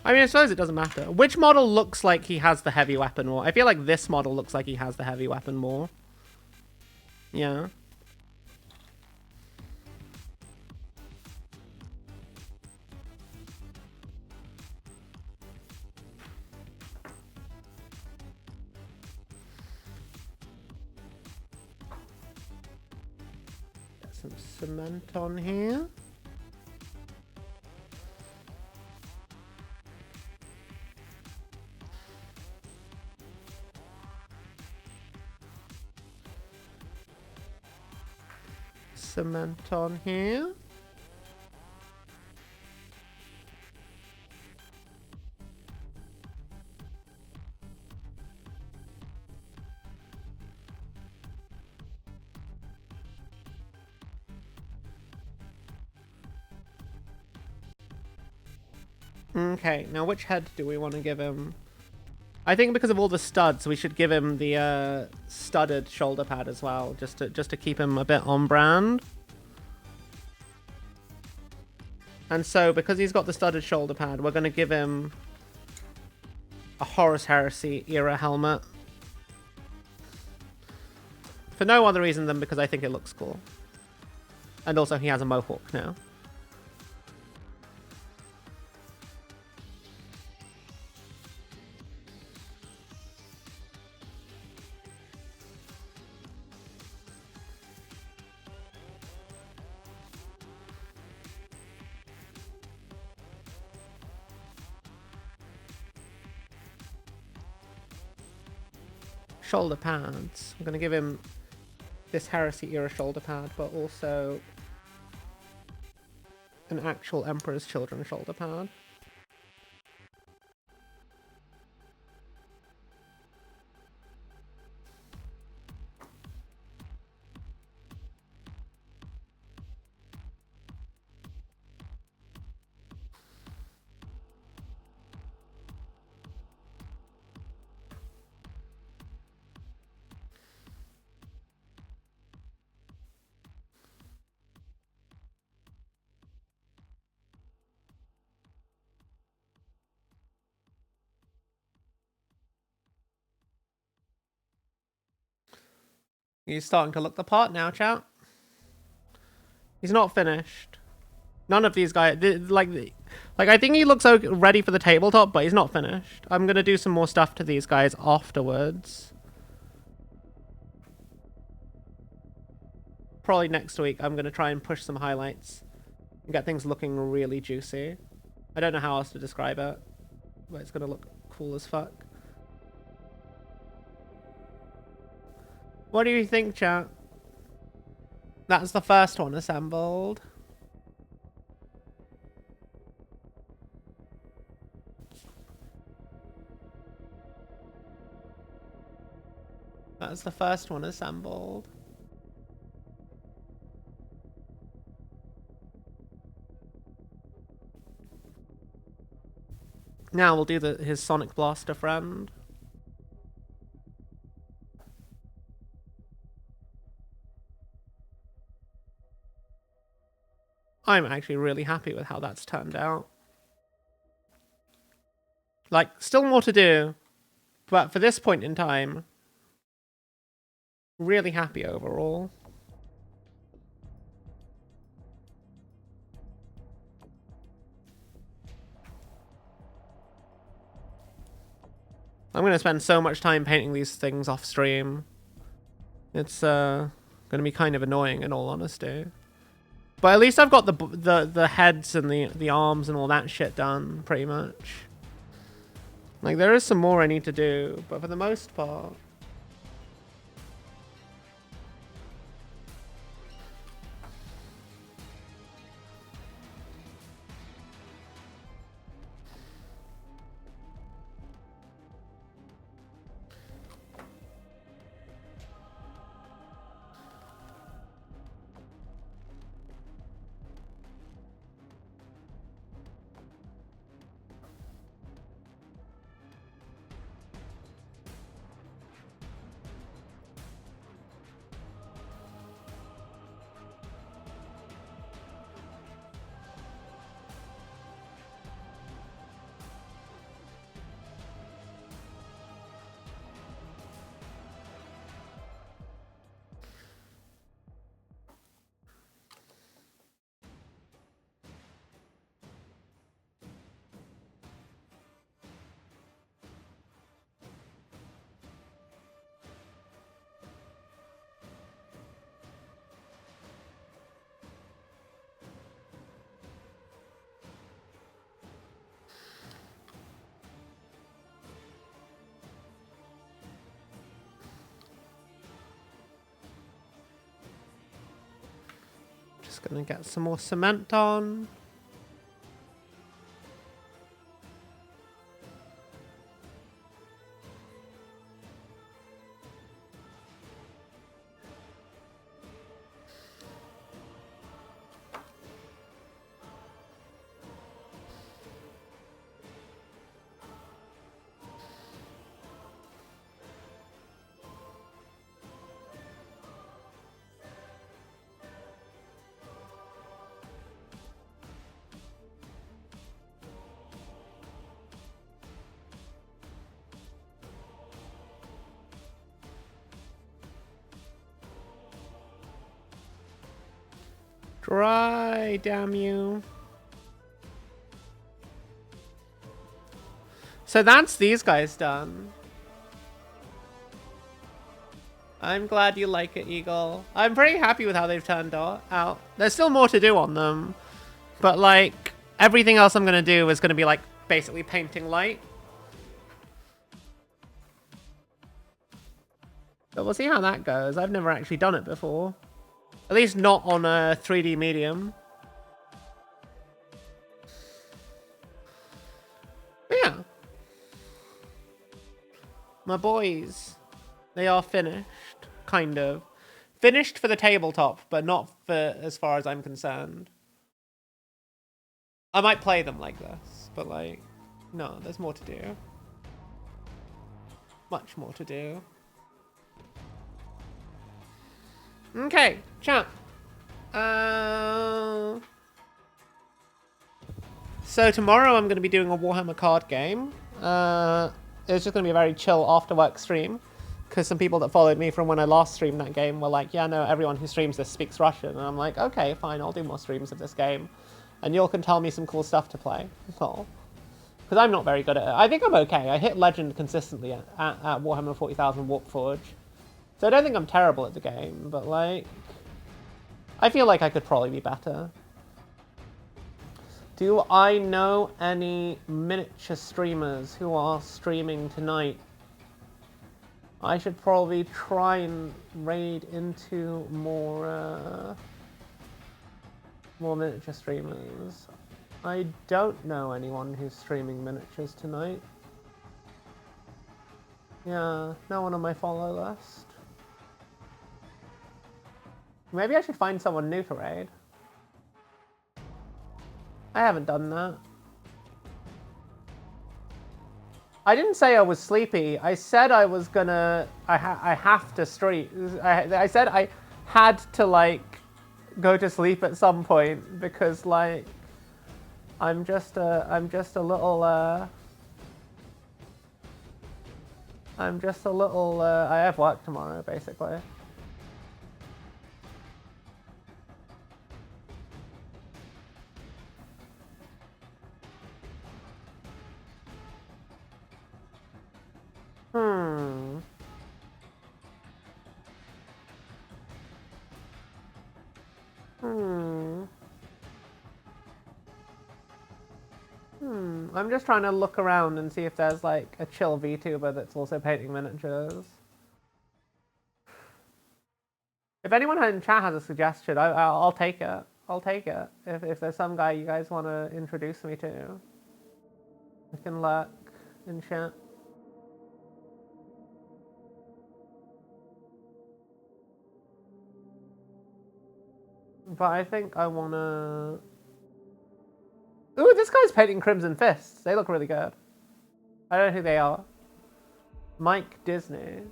I mean, I suppose it doesn't matter. Which model looks like he has the heavy weapon more? I feel like this model looks like he has the heavy weapon more. Yeah. Get some cement on here. Cement on here. Okay, now which head do we want to give him? I think because of all the studs, we should give him the studded shoulder pad as well, just to keep him a bit on brand. And so, because he's got the studded shoulder pad, we're going to give him a Horus Heresy era helmet. For no other reason than because I think it looks cool. And also, he has a mohawk now. Shoulder pads. I'm going to give him this Heresy era shoulder pad, but also an actual Emperor's Children shoulder pad. He's starting to look the part now, chat. He's not finished. None of these guys, like I think he looks ready for the tabletop, but he's not finished. I'm gonna do some more stuff to these guys afterwards. Probably next week, I'm gonna try and push some highlights and get things looking really juicy. I don't know how else to describe it, but it's gonna look cool as fuck. What do you think, chat? That's the first one assembled. That's the first one assembled. Now we'll do his Sonic Blaster friend. I'm actually really happy with how that's turned out. Like, still more to do, but for this point in time, really happy overall. I'm going to spend so much time painting these things off stream. It's going to be kind of annoying in all honesty. But at least I've got the heads and the arms and all that shit done, pretty much. Like, there is some more I need to do, but for the most part... Just gonna get some more cement on. Dry, damn you. So that's these guys done. I'm glad you like it, Eagle. I'm pretty happy with how they've turned out. There's still more to do on them. But, like, everything else I'm going to do is going to be, like, basically painting light. So we'll see how that goes. I've never actually done it before. At least not on a 3D medium. But yeah. My boys. They are finished. Kind of. Finished for the tabletop, but not for as far as I'm concerned. I might play them like this, but like... No, there's more to do. Much more to do. Okay, chat. So tomorrow I'm going to be doing a Warhammer card game. It's just going to be a very chill after work stream. Because some people that followed me from when I last streamed that game were like, yeah, no, everyone who streams this speaks Russian. And I'm like, okay, fine, I'll do more streams of this game. And y'all can tell me some cool stuff to play. Because I'm not very good at it. I think I'm okay. I hit Legend consistently at Warhammer 40,000 Warp Forge. So I don't think I'm terrible at the game, but like... I feel like I could probably be better. Do I know any miniature streamers who are streaming tonight? I should probably try and raid into more miniature streamers. I don't know anyone who's streaming miniatures tonight. Yeah, no one on my follow list. Maybe I should find someone new to raid. I haven't done that. I didn't say I was sleepy. I said I was gonna... I have to stream. I said I had to, like, go to sleep at some point because, like, I'm just a little, I have work tomorrow, basically. I'm just trying to look around and see if there's like a chill VTuber that's also painting miniatures. If anyone in chat has a suggestion, I'll take it. I'll take it. If there's some guy you guys want to introduce me to, I can lurk in chat. But I think I want to... Ooh, this guy's painting Crimson Fists. They look really good. I don't know who they are. Mike Disney.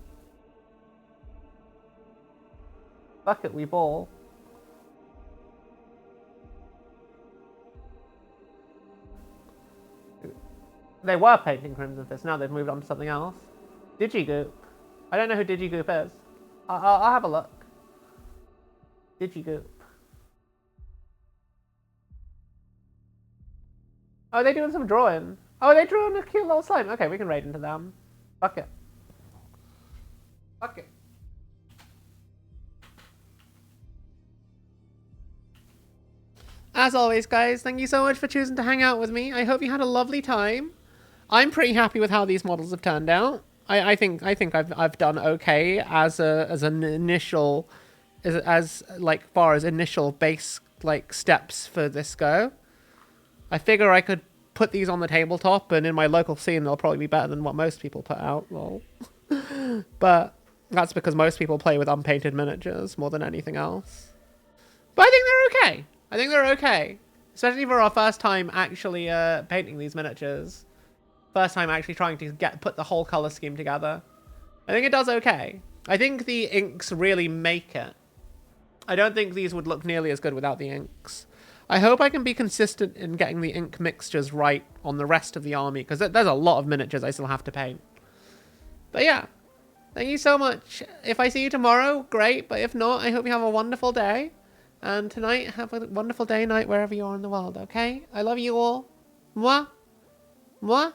Fuck it, we ball. They were painting Crimson Fists. Now they've moved on to something else. Digigoop. I don't know who Digigoop is. I'll have a look. Digigoop. Oh, they're doing some drawing. Oh, they drew a cute little slime. Okay, we can raid into them. Fuck it. Fuck it. As always, guys, thank you so much for choosing to hang out with me. I hope you had a lovely time. I'm pretty happy with how these models have turned out. I think I've done okay as an initial, as like far as initial base like steps for this go. I figure I could put these on the tabletop, and in my local scene, they'll probably be better than what most people put out. Lol. But that's because most people play with unpainted miniatures more than anything else. But I think they're okay. I think they're okay. Especially for our first time actually painting these miniatures. First time actually trying to put the whole color scheme together. I think it does okay. I think the inks really make it. I don't think these would look nearly as good without the inks. I hope I can be consistent in getting the ink mixtures right on the rest of the army, because there's a lot of miniatures I still have to paint. But yeah, thank you so much. If I see you tomorrow, great, but if not, I hope you have a wonderful day. And tonight, have a wonderful day, night, wherever you are in the world, okay? I love you all. Mwah. Mwah.